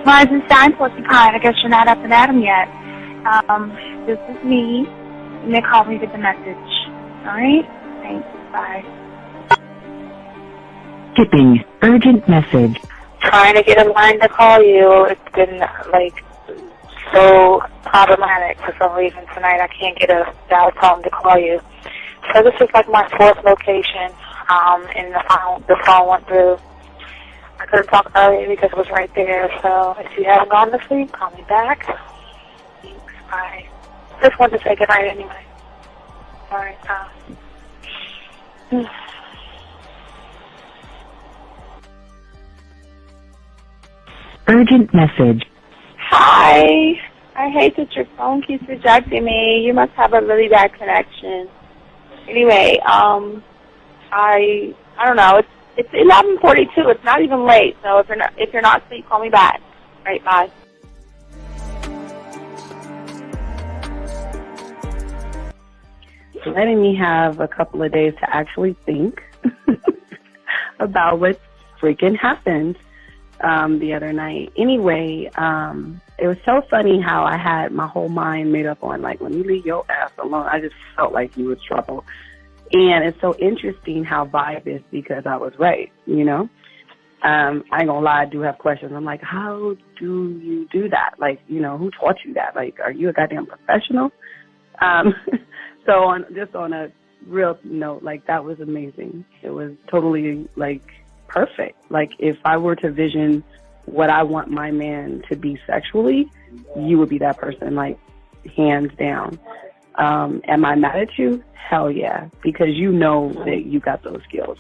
Rising Stein Porcupine, I guess you're not up and at 'em yet. This is me. You may call me with the message. Alright? Thanks. Bye. Skipping urgent message. Trying to get a line to call you. It's been, so problematic for some reason tonight. I can't get a dial tone to call you. So this is my fourth location, and the phone went through. I couldn't talk earlier because it was right there, so if you haven't gone to sleep, call me back. Thanks, bye. Just wanted to say goodnight anyway. Alright, Urgent message. Hi. I hate that your phone keeps rejecting me. You must have a really bad connection. Anyway, I don't know. It's 11:42. It's not even late. So if you're not asleep, call me back. All right, bye. Letting me have a couple of days to actually think about what freaking happened the other night. Anyway, it was so funny how I had my whole mind made up on, when you leave your ass alone, I just felt like you was trouble. And it's so interesting how vibe is because I was right, I ain't gonna lie, I do have questions. I'm like, how do you do that? Who taught you that? Are you a goddamn professional? So on a real note, that was amazing. It was totally, perfect. If I were to vision what I want my man to be sexually, you would be that person, hands down. Am I mad at you? Hell yeah, because you know that you got those skills.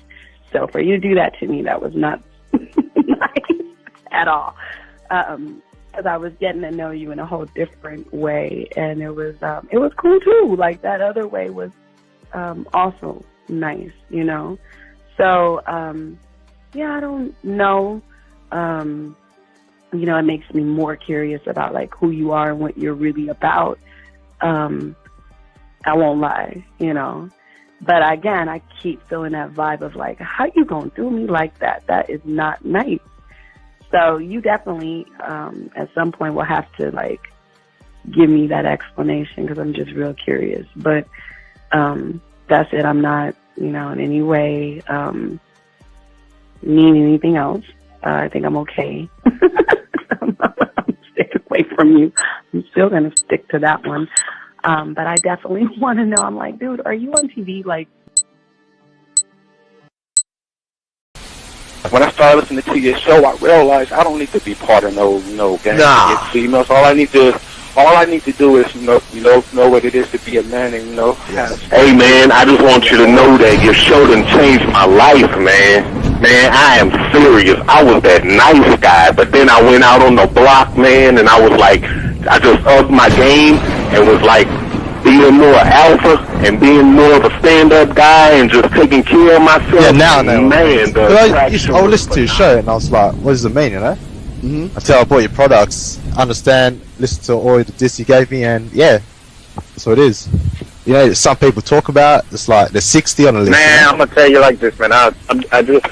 So for you to do that to me, that was not nice at all. Because I was getting to know you in a whole different way, and it was cool too. That other way was also nice, So yeah, I don't know. It makes me more curious about who you are and what you're really about. I won't lie, But again, I keep feeling that vibe of how you gonna do me like that? That is not nice. So you definitely, at some point, will have to give me that explanation because I'm just real curious. But that's it. I'm not, in any way mean anything else. I think I'm okay. I'm staying away from you. I'm still gonna stick to that one. But I definitely want to know. I'm like, dude, are you on TV? When I started listening to your show, I realized I don't need to be part of no gang to get females. All I need to do is know what it is to be a man and Yes. Hey man, I just want you to know that your show done changed my life, man. Man, I am serious. I was that nice guy, but then I went out on the block, man, and I was I just upped my game and was being more alpha and being more of a stand-up guy and just taking care of myself. Yeah, now, man. I would listen to your show and I was like, what does it mean, Mm-hmm. Until I bought your products, understand, listen to all the discs you gave me, and yeah, that's what it is. Some people talk about it's they're 60 on the list. Man, I'm gonna tell you like this, man. I just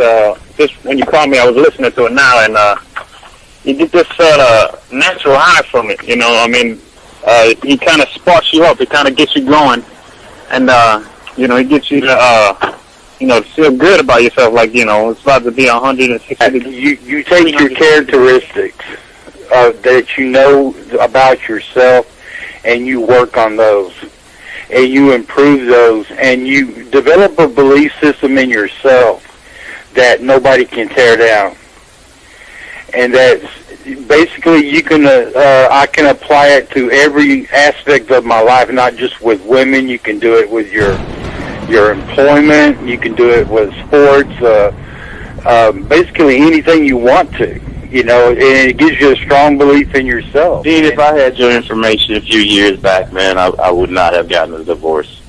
when you called me, I was listening to it now, and you get this natural high from it. He kind of sparks you up. It kind of gets you going, and it gets you to feel good about yourself. It's about to be 160. You take your characteristics that you know about yourself, and you work on those, and you improve those, and you develop a belief system in yourself that nobody can tear down, and that's basically you can. I can apply it to every aspect of my life, not just with women. You can do it with your employment. You can do it with sports. Basically anything you want to. And it gives you a strong belief in yourself. Dean, if I had your information a few years back, man, I would not have gotten a divorce.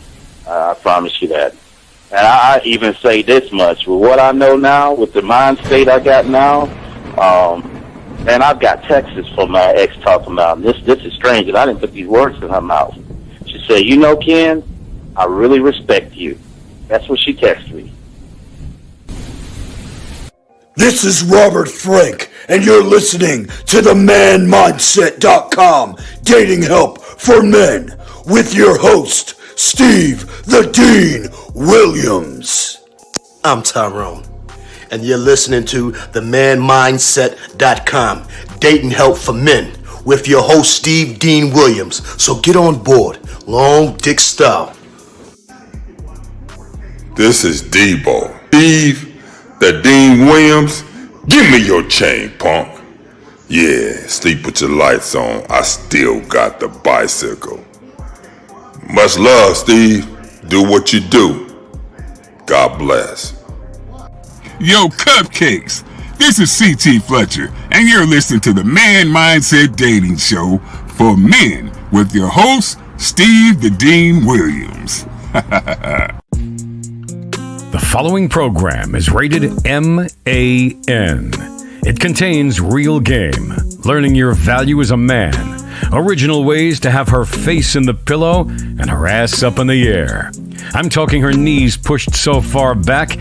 I promise you that. And I even say this much. With what I know now, with the mind state I got now, and I've got texts from my ex talking about, this is strange, and I didn't put these words in her mouth. She said, Ken, I really respect you. That's what she texted me. This is Robert Frank, and you're listening to the ManMindset.com Dating Help for Men with your host, Steve the Dean Williams. I'm Tyrone, and you're listening to the ManMindset.com Dating Help for Men with your host, Steve Dean Williams. So get on board, long dick style. This is Debo. Steve the Dean Williams, give me your chain, punk. Yeah, sleep with your lights on. I still got the bicycle. Much love, Steve. Do what you do. God bless. Yo, cupcakes. This is C.T. Fletcher, and you're listening to the Man Mindset Dating Show for Men with your host, Steve the Dean Williams. The following program is rated MAN. It contains real game, learning your value as a man, original ways to have her face in the pillow and her ass up in the air. I'm talking her knees pushed so far back,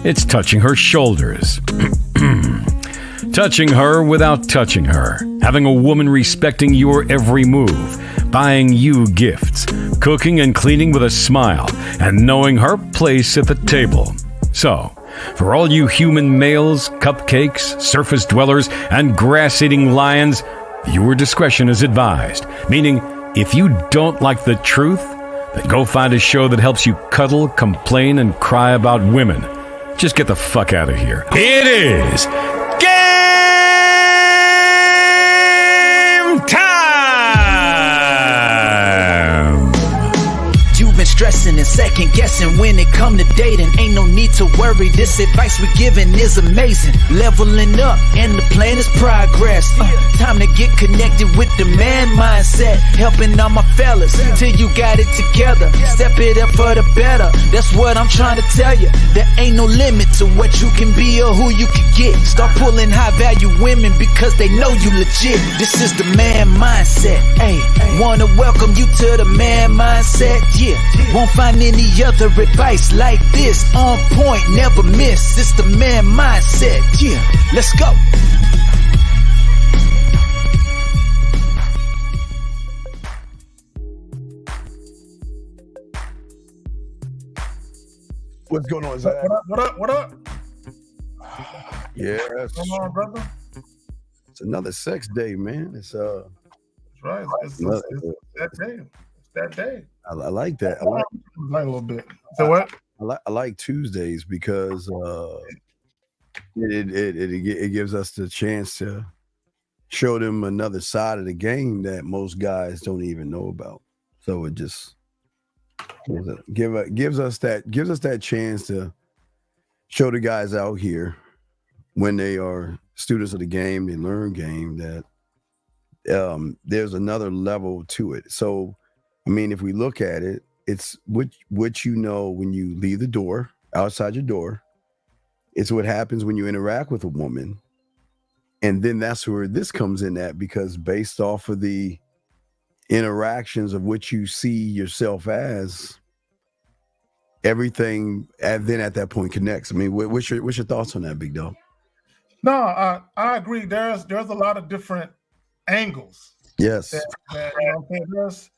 it's touching her shoulders. Touching her without touching her. Having a woman respecting your every move. Buying you gifts. Cooking and cleaning with a smile. And knowing her place at the table. So, for all you human males, cupcakes, surface dwellers, and grass-eating lions, your discretion is advised. Meaning, if you don't like the truth, then go find a show that helps you cuddle, complain, and cry about women. Just get the fuck out of here. It is game time! You've been stressing and second guessing when it come to dating. Ain't no need to worry, this advice we're giving is amazing. Leveling up and the plan is progress. Time to get connected with the man mindset. Helping all my fellas till you got it together. Step it up for the better, that's what I'm trying to tell you. There ain't no limit to what you can be or who you can get. Start pulling high value women because they know you legit. This is the man mindset. Hey, wanna welcome you to the man mindset. Yeah, won't find any other advice like this. On point, never miss. It's the man mindset. Yeah, let's go. What's going on, Zach? What up? Yeah, What's going on, brother? It's another sex day, man. It's That's right. It's that day. It's that day. I like that. I like a little bit. So what? I like Tuesdays because it gives us the chance to show them another side of the game that most guys don't even know about. So it just gives us that chance to show the guys out here when they are students of the game, they learn game, that there's another level to it. So, I mean, if we look at it, it's what you know when you leave the door, outside your door. It's what happens when you interact with a woman. And then that's where this comes in at, because based off of the interactions of what you see yourself as, everything then at that point connects. I mean, what's your thoughts on that, big dog? No, I agree. There's a lot of different angles. Yes. That, you know what I'm saying?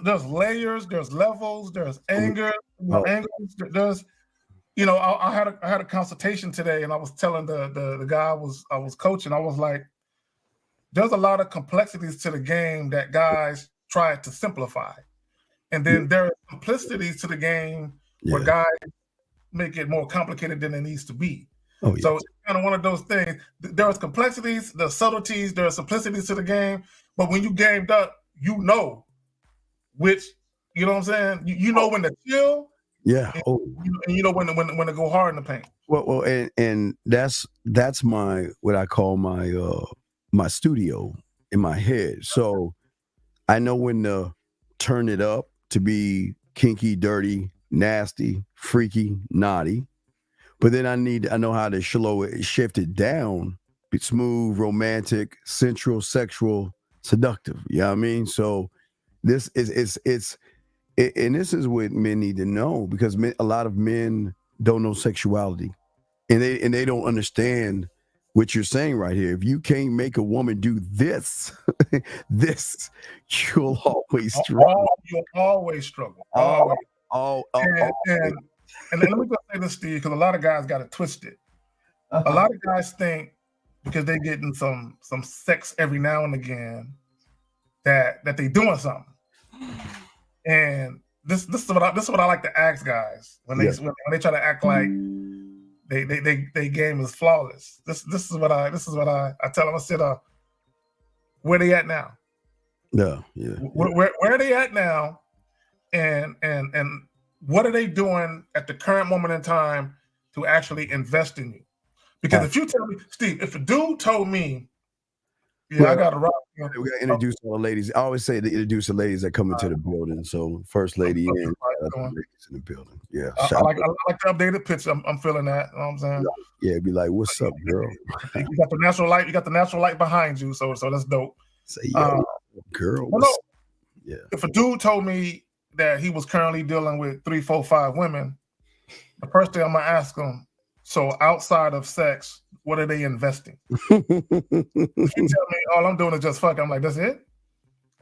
There's layers, there's levels, there's anger, angles. There's, you know, I had a consultation today, and I was telling the guy I was coaching, I was like, there's a lot of complexities to the game that guys try to simplify, and then there are simplicities to the game where guys make it more complicated than it needs to be. Oh, yeah. So it's kind of one of those things. There's complexities, there's subtleties, there's simplicities to the game, but when you gamed up, you know which, you know what I'm saying? You know when to chill. Yeah. And, and you know when to go hard in the paint. Well, and that's my, what I call my my studio in my head. So I know when to turn it up to be kinky, dirty, nasty, freaky, naughty. But then I know how to shift it down, be smooth, romantic, sensual, sexual, seductive. You know what I mean? So this is and this is what men need to know, because a lot of men don't know sexuality and they don't understand what you're saying right here. If you can't make a woman do this, you'll always struggle. You'll always struggle. And let me just say this, Steve, because a lot of guys got it twisted. A lot of guys think because they're getting some sex every now and again that they doing something. And this is what I like to ask guys when they try to act like they game is flawless. This is what I tell them. I said, where they at now? Where are they at now? And what are they doing at the current moment in time to actually invest in you? Because if you tell me, Steve, if a dude told me, I got to rock. We got to introduce all the ladies. I always say to introduce the ladies that come into the building. So first lady in, ladies in the building. Yeah. I like the updated picture. I'm feeling that. You know what I'm saying? Yeah, be like, what's up, girl? You got the natural light. You got the natural light behind you. So that's dope. Say, girl. Yeah. If a dude told me that he was currently dealing with 3, 4, 5 women, the first thing I'm gonna ask him, so outside of sex, what are they investing? If you tell me all I'm doing is just fuck, I'm like, that's it?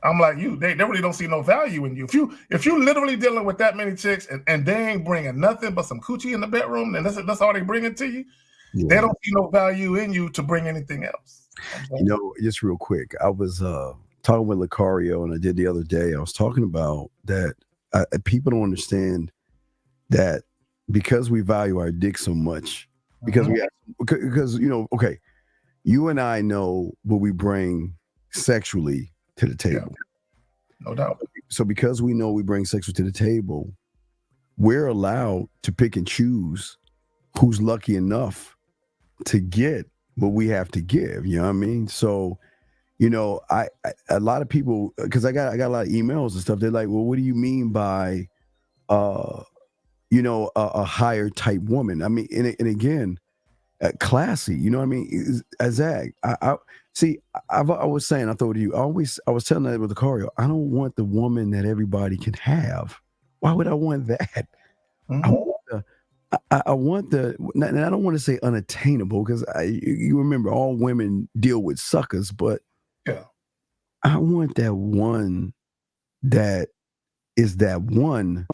I'm like, they really don't see no value in you. If you literally dealing with that many chicks and they ain't bringing nothing but some coochie in the bedroom, and that's all they bringing to you, they don't see no value in you to bring anything else. Just real quick, I was talking with Lucario, and I did the other day. I was talking about that people don't understand that because we value our dick so much, because you and I know what we bring sexually to the table. Yeah. No doubt. So because we know we bring sexually to the table, we're allowed to pick and choose who's lucky enough to get what we have to give. You know what I mean? So, I a lot of people, because I got a lot of emails and stuff. They're like, well, what do you mean by a higher type woman? I mean, and again, classy. You know what I mean? Zach, I was saying, I thought to you, I was telling that with the Lucario, I don't want the woman that everybody can have. Why would I want that? Mm-hmm. I want the, and I don't want to say unattainable, because you remember all women deal with suckers, but I want that one that is that one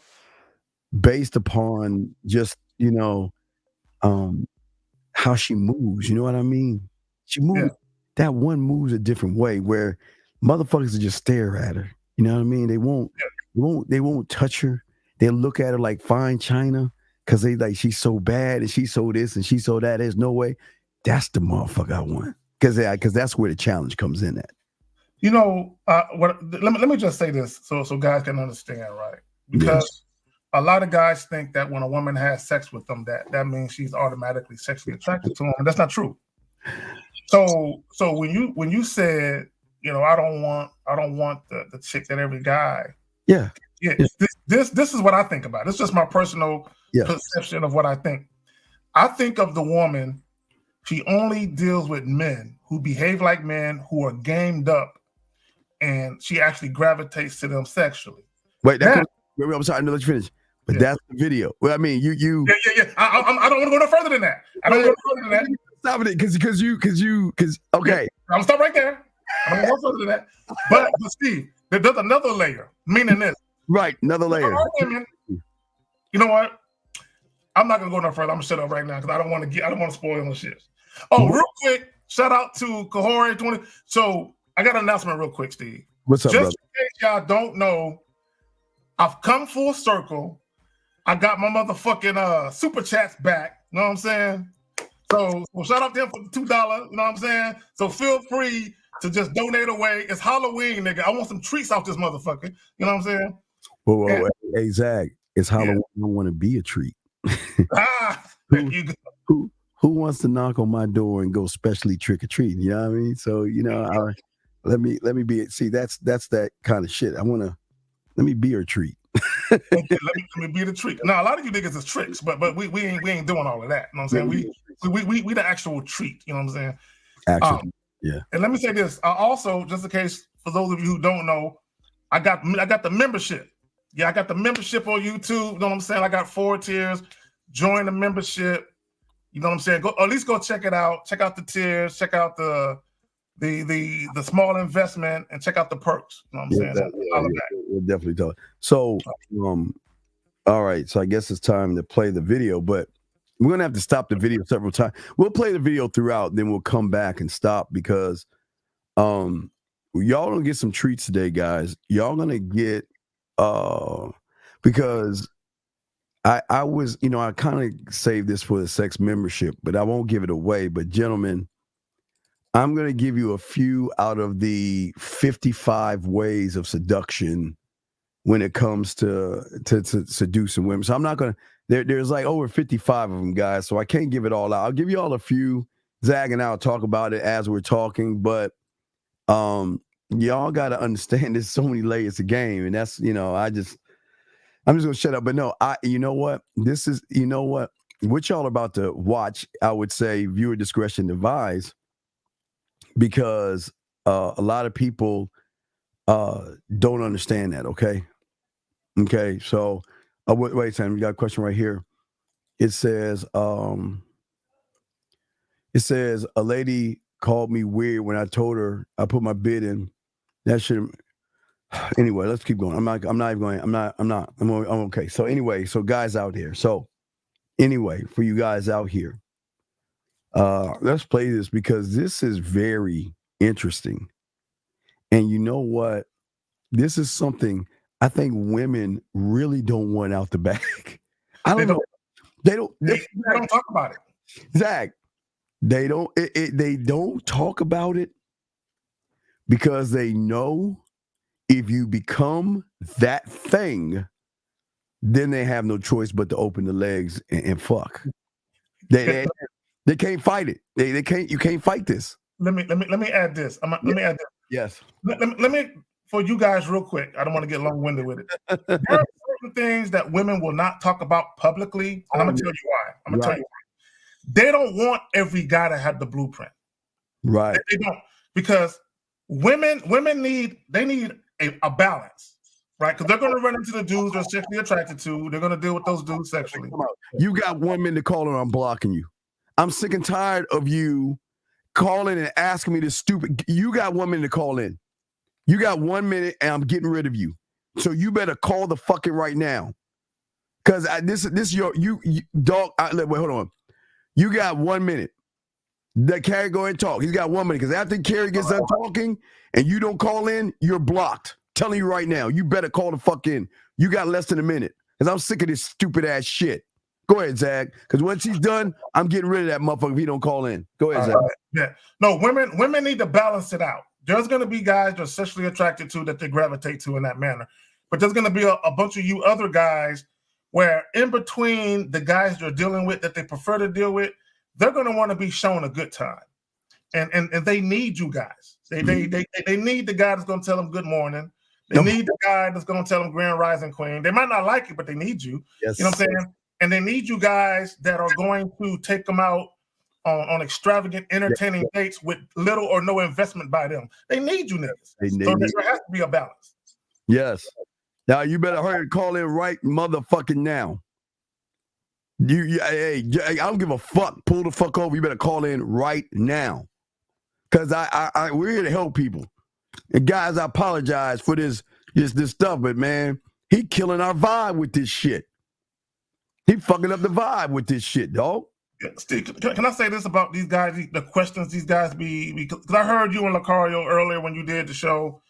based upon just, how she moves. You know what I mean? She moves. That one moves a different way where motherfuckers will just stare at her. You know what I mean? They won't touch her. They'll look at her like fine china because they like, she's so bad and she's so this and she's so that. There's no way. That's the motherfucker I want. Because that's where the challenge comes in at. Let me just say this so guys can understand, right? Because a lot of guys think that when a woman has sex with them, that means she's automatically sexually attracted to them, and that's not true. So when you said, I don't want the chick that every guy. This is what I think about. It's just my personal perception of what I think. I think of the woman, she only deals with men who behave like men, who are gamed up, and she actually gravitates to them sexually. Wait, I'm sorry, no, let you finish. But that's the video. Well, I mean, you. Yeah. I don't want to go no further than that. Stop it, because okay. I'm gonna stop right there. I don't want to go further than that. But Steve, there's another layer, meaning this. Right, another layer. Women, you know what? I'm not gonna go no further. I'm gonna shut up right now because I don't want to spoil no shit. Oh, real quick, shout out to Kahore 20. So I got an announcement real quick, Steve. What's up, Just brother? in case y'all don't know, I've come full circle. I got my motherfucking super chats back. You know what I'm saying? So shout out to him for the $2. You know what I'm saying? So feel free to just donate away. It's Halloween, nigga. I want some treats off this motherfucker. You know what I'm saying? Whoa. Hey, Zach, it's Halloween. I want to be a treat. Who wants to knock on my door and go specially trick or treating? You know what I mean? So let me be. See, that's that kind of shit. Let me be your treat. let me be the treat. Now a lot of you niggas is tricks, but we ain't doing all of that. You know what I'm saying? We the actual treat. You know what I'm saying? Actually, yeah. And let me say this. I also, just in case for those of you who don't know, I got the membership. Yeah, I got the membership on YouTube. You know what I'm saying? I got 4 tiers. Join the membership. You know what I'm saying? Go at least go check it out. Check out the tiers. Check out the small investment, and check out the perks. You know what I'm saying? We'll definitely tell it. So, all right. So I guess it's time to play the video, but we're gonna have to stop the video several times. We'll play the video throughout, then we'll come back and stop because y'all gonna get some treats today, guys. Y'all gonna get because I was, I kind of saved this for the sex membership, but I won't give it away. But gentlemen, I'm gonna give you a few out of the 55 ways of seduction when it comes to seducing women. So I'm not gonna. There's like over 55 of them, guys. So I can't give it all out. I'll give you all a few. Zach and I'll talk about it as we're talking, but y'all got to understand there's so many layers to game, and that's I'm just gonna shut up. But no, you know what? This is what y'all are about to watch. I would say viewer discretion advised, because a lot of people don't understand that. Okay. So wait a second. We got a question right here. It says a lady called me weird when I told her I put my bid in. That should. Anyway, let's keep going. I'm okay. So anyway, so guys out here. So anyway, for you guys out here, let's play this because this is very interesting. And you know what? This is something I think women really don't want out the bag. I don't know. They don't talk about it. Zach, they don't talk about it because they know if you become that thing, then they have no choice but to open the legs and fuck. They can't fight it. They can't. You can't fight this. Let me add this. Let me add this. Yes. Let me for you guys real quick. I don't want to get long-winded with it. There are certain things that women will not talk about publicly, and I'm gonna tell you why. Tell you why. They don't want every guy to have the blueprint. Right. They don't, because women need a balance, right? Because they're going to run into the dudes they're sexually attracted to. They're going to deal with those dudes sexually. You got 1 minute to call and I'm blocking you. I'm sick and tired of you calling and asking me this stupid. You got 1 minute to call in. You got 1 minute and I'm getting rid of you. So you better call the fucking right now. Because this your dog. Wait, hold on. You got 1 minute. Let Carrie go and talk. He's got 1 minute because after Carrie gets done talking and you don't call in, you're blocked. Telling you right now, you better call the fuck in. You got less than a minute because I'm sick of this stupid ass shit. Go ahead, Zach. Because once he's done, I'm getting rid of that motherfucker if he don't call in. Go ahead, Zach. Yeah. No, women need to balance it out. There's going to be guys they're sexually attracted to that they gravitate to in that manner, but there's going to be a bunch of you other guys where in between the guys they're dealing with that they prefer to deal with, they're going to want to be shown a good time, and they need you guys. They need the guy that's going to tell them good morning. They need the guy that's going to tell them Grand Rising Queen. They might not like it, but they need you. Yes. You know what I'm saying? And they need you guys that are going to take them out on extravagant, entertaining dates with little or no investment by them. They need you niggas. So there has to be a balance. Yes. Now you better hurry and call in right motherfucking now. Hey, I don't give a fuck. Pull the fuck over. You better call in right now. Because we're here to help people. And guys, I apologize for this stuff, but man, he killing our vibe with this shit. He fucking up the vibe with this shit, dog. Yeah, Steve, can I say this about these guys, the questions these guys because I heard you and Lucario earlier when you did the show,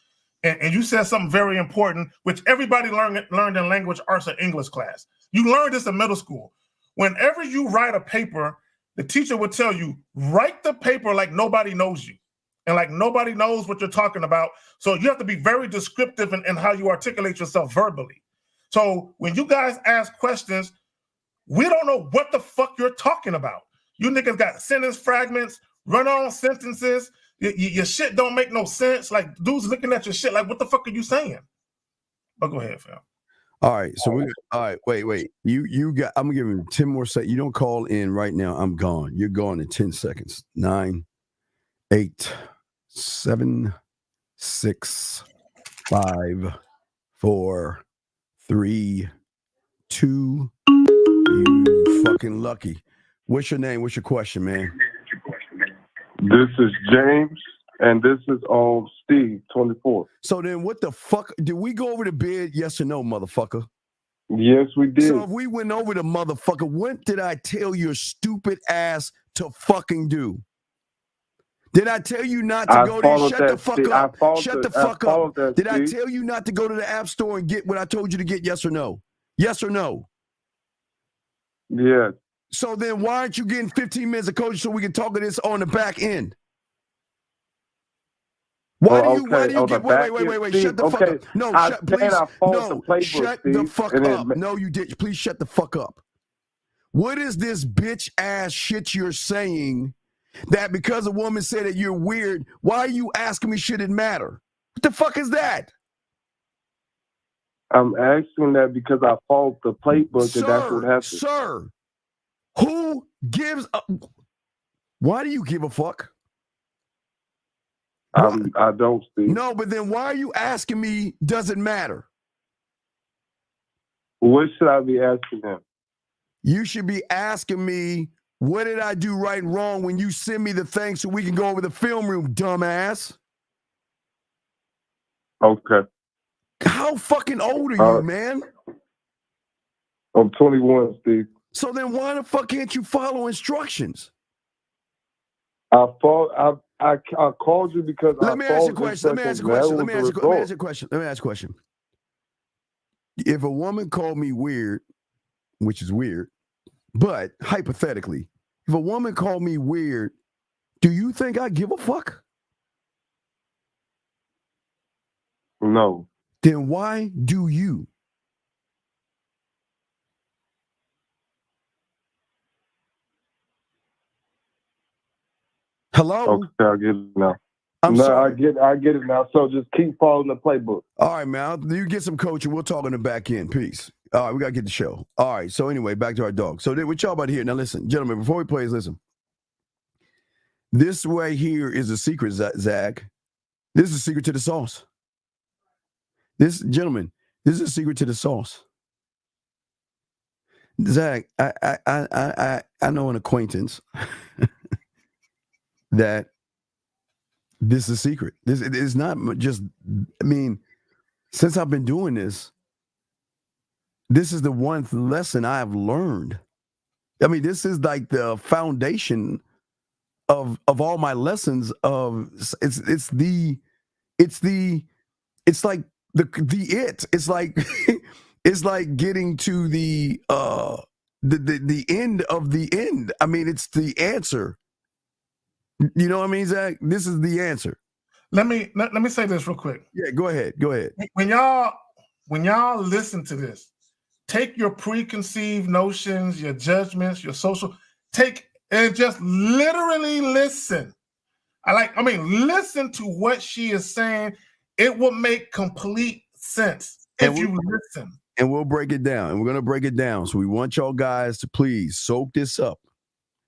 and you said something very important, which everybody learned in language arts or English class. You learned this in middle school. Whenever you write a paper, the teacher would tell you, write the paper like nobody knows you and like nobody knows what you're talking about. So you have to be very descriptive in how you articulate yourself verbally. So when you guys ask questions, we don't know what the fuck you're talking about. You niggas got sentence fragments, run-on sentences. Your shit don't make no sense. Like, dudes looking at your shit like, what the fuck are you saying? But go ahead, fam. All right, so all right, wait. You got, I'm gonna give him 10 more seconds. You don't call in right now, I'm gone. You're gone in 10 seconds. 9, 8, 7, 6, 5, 4, 3, 2. You fucking lucky. What's your name? What's your question, man? This is James, and this is Steve, 24. So then what the fuck? Did we go over the bed, yes or no, motherfucker? Yes, we did. So if we went over the motherfucker, what did I tell your stupid ass to fucking do? Did I tell you not to go there? Shut the fuck up. Shut the fuck up. Did I tell you not to go to the app store and get what I told you to get, yes or no? Yes or no? Yes. So then why aren't you getting 15 minutes of coaching so we can talk of this on the back end? Why do you get wait, shut the fuck up. No, shut the fuck up. No, you did. Please shut the fuck up. What is this bitch ass shit you're saying that because a woman said that you're weird, why are you asking me should it matter? What the fuck is that? I'm asking that because I followed the playbook and that's what happened. Sir, who gives a... Why do you give a fuck? I don't, Steve. No, but then why are you asking me, does it matter? What should I be asking him? You should be asking me, what did I do right and wrong when you send me the thing so we can go over the film room, dumbass? Okay. How fucking old are you, man? I'm 21, Steve. So then why the fuck can't you follow instructions? I called you because Let me ask you a question. If a woman called me weird, which is weird, but hypothetically, if a woman called me weird, do you think I give a fuck? No. Then why do you? Hello? Okay, I get it now. I'm sorry. I get it now. So just keep following the playbook. All right, man. You get some coaching. We'll talk on the back end. Peace. All right, we got to get the show. All right, so anyway, back to our dog. So what y'all about to hear? Now listen, gentlemen, before we play, listen. This right here is a secret, Zach. This is a secret to the sauce. This, gentlemen, this is a secret to the sauce. Zach, I know an acquaintance that this is a secret. This is not just, I mean, since I've been doing this, this is the one lesson I have learned. I mean, this is like the foundation of all my lessons of it's like it's like it's like getting to the end of the end. I mean, it's the answer. You know what I mean, Zach? This is the answer. Let me say this real quick. Yeah, go ahead. When y'all listen to this, take your preconceived notions, your judgments, your social, take and just literally listen. Listen to what she is saying. It will make complete sense if you listen. And we'll break it down. And we're going to break it down. So we want y'all guys to please soak this up.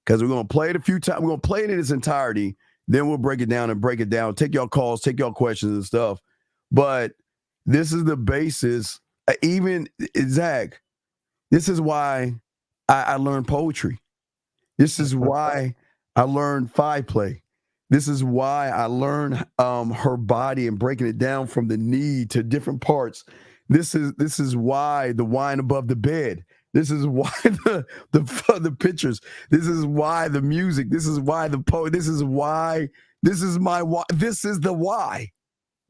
Because we're going to play it a few times. We're going to play it in its entirety. Then we'll break it down. Take y'all calls, take y'all questions and stuff. But this is the basis. Even, Zach, this is why I learned poetry. This is why I learned five play. This is why I learned her body and breaking it down from the knee to different parts. This is why the wine above the bed. This is why the pictures. This is why the music. This is why the poet. This is why. This is my why. This is the why.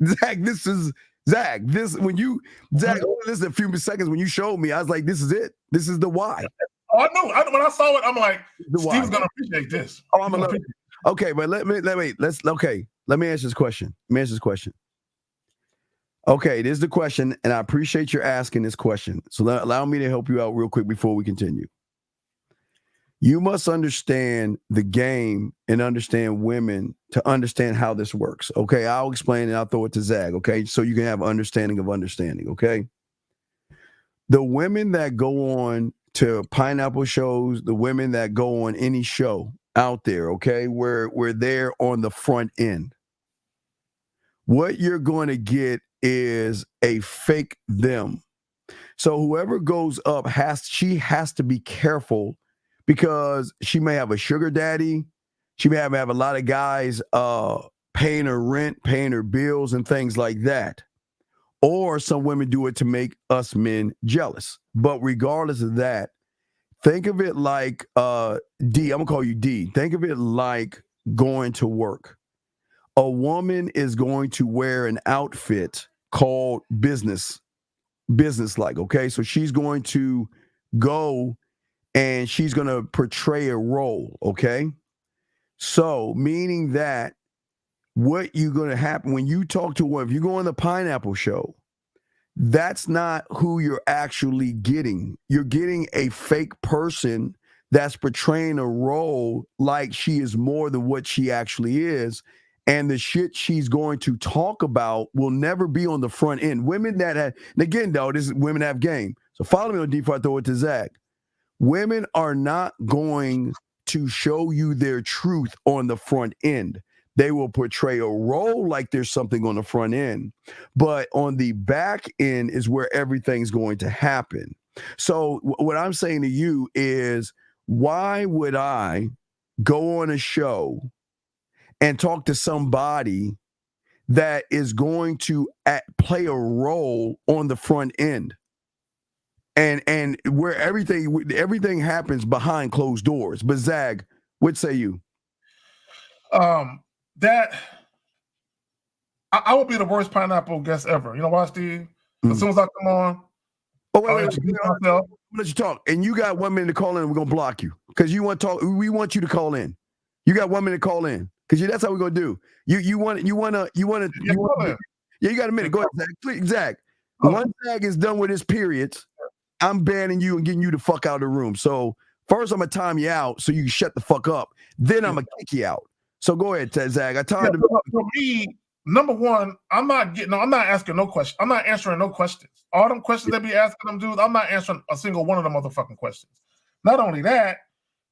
Zach, this is Zach. This when you Zach. Listen, a few seconds when you showed me, I was like, this is it. This is the why. Oh, I know. When I saw it, I'm like, Steve's gonna appreciate this. Oh, I'm gonna love it. Okay, but let me answer this question. Okay, this is the question, and I appreciate your asking this question. So allow me to help you out real quick before we continue. You must understand the game and understand women to understand how this works. Okay, I'll explain and I'll throw it to Zach. Okay, so you can have understanding of understanding. Okay, the women that go on to pineapple shows, the women that go on any show out there, okay, where they're on the front end. What you're going to get is a fake them. So whoever goes up has to be careful because she may have a sugar daddy. She may have a lot of guys paying her rent, paying her bills, and things like that. Or some women do it to make us men jealous. But regardless of that, think of it like, D, I'm going to call you D. Think of it like going to work. A woman is going to wear an outfit called business-like, okay? So she's going to go and she's going to portray a role, okay? So meaning that what you're going to happen when you talk to one, if you go on the Pineapple Show, that's not who you're actually getting. You're getting a fake person that's portraying a role like she is more than what she actually is. And the shit she's going to talk about will never be on the front end. Women that have, and again, though, this is women have game. So follow me on D before I throw it to Zach. Women are not going to show you their truth on the front end. They will portray a role like there's something on the front end, but on the back end is where everything's going to happen. So what I'm saying to you is, why would I go on a show and talk to somebody that is going to play a role on the front end, and where everything happens behind closed doors? But Zag, what say you? That I would be the worst pineapple guest ever. You know why, Steve? As soon as I come on, I'll let you talk. And you got 1 minute to call in, and we're gonna block you because you want to talk. We want you to call in. You got 1 minute to call in because that's how we're gonna do. You want to. Yeah, you got a minute. Go ahead, Zach. Please, Zach. Once Zach is done with his periods, I'm banning you and getting you the fuck out of the room. So first, I'm gonna time you out so you can shut the fuck up. Then I'm gonna kick you out. So go ahead, Zach. For me, number one, I'm not asking no questions. I'm not answering no questions. All them questions they be asking them dudes, I'm not answering a single one of them motherfucking questions. Not only that,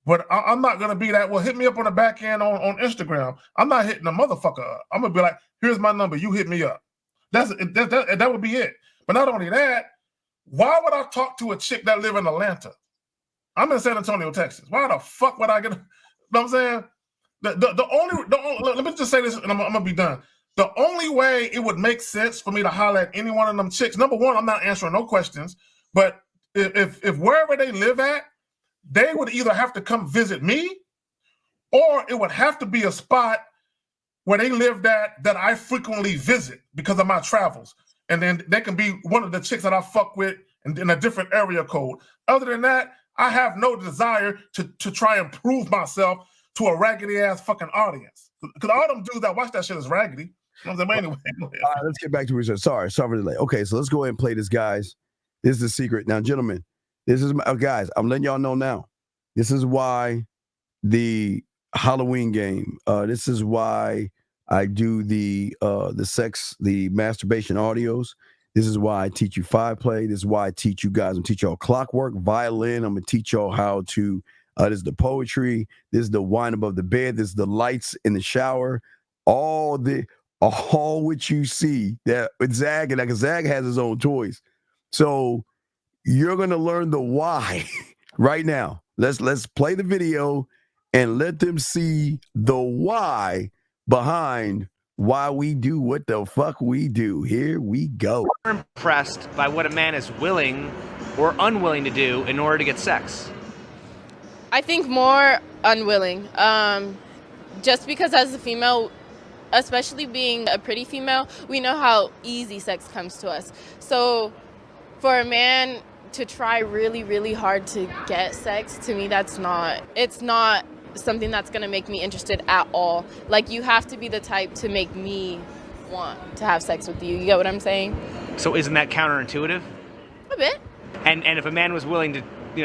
but I'm not gonna be that. Well, hit me up on the back end on Instagram. I'm not hitting a motherfucker up. I'm gonna be like, here's my number. You hit me up. That would be it. But not only that, why would I talk to a chick that live in Atlanta? I'm in San Antonio, Texas. Why the fuck would I get? You know what I'm saying? The only let me just say this, and I'm gonna be done. The only way it would make sense for me to holler at any one of them chicks, number one, I'm not answering no questions. But if wherever they live at, they would either have to come visit me, or it would have to be a spot where they lived at that I frequently visit because of my travels. And then they can be one of the chicks that I fuck with in a different area code. Other than that, I have no desire to try and prove myself to a raggedy ass fucking audience. Because all them dudes that watch that shit is raggedy. Anyway. All right, let's get back to research. Sorry for the delay. Okay, so let's go ahead and play this, guys. This is the secret. Now, gentlemen, this is guys, I'm letting y'all know now. This is why the Halloween game, this is why I do the masturbation audios. This is why I teach you 5-play. This is why I teach you guys. I'm teach y'all clockwork, violin. I'm gonna teach y'all how to. This is the poetry. This is the wine above the bed. This is the lights in the shower. All what you see that with Zag, and like Zag has his own toys. So you're gonna learn the why right now. Let's play the video and let them see the why behind why we do what the fuck we do. Here we go. I'm impressed by what a man is willing or unwilling to do in order to get sex. I think more unwilling. Just because as a female, especially being a pretty female, we know how easy sex comes to us. So for a man to try really, really hard to get sex, to me, it's not something that's going to make me interested at all. Like, you have to be the type to make me want to have sex with you. You get what I'm saying? So isn't that counterintuitive? A bit. And if a man was willing to,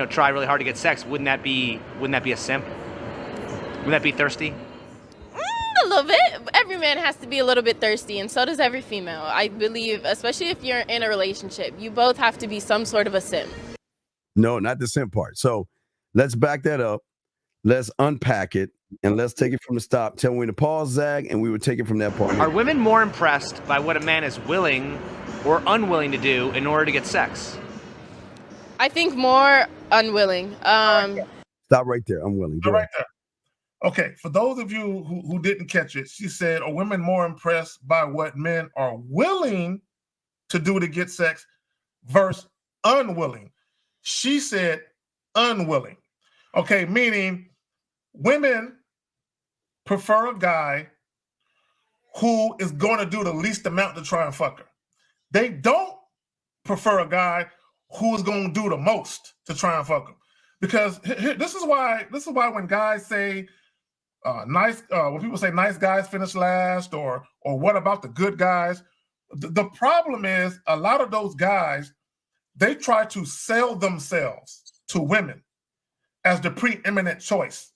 try really hard to get sex, wouldn't that be a simp? Wouldn't that be thirsty? A little bit. Every man has to be a little bit thirsty, and so does every female. I believe, especially if you're in a relationship, you both have to be some sort of a simp. No, not the simp part. So let's back that up. Let's unpack it, and let's take it from the stop. Tell me when to pause, Zag, and we would take it from that part. Are women more impressed by what a man is willing or unwilling to do in order to get sex? I think more unwilling. Stop Stop right there. I'm willing. Go Right ahead. there. Okay, for those of you who didn't catch it, she said, are women more impressed by what men are willing to do to get sex versus unwilling? She said unwilling. Okay, meaning women prefer a guy who is going to do the least amount to try and fuck her. They don't prefer a guy who is going to do the most to try and fuck them. Because this is why when guys say when people say nice guys finish last, or what about the good guys? The problem is a lot of those guys, they try to sell themselves to women as the preeminent choice.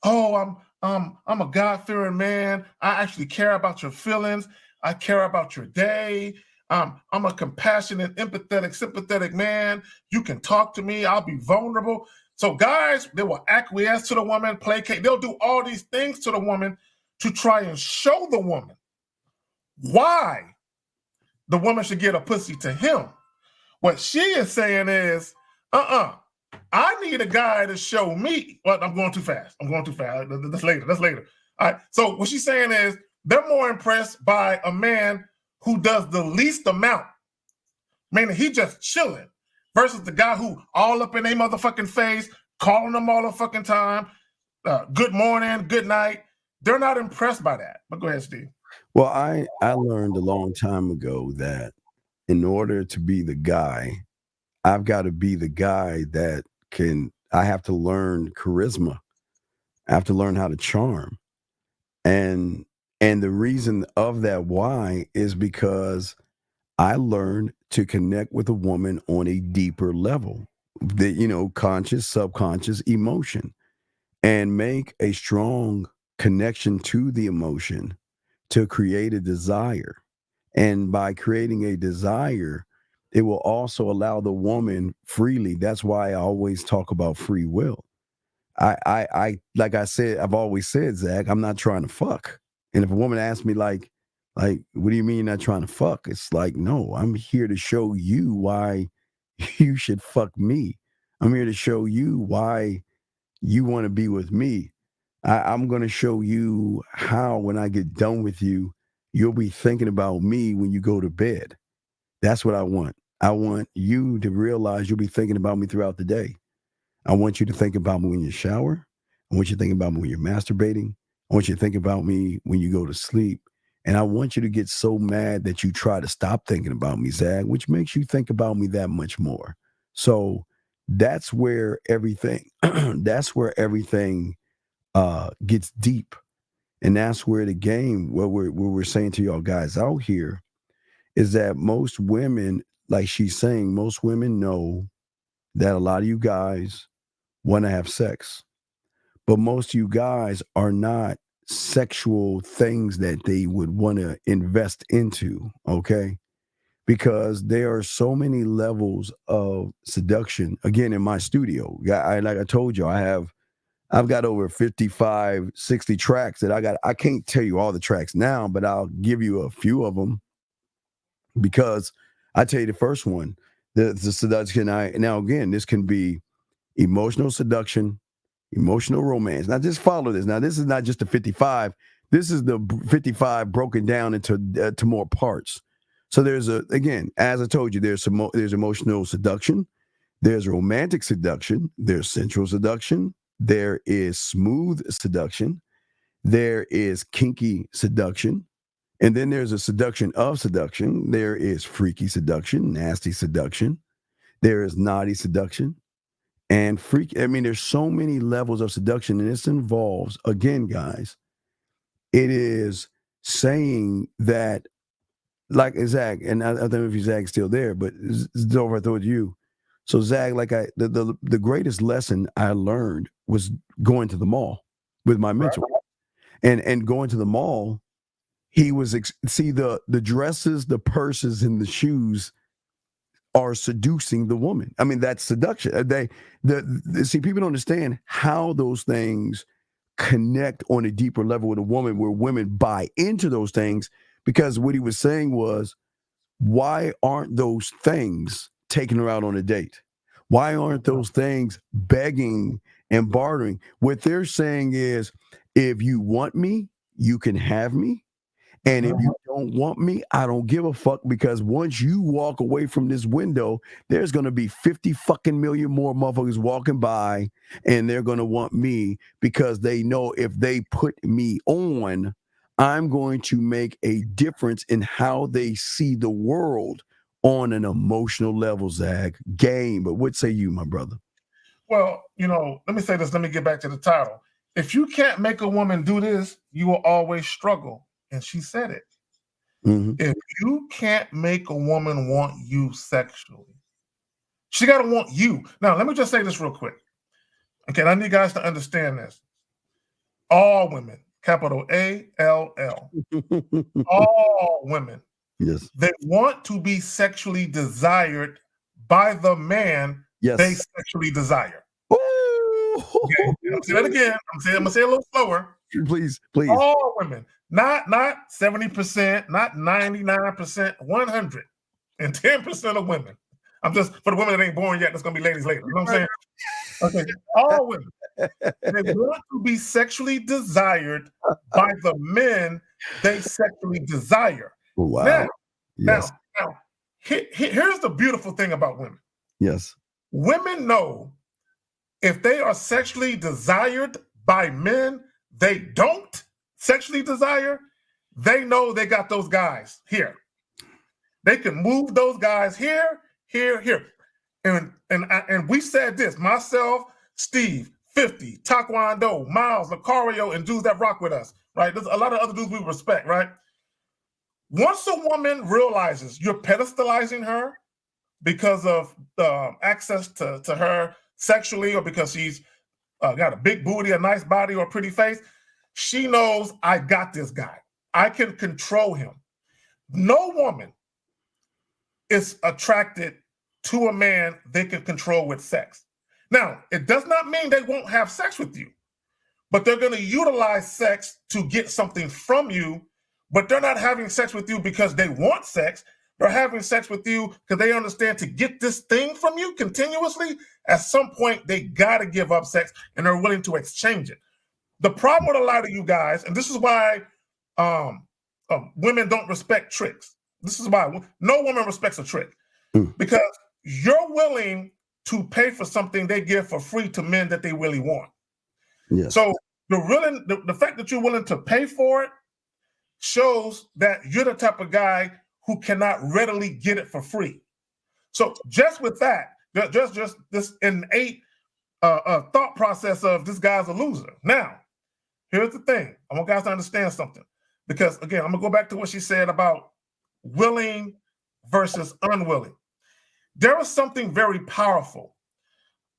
Oh, I'm a God-fearing man. I actually care about your feelings. I care about your day. I'm a compassionate, empathetic, sympathetic man. You can talk to me. I'll be vulnerable. So guys, they will acquiesce to the woman, placate. They'll do all these things to the woman to try and show the woman why the woman should get a pussy to him. What she is saying is, I need a guy to show me. Well, I'm going too fast. That's later. All right. So what she's saying is they're more impressed by a man who does the least amount, meaning he just chilling, versus the guy who all up in their motherfucking face, calling them all the fucking time, good morning, good night. They're not impressed by that. But go ahead, Steve. Well, I learned a long time ago that in order to be the guy, I've got to be the guy that I have to learn charisma. I have to learn how to charm. And the reason of that why is because I learned to connect with a woman on a deeper level, conscious, subconscious emotion, and make a strong connection to the emotion to create a desire. And by creating a desire, it will also allow the woman freely. That's why I always talk about free will. I like I said, I've always said, Zach, I'm not trying to fuck. And if a woman asks me like, what do you mean you're not trying to fuck? It's like, no, I'm here to show you why you should fuck me. I'm here to show you why you want to be with me. I'm going to show you how, when I get done with you, you'll be thinking about me when you go to bed. That's what I want. I want you to realize you'll be thinking about me throughout the day. I want you to think about me when you shower. I want you to think about me when you're masturbating. I want you to think about me when you go to sleep. And I want you to get so mad that you try to stop thinking about me, Zach, which makes you think about me that much more. So that's where everything, gets deep. And that's where the game, what we're saying to y'all guys out here, is that most women, like she's saying, most women know that a lot of you guys want to have sex, but most of you guys are not sexual things that they would want to invest into, okay? Because there are so many levels of seduction. Again, in my studio, like I told you, I've got over 55, 60 tracks that I can't tell you all the tracks now, but I'll give you a few of them. Because I tell you the first one, the seduction. Now again, this can be emotional seduction, emotional romance. Now just follow this. Now this is not just the 55. This is the 55 broken down into more parts. So again, as I told you, there's emotional seduction, there's romantic seduction, there's sensual seduction, there is smooth seduction, there is kinky seduction. And then there's a seduction of seduction. There is freaky seduction, nasty seduction. There is naughty seduction and freak. I mean, there's so many levels of seduction, and this involves, again, guys, it is saying that, like Zach, and I don't know if Zach's still there, but it's over. I thought you. So Zach, like the greatest lesson I learned was going to the mall with my mentor, and going to the mall. He was the dresses, the purses, and the shoes are seducing the woman. I mean, that's seduction. See, people don't understand how those things connect on a deeper level with a woman, where women buy into those things. Because what he was saying was, why aren't those things taking her out on a date? Why aren't those things begging and bartering. What they're saying is, if you want me, you can have me. And if you don't want me, I don't give a fuck, because once you walk away from this window, there's going to be 50 fucking million more motherfuckers walking by, and they're going to want me because they know if they put me on, I'm going to make a difference in how they see the world on an emotional level, Zag. Game. But what say you, my brother? Well, let me say this. Let me get back to the title. If you can't make a woman do this, you will always struggle. And she said it. Mm-hmm. If you can't make a woman want you sexually, she got to want you. Now, let me just say this real quick. Okay, I need you guys to understand this. All women, capital A-L-L, all women, yes, they want to be sexually desired by the man they sexually desire. Okay, I'll say that again. I'm going to say it a little slower. Please. All women. Not 70%, not 99%, 110% of women. I'm just, for the women that ain't born yet, that's going to be ladies later. You know what I'm saying? Okay, all women. They want to be sexually desired by the men they sexually desire. Wow. Now, here's the beautiful thing about women. Yes. Women know if they are sexually desired by men they don't sexually desire, they know they got those guys here. They can move those guys here. And we said this, myself, Steve, 50, Taekwondo, Miles, Lucario, and dudes that rock with us, right? There's a lot of other dudes we respect, right? Once a woman realizes you're pedestalizing her because of access to her sexually, or because she's got a big booty, a nice body, or a pretty face, she knows I got this guy. I can control him. No woman is attracted to a man they can control with sex. Now, it does not mean they won't have sex with you, but they're going to utilize sex to get something from you, but they're not having sex with you because they want sex. They're having sex with you because they understand to get this thing from you continuously, at some point they got to give up sex, and they're willing to exchange it. The problem with a lot of you guys, and this is why women don't respect tricks. This is why no woman respects a trick, because you're willing to pay for something they give for free to men that they really want. Yes. So the fact that you're willing to pay for it shows that you're the type of guy who cannot readily get it for free. So just with that, just this innate thought process of this guy's a loser. Now, here's the thing. I want guys to understand something, because again, I'm gonna go back to what she said about willing versus unwilling. There is something very powerful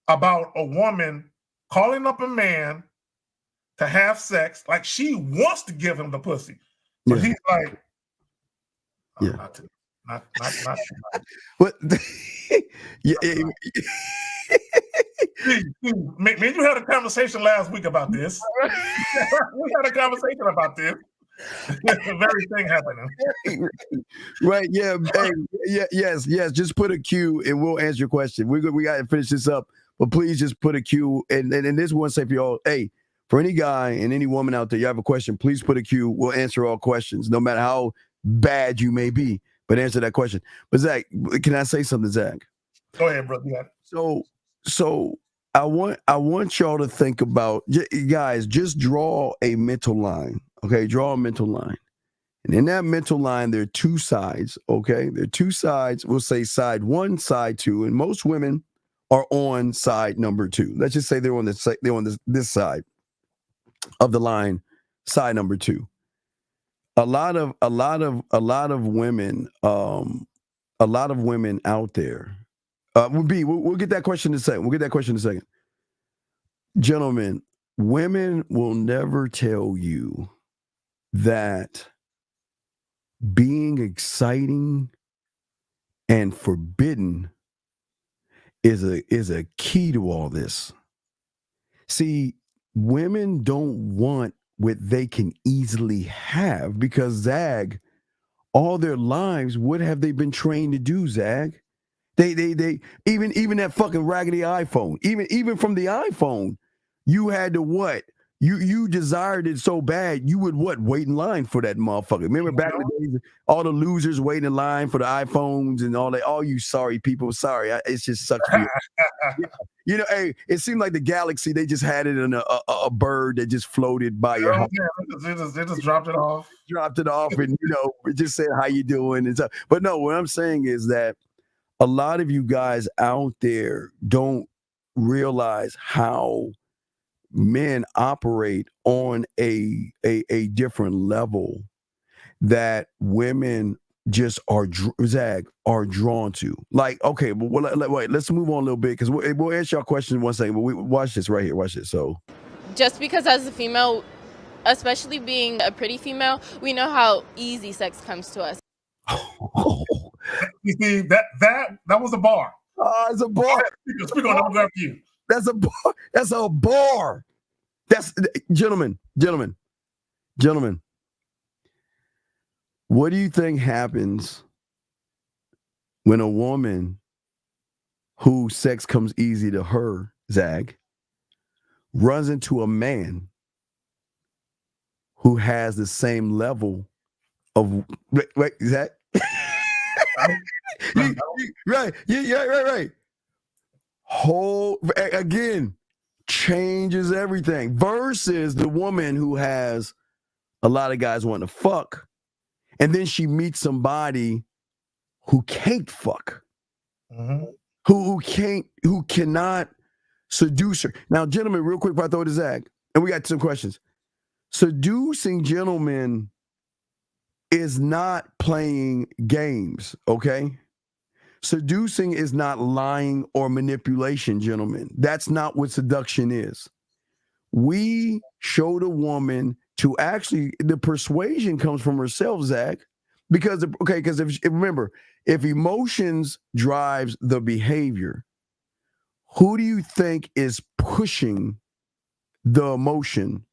about a woman calling up a man to have sex, like she wants to give him the pussy, but he's like, not what? Me and you had a conversation last week about this. We had a conversation about this. The very thing happening. Right? Yeah. Hey, yes. Just put a Q and we'll answer your question. We got to finish this up, but please just put a Q. And this one say for y'all, hey, for any guy and any woman out there, you have a question, please put a Q. We'll answer all questions, no matter how bad you may be, but answer that question. But Zach, can I say something, Zach? Go ahead, bro. You got it. So I want y'all to think about, guys, just draw a mental line. Okay, draw a mental line. And in that mental line, there are two sides. Okay, there are two sides. We'll say side one, side two, and most women are on side number two. Let's just say they're on this side of the line, side number two. A lot of women out there. We'll get that question in a second. Gentlemen, women will never tell you that being exciting and forbidden is a key to all this. See, women don't want what they can easily have, because Zag, all their lives, what have they been trained to do, Zag? They even that fucking raggedy iPhone, even from the iPhone, you had to what? You desired it so bad, you would what? Wait in line for that motherfucker. Remember back in the days, all the losers waiting in line for the iPhones and all that. All you sorry people, sorry. It just sucks for you. You know, hey, it seemed like the galaxy, they just had it in a bird that just floated by your house. They just dropped it off. Dropped it off and, you know, it just said, how you doing? And stuff. But no, what I'm saying is that a lot of you guys out there don't realize how men operate on a different level that women just are drawn to. Like, okay, but wait, let's move on a little bit because we'll answer your question in one second. But we watch this right here. Watch this. So, just because as a female, especially being a pretty female, we know how easy sex comes to us. You see, that was a bar. It's a bar. Speak on that after you. That's a bar. That's a bar. That's gentlemen. What do you think happens when a woman whose sex comes easy to her, Zag, runs into a man who has the same level of wait, Zach? Right. Yeah, right. Whole again changes everything versus the woman who has a lot of guys wanting to fuck, and then she meets somebody who can't fuck, who cannot seduce her. Now, gentlemen, real quick before I throw it to Zach, and we got some questions. Seducing gentlemen is not playing games, okay? Seducing is not lying or manipulation, gentlemen. That's not what seduction is. We show the woman to actually, the persuasion comes from herself, Zach, because remember, if emotions drives the behavior, who do you think is pushing the emotion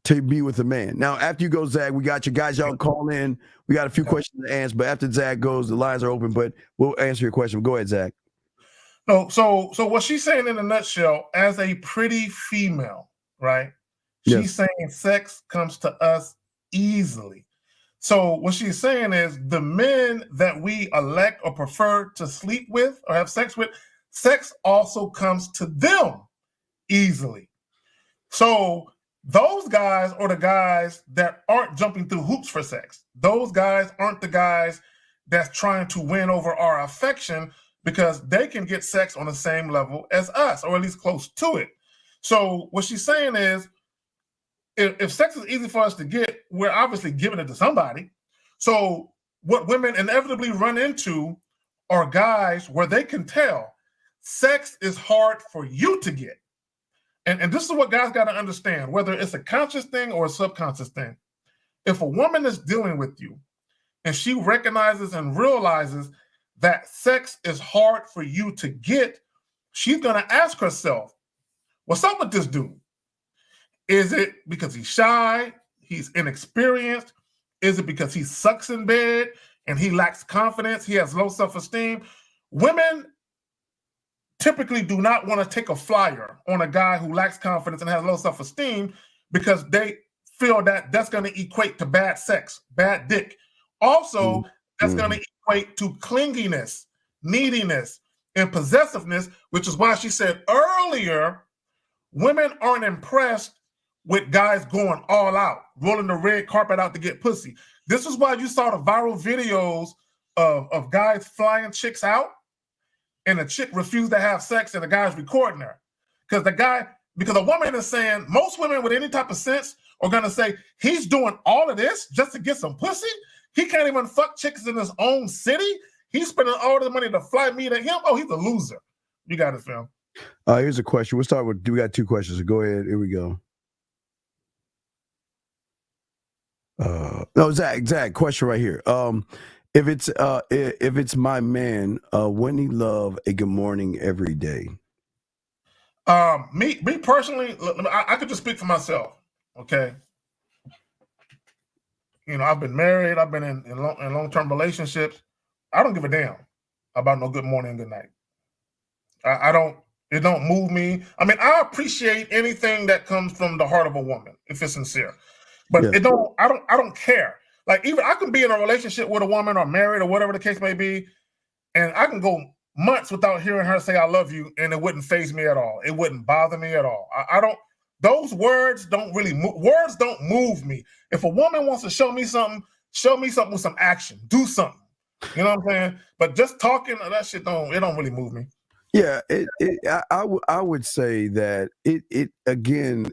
to be with a man? Now, after you go, Zach, we got you guys. Y'all call in. We got a few questions to answer, but after Zach goes, the lines are open. But we'll answer your question. Go ahead, Zach. No, so what she's saying in a nutshell, as a pretty female, right? She's saying sex comes to us easily. So what she's saying is the men that we elect or prefer to sleep with or have sex with, sex also comes to them easily. So those guys are the guys that aren't jumping through hoops for sex. Those guys aren't the guys that's trying to win over our affection because they can get sex on the same level as us, or at least close to it. So what she's saying is, if sex is easy for us to get, we're obviously giving it to somebody. So what women inevitably run into are guys where they can tell sex is hard for you to get. And this is what guys got to understand, whether it's a conscious thing or a subconscious thing. If a woman is dealing with you and she recognizes and realizes that sex is hard for you to get, she's going to ask herself, what's up with this dude? Is it because he's shy, he's inexperienced? Is it because he sucks in bed and he lacks confidence, he has low self-esteem? Women typically do not want to take a flyer on a guy who lacks confidence and has low self-esteem because they feel that that's going to equate to bad sex, bad dick. Also, that's going to equate to clinginess, neediness, and possessiveness, which is why she said earlier, women aren't impressed with guys going all out, rolling the red carpet out to get pussy. This is why you saw the viral videos of guys flying chicks out and a chick refused to have sex and the guy's recording her. Because a woman is saying, most women with any type of sense are going to say, he's doing all of this just to get some pussy? He can't even fuck chicks in his own city? He's spending all the money to fly me to him? Oh, he's a loser. You got it, Phil. Here's a question. We'll start with, we got two questions. So go ahead. Here we go. No, Zach, question right here. If it's my man, wouldn't he love a good morning every day? Me personally, I could just speak for myself. Okay. You know, I've been married. I've been in long-term relationships. I don't give a damn about no good morning and good night. I don't. It don't move me. I mean, I appreciate anything that comes from the heart of a woman if it's sincere, but I don't care. Like, even I can be in a relationship with a woman or married or whatever the case may be, and I can go months without hearing her say "I love you," and it wouldn't faze me at all. It wouldn't bother me at all. I don't. Those words don't really move. Words don't move me. If a woman wants to show me something with some action. Do something. You know what I'm saying? But just talking, that shit don't really move me. Yeah, I would say that it again.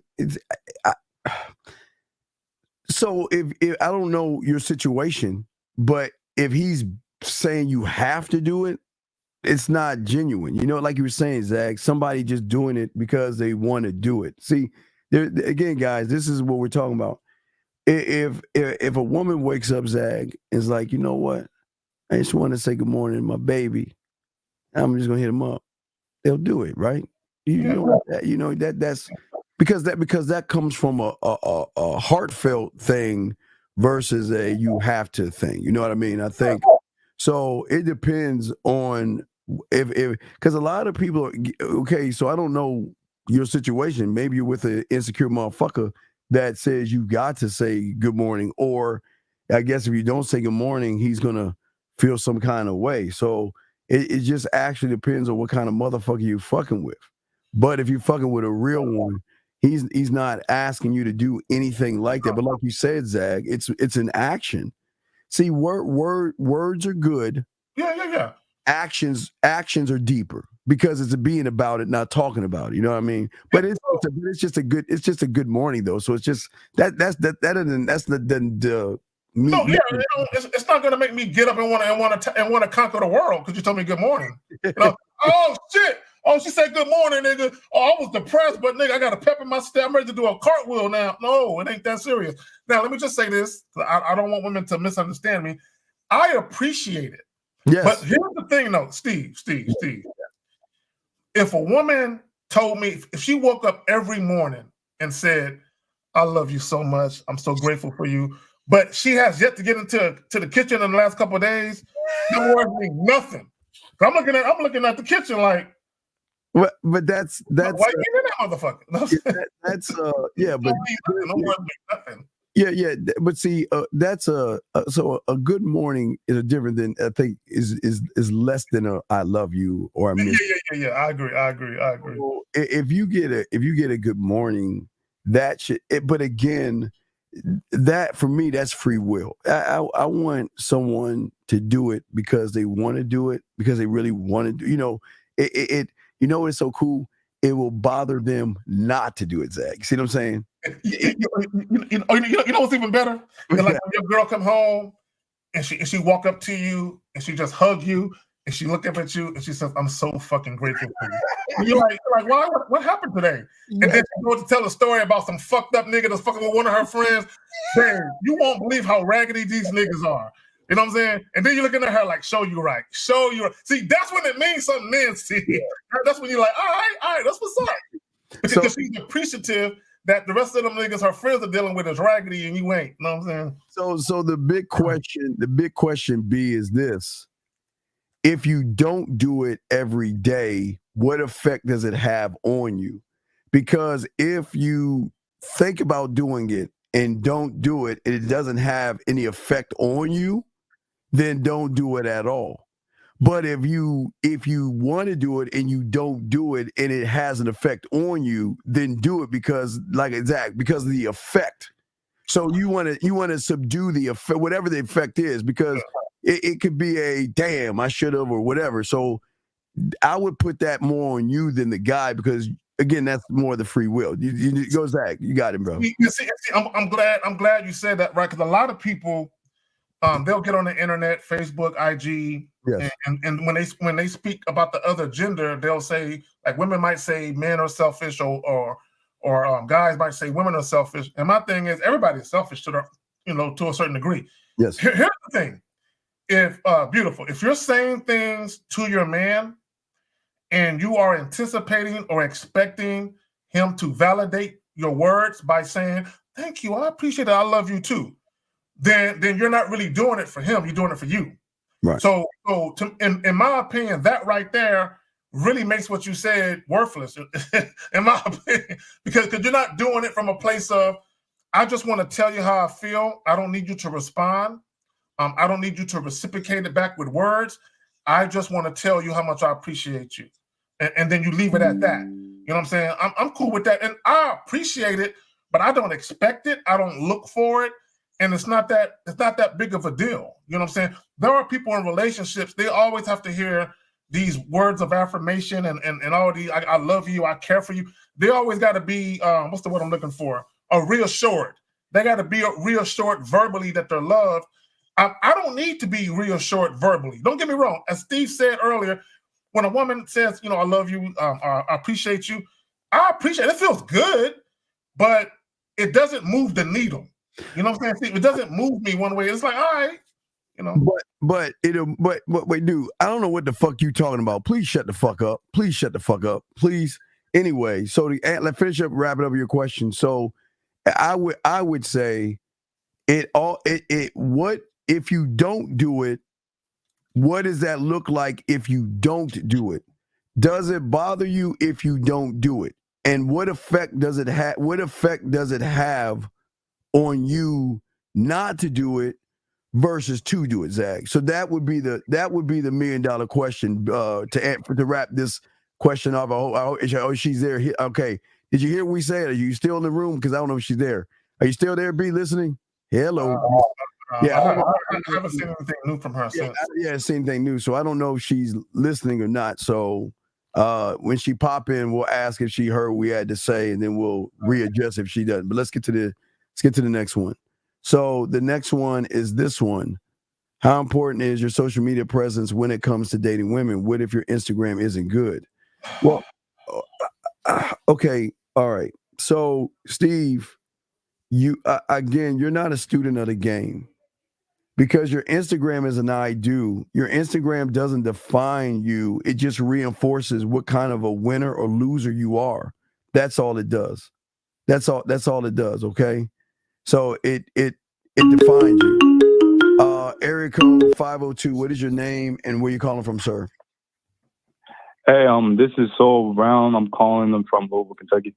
So if I don't know your situation, but if he's saying you have to do it, it's not genuine. You know, like you were saying, Zach, somebody just doing it because they want to do it. See, again, guys, this is what we're talking about. If a woman wakes up, Zach, and is like, you know what, I just want to say good morning to my baby, I'm just gonna hit him up. They'll do it, right? That's because that comes from a heartfelt thing versus a you have to thing. You know what I mean? I think so. It depends on if because a lot of people are okay. So I don't know your situation. Maybe you're with an insecure motherfucker that says you got to say good morning, or I guess if you don't say good morning, he's gonna feel some kind of way. So it just actually depends on what kind of motherfucker you're fucking with. But if you're fucking with a real one, he's not asking you to do anything like that. But like you said, Zach, it's an action. See, words are good. Yeah. Actions are deeper because it's a being about it, not talking about it. You know what I mean? But it's just a good morning though. So it's just that's the No, yeah, it's not gonna make me get up and want to conquer the world because you told me good morning. You know? Oh shit! Oh, she said good morning, nigga. Oh, I was depressed, but nigga, I got a pep in my step. I'm ready to do a cartwheel now. No, it ain't that serious. Now, let me just say this. I don't want women to misunderstand me. I appreciate it. Yes. But here's the thing, though, Steve. If a woman told me, if she woke up every morning and said, "I love you so much. I'm so grateful for you," but she has yet to get into the kitchen in the last couple of days, that worries me nothing. I'm looking at the kitchen like, but that's why you in that motherfucker? That's but don't worry me nothing. Yeah, but see, that's so a good morning is different than I think is less than a I love you or I miss. Yeah. I agree. So if you get a good morning, that should. But again, that for me, that's free will. I want someone to do it because they want to do it because they really want to do. You know, you know what's so cool? It will bother them not to do it, Zach. You see what I'm saying? You know what's even better? Like when your girl come home and she walk up to you and she just hug you and she look up at you and she says, "I'm so fucking grateful for you." And you're like, why? What happened today? Yeah. And then she goes to tell a story about some fucked up nigga that's fucking with one of her friends. Damn, you won't believe how raggedy these niggas are. You know what I'm saying? And then you're looking at her like, show you right. See, that's when it means something, Nancy. Yeah. That's when you're like, all right, that's what's up. Because she's appreciative that the rest of them niggas her friends are dealing with is raggedy and you ain't. You know what I'm saying? So the big question B is this. If you don't do it every day, what effect does it have on you? Because if you think about doing it and don't do it, and it doesn't have any effect on you, then don't do it at all. But if you want to do it and you don't do it and it has an effect on you, then do it because, like Zach, because of the effect. So you want to subdue the effect, whatever the effect is, because it could be a damn I should have or whatever. So I would put that more on you than the guy because again that's more the free will. You go Zach, you got him, bro. See, I'm glad you said that, right? Because a lot of people. They'll get on the internet, Facebook, IG, yes. and when they speak about the other gender, they'll say like women might say men are selfish or guys might say women are selfish. And my thing is everybody is selfish to a certain degree. Yes. Here's the thing: if you're saying things to your man and you are anticipating or expecting him to validate your words by saying "Thank you, I appreciate it, I love you too." Then you're not really doing it for him. You're doing it for you. Right. So in my opinion, that right there really makes what you said worthless, in my opinion, because you're not doing it from a place of, I just want to tell you how I feel. I don't need you to respond. I don't need you to reciprocate it back with words. I just want to tell you how much I appreciate you. And then you leave it at that. You know what I'm saying? I'm cool with that. And I appreciate it, but I don't expect it. I don't look for it. And it's not that big of a deal. You know what I'm saying? There are people in relationships, they always have to hear these words of affirmation and all the I love you, I care for you. They always got to be what's the word I'm looking for? Reassured. They got to be reassured verbally that they're loved. I don't need to be reassured verbally. Don't get me wrong. As Steve said earlier, when a woman says, I love you, I appreciate you, I appreciate it. It feels good, but it doesn't move the needle. You know what I'm saying? It doesn't move me one way. It's like, all right, But wait, dude, I don't know what the fuck you talking about. Please shut the fuck up. Please shut the fuck up. Please. Anyway, so let's finish up, wrap it up your question. So I would say what if you don't do it? What does that look like if you don't do it? Does it bother you if you don't do it? And what effect does it have? What effect does it have on you not to do it versus to do it, Zach? So that would be the $1 million question to wrap this question off. Oh, she's there. Okay. Did you hear what we said? Are you still in the room? Because I don't know if she's there. Are you still there, B, listening? Hello. I haven't seen anything new from her since. Yeah, same thing new. So I don't know if she's listening or not. So when she pop in, we'll ask if she heard what we had to say, and then we'll readjust if she doesn't. But let's get to the next one. So the next one is this one. How important is your social media presence when it comes to dating women? What if your Instagram isn't good? Well, okay, all right. So Steve, you're not a student of the game. Because your Instagram is an I do. Your Instagram doesn't define you. It just reinforces what kind of a winner or loser you are. That's all it does. That's all it does, okay? So it defines you. Area code 502, what is your name and where you calling from, sir? Hey, this is Saul Brown. I'm calling them from Louisville, Kentucky.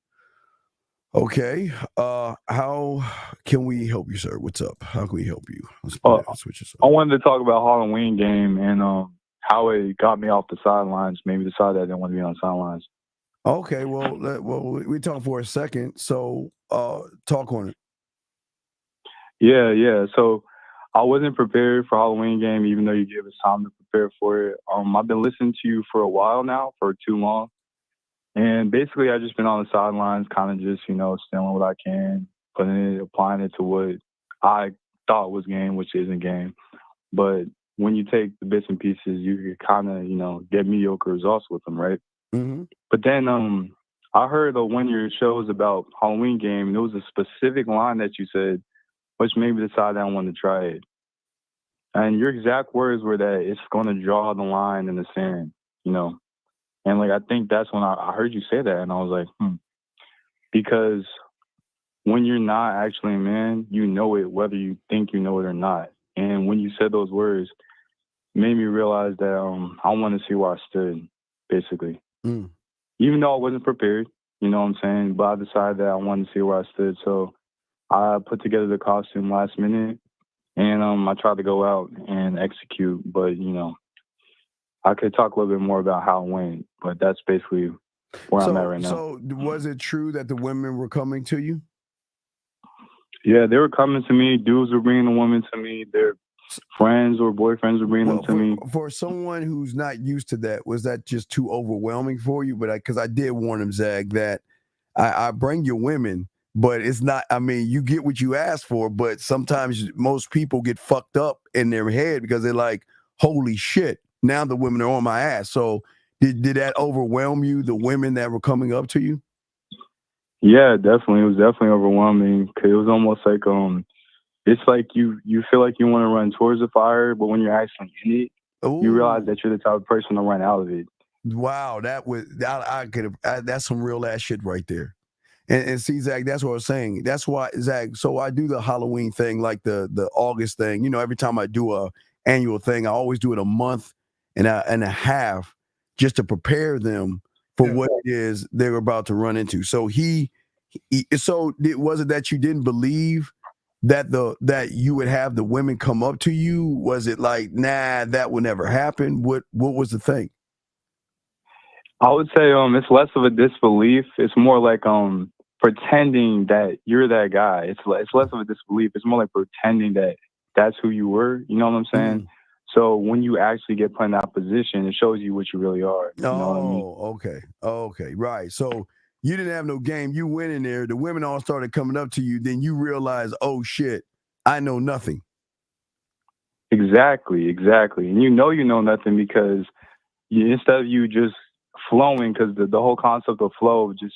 Okay. How can we help you, sir? What's up? How can we help you? Let's switch this up. I wanted to talk about Halloween game and how it got me off the sidelines. Maybe decided I didn't want to be on the sidelines. Okay. Well, we talk for a second. So, talk on it. Yeah. So, I wasn't prepared for Halloween game, even though you gave us time to prepare for it. I've been listening to you for a while now, for too long. And basically, I've just been on the sidelines, kind of just, stealing what I can, applying it to what I thought was game, which isn't game. But when you take the bits and pieces, you kind of, get mediocre results with them, right? Mm-hmm. But then I heard one of your shows about Halloween game, and there was a specific line that you said, which made me decide I wanted to try it. And your exact words were that it's going to draw the line in the sand, And I think that's when I heard you say that, and I was like, because when you're not actually a man, you know it, whether you think you know it or not. And when you said those words, it made me realize that I want to see where I stood, basically. Even though I wasn't prepared, you know what I'm saying? But I decided that I wanted to see where I stood. So I put together the costume last minute, and I tried to go out and execute, but, I could talk a little bit more about how it went, but that's basically where I'm at right now. So was it true that the women were coming to you? Yeah, they were coming to me. Dudes were bringing the women to me. Their friends or boyfriends were bringing them to me. For someone who's not used to that, was that just too overwhelming for you? But because I did warn him, Zach, that I bring you women, but it's not, you get what you ask for, but sometimes most people get fucked up in their head because they're like, holy shit. Now the women are on my ass. So did that overwhelm you, the women that were coming up to you? Yeah, definitely. It was definitely overwhelming. 'Cause it was almost like it's like you feel like you want to run towards the fire, but when you're actually in it, you realize that you're the type of person to run out of it. Wow, I could have. That's some real ass shit right there. And see, Zach, that's what I was saying. That's why, Zach. So I do the Halloween thing, like the August thing. Every time I do a annual thing, I always do it a month and a half just to prepare them for what it is they were about to run into. So was it that you didn't believe that you would have the women come up to you? Was it like, nah, that will never happen? What was the thing? I would say it's less of a disbelief. It's more like pretending that you're that guy. It's less of a disbelief. It's more like pretending that that's who you were. You know what I'm saying? Mm. So when you actually get put in that position, it shows you what you really are. You know what I mean? Okay, right. So you didn't have no game. You went in there. The women all started coming up to you. Then you realize, oh shit, I know nothing. Exactly. And you know nothing because instead of you just flowing, because the whole concept of flow, just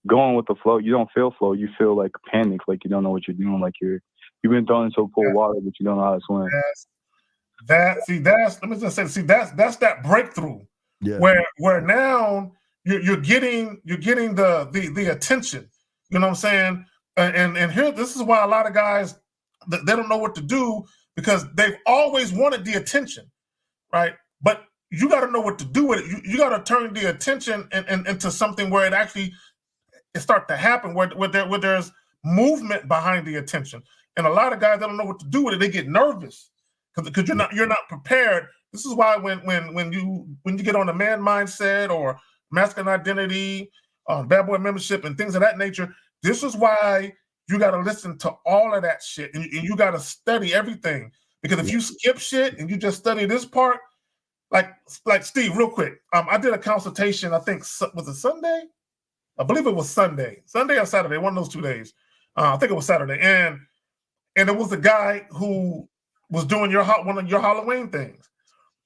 going with the flow, you don't feel flow. You feel like panic, like you don't know what you're doing, like you've been thrown into a pool of water, but you don't know how to swim. That's that breakthrough. Yeah. Where now you're getting the attention. You know what I'm saying? And here, this is why a lot of guys, they don't know what to do because they've always wanted the attention, right? But you got to know what to do with it. You got to turn the attention into something where it starts to happen, where there's movement behind the attention. And a lot of guys, they don't know what to do with it. They get nervous because you're not prepared. This is why when you get on the man mindset or masculine identity, bad boy membership, and things of that nature, this is why you got to listen to all of that shit, and you got to study everything. Because if you skip shit and you just study this part, like Steve, real quick, I did a consultation. I think was it Sunday? I believe it was Sunday or Saturday, one of those 2 days. I think it was Saturday, and it was a guy who was doing one of your Halloween things,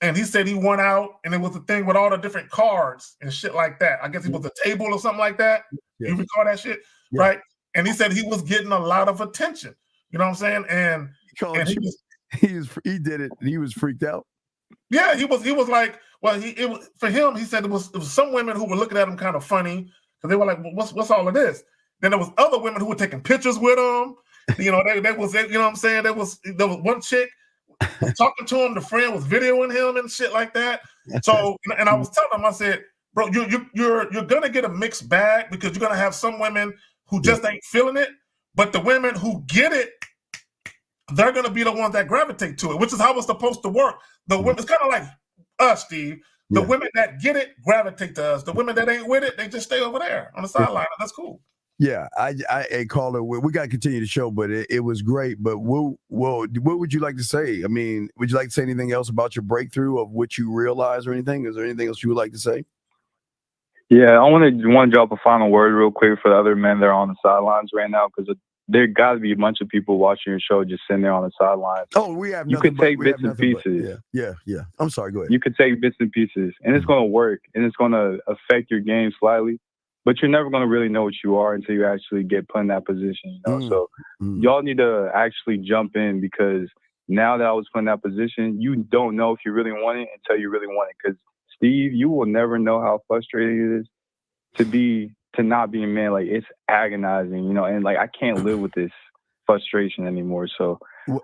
and he said he went out and it was a thing with all the different cards and shit like that. I guess it was a table or something like that. Yeah. You recall that shit, right? And he said he was getting a lot of attention. You know what I'm saying? And he did it. And he was freaked out. Yeah, he was like, well, for him. He said it was some women who were looking at him kind of funny because they were like, well, what's all of this? Then there was other women who were taking pictures with him. You know, they was, you know what I'm saying? There was one chick talking to him. The friend was videoing him and shit like that. So, and I was telling him, I said, bro, you're gonna get a mixed bag because you're gonna have some women who just ain't feeling it, but the women who get it, they're gonna be the ones that gravitate to it, which is how it's supposed to work. The women, it's kind of like us, Steve. The women that get it gravitate to us. The women that ain't with it, they just stay over there on the sideline. That's cool. Yeah, I call it. We got to continue the show, but it was great. But what would you like to say? I mean, would you like to say anything else about your breakthrough of what you realized or anything? Is there anything else you would like to say? Yeah, I want to drop a final word real quick for the other men that are on the sidelines right now, because there got to be a bunch of people watching your show just sitting there on the sidelines. Oh, we have. You could take bits and pieces. Yeah. I'm sorry. Go ahead. You could take bits and pieces, and it's going to work, and it's going to affect your game slightly. But you're never going to really know what you are until you actually get put in that position. You know? So y'all need to actually jump in, because now that I was put in that position, you don't know if you really want it until you really want it. Because Steve, you will never know how frustrating it is to not be a man. Like, it's agonizing, you know, and like I can't live with this frustration anymore. So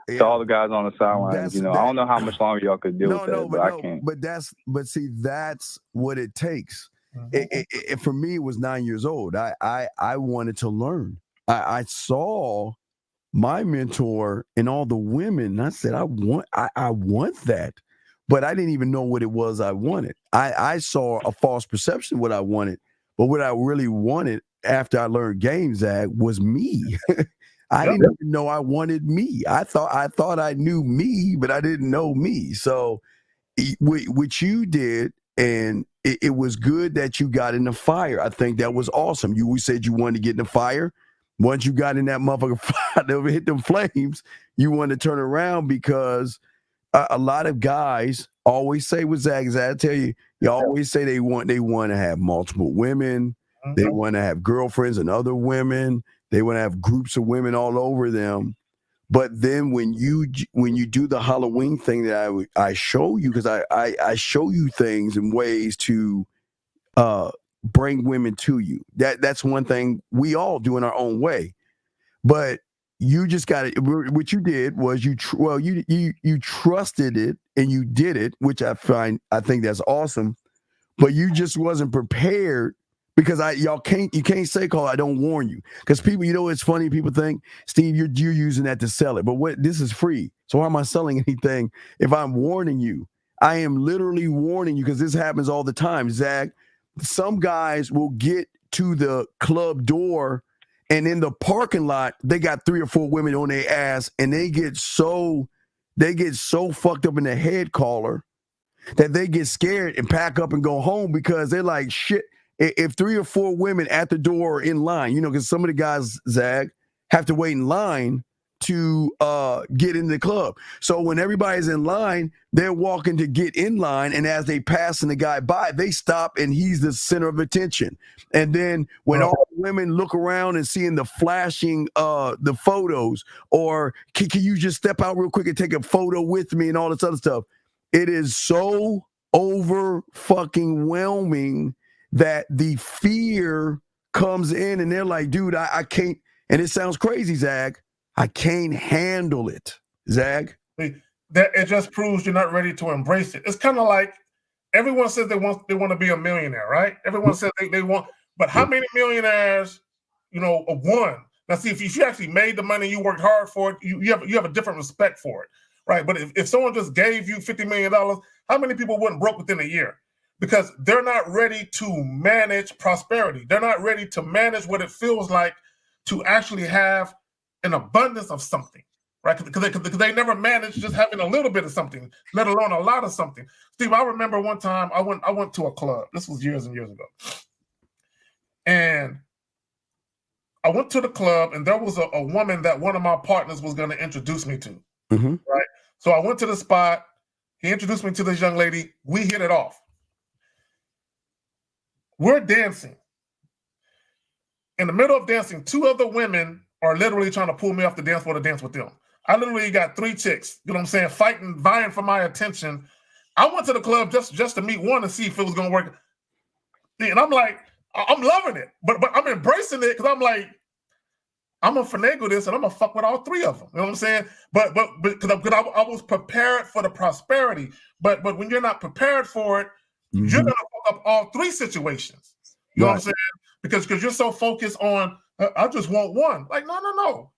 to all the guys on the sidelines, you know, I don't know how much longer y'all could deal with that, but I can't. But see, that's what it takes. For me, it was 9 years old. I wanted to learn. I saw my mentor and all the women, and I said, I want that. But I didn't even know what it was I wanted. I saw a false perception of what I wanted, but what I really wanted after I learned game, Zach, was me. I didn't even know I wanted me. I thought I knew me, but I didn't know me. So what you did, and it was good that you got in the fire. I think that was awesome. We said you wanted to get in the fire. Once you got in that motherfucker fire, that hit them flames, you wanted to turn around, because a lot of guys always say with Zach, I tell you, you always say they want to have multiple women. They want to have girlfriends and other women. They want to have groups of women all over them. But then when you do the Halloween thing that I show you, because I show you things and ways to bring women to you. That's one thing we all do in our own way. But you just got it. What you did was you trusted it and you did it, which I think that's awesome. but you just wasn't prepared because you can't say, "Call, I don't warn you," because people, it's funny. People think, Steve, you're using that to sell it, but this is free. So why am I selling anything if I'm warning you? I am literally warning you because this happens all the time, Zach. Some guys will get to the club door, and in the parking lot, they got 3 or 4 women on their ass, and they get so fucked up in the head collar that they get scared and pack up and go home because they're like, shit. If 3 or 4 women at the door are in line, because some of the guys, Zach, have to wait in line to get in the club. So when everybody's in line, they're walking to get in line, and as they passing the guy by, they stop, and he's the center of attention. And then when all the women look around and seeing the flashing the photos, or can you just step out real quick and take a photo with me and all this other stuff, it is so over fucking whelming that the fear comes in, and they're like, dude, I can't, and it sounds crazy, Zach, I can't handle it, Zach. That it just proves you're not ready to embrace it. It's kind of like everyone says they want to be a millionaire, right? Everyone says they want, but how many millionaires, won? Now, see, if you actually made the money, you worked hard for it, you have a different respect for it, right? But if someone just gave you $50 million, how many people wouldn't broke within a year? Because they're not ready to manage prosperity. They're not ready to manage what it feels like to actually have an abundance of something, right? Because they never managed just having a little bit of something, let alone a lot of something. Steve, I remember one time I went to a club. This was years and years ago. And I went to the club, and there was a woman that one of my partners was going to introduce me to, right? So I went to the spot. He introduced me to this young lady. We hit it off. We're dancing. In the middle of dancing, 2 other women are literally trying to pull me off the dance floor to dance with them. I literally got 3 chicks, you know what I'm saying, fighting, vying for my attention. I went to the club just to meet one and see if it was going to work. And I'm like, I'm loving it, but I'm embracing it because I'm like, I'm going to finagle this and I'm going to fuck with all 3 of them. You know what I'm saying? But because I was prepared for the prosperity. But when you're not prepared for it, you're going to fuck up all 3 situations. You know what I'm saying? Because you're so focused on, I just want one. Like, no.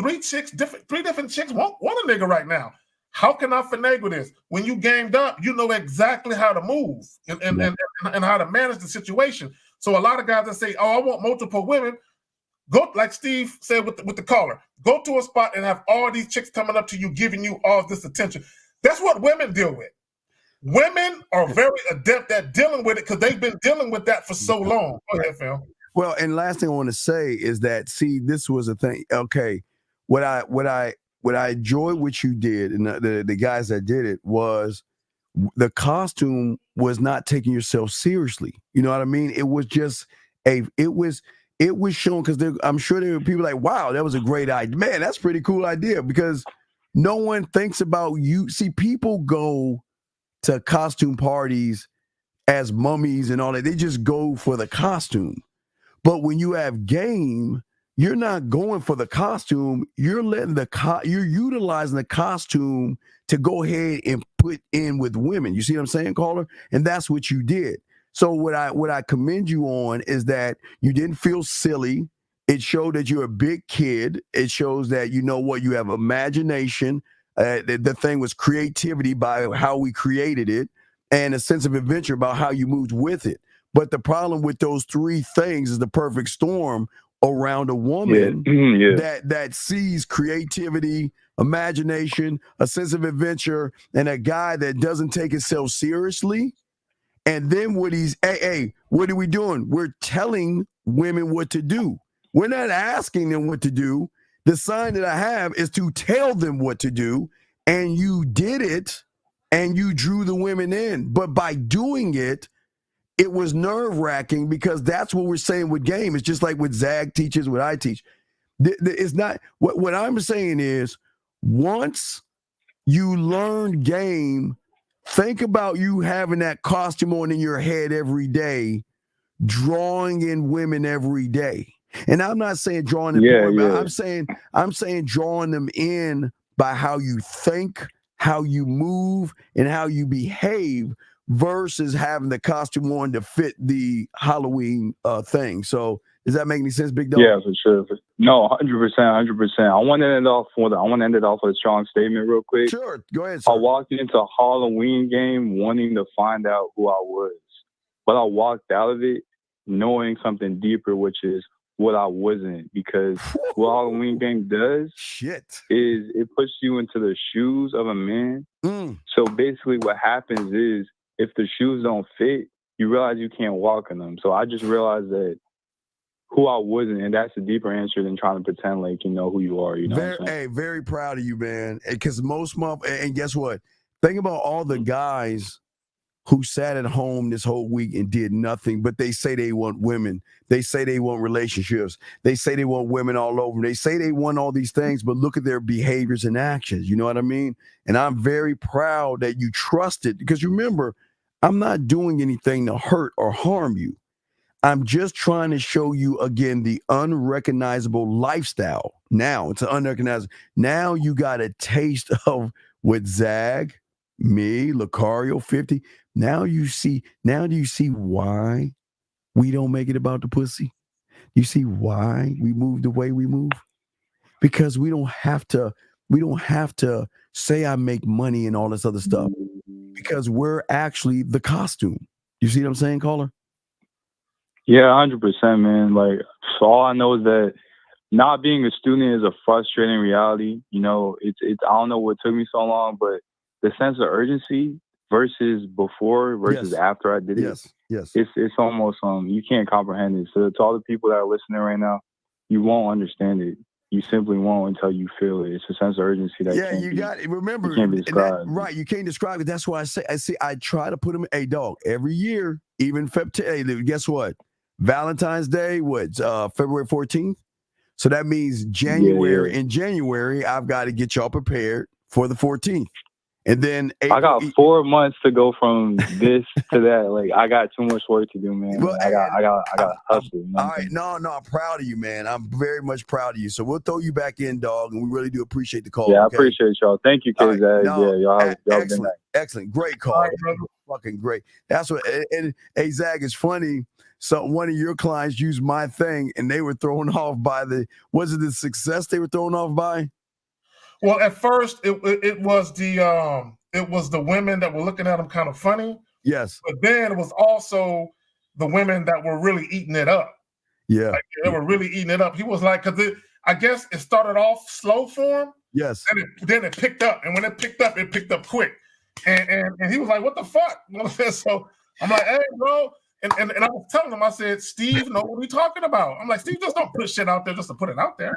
3 different chicks want a nigga right now. How can I finagle this? When you gamed up, you know exactly how to move and how to manage the situation. So a lot of guys that say, oh, I want multiple women, go, like Steve said with the caller, go to a spot and have all these chicks coming up to you, giving you all this attention. That's what women deal with. Women are very adept at dealing with it because they've been dealing with that for so long. Go ahead, Phil. Well, and last thing I want to say is that, see, this was a thing. Okay, what I enjoyed what you did, and the guys that did it, was the costume was not taking yourself seriously. You know what I mean? It was just it was shown, because I'm sure there were people like, wow, that was a great idea. Man, that's a pretty cool idea, because no one thinks about you. See, people go to costume parties as mummies and all that. They just go for the costume. But when you have game, you're not going for the costume. You're letting you're utilizing the costume to go ahead and put in with women. You see what I'm saying, caller? And that's what you did. So what I commend you on is that you didn't feel silly. It showed that you're a big kid. It shows that you know what, you have imagination. The thing was creativity by how we created it, and a sense of adventure about how you moved with it. But the problem with those 3 things is the perfect storm around a woman that sees creativity, imagination, a sense of adventure, and a guy that doesn't take himself seriously. And then what are we doing? We're telling women what to do. We're not asking them what to do. The sign that I have is to tell them what to do, and you did it, and you drew the women in. But by doing it, it was nerve-wracking, because that's what we're saying with game. It's just like what Zag teaches, what I teach. It's not what I'm saying is, once you learn game, think about you having that costume on in your head every day, drawing in women every day. And I'm not saying drawing them in, I'm saying drawing them in by how you think, how you move, and how you behave versus having the costume on to fit the Halloween thing. So does that make any sense, Big Dog? Yeah, for sure. No, 100%, 100%. I want to end it off with a strong statement real quick. Sure, go ahead, sir. I walked into a Halloween game wanting to find out who I was, but I walked out of it knowing something deeper, which is what I wasn't, because what Halloween game does is it puts you into the shoes of a man. So basically what happens is if the shoes don't fit, you realize you can't walk in them. So I just realized that who I wasn't, and that's a deeper answer than trying to pretend like you know who you are. You know, very proud of you, man. Because and guess what? Think about all the guys who sat at home this whole week and did nothing, but they say they want women. They say they want relationships. They say they want women all over. They say they want all these things, but look at their behaviors and actions. You know what I mean? And I'm very proud that you trusted, because remember, I'm not doing anything to hurt or harm you. I'm just trying to show you, again, the unrecognizable lifestyle. Now, it's an unrecognizable. Now you got a taste of what Zag, me, Lucario, 50. Now do you see why we don't make it about the pussy? You see why we move the way we move? Because we don't have to say I make money and all this other stuff. Because we're actually the costume. You see what I'm saying, caller? Yeah, 100%, man. Like, so all I know is that not being a student is a frustrating reality. You know, it's I don't know what took me so long, but the sense of urgency versus before versus after I did it. Yes. It's almost you can't comprehend it. So to all the people that are listening right now, you won't understand it. You simply won't until you feel it. It's a sense of urgency that remember, it can't be described. Right, you can't describe it. That's why I try to put them, hey dog, every year, even guess what? Valentine's Day, February 14th? So that means January. In January, I've got to get y'all prepared for the 14th. And then I got 4 months to go from this to that. Like, I got too much work to do, man. Well, I got hustle. You know all right, no, I'm proud of you, man. I'm very much proud of you. So we'll throw you back in, dog, and we really do appreciate the call. Yeah, okay? I appreciate y'all. Thank you, kids. Y'all excellent, excellent, great call. Right, fucking great. That's what. And hey, Zag, it's funny. So one of your clients used my thing, and they were thrown off by was it the success they were thrown off by? Well, at first it was the women that were looking at him kind of funny. Yes. But then it was also the women that were really eating it up. Yeah. Like, they were really eating it up. He was like, I guess it started off slow for him. Yes. And then it picked up. And when it picked up quick. And he was like, what the fuck? So I'm like, hey, bro. And I was telling him, I said, Steve, know what we talking about. I'm like, Steve, just don't put shit out there just to put it out there.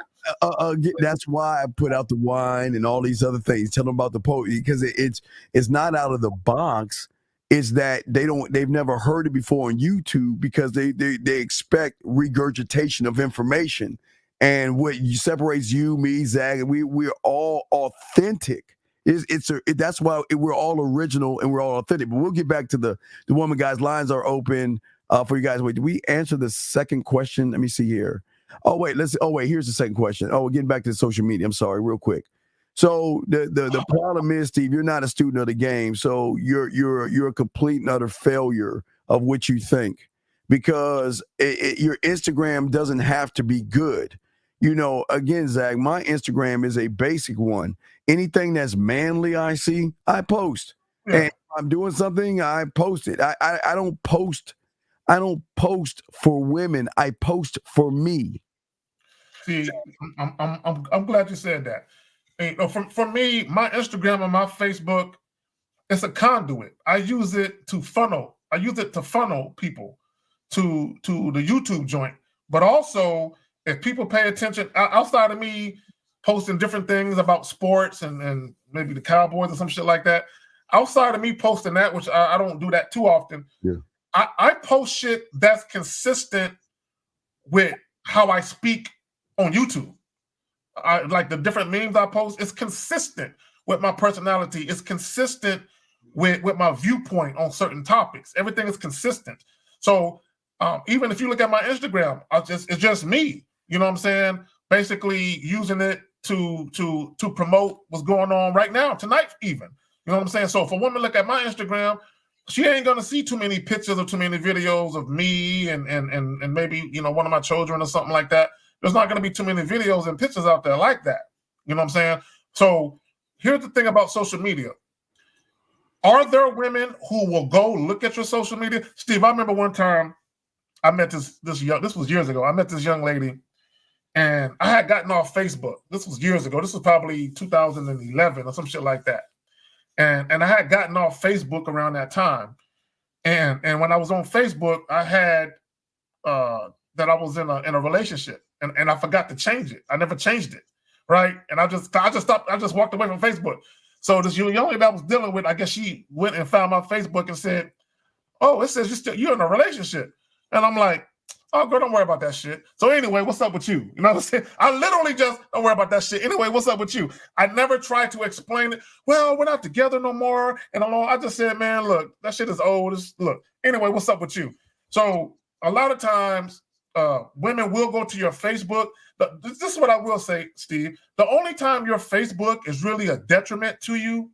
That's why I put out the wine and all these other things. Tell them about the poetry, because it's not out of the box. It's that they've never heard it before on YouTube, because they expect regurgitation of information. And what separates you, me, Zag, and we're all authentic. That's why we're all original and we're all authentic. But we'll get back to the woman, guys. Lines are open for you guys. Wait, did we answer the second question? Let me see here. Here's the second question. We're getting back to the social media. I'm sorry, real quick. So the problem is, Steve, you're not a student of the game. So you're a complete and utter failure of what you think, because your Instagram doesn't have to be good. You know, again, Zag, my Instagram is a basic one. Anything that's manly I see, I post. Yeah. And if I'm doing something, I post it. I don't post for women. I post for me. See, I'm glad you said that. You know, for me, my Instagram and my Facebook, it's a conduit. I use it to funnel. I use it to funnel people to the YouTube joint. But also, if people pay attention, outside of me posting different things about sports and maybe the Cowboys or some shit like that, outside of me posting that, which I don't do that too often, I post shit that's consistent with how I speak on YouTube. I like the different memes I post. It's consistent with my personality. It's consistent with my viewpoint on certain topics. Everything is consistent. So even if you look at my Instagram, it's just me. You know what I'm saying? Basically using it to promote what's going on right now, tonight even. You know what I'm saying? So if a woman look at my Instagram, she ain't gonna see too many pictures or too many videos of me and maybe, you know, one of my children or something like that. There's not gonna be too many videos and pictures out there like that. You know what I'm saying? So here's the thing about social media. Are there women who will go look at your social media? Steve, I remember one time I met this was years ago. I met this young lady, and I had gotten off Facebook. This was years ago. This was probably 2011 or some shit like that. And I had gotten off Facebook around that time. And when I was on Facebook, I had that I was in a relationship, and I forgot to change it. I never changed it, right? And I just stopped. I just walked away from Facebook. So this young lady that I was dealing with, I guess she went and found my Facebook and said, "Oh, it says you're in a relationship." And I'm like, "Oh, girl, don't worry about that shit." So anyway, what's up with you? You know what I'm saying? I literally just don't worry about that shit. Anyway, what's up with you? I never tried to explain it. Well, we're not together no more. And I just said, man, look, that shit is old. Look. Anyway, what's up with you? So a lot of times, women will go to your Facebook. This is what I will say, Steve. The only time your Facebook is really a detriment to you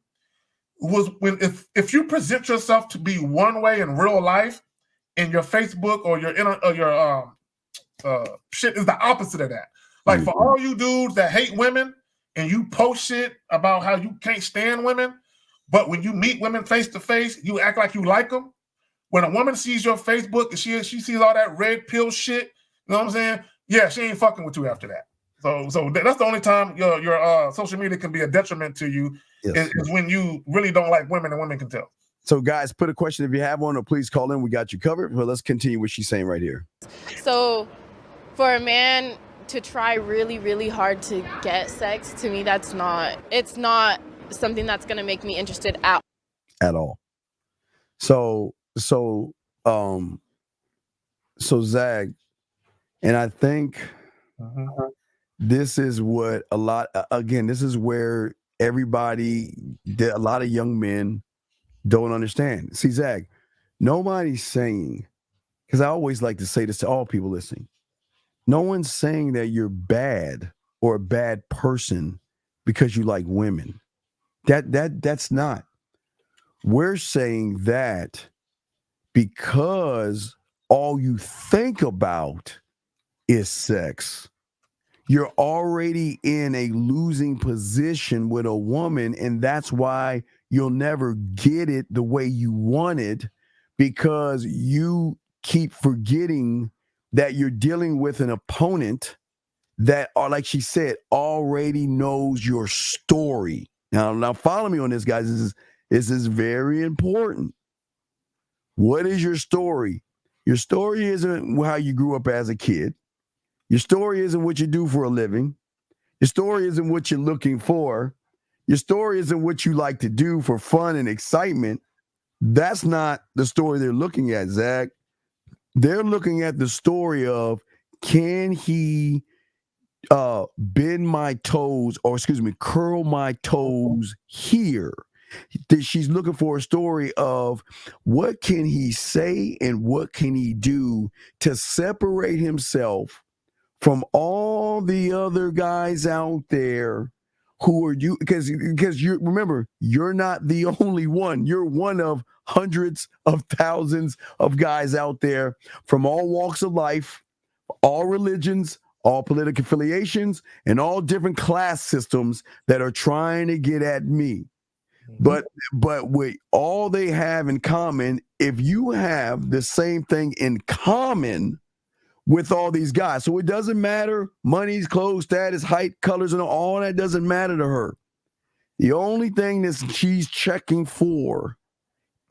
was when if you present yourself to be one way in real life, and your Facebook or your shit is the opposite of that. Like for all you dudes that hate women and you post shit about how you can't stand women, but when you meet women face to face, you act like you like them. When a woman sees your Facebook and she sees all that red pill shit, you know what I'm saying? Yeah, she ain't fucking with you after that. So that's the only time your social media can be a detriment to you is when you really don't like women and women can tell. So, guys, put a question if you have one, or please call in. We got you covered. Well, let's continue what she's saying right here. So, for a man to try really, really hard to get sex, to me, it's not something that's going to make me interested at all. So Zag, and I think this is what this is where a lot of young men don't understand. See, Zag, nobody's saying, because I always like to say this to all people listening, no one's saying that you're bad or a bad person because you like women. That's not. We're saying that because all you think about is sex, you're already in a losing position with a woman, and that's why you'll never get it the way you want it, because you keep forgetting that you're dealing with an opponent that, like she said, already knows your story. Now follow me on this, guys. This is very important. What is your story? Your story isn't how you grew up as a kid. Your story isn't what you do for a living. Your story isn't what you're looking for. Your story isn't what you like to do for fun and excitement. That's not the story they're looking at, Zach. They're looking at the story of, can he bend my toes, or curl my toes here? She's looking for a story of what can he say and what can he do to separate himself from all the other guys out there who are you, because you remember, you're not the only one. You're one of hundreds of thousands of guys out there from all walks of life, all religions, all political affiliations, and all different class systems that are trying to get at me. But with all they have in common, if you have the same thing in common with all these guys, so it doesn't matter money, clothes, status, height, colors, and all that doesn't matter to her. The only thing that she's checking for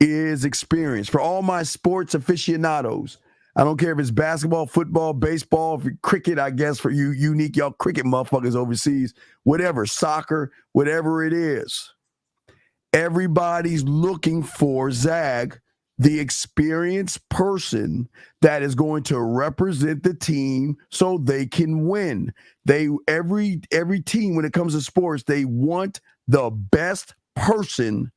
is experience. For all my sports aficionados, I don't care if it's basketball, football, baseball, cricket, I guess for you unique, y'all cricket motherfuckers overseas, whatever, soccer, whatever it is. Everybody's looking for, Zag, the experienced person that is going to represent the team so they can win. Every team, when it comes to sports, they want the best person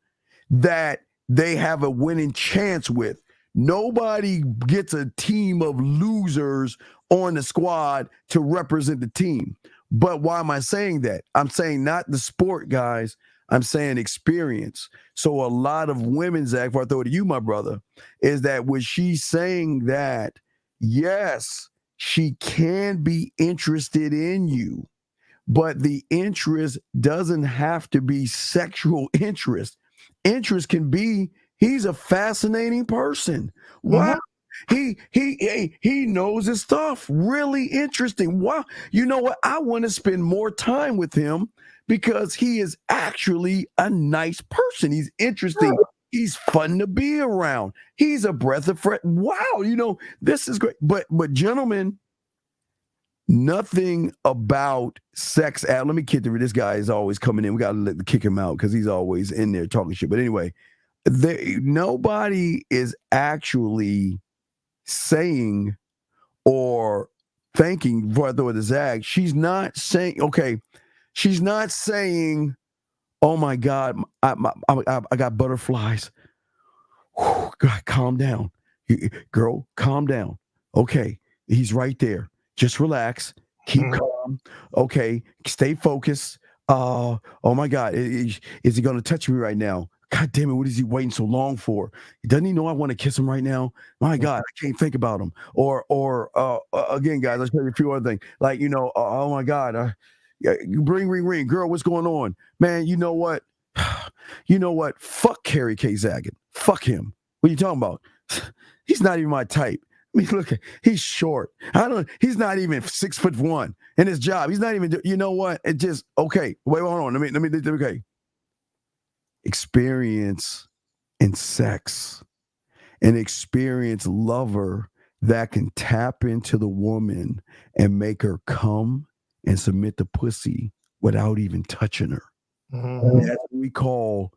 that they have a winning chance with. Nobody gets a team of losers on the squad to represent the team. But why am I saying that? I'm saying not the sport, guys. I'm saying experience. So a lot of women, Zach, before I throw it to you, my brother, is that when she's saying that, yes, she can be interested in you, but the interest doesn't have to be sexual interest. Interest can be he's a fascinating person. Wow. He knows his stuff. Really interesting. Wow. You know what? I want to spend more time with him because he is actually a nice person. He's interesting. He's fun to be around. He's a breath of fresh. Wow. You know, this is great. But gentlemen, nothing about sex. Let me kick to this guy is always coming in. We got to kick him out because he's always in there talking shit. But anyway, nobody is actually saying or thinking before I throw it to Zag. She's not saying, okay, she's not saying, oh my God, I got butterflies. Whew, God, calm down. Girl, calm down. Okay, he's right there. Just relax. Keep calm. Okay, stay focused. Oh my God, is he going to touch me right now? God damn it, what is he waiting so long for? Doesn't he know I want to kiss him right now? My God, I can't think about him. Or again, guys, let's tell you a few other things. Like, you know, oh my God, ring. Girl, what's going on? Man, you know what? You know what? Fuck Carrie K. Zagat. Fuck him. What are you talking about? He's not even my type. I mean, look, he's short. He's not even 6'1" in his job. He's not even, you know what? It just, okay. Wait, hold on. Let me, okay. Experience in sex, an experienced lover that can tap into the woman and make her come and submit the pussy without even touching her. That's what we call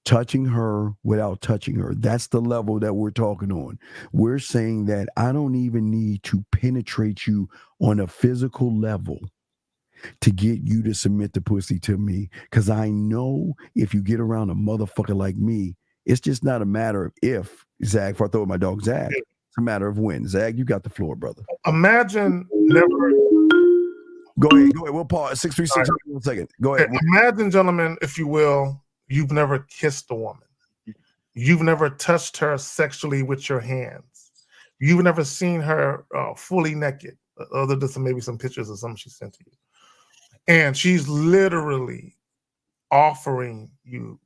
touching her without touching her. That's the level that we're talking on. We're saying that I don't even need to penetrate you on a physical level to get you to submit the pussy to me, because I know if you get around a motherfucker like me, it's just not a matter of if, Zach, before I throw my dog Zach, it's a matter of when. Zach, you got the floor, brother. Imagine never. Go ahead. We'll pause. 636. Right. 1 second. Go ahead. Imagine, gentlemen, if you will, you've never kissed a woman. You've never touched her sexually with your hands. You've never seen her fully naked, other than maybe some pictures or something she sent to you. And she's literally offering you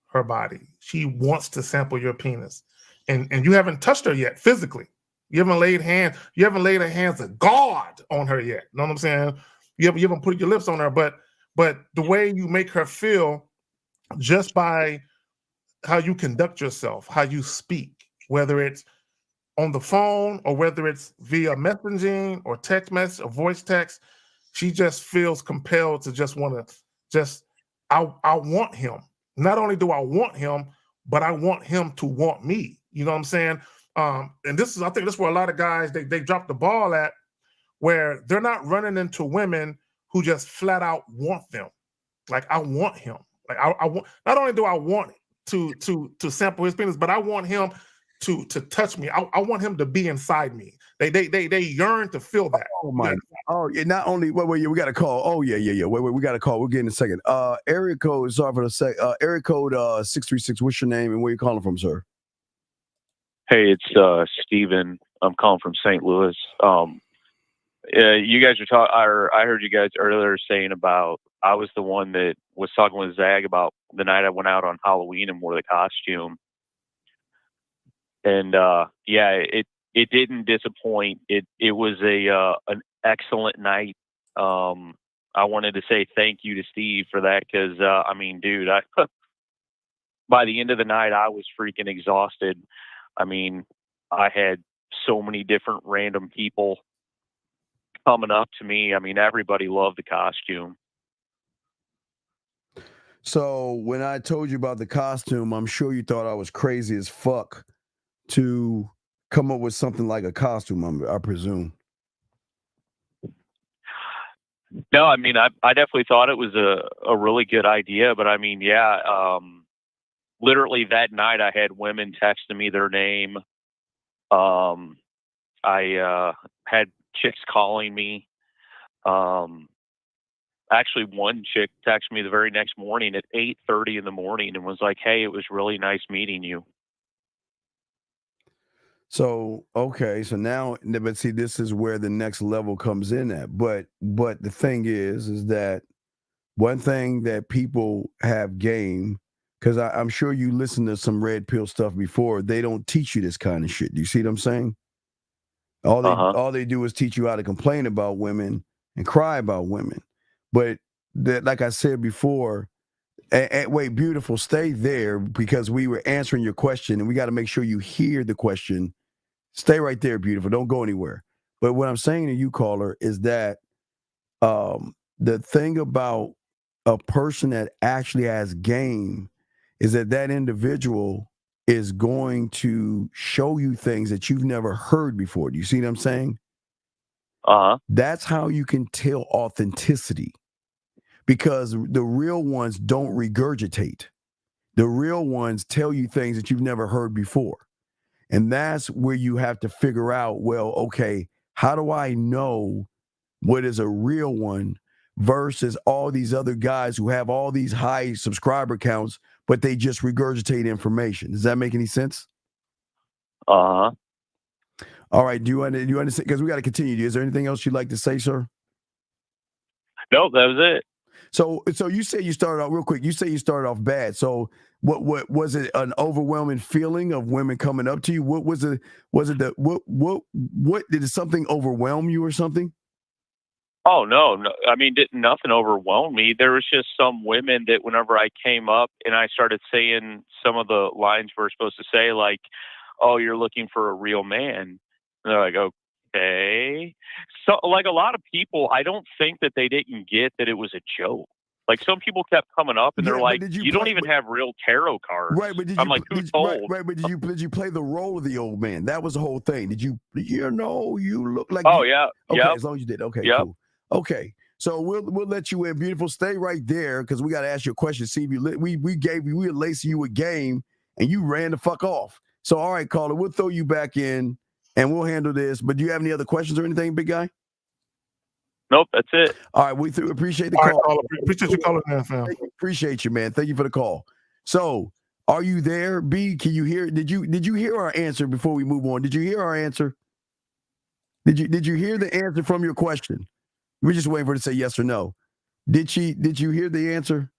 her body. She wants to sample your penis. And you haven't touched her yet physically. You haven't laid her hands of God on her yet. You know what I'm saying? You haven't put your lips on her, but the way you make her feel just by how you conduct yourself, how you speak, whether it's on the phone or whether it's via messaging or text message or voice text, she just feels compelled to just want to I want him. Not only do I want him, but I want him to want me. You know what I'm saying? And I think this is where a lot of guys, they drop the ball at, where they're not running into women who just flat out want them. Like, I want him. Like, I want, not only do I want to sample his penis, but I want him to touch me. I want him to be inside me. They yearn to feel that. Oh my! Oh yeah. Not only wait. We got a call. Oh yeah. Wait. We got a call. We'll get in a second. Area code. Sorry for the sec. Area code 636. What's your name and where you calling from, sir? Hey, it's Steven. I'm calling from St. Louis. You guys are talking. I heard you guys earlier saying about I was the one that was talking with Zag about the night I went out on Halloween and wore the costume. And yeah, it didn't disappoint. It was an excellent night. I wanted to say thank you to Steve for that because I mean, dude, by the end of the night I was freaking exhausted. I mean, I had so many different random people coming up to me. I mean, everybody loved the costume. So when I told you about the costume, I'm sure you thought I was crazy as fuck to come up with something like a costume, I presume. No, I mean, I definitely thought it was a really good idea, but I mean, yeah, literally that night I had women texting me their name. I had chicks calling me. actually one chick texted me the very next morning at 8:30 in the morning and was like, "Hey, it was really nice meeting you." So, okay, so now, but see, this is where the next level comes in at. But the thing is that one thing that people have gained, because I'm sure you listen to some red pill stuff before, they don't teach you this kind of shit. Do you see what I'm saying? All they do is teach you how to complain about women and cry about women. But that, like I said before, wait, beautiful, stay there because we were answering your question and we got to make sure you hear the question. Stay right there, beautiful. Don't go anywhere. But what I'm saying to you, caller, is that the thing about a person that actually has game is that individual is going to show you things that you've never heard before. Do you see what I'm saying? That's how you can tell authenticity, because the real ones don't regurgitate. The real ones tell you things that you've never heard before. And that's where you have to figure out, well, okay, how do I know what is a real one versus all these other guys who have all these high subscriber counts, but they just regurgitate information? Does that make any sense? All right. Do you understand? Because we got to continue. Is there anything else you'd like to say, sir? Nope, that was it. So you say you started off real quick. You say you started off bad. So what was it? An overwhelming feeling of women coming up to you? What was it? Was it what did something overwhelm you or something? Oh no! I mean, nothing overwhelmed me. There was just some women that whenever I came up and I started saying some of the lines we're supposed to say, like, "Oh, you're looking for a real man," and they're like, "Okay." So, like, a lot of people, I don't think that they didn't get that it was a joke. Like, some people kept coming up and they're like, "You don't even have real tarot cards." Right, but I'm like, "Who told?" Right, but did you play the role of the old man? That was the whole thing. Did you? You look like. Oh yeah. Okay, yep. as long as you did. Okay, Yep. cool. Okay, so we'll let you in, beautiful. Stay right there because we got to ask you a question. See if you we were lacing you a game and you ran the fuck off. So all right, caller, we'll throw you back in and we'll handle this. But do you have any other questions or anything, big guy? Nope, that's it. All right, we appreciate the All call. right, caller, appreciate you calling in, fam. Appreciate you, man. Thank you for the call. So, are you there, B? Can you hear? Did you hear our answer before we move on? Did you hear our answer? Did you hear the answer from your question? We're just waiting for her to say yes or no. Did you hear the answer?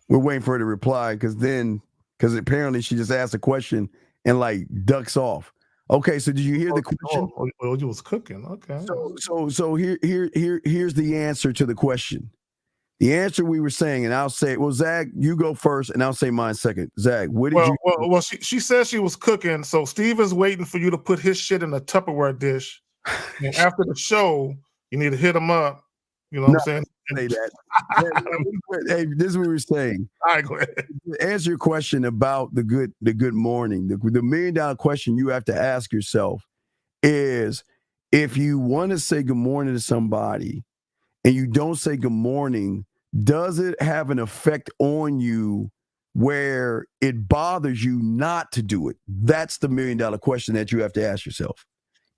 We're waiting for her to reply because apparently she just asked a question and like ducks off. Okay, so did you hear the question? Oh, you was cooking. Okay. So here's the answer to the question. The answer we were saying, and I'll say, well, Zach, you go first, and I'll say mine second. Zach, what did you? Well, she said she was cooking, so Steve is waiting for you to put his shit in a Tupperware dish. And after the show, you need to hit him up. You know what I'm saying? Say that. Hey, this is what we were saying. All right, go ahead. Answer your question about the good morning. The $1 million question you have to ask yourself is, if you want to say good morning to somebody and you don't say good morning, does it have an effect on you where it bothers you not to do it? That's the $1 million question that you have to ask yourself.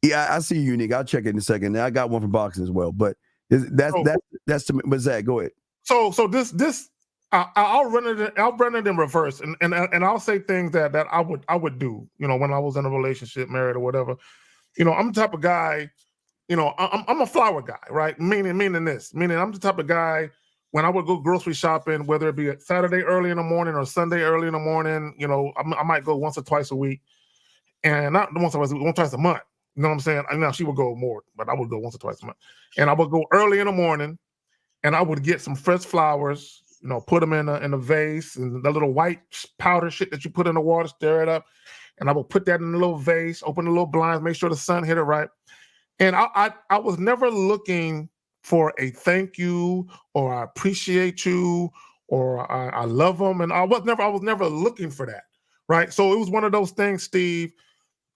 Yeah, I see you, Unique. I'll check it in a second. I got one for boxing as well, but that's but Zach, go ahead. So this I'll run it in reverse, and I'll say things that I would do. You know, when I was in a relationship, married or whatever. You know, I'm the type of guy. You know, I'm a flower guy, right? Meaning I'm the type of guy. When I would go grocery shopping, whether it be Saturday early in the morning or Sunday early in the morning, you know, I might go once or twice a week, and not once or twice a month. You know what I'm saying? I know she would go more, but I would go once or twice a month. And I would go early in the morning, and I would get some fresh flowers, you know, put them in a vase, and the little white powder shit that you put in the water, stir it up, and I would put that in a little vase, open the little blinds, make sure the sun hit it right. And I was never looking for a thank you or I appreciate you or I love them, and I was never looking for that, right? So it was one of those things, Steve.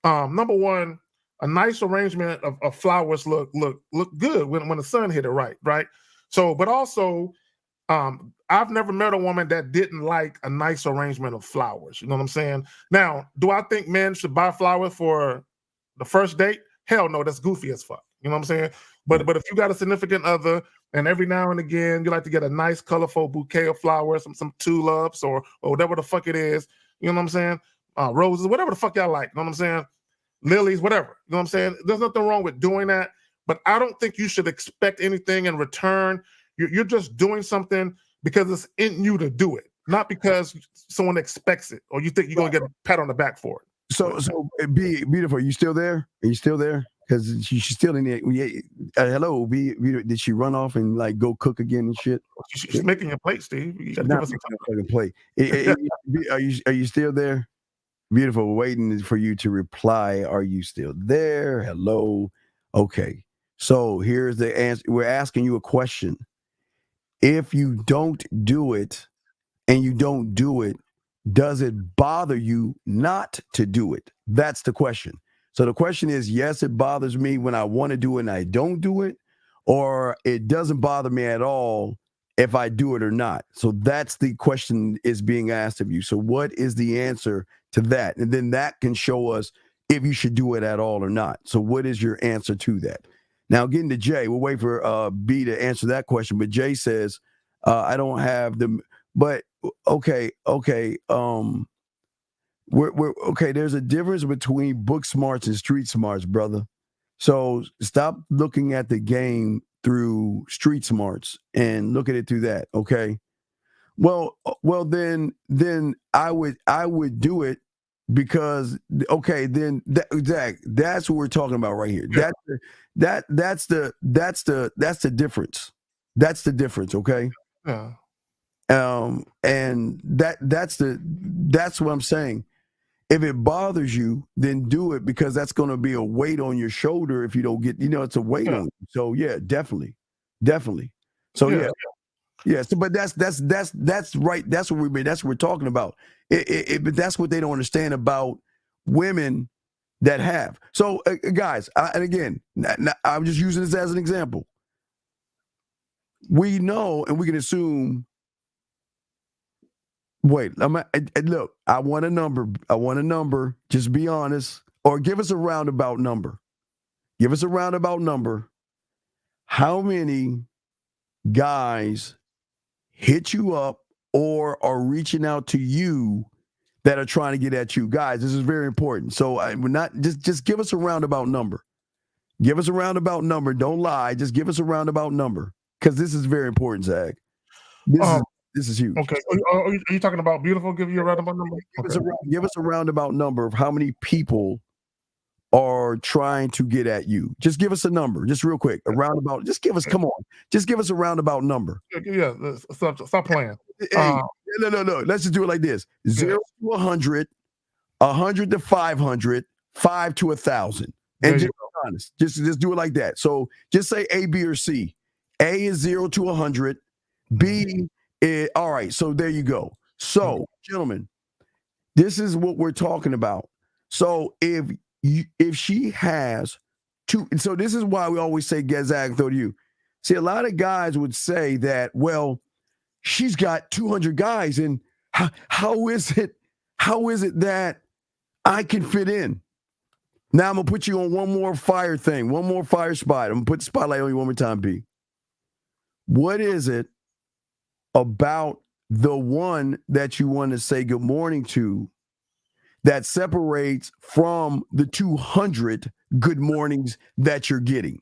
Number one, a nice arrangement of flowers look good when the sun hit it right? So, but also, I've never met a woman that didn't like a nice arrangement of flowers. You know what I'm saying? Now, do I think men should buy flowers for the first date? Hell no, that's goofy as fuck. You know what I'm saying? But if you got a significant other, and every now and again you like to get a nice, colorful bouquet of flowers, some tulips or whatever the fuck it is, you know what I'm saying? Roses, whatever the fuck y'all like, you know what I'm saying? Lilies, whatever, you know what I'm saying? There's nothing wrong with doing that, but I don't think you should expect anything in return. You're just doing something because it's in you to do it, not because someone expects it or you think you're gonna get a pat on the back for it. So be beautiful. Are you still there? Are you still there? Because she's still in there. Hello, be did she run off and like go cook again and shit? She's making your plate, Steve. You gotta give us some fucking plate. Are you still there? Beautiful. We're waiting for you to reply. Are you still there? Hello. Okay. So here's the answer. We're asking you a question. If you don't do it and you don't do it, does it bother you not to do it? That's the question. So the question is, yes, it bothers me when I want to do it and I don't do it, or it doesn't bother me at all if I do it or not. So that's the question is being asked of you. So what is the answer to that? And then that can show us if you should do it at all or not. So what is your answer to that? Now, getting to Jay, we'll wait for B to answer that question. But Jay says, I don't have them. But okay. We're okay. There's a difference between book smarts and street smarts, brother. So stop looking at the game through street smarts and look at it through that. Okay. Well, then I would do it because okay, then Zach, that's what we're talking about right here. That's the difference. That's the difference. Okay. Yeah. And that's what I'm saying. If it bothers you, then do it because that's going to be a weight on your shoulder if you don't get, it's a weight on you. So yeah, definitely. So yeah. So, but that's right. That's what we're talking about. But that's what they don't understand about women that have. So guys, and again, I'm just using this as an example. We know, and we can assume. Wait, look, I want a number. Just be honest. Or give us a roundabout number. How many guys hit you up or are reaching out to you that are trying to get at you? Guys, this is very important. So we're not just give us a roundabout number. Give us a roundabout number. Don't lie. Just give us a roundabout number. Because this is very important, Zach. This is huge. Okay. Are you talking about beautiful? Give you a roundabout number? Give us a roundabout number of how many people are trying to get at you. Just give us a number, just real quick. A roundabout. Just give us. Come on. Just give us a roundabout number. Yeah. Stop playing. Hey, no. Let's just do it like this: 0 to 100, 100 to 500, 5 to 1,000, and just be honest. Just do it like that. So just say A, B, or C. A is 0 to 100. B. All right, so there you go. So, gentlemen, this is what we're talking about. So, if she has two, so this is why we always say, get Zach, throw to you. See, a lot of guys would say that, well, she's got 200 guys, and how is it that I can fit in? Now I'm gonna put you on one more fire spot. I'm gonna put the spotlight on you one more time, B. What is it about the one that you want to say good morning to that separates from the 200 good mornings that you're getting?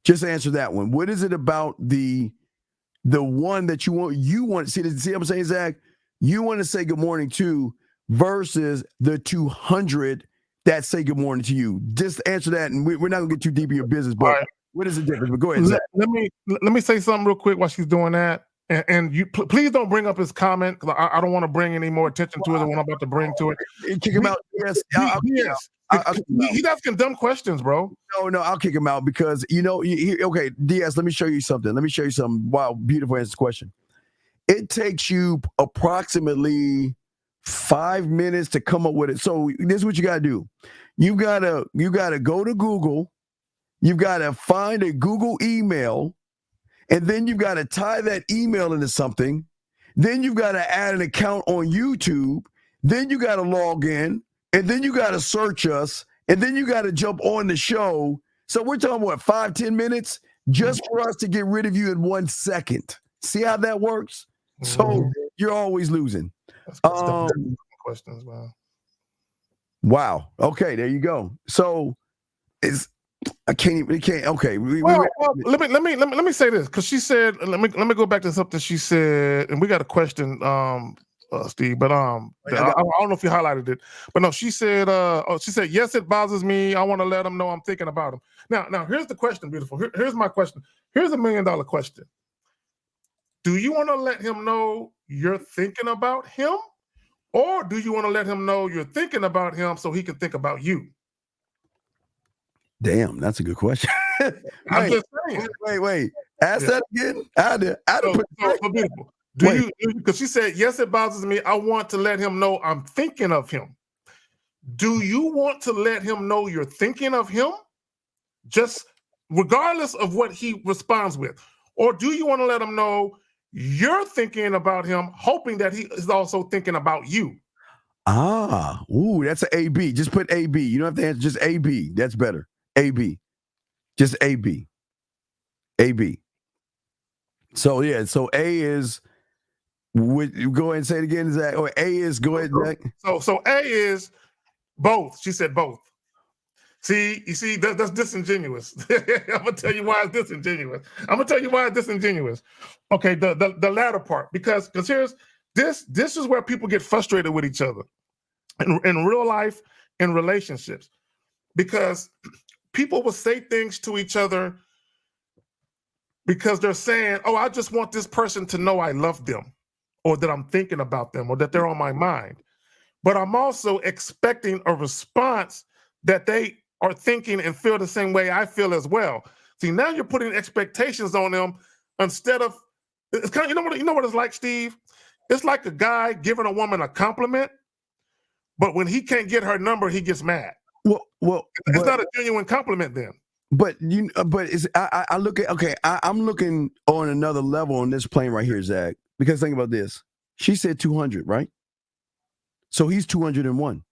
Just answer that one. What is it about the one that you want see what I'm saying, Zach? You want to say good morning to versus the 200 that say good morning to you. Just answer that, and we're not gonna get too deep in your business, but what is the difference? But go ahead, Zach. Let me say something real quick while she's doing that. And you please don't bring up his comment because I don't want to bring any more attention to it than what I'm about to bring to it. Kick him out. Yes, he's asking dumb questions, bro. No, I'll kick him out because okay, DS. Let me show you something. Wow, beautiful answer to the question. It takes you approximately 5 minutes to come up with it. So this is what you gotta do. You gotta go to Google. You've got to find a Google email. And then you've got to tie that email into something. Then you've got to add an account on YouTube. Then you got to log in. And then you got to search us. And then you got to jump on the show. So we're talking what 5-10 minutes just for us to get rid of you in 1 second. See how that works? So you're always losing. Questions, man. Wow. Okay, there you go. So I can't even. Okay. Well, let me say this because she said. Let me go back to something she said, and we got a question, Steve. But I don't know if you highlighted it, but no, she said. She said yes, it bothers me. I want to let him know I'm thinking about him. Now here's the question, beautiful. Here's my question. Here's $1 million question. Do you want to let him know you're thinking about him, or do you want to let him know you're thinking about him so he can think about you? Damn, that's a good question. I'm just saying. Wait. Ask that again. So beautiful. Do you? Because she said, yes, it bothers me. I want to let him know I'm thinking of him. Do you want to let him know you're thinking of him? Just regardless of what he responds with. Or do you want to let him know you're thinking about him, hoping that he is also thinking about you? That's an AB. Just put AB. You don't have to answer, just AB. That's better. AB. Just AB. AB. So yeah, so A is go ahead and say it again, Zach. Or A is go ahead, Zach. So A is both. She said both. See, you see, that's disingenuous. I'm gonna tell you why it's disingenuous. Okay, the latter part, because here's this is where people get frustrated with each other in real life, in relationships, because people will say things to each other because they're saying, oh, I just want this person to know I love them, or that I'm thinking about them, or that they're on my mind. But I'm also expecting a response that they are thinking and feel the same way I feel as well. See, now you're putting expectations on them instead of, it's kind of, you know what it's like, Steve? It's like a guy giving a woman a compliment, but when he can't get her number, he gets mad. Well, it's not a genuine compliment then. But I look at, okay, I'm looking on another level on this plane right here, Zach, because think about this. She said 200, right? So he's 201.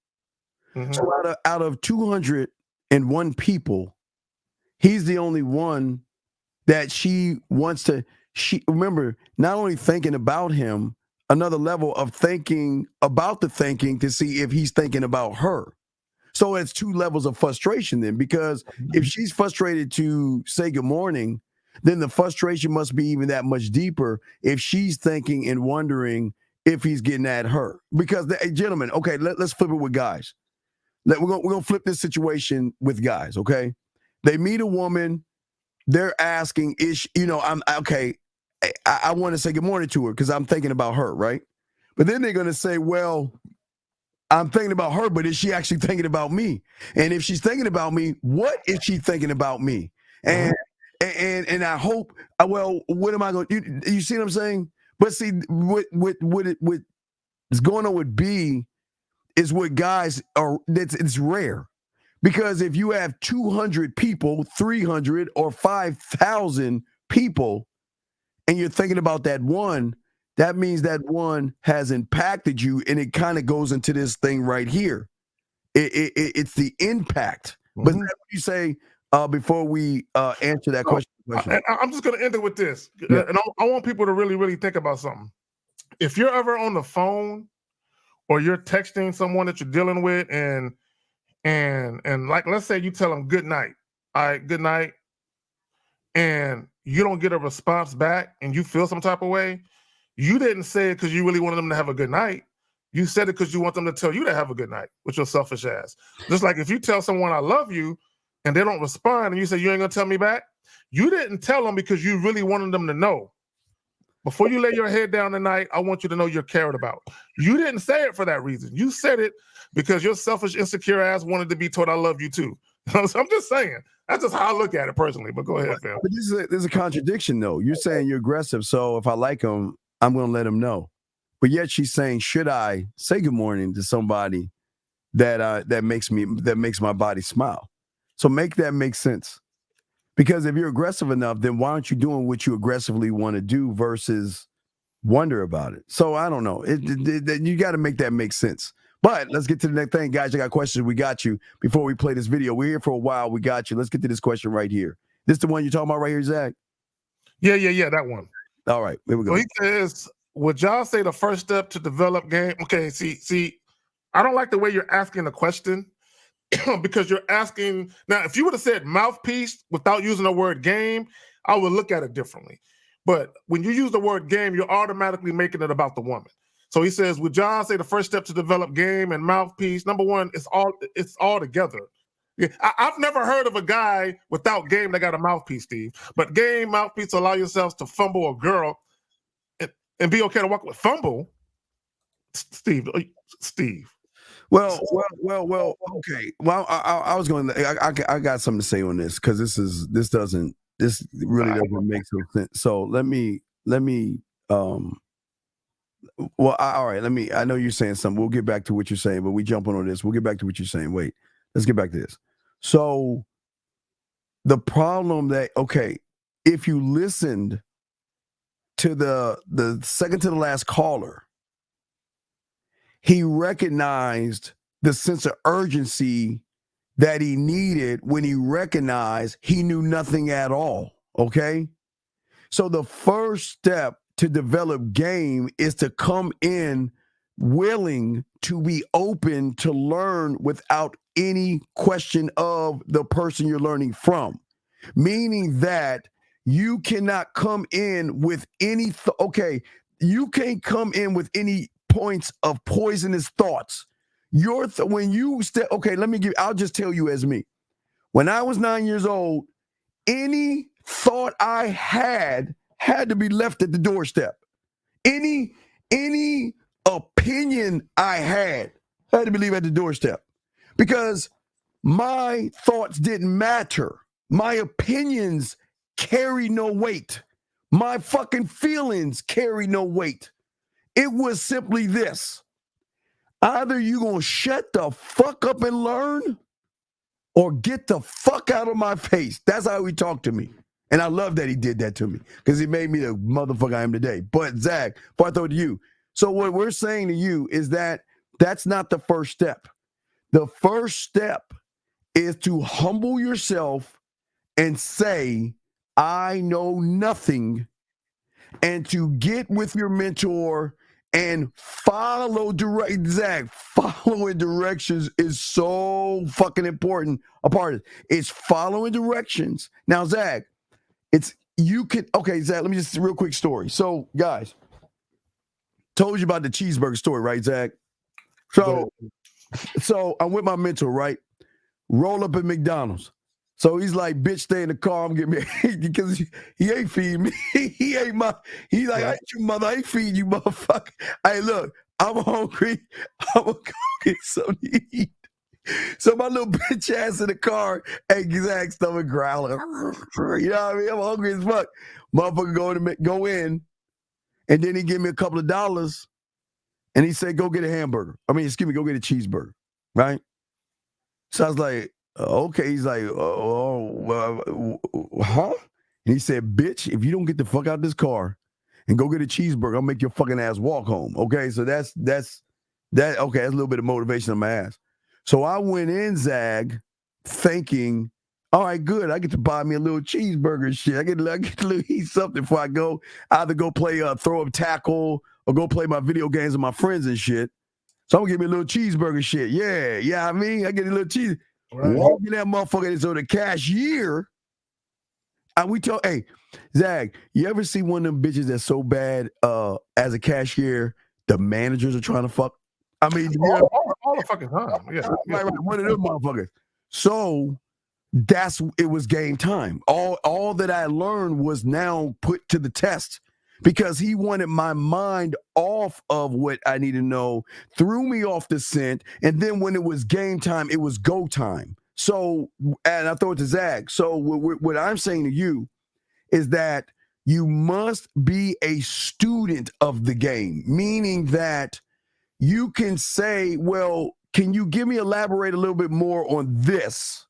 Mm-hmm. So out of 201 people, he's the only one that she wants to, remember, not only thinking about him, another level of thinking about the thinking to see if he's thinking about her. So it's 2 levels of frustration then, because if she's frustrated to say good morning, then the frustration must be even that much deeper if she's thinking and wondering if he's getting at her. Because, gentlemen, okay, let's flip it with guys. We're gonna flip this situation with guys, okay? They meet a woman, they're asking, I'm okay, I want to say good morning to her because I'm thinking about her, right? But then they're gonna say, well, I'm thinking about her, but is she actually thinking about me? And if she's thinking about me, what is she thinking about me? And I hope, well, what am I going to, you see what I'm saying? But see, what is going on with B is what guys are, it's rare. Because if you have 200 people, 300 or 5,000 people, and you're thinking about that one, that means that one has impacted you, and it kind of goes into this thing right here. It's the impact. Mm-hmm. But what you say before we answer that question? I'm just going to end it with this, and I want people to really, really think about something. If you're ever on the phone or you're texting someone that you're dealing with, and like, let's say you tell them good night, all right, good night, and you don't get a response back, and you feel some type of way. You didn't say it because you really wanted them to have a good night. You said it because you want them to tell you to have a good night with your selfish ass. Just like if you tell someone I love you and they don't respond and you say you ain't going to tell me back, you didn't tell them because you really wanted them to know. Before you lay your head down tonight, I want you to know you're cared about. You didn't say it for that reason. You said it because your selfish, insecure ass wanted to be told I love you too. So I'm just saying. That's just how I look at it personally. But go ahead, Phil. But there's a contradiction, though. You're saying you're aggressive, so if I like him, I'm going to let him know. But yet she's saying, should I say good morning to somebody that makes my body smile? So make that make sense. Because if you're aggressive enough, then why aren't you doing what you aggressively want to do versus wonder about it? So I don't know. You got to make that make sense. But let's get to the next thing, guys. I got questions. We got you. Before we play this video, we're here for a while. We got you. Let's get to this question right here. This the one you're talking about right here, Zach? Yeah, that one. All right, here we go. So he says, would y'all say the first step to develop game? Okay, see, I don't like the way you're asking the question because you're asking now. If you would have said mouthpiece without using the word game, I would look at it differently. But when you use the word game, you're automatically making it about the woman. So he says, would y'all say the first step to develop game and mouthpiece? Number one, it's all together. Yeah, I've never heard of a guy without game that got a mouthpiece, Steve. But game, mouthpiece, allow yourselves to fumble a girl and be okay to walk with fumble. Steve. Well. Okay. Well, I was going. I got something to say on this because this really doesn't make some sense. So let me. Well, all right. I know you're saying something. We'll get back to what you're saying, but we jump on this. We'll get back to what you're saying. Wait, let's get back to this. So the problem if you listened to the second to the last caller, he recognized the sense of urgency that he needed when he recognized he knew nothing at all. Okay. So the first step to develop game is to come in willing to be open to learn without any question of the person you're learning from. Meaning that you cannot come in with any, you can't come in with any points of poisonous thoughts. When you step, I'll just tell you as me. When I was 9 years old, any thought I had to be left at the doorstep. Any opinion I had to be left at the doorstep because my thoughts didn't matter. My opinions carry no weight. My fucking feelings carry no weight. It was simply this. Either you gonna shut the fuck up and learn or get the fuck out of my face. That's how he talked to me. And I love that he did that to me because he made me the motherfucker I am today. But Zach, before I throw it to you. So what we're saying to you is that that's not the first step. The first step is to humble yourself and say, I know nothing, and to get with your mentor and follow Zach, following directions is so fucking important. It's following directions. Now, Zach, Zach, let me just real quick story. So, guys, told you about the cheeseburger story, right, Zach? So I'm with my mentor, right? Roll up at McDonald's. So he's like, bitch, stay in the car. I'm getting me because he ain't feeding me. He's like, I ain't your mother. I ain't feeding you, motherfucker. Hey, look, I'm hungry. I'm gonna go get something to eat. So my little bitch ass in the car, hey, Zach, stomach growling. You know what I mean? I'm hungry as fuck. Motherfucker go in, and then he give me a couple of dollars, and he said, go get a hamburger. Go get a cheeseburger, right? So I was like, okay. He's like, huh? And he said, bitch, if you don't get the fuck out of this car and go get a cheeseburger, I'll make your fucking ass walk home. Okay, so that's a little bit of motivation on my ass. So I went in, Zag, thinking, all right, good. I get to buy me a little cheeseburger and shit. I get to eat something before I go. Either go play throw up tackle or go play my video games with my friends and shit. So I'm gonna give me a little cheeseburger shit. Yeah, I mean, I get a little cheese. Right. Walking that motherfucker. So the cashier, hey, Zag, you ever see one of them bitches that's so bad as a cashier, the managers are trying to fuck? I mean, all the fucking time. Yeah. Right, one of them motherfuckers. So it was game time. All that I learned was now put to the test because he wanted my mind off of what I need to know, threw me off the scent, and then when it was game time, it was go time. So, and I throw it to Zach. So what I'm saying to you is that you must be a student of the game, meaning that you can say, well, can you elaborate a little bit more on this?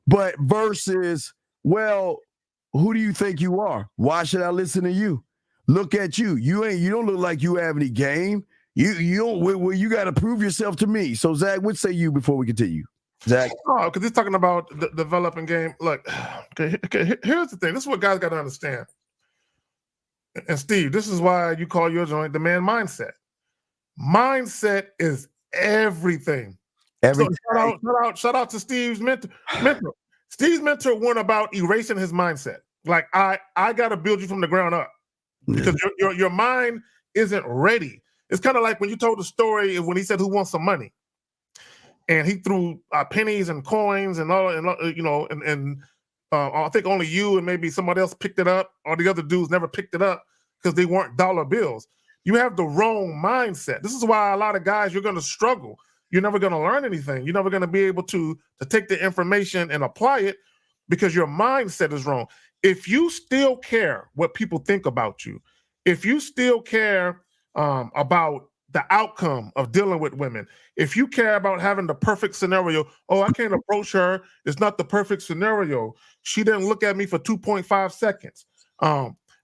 But versus, well, who do you think you are? Why should I listen to you? Look at you. You don't look like you have any game. You got to prove yourself to me. So Zach, what say you before we continue? Zach, oh, because he's talking about developing game. Look, okay, here's the thing. This is what guys got to understand. And Steve, this is why you call your joint the man mindset. Mindset is everything. So shout out to Steve's mentor. Steve's mentor went about erasing his mindset. Like I got to build you from the ground up because your mind isn't ready. It's kind of like when you told the story when he said, "Who wants some money?" and he threw pennies and coins and all, and I think only you and maybe somebody else picked it up, or the other dudes never picked it up because they weren't dollar bills. You have the wrong mindset. This is why a lot of guys, you're going to struggle. You're never going to learn anything. You're never going to be able to take the information and apply it because your mindset is wrong. If you still care what people think about you, if you still care about the outcome of dealing with women, if you care about having the perfect scenario, oh, I can't approach her, it's not the perfect scenario, she didn't look at me for 2.5 seconds.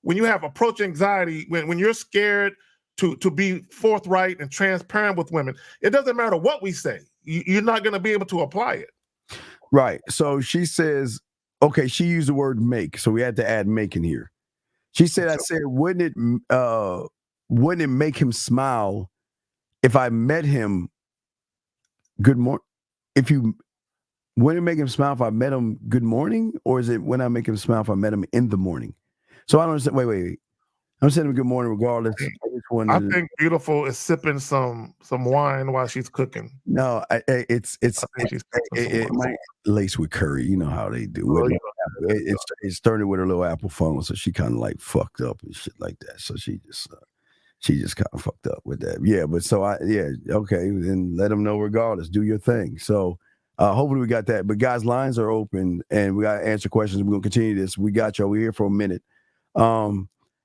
When you have approach anxiety, when you're scared to be forthright and transparent with women, it doesn't matter what we say, you're not going to be able to apply it. Right. So she says, okay, she used the word make, so we had to add make in here. She said, I said, wouldn't it make him smile if I met him good morning? Wouldn't it make him smile if I met him good morning? Or is it when I make him smile if I met him in the morning? So I don't understand. Wait. I'm saying good morning regardless. I think Beautiful is sipping some wine while she's cooking. No, it might lace with curry. You know how they do. It started with her little Apple phone, so she kind of like fucked up and shit like that. So she just kind of fucked up with that. Yeah, but so okay, then let them know regardless. Do your thing. So hopefully we got that. But guys, lines are open and we got to answer questions. We're gonna continue this. We got y'all. We're here for a minute.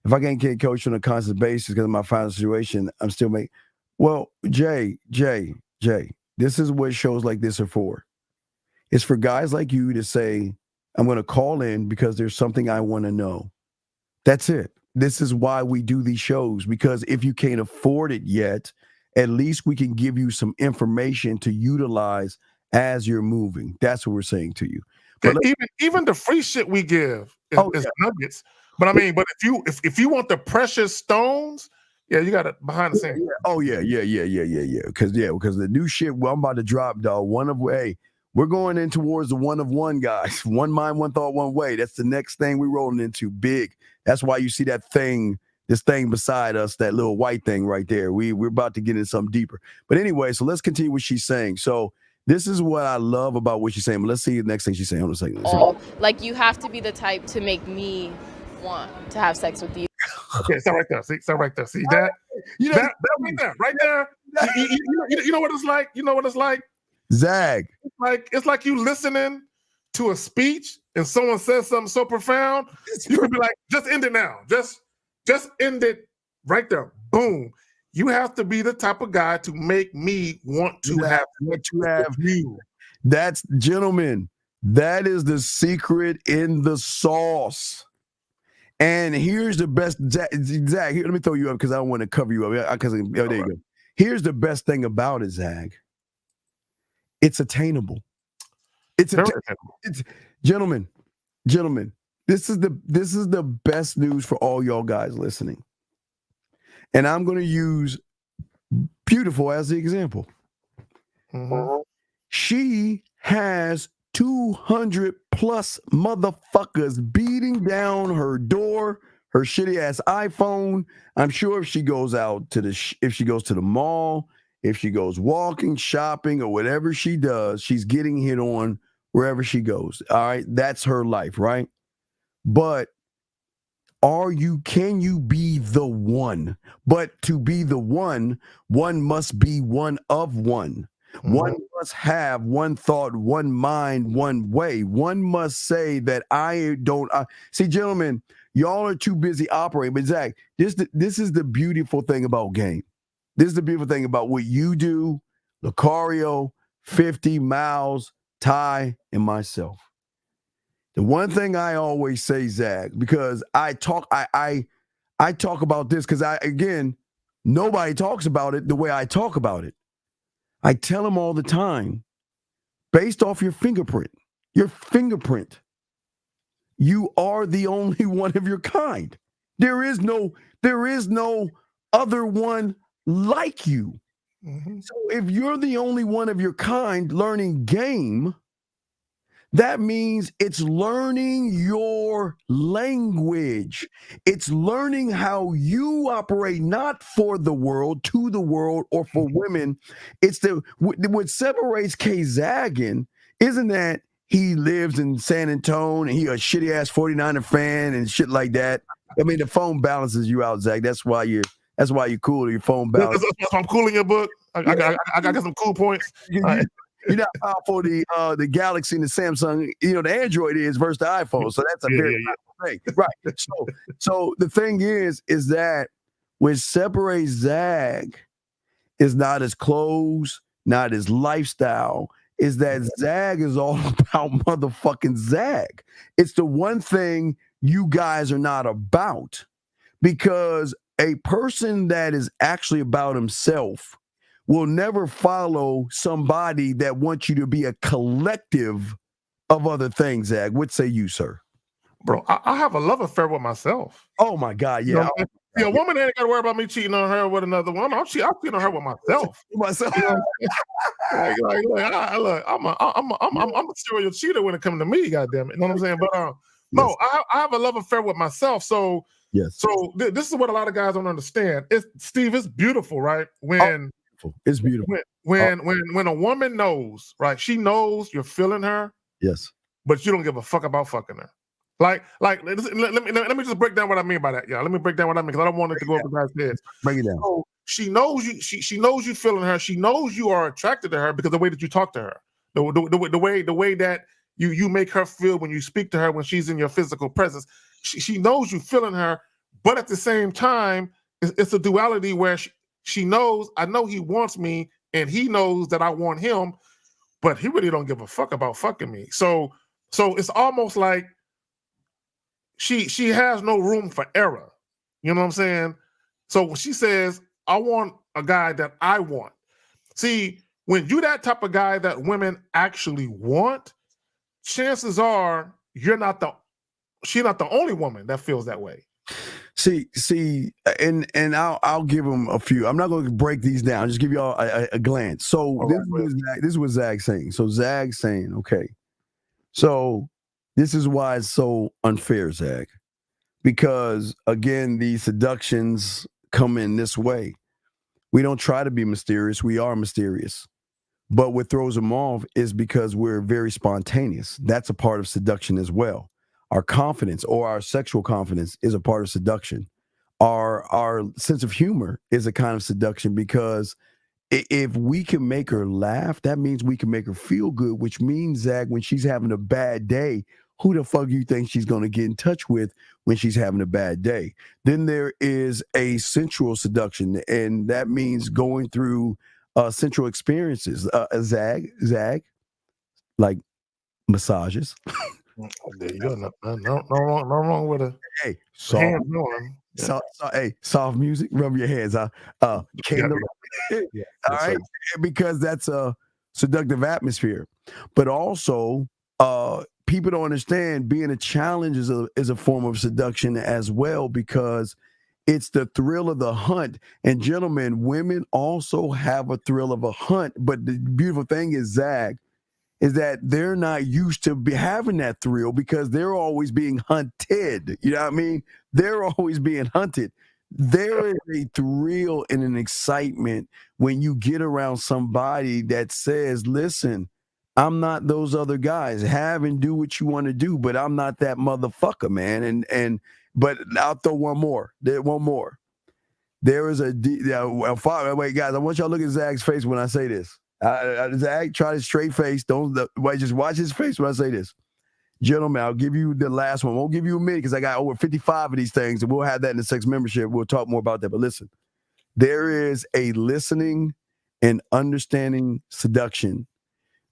If I can't get coached on a constant basis because of my final situation, I'm still making. Well, Jay, this is what shows like this are for. It's for guys like you to say, I'm going to call in because there's something I want to know. That's it. This is why we do these shows, because if you can't afford it yet, at least we can give you some information to utilize as you're moving. That's what we're saying to you. But even the free shit we give is nuggets. But I mean, if you want the precious stones, you got it behind the scenes. Yeah. Oh yeah. Because the new shit I'm about to drop, dog. We're going in towards the one of one, guys. One mind, one thought, one way. That's the next thing we're rolling into big. That's why you see this thing beside us, that little white thing right there. We're about to get into something deeper. But anyway, so let's continue what she's saying. So this is what I love about what she's saying. But let's see the next thing she's saying. Hold on a second. Like, you have to be the type to make me want to have sex with you. Okay, stop right there. See that? That right there. You know what it's like? You know what it's like? Zag. It's like you listening to a speech and someone says something so profound, you could be like, just end it now. Just end it right there. Boom. You have to be the type of guy to make me want to have you. That's, gentlemen, that is the secret in the sauce. And here's the best, Zach, here, let me throw you up because I don't want to cover you up. There you go. Here's the best thing about it, Zach. It's attainable. It's gentlemen, this is the best news for all y'all guys listening. And I'm going to use Beautiful as the example. Mm-hmm. She has 200 plus motherfuckers beating down her door, her shitty ass iPhone. I'm sure if she goes out to if she goes to the mall, if she goes walking, shopping, or whatever she does, she's getting hit on wherever she goes. All right, that's her life, right? But can you be the one? But to be the one must be one of one. Mm-hmm. One must have one thought, one mind, one way. One must say that see, gentlemen, y'all are too busy operating. But Zach, this is the beautiful thing about game. This is the beautiful thing about what you do, Lucario, 50 Miles, Ty, and myself. The one thing I always say, Zach, because I talk about this because Nobody talks about it the way I talk about it. I tell them all the time, based off your fingerprint, you are the only one of your kind. There is no other one like you. Mm-hmm. So if you're the only one of your kind learning game, that means it's learning your language. It's learning how you operate, not for the world, to the world, or for women. It's what separates K Zaggin isn't that he lives in San Antonio and he a shitty ass 49er fan and shit like that. I mean, the phone balances you out, Zach. That's why you're cool. Your phone balance. I'm cool in your book. I got some cool points. You know how powerful the Galaxy and the Samsung, the Android is versus the iPhone. So that's a very powerful thing. Right. So the thing is that what separates Zag is not his clothes, not his lifestyle, is that Zag is all about motherfucking Zag. It's the one thing you guys are not about, because a person that is actually about himself will never follow somebody that wants you to be a collective of other things, Zag. What say you, sir? Bro, I have a love affair with myself. Oh, my God, yeah. A woman ain't got to worry about me cheating on her with another woman. I'm cheating on her with myself. Myself. I'm a serial cheater when it comes to me, goddamn it. You know what I'm saying? But no, I have a love affair with myself. So yes. So this is what a lot of guys don't understand. Steve, it's beautiful, right? It's beautiful. When a woman knows, right? She knows you're feeling her. Yes. But you don't give a fuck about fucking her. Like let me just break down what I mean by that, y'all. Let me break down what I mean, because I don't want it to go over guys' heads. Break it down. So she knows you. She knows you feeling her. She knows you are attracted to her because of the way that you talk to her, the way that you make her feel when you speak to her when she's in your physical presence. She knows you feeling her, but at the same time, it's a duality where she knows, I know he wants me, and he knows that I want him, but he really don't give a fuck about fucking me. So it's almost like she has no room for error. You know what I'm saying? So when she says, I want a guy that I want. See, when you're that type of guy that women actually want, chances are she's not the only woman that feels that way. See, and I'll give them a few. I'm not going to break these down. I'll just give you all a glance. So this is what Zag's saying. So Zag's saying, okay, so this is why it's so unfair, Zag, because again, these seductions come in this way. We don't try to be mysterious. We are mysterious. But what throws them off is because we're very spontaneous. That's a part of seduction as well. Our confidence, or our sexual confidence, is a part of seduction. Our sense of humor is a kind of seduction, because if we can make her laugh, that means we can make her feel good, which means, Zach, when she's having a bad day, who the fuck you think she's going to get in touch with when she's having a bad day? Then there is a sensual seduction, and that means going through sensual experiences. Zag, like massages. There you go. No wrong with a soft music. Rub your hands. Candle. All right, because that's a seductive atmosphere. But also, people don't understand being a challenge is a form of seduction as well, because it's the thrill of the hunt. And gentlemen, women also have a thrill of a hunt. But the beautiful thing is, Zag, is that they're not used to having that thrill, because they're always being hunted. You know what I mean? They're always being hunted. There is a thrill and an excitement when you get around somebody that says, listen, I'm not those other guys. Have and do what you want to do, but I'm not that motherfucker, man. But I'll throw one more. There is wait, guys, I want y'all to look at Zag's face when I say this. Zag, try to straight face. Just watch his face when I say this. Gentlemen, I'll give you the last one. Won't give you a minute, because I got over 55 of these things, and we'll have that in the sex membership. We'll talk more about that. But listen, there is a listening and understanding seduction,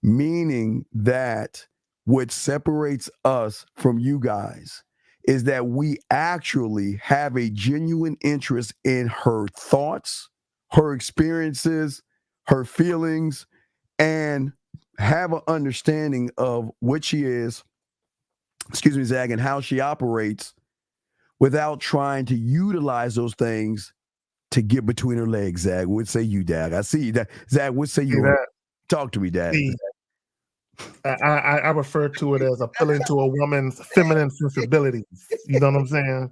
meaning that what separates us from you guys is that we actually have a genuine interest in her thoughts, her experiences, her feelings, and have an understanding of what she is, excuse me, Zach, and how she operates without trying to utilize those things to get between her legs, Zach. What say you, Dad? I see you, Dad. Zach, what say you? Talk to me, Dad. I refer to it as appealing to a woman's feminine sensibilities. You know what I'm saying?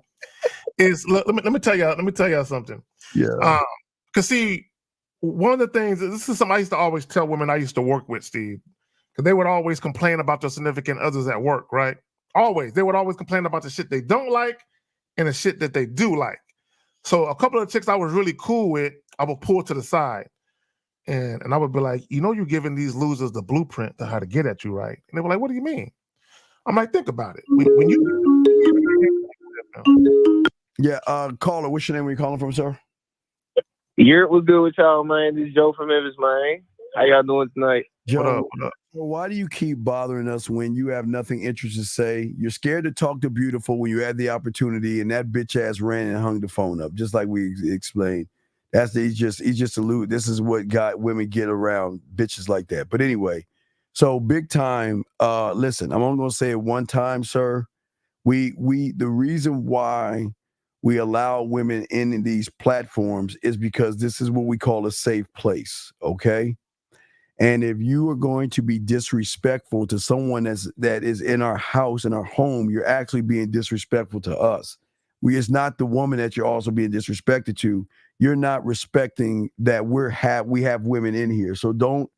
Let me tell y'all something. Yeah. Because see, one of the things, this is something I used to always tell women I used to work with, Steve, because they would always complain about their significant others at work, right? Always. They would always complain about the shit they don't like and the shit that they do like. So a couple of chicks I was really cool with, I would pull to the side. And I would be like, you know, you're giving these losers the blueprint to how to get at you, right? And they were like, what do you mean? I'm like, think about it. When you Yeah, caller, what's your name? Where you calling from, sir? What's good with y'all, man? This is Joe from Memphis, man. How y'all doing tonight? Joe, what up? Why do you keep bothering us when you have nothing interesting to say? You're scared to talk to Beautiful when you had the opportunity, and that bitch ass ran and hung the phone up, just like we explained. He's just allude. This is what women get around bitches like that. But anyway, so big time. Listen, I'm only gonna say it one time, sir. The reason why we allow women in these platforms is because this is what we call a safe place. Okay. And if you are going to be disrespectful to someone that is in our house, in our home, you're actually being disrespectful to us. It's not the woman that you're also being disrespected to. You're not respecting that we have women in here. So don't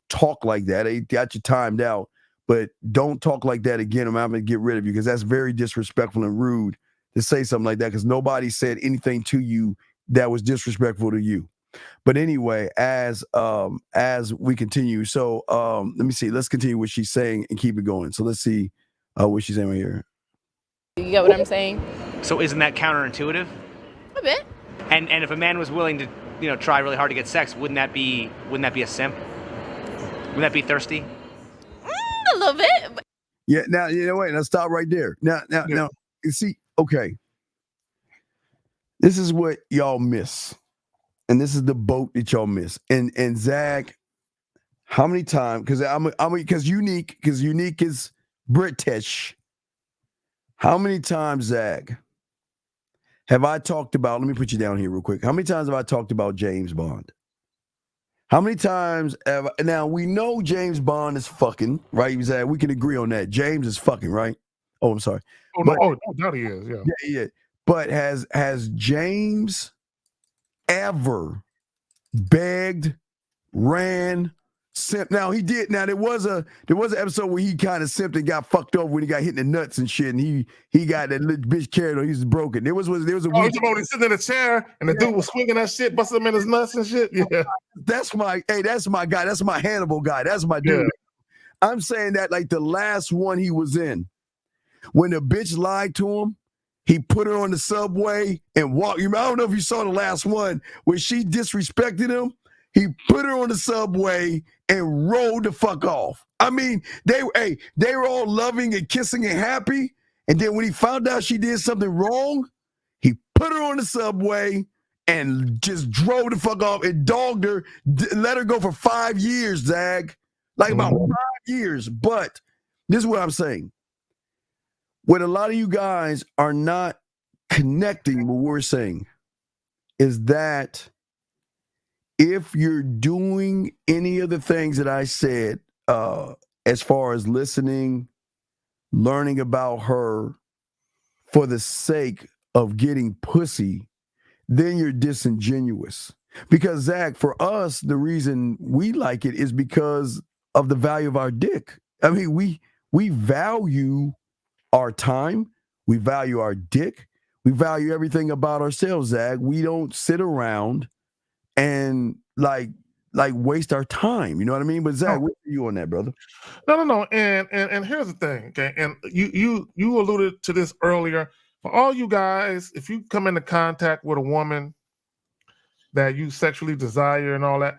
talk like that. I got you timed out, but don't talk like that again. I'm going to get rid of you because that's very disrespectful and rude to say something like that because nobody said anything to you that was disrespectful to you. But anyway, as we continue, so let me see. Let's continue what she's saying and keep it going. So let's see what she's saying right here. You get what I'm saying? So isn't that counterintuitive? A bit. And if a man was willing to, try really hard to get sex, wouldn't that be a simp? Wouldn't that be thirsty? A little bit. Yeah. Now wait. Now stop right there. Now. You see. Okay. This is what y'all miss. And this is the boat that y'all miss. And Zach, how many times? Because unique is British. How many times, Zach, have I talked about? Let me put you down here real quick. How many times have I talked about James Bond? How many times now we know James Bond is fucking, right? Zach, we can agree on that. James is fucking, right? Oh, I'm sorry. No, he is. Yeah. Yeah. But has James ever begged, ran, simped? Now he did. Now there was an episode where he kind of simped and got fucked over when he got hit in the nuts and shit, and he got that little bitch carried on. He was broken. There was a he's sitting in a chair and the dude was swinging that shit, busting him in his nuts and shit. Yeah, that's my guy. That's my Hannibal guy. That's my dude. Yeah. I'm saying that like the last one he was in, when the bitch lied to him. He put her on the subway and walked. I don't know if you saw the last one where she disrespected him. He put her on the subway and rolled the fuck off. I mean, they were all loving and kissing and happy. And then when he found out she did something wrong, he put her on the subway and just drove the fuck off and dogged her, let her go for 5 years, Zag. Like about 5 years. But this is what I'm saying. What a lot of you guys are not connecting what we're saying is that if you're doing any of the things that I said, as far as listening, learning about her for the sake of getting pussy, then you're disingenuous. Because Zach, for us, the reason we like it is because of the value of our dick. I mean, we value our time, we value our dick, we value everything about ourselves, Zach. We don't sit around and like waste our time. You know what I mean? But Zach, what are you on that, brother? No. And here's the thing, okay? And you alluded to this earlier. For all you guys, if you come into contact with a woman that you sexually desire and all that,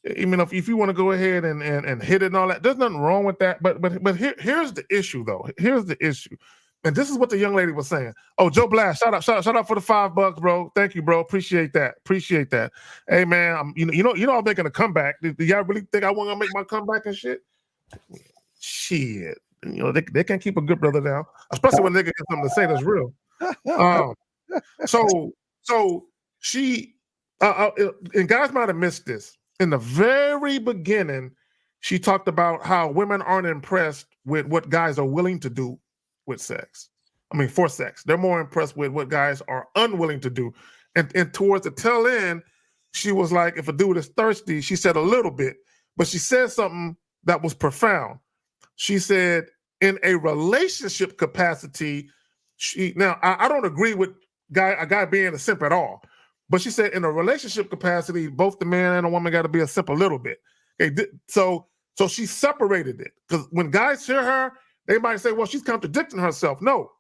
I mean, if you want to go ahead and hit it and all that, there's nothing wrong with that. But here's the issue, though. Here's the issue. And this is what the young lady was saying. Oh, Joe Blast, shout out for the $5, bro. Thank you, bro. Appreciate that. Hey, man, you know, I'm making a comeback. Do y'all really think I want to make my comeback and shit? Shit, you know, they can't keep a good brother down, especially when they get something to say that's real. So she, and guys might have missed this in the very beginning. She talked about how women aren't impressed with what guys are willing to do with sex. I mean, for sex. They're more impressed with what guys are unwilling to do. And towards the tail end, she was like, if a dude is thirsty, she said a little bit, but she said something that was profound. She said, in a relationship capacity, I don't agree with a guy being a simp at all, but she said in a relationship capacity, both the man and the woman got to be a simp a little bit. Okay, so she separated it, because when guys hear her, they might say, well, she's contradicting herself. No,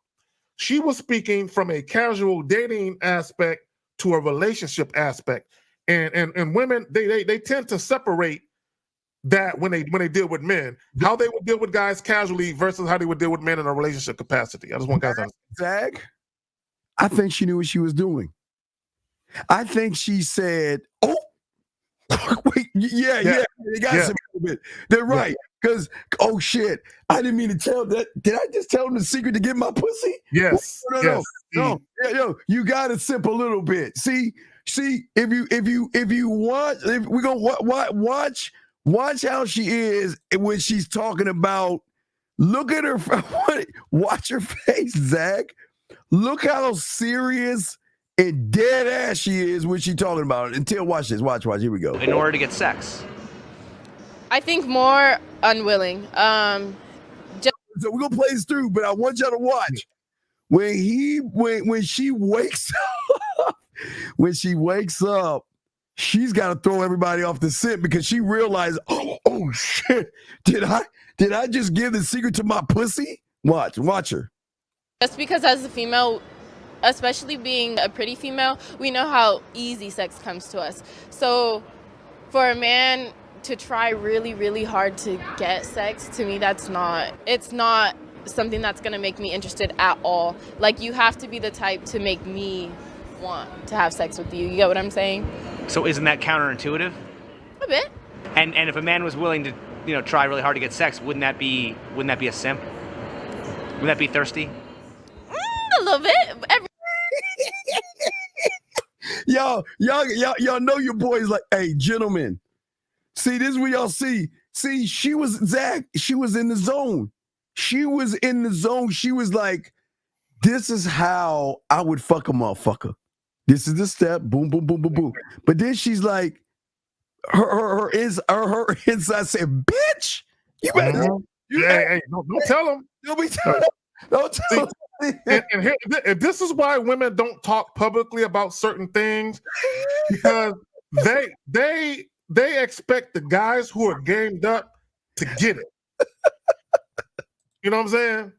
she was speaking from a casual dating aspect to a relationship aspect, and women they tend to separate that when they deal with men, how they would deal with guys casually versus how they would deal with men in a relationship capacity. I just want guys to understand. Zach, I think she knew what she was doing. I think she said, "Oh, wait, yeah, they got some a bit. They're right." Because, oh shit, I didn't mean to tell that. Did I just tell them the secret to get my pussy? Yes. No. Yo, you got to sip a little bit. See, if you watch, if we're gonna watch how she is when she's talking about. Look at her. Watch her face, Zach. Look how serious and dead ass she is when she's talking about it. Until watch this. Watch. Here we go. In order to get sex. I think more unwilling. So we're gonna play this through, but I want y'all to watch when she wakes up. When she wakes up, she's got to throw everybody off the scent because she realized, oh shit, did I just give the secret to my pussy? Watch her. Just because as a female, especially being a pretty female, we know how easy sex comes to us. So for a man to try really, really hard to get sex, to me, it's not something that's going to make me interested at all. Like, you have to be the type to make me want to have sex with you. You get what I'm saying? So isn't that counterintuitive? A bit. And if a man was willing to, try really hard to get sex, wouldn't that be a simp? Wouldn't that be thirsty? A little bit. Y'all know your boys like, hey, gentlemen. See, this is what y'all see. See, she was in the zone. She was like, this is how I would fuck a motherfucker. This is the step, boom, boom, boom, boom, boom. But then she's like, her inside said, bitch, you better. Hey, don't tell them. Don't tell them. And this is why women don't talk publicly about certain things, because they expect the guys who are gamed up to get it. You know what I'm saying?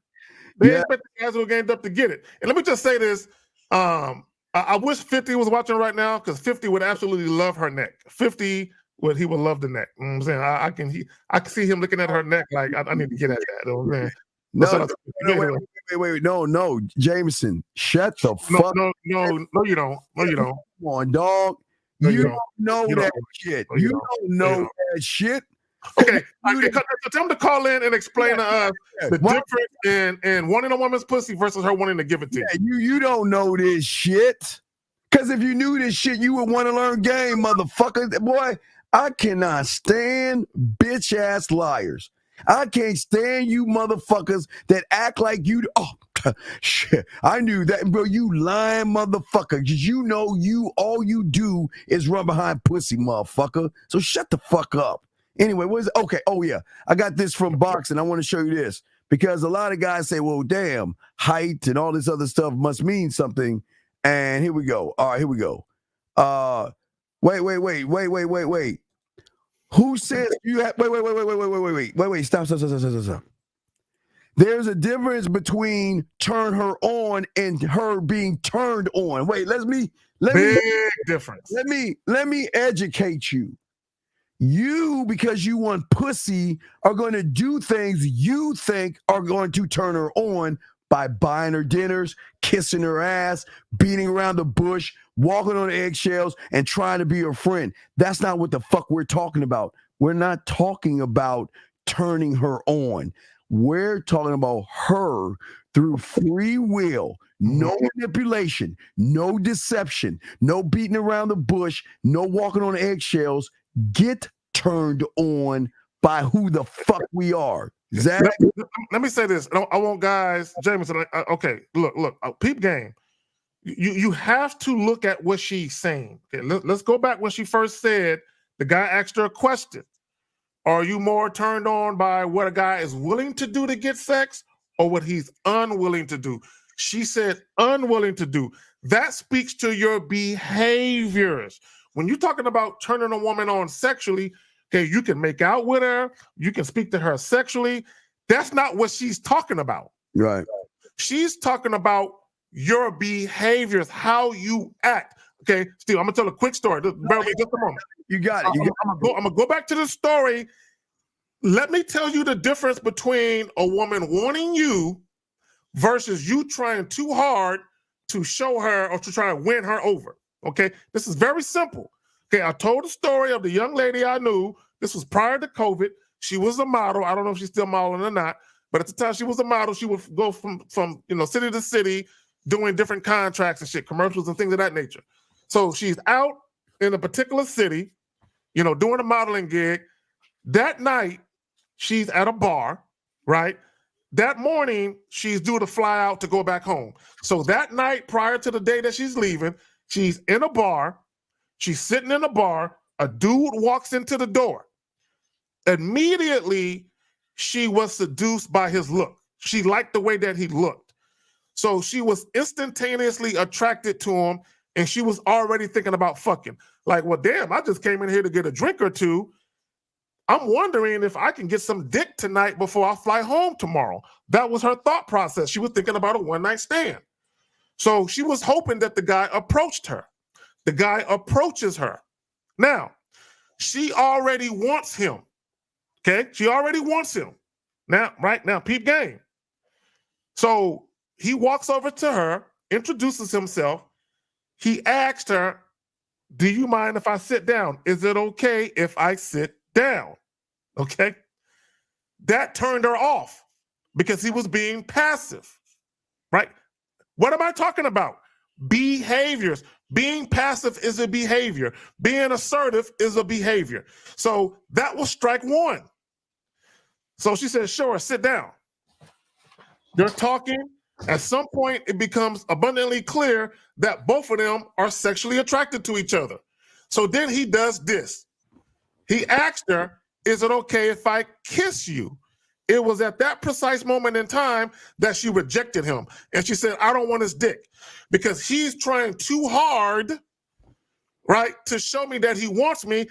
They expect the guys who are gamed up to get it. And let me just say this. I wish 50 was watching right now, because 50 would absolutely love her neck. 50 would love the neck. You know what I'm saying? I can see him looking at her neck like, I need to get at that. You know what I'm saying? No, Jameson, shut the fuck. No, you don't. Come on, dog. You don't know that shit. You don't know that shit. Okay, tell him to call in and explain to us the difference in wanting a woman's pussy versus her wanting to give it to you. You don't know this shit. Because if you knew this shit, you would want to learn game, motherfucker. Boy, I cannot stand bitch-ass liars. I can't stand you motherfuckers that act like you. Oh, shit. I knew that, bro. You lying motherfucker. You know all you do is run behind pussy, motherfucker. So shut the fuck up. Anyway, what is it? Okay. Oh, yeah. I got this from boxing. I want to show you this because a lot of guys say, well, damn, height and all this other stuff must mean something. And here we go. All right, here we go. Wait. Who says you have wait. Stop. There's a difference between turn her on and her being turned on. Wait, big difference. Let me educate you. You, because you want pussy, are going to do things you think are going to turn her on. by buying her dinners, kissing her ass, beating around the bush, walking on eggshells, and trying to be her friend. That's not what the fuck we're talking about. We're not talking about turning her on. We're talking about her through free will, no manipulation, no deception, no beating around the bush, no walking on eggshells. Get turned on by who the fuck we are. Zach? Let me say this. I want guys, Jameson. Okay, look, peep game. You have to look at what she's saying. Okay, let's go back when she first said the guy asked her a question. Are you more turned on by what a guy is willing to do to get sex or what he's unwilling to do? She said unwilling to do. That speaks to your behaviors. When you're talking about turning a woman on sexually, okay, you can make out with her, you can speak to her sexually. That's not what she's talking about. Right. She's talking about your behaviors, how you act. Okay, Steve, I'm gonna tell a quick story. Just bear with me just a moment. You got it. I'm gonna go back to the story. Let me tell you the difference between a woman wanting you versus you trying too hard to show her or to try to win her over. Okay, this is very simple. Okay, I told the story of the young lady I knew. This was prior to COVID. She was a model. I don't know if she's still modeling or not, but at the time she was a model. She would go from city to city doing different contracts and shit, commercials and things of that nature. So she's out in a particular city, doing a modeling gig. That night, she's at a bar, right? That morning, she's due to fly out to go back home. So that night, prior to the day that she's leaving, she's in a bar. She's sitting in a bar. A dude walks into the door. Immediately, she was seduced by his look. She liked the way that he looked. So she was instantaneously attracted to him, and she was already thinking about fucking. Like, well, damn, I just came in here to get a drink or two. I'm wondering if I can get some dick tonight before I fly home tomorrow. That was her thought process. She was thinking about a one-night stand. So she was hoping that the guy approached her. The guy approaches her. Now, she already wants him. Okay? She already wants him. Now, right now, peep game. So he walks over to her, introduces himself. He asked her, do you mind if I sit down? Is it okay if I sit down? Okay? That turned her off because he was being passive, right? What am I talking about? Behaviors. Being passive is a behavior. Being assertive is a behavior. So that was strike one. So she said, sure, sit down. They're talking. At some point, it becomes abundantly clear that both of them are sexually attracted to each other. So then he does this. He asked her, is it okay if I kiss you? It was at that precise moment in time that she rejected him. And she said, I don't want his dick because he's trying too hard, right, to show me that he wants me.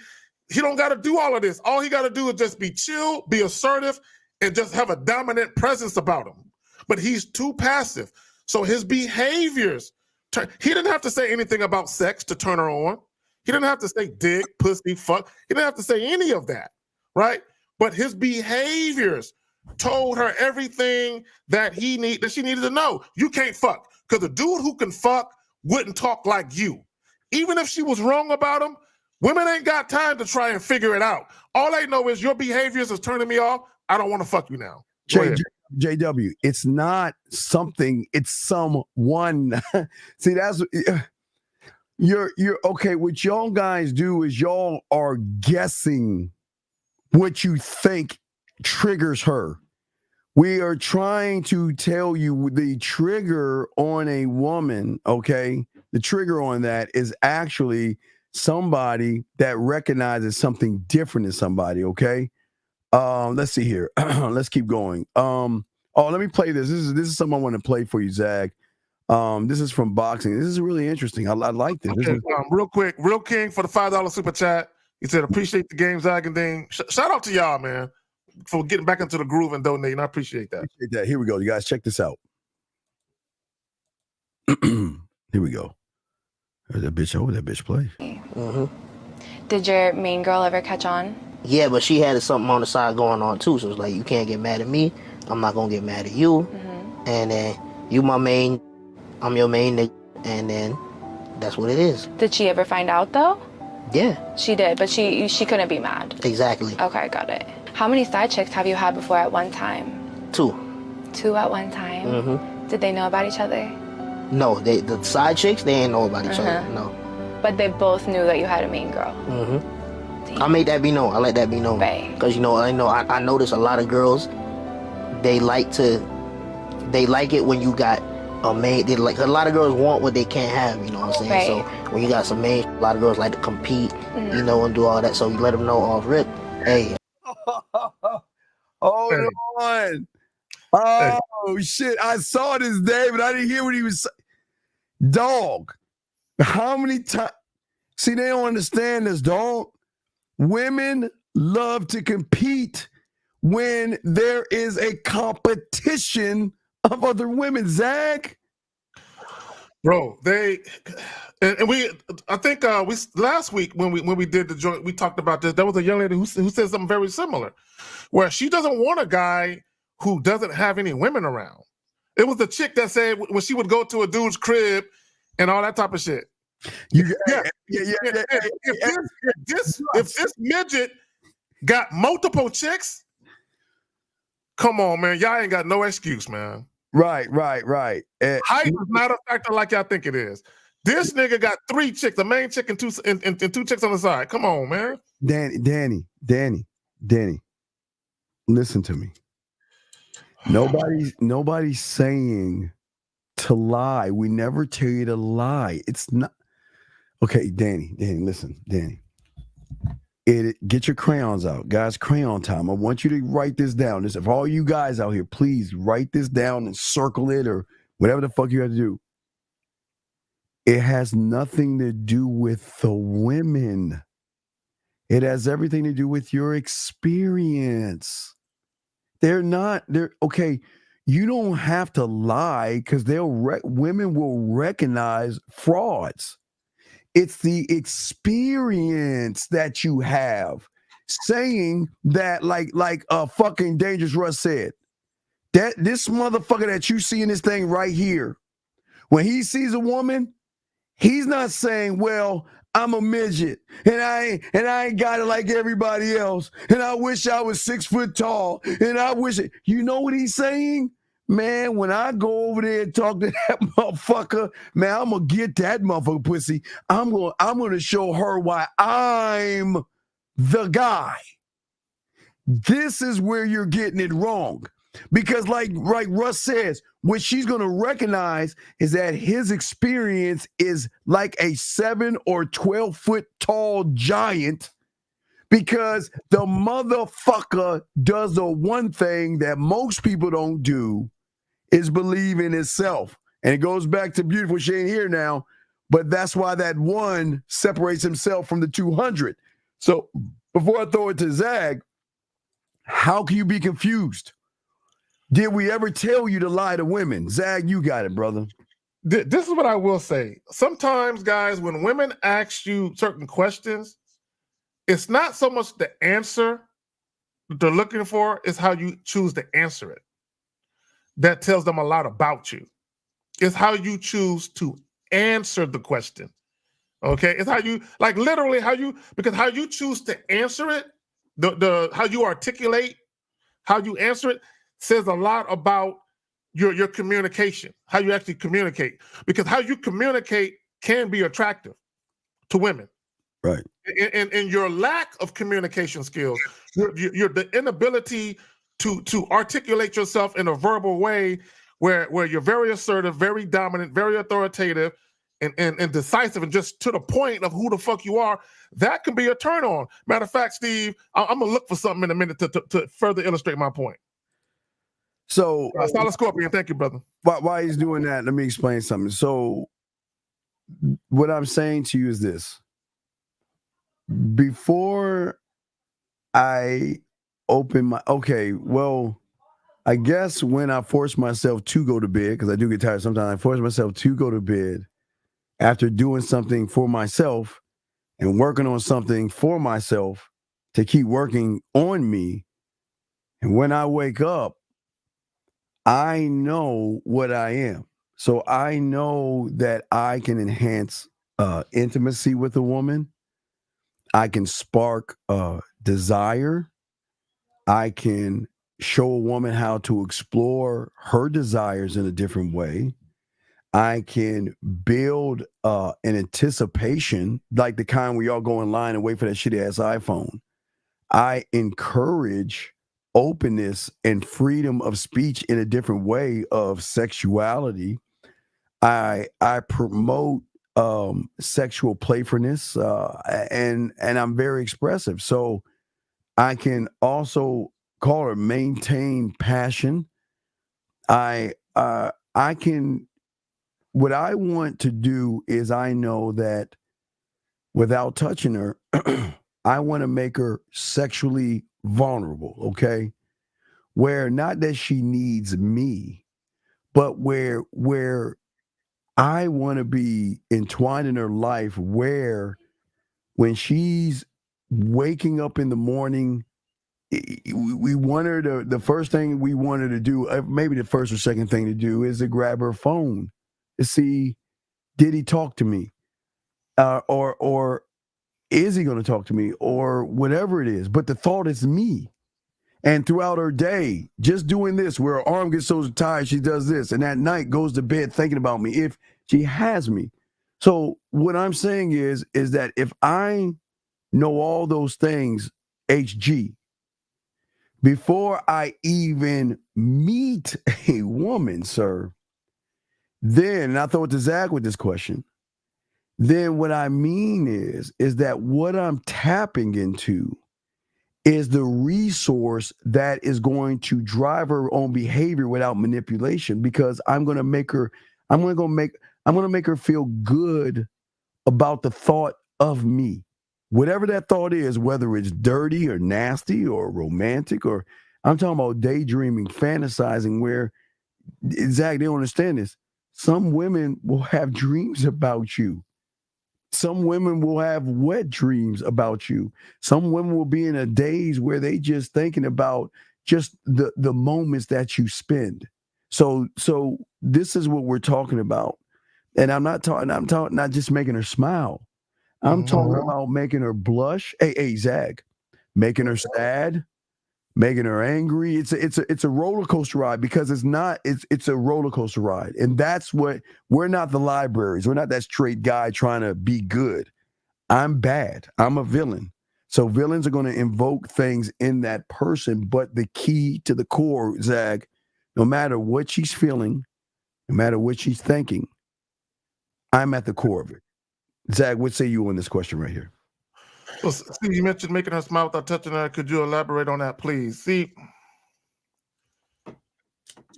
He don't got to do all of this. All he got to do is just be chill, be assertive, and just have a dominant presence about him. But he's too passive. So his behaviors, he didn't have to say anything about sex to turn her on. He didn't have to say dick, pussy, fuck. He didn't have to say any of that, right? But his behaviors told her everything that she needed to know. You can't fuck, because a dude who can fuck wouldn't talk like you. Even if she was wrong about him, women ain't got time to try and figure it out. All they know is your behaviors is turning me off. I don't want to fuck you now. JW, it's not something, it's someone. See, that's you're okay. What y'all guys do is y'all are guessing what you think triggers her. We are trying to tell you the trigger on a woman, okay? The trigger on that is actually somebody that recognizes something different in somebody, okay? Let's see here. Let's keep going. Let me play this. This is something I want to play for you, Zach. This is from boxing. This is really interesting. I like this. Okay, real quick, Real King for the $5 super chat. He said, appreciate the game, Zach and Dean. Shout out to y'all, man, for getting back into the groove and donating. I appreciate that. Here we go. You guys check this out. Here we go. There's that bitch over. That bitch play. Mm-hmm. Did your main girl ever catch on? Yeah, but she had something on the side going on too. So it's like, you can't get mad at me. I'm not gonna get mad at you. Mm-hmm. And then You my main, I'm your main nigga, and then that's what it is. Did she ever find out though? Yeah. She did, but she couldn't be mad. Exactly. Okay, got it. How many side chicks have you had before at one time? 2. 2 at one time? Mm-hmm. Did they know about each other? No, the side chicks, they ain't know about each other, no. But they both knew that you had a main girl? Mm-hmm. I made that be known. I let that be known. Right. Because, you know, I notice a lot of girls, they like it when you got a main. A lot of girls want what they can't have, you know what I'm saying? Right. So when you got some main, a lot of girls like to compete, you know, and do all that. So you let them know off rip, hey. Hold on. Oh, shit. I saw this, Dave, but I didn't hear what he was saying. Dog. How many times? See, they don't understand this, dog. Women love to compete when there is a competition of other women, Zach. Bro, I think we last week when we did the joint, we talked about this. There was a young lady who said something very similar, where she doesn't want a guy who doesn't have any women around. It was the chick that said when she would go to a dude's crib and all that type of shit. If this midget got multiple chicks, come on, man, y'all ain't got no excuse, man. Right. Height is not a factor like y'all think it is. This nigga got 3 chicks, a main chick and 2 chicks on the side. Come on, man. Danny, listen to me. Nobody's saying to lie. We never tell you to lie. It's not okay, Danny, listen, Danny. Get your crayons out, guys. Crayon time. I want you to write this down. This, if all you guys out here, please write this down and circle it or whatever the fuck you have to do. It has nothing to do with the women. It has everything to do with your experience. They're okay. You don't have to lie because women will recognize frauds. It's the experience that you have saying that, like fucking Dangerous Russ said, that this motherfucker that you see in this thing right here, when he sees a woman, he's not saying, well, I'm a midget and I ain't got it like everybody else. And I wish I was 6 foot tall. And I wish it. You know what he's saying? Man, when I go over there and talk to that motherfucker, man, I'm gonna get that motherfucker pussy. I'm gonna show her why I'm the guy. This is where you're getting it wrong. Because like Russ says, what she's gonna recognize is that his experience is like a 7 or 12 foot tall giant. Because the motherfucker does the one thing that most people don't do, is believe in itself. And it goes back to beautiful, she ain't here now, but that's why that one separates himself from the 200. So before I throw it to Zag, how can you be confused? Did we ever tell you to lie to women? Zag, you got it, brother. This is what I will say. Sometimes, guys, when women ask you certain questions, it's not so much the answer that they're looking for, it's how you choose to answer it. That tells them a lot about you. It's how you choose to answer the question. Okay? It's how you, like literally because how you choose to answer it, the how you articulate, how you answer it, says a lot about your communication, how you actually communicate. Because how you communicate can be attractive to women. Right. And your lack of communication skills, your the inability to articulate yourself in a verbal way where you're very assertive, very dominant, very authoritative, and decisive, and just to the point of who the fuck you are, that can be a turn on. Matter of fact, Steve, I'm gonna look for something in a minute to further illustrate my point. So, Solid Scorpion, thank you, brother. While he's doing that, let me explain something. So, what I'm saying to you is this: before I open my I guess when I force myself to go to bed, because I do get tired sometimes, I force myself to go to bed after doing something for myself and working on something for myself to keep working on me. And when I wake up, I know what I am. So I know that I can enhance intimacy with a woman. I can spark desire. I can show a woman how to explore her desires in a different way. I can build an anticipation, like the kind where y'all go in line and wait for that shitty ass iPhone. I encourage openness and freedom of speech in a different way of sexuality. I promote sexual playfulness, and I'm very expressive. So I can also call it maintain passion. I can. What I want to do is I know that without touching her, I want to make her sexually vulnerable. Okay, where not that she needs me, but where I want to be entwined in her life, where when she's waking up in the morning, we want her to, the first thing we want her to do, maybe the first or second thing to do, is to grab her phone to see, did he talk to me? Or is he going to talk to me? Or whatever it is. But the thought is me. And throughout her day, just doing this, where her arm gets so tired, she does this. And at night goes to bed thinking about me if she has me. So what I'm saying is that if I know all those things, HG, before I even meet a woman, sir, then, and I throw it to Zach with this question, then what I mean is that what I'm tapping into is the resource that is going to drive her own behavior without manipulation, because I'm going to make her feel good about the thought of me. Whatever that thought is, whether it's dirty or nasty or romantic, or I'm talking about daydreaming, fantasizing, where, Zach, they don't understand this. Some women will have dreams about you. Some women will have wet dreams about you. Some women will be in a daze where they just thinking about just the moments that you spend. So this is what we're talking about. And I'm talking not just making her smile. I'm talking about making her blush. Hey, Zach, making her sad, making her angry. It's a roller coaster ride, because it's a roller coaster ride. And that's what, we're not the libraries. We're not that straight guy trying to be good. I'm bad. I'm a villain. So villains are going to invoke things in that person. But the key to the core, Zach, no matter what she's feeling, no matter what she's thinking, I'm at the core of it. Zach, what say you on this question right here? Well, see, you mentioned making her smile without touching her. Could you elaborate on that, please? See,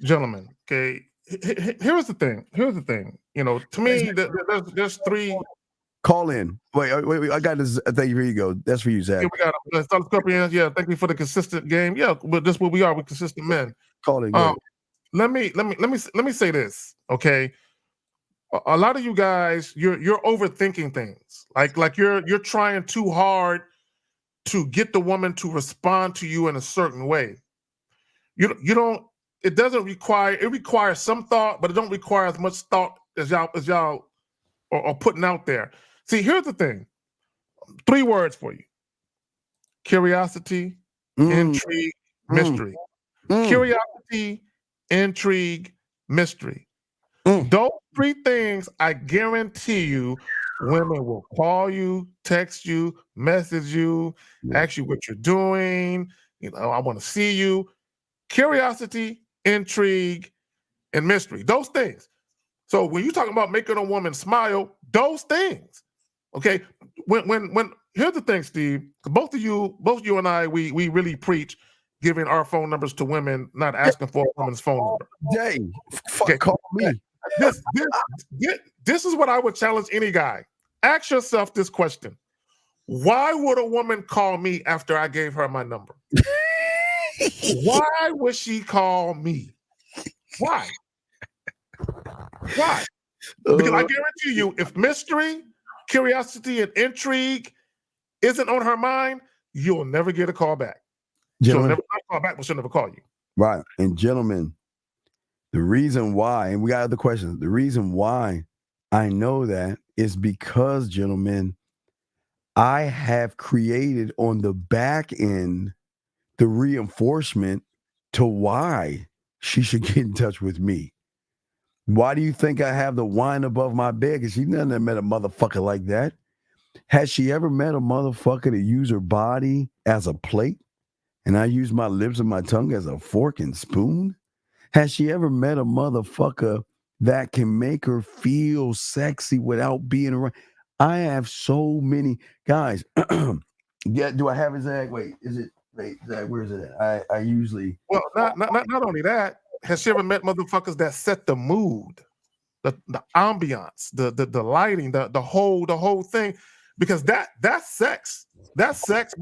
gentlemen, okay, here's the thing. You know, to me, there's three. Call in. Wait, I got this. Thank you. Here you go. That's for you, Zach. Yeah, we got Start Scorpions. Yeah, thank you for the consistent game. Yeah, but that's what we are. We're consistent men. Call in. Let me say this, okay? A lot of you guys, you're overthinking things. Like you're trying too hard to get the woman to respond to you in a certain way. You don't. It doesn't require. It requires some thought, but it don't require as much thought as y'all are putting out there. See, here's the thing. 3 words for you: curiosity, intrigue, mystery. Curiosity, intrigue, mystery. Those 3 things, I guarantee you, women will call you, text you, message you, ask you what you're doing. You know, I want to see you. Curiosity, intrigue, and mystery. Those things. So when you're talking about making a woman smile, those things. Okay. When here's the thing, Steve. Both of you and I, we really preach giving our phone numbers to women, not asking for a woman's phone number. Dang, call me. This is what I would challenge any guy. Ask yourself this question: why would a woman call me after I gave her my number? Why would she call me? Why? Why? Because I guarantee you, if mystery, curiosity, and intrigue isn't on her mind, you'll never get a call back. She'll never call back, but she'll never call you. Right. And gentlemen, The reason why, and we got other questions. The reason why I know that is because, gentlemen, I have created on the back end the reinforcement to why she should get in touch with me. Why do you think I have the wine above my bed? Because she never met a motherfucker like that. Has she ever met a motherfucker to use her body as a plate? And I use my lips and my tongue as a fork and spoon? Has she ever met a motherfucker that can make her feel sexy without being around? I have so many guys. Yeah, do I have it, Zach? Wait, Zach, where is it at? I usually. Well, not only that, has she ever met motherfuckers that set the mood, the ambiance, the lighting, the whole thing? Because that's sex. That's sex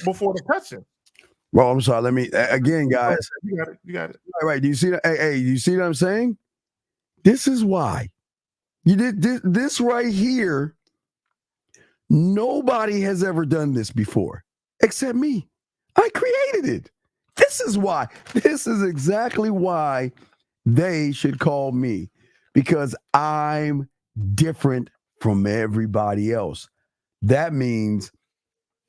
before the touching. Well, I'm sorry. Let me again, guys. You got it. All right. Do you see that? Hey, you see what I'm saying? This is why you did this right here. Nobody has ever done this before except me. I created it. This is why. This is exactly why they should call me, because I'm different from everybody else. That means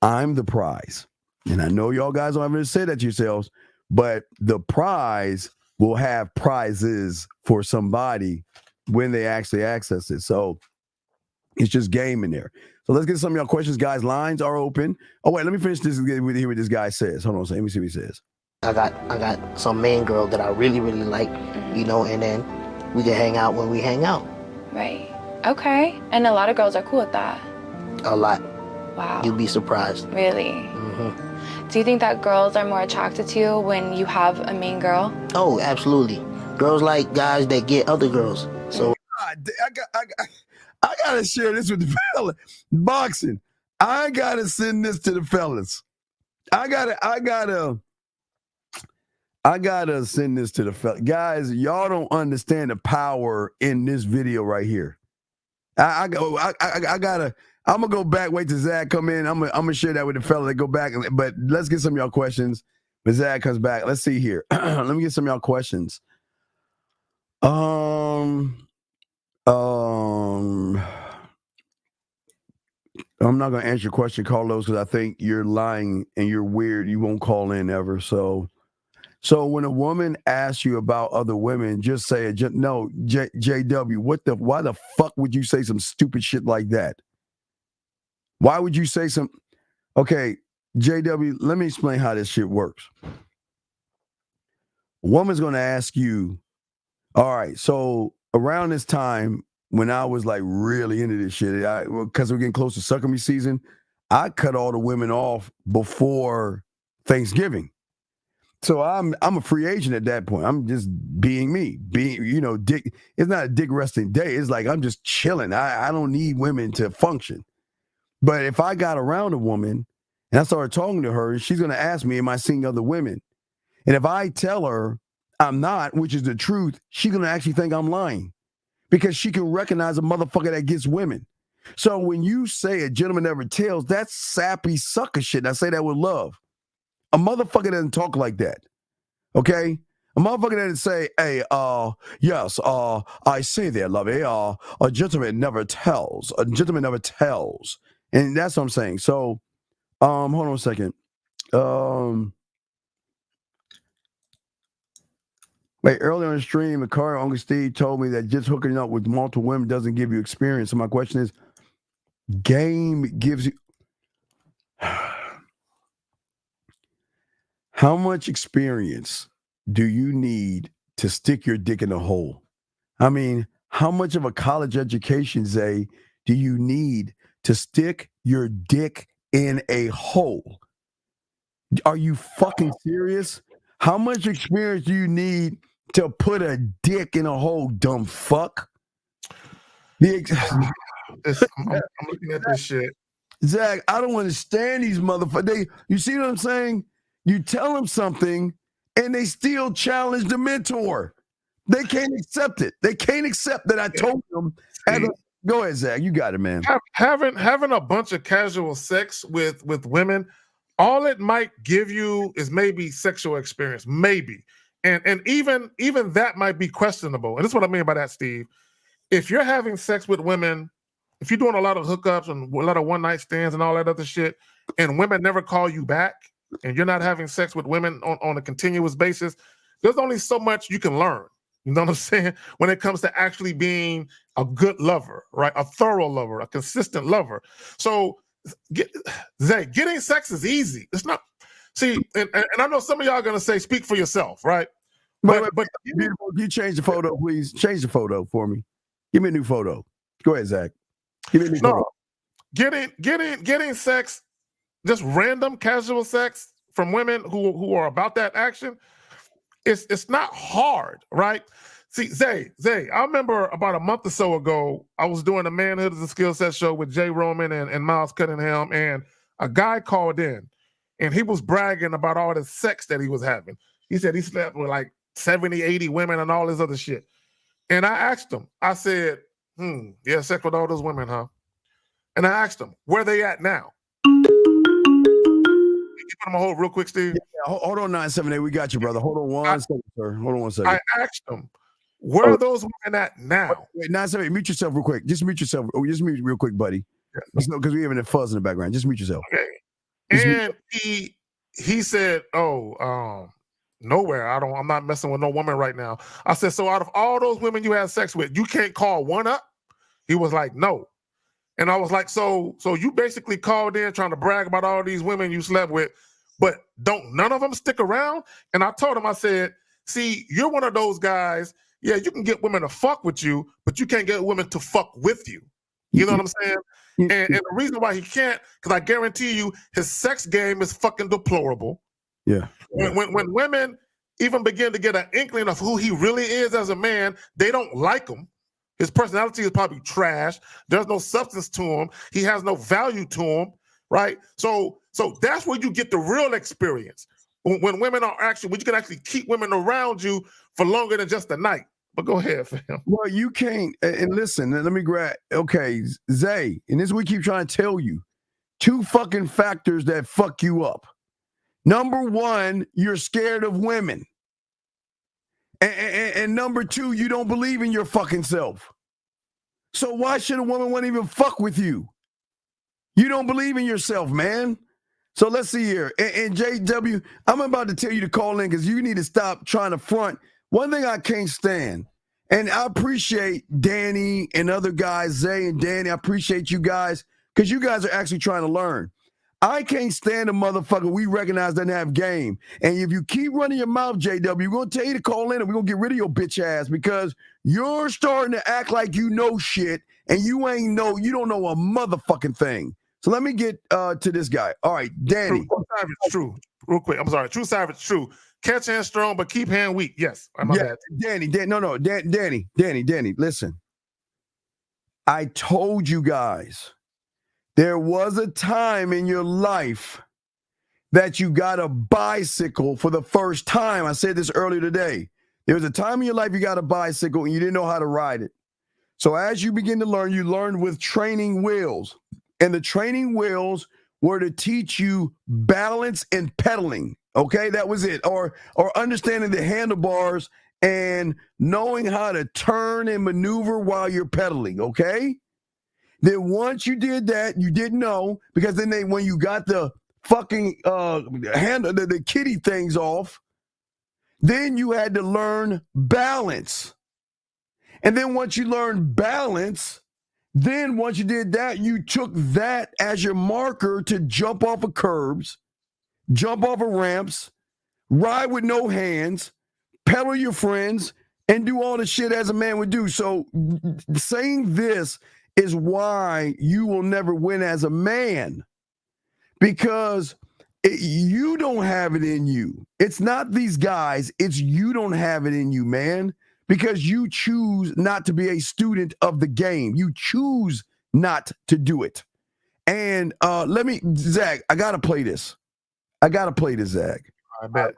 I'm the prize. And I know y'all guys don't ever say that to yourselves, but the prize will have prizes for somebody when they actually access it. So it's just game in there. So let's get some of y'all questions, guys. Lines are open. Oh, wait, let me finish this and hear what this guy says. Hold on a second. Let me see what he says. I got some main girl that I really, really like, you know, and then we can hang out when we hang out. Right. Okay. And a lot of girls are cool with that. A lot. Wow. You'd be surprised. Really? Mm-hmm. Do you think that girls are more attracted to you when you have a main girl? Oh, absolutely. Girls like guys that get other girls. So I gotta share this with the fellas. Boxing. I gotta send this to the fellas. I gotta send this to the fellas. Guys, y'all don't understand the power in this video right here. I'm gonna go back, wait till Zach come in. I'm gonna share that with the fella. They go back, but let's get some of y'all questions. When Zach comes back, let's see here. Let me get some of y'all questions. I'm not gonna answer your question, Carlos, because I think you're lying and you're weird. You won't call in ever. So when a woman asks you about other women, just say it. No, JW. Why the fuck would you say some stupid shit like that? Why would you say some? Okay, JW. Let me explain how this shit works. A woman's gonna ask you. All right, so around this time when I was like really into this shit, because we're getting close to sucker me season, I cut all the women off before Thanksgiving. So I'm a free agent at that point. I'm just being me, dick. It's not a dick resting day. It's like I'm just chilling. I don't need women to function. But if I got around a woman and I started talking to her, she's going to ask me, am I seeing other women? And if I tell her I'm not, which is the truth, she's going to actually think I'm lying because she can recognize a motherfucker that gets women. So when you say a gentleman never tells, that's sappy sucker shit. And I say that with love. A motherfucker doesn't talk like that. Okay? A motherfucker doesn't say, hey, yes, I say that, lovey. A gentleman never tells. A gentleman never tells. And that's what I'm saying. So, hold on a second. Wait, earlier on the stream, Uncle Steve told me that just hooking up with multiple women doesn't give you experience. So my question is, game gives you... How much experience do you need to stick your dick in a hole? I mean, how much of a college education, Zay, do you need to stick your dick in a hole? Are you fucking serious? How much experience do you need to put a dick in a hole, dumb fuck? I'm looking at this shit. Zach, I don't understand these motherfuckers. You see what I'm saying? You tell them something, and they still challenge the mentor. They can't accept it. They can't accept that I told them. Go ahead, Zach. You got it, man. Having a bunch of casual sex with women, all it might give you is maybe sexual experience. Maybe. And even that might be questionable. And this is what I mean by that, Steve. If you're having sex with women, if you're doing a lot of hookups and a lot of one night stands and all that other shit, and women never call you back, and you're not having sex with women on a continuous basis, there's only so much you can learn. You know what I'm saying? When it comes to actually being a good lover, right? A thorough lover, a consistent lover. So, Zay, getting sex is easy. It's not. See, and I know some of y'all are gonna say, "Speak for yourself," right? But beautiful, you change the photo, please. Change the photo for me. Give me a new photo. Go ahead, Zach. Give me a new photo. Getting sex, just random casual sex from women who are about that action, it's not hard, right? See, Zay, I remember about a month or so ago, I was doing a Manhood as a Skill Set show with Jay Roman and Miles Cunningham, and a guy called in, and he was bragging about all the sex that he was having. He said he slept with like 70, 80 women and all this other shit. And I asked him, I said, yeah, sex with all those women, huh? And I asked him, where they at now? Can you put them on hold real quick, Steve? Yeah, hold on, 978. We got you, brother. Hold on one second, sir. Hold on one second. I asked him, where are those women at now? Wait, 978, mute yourself real quick. Just mute yourself. Just mute real quick, buddy. Because we're having a fuzz in the background. Just mute yourself. Okay. And he said, nowhere. I'm not messing with no woman right now. I said, so out of all those women you had sex with, you can't call one up? He was like, no. And I was like, so you basically called in trying to brag about all these women you slept with, but don't none of them stick around? And I told him, I said, see, you're one of those guys, yeah, you can get women to fuck with you, but you can't get women to fuck with you. You know what I'm saying? And the reason why he can't, because I guarantee you his sex game is fucking deplorable. Yeah. When women even begin to get an inkling of who he really is as a man, they don't like him. His personality is probably trash. There's no substance to him. He has no value to him, right? So that's where you get the real experience. When women are actually, when you can actually keep women around you for longer than just a night. But go ahead, fam. Well, you can't. And listen, let me grab. Okay, Zay, and this is what we keep trying to tell you. 2 fucking factors that fuck you up. Number 1, you're scared of women. And number 2, you don't believe in your fucking self. So why should a woman want to even fuck with you? You don't believe in yourself, man. So let's see here. And JW, I'm about to tell you to call in because you need to stop trying to front. One thing I can't stand, and I appreciate Danny and other guys, Zay and Danny, I appreciate you guys because you guys are actually trying to learn. I can't stand a motherfucker we recognize doesn't have game. And if you keep running your mouth, JW, we're going to tell you to call in and we're going to get rid of your bitch ass because you're starting to act like you know shit and you don't know a motherfucking thing. So let me get to this guy. All right, Danny. True. Real quick. I'm sorry. True Savage, true. Catch hand strong, but keep hand weak. Yes. My bad. Danny, Danny, listen. I told you guys there was a time in your life that you got a bicycle for the first time. I said this earlier today. There was a time in your life you got a bicycle and you didn't know how to ride it. So as you begin to learn, you learned with training wheels. And the training wheels were to teach you balance and pedaling. Okay, that was it. Or understanding the handlebars and knowing how to turn and maneuver while you're pedaling. Okay. Then once you did that, you didn't know because then when you got the fucking handle the kitty things off, then you had to learn balance. And then once you learned balance, then once you did that, you took that as your marker to jump off of curbs, jump off of ramps, ride with no hands, pedal your friends, and do all the shit as a man would do. So saying this is why you will never win as a man because you don't have it in you. It's not these guys. It's you don't have it in you, man, because you choose not to be a student of the game. You choose not to do it. And Zach, I got to play this. Zach. I bet.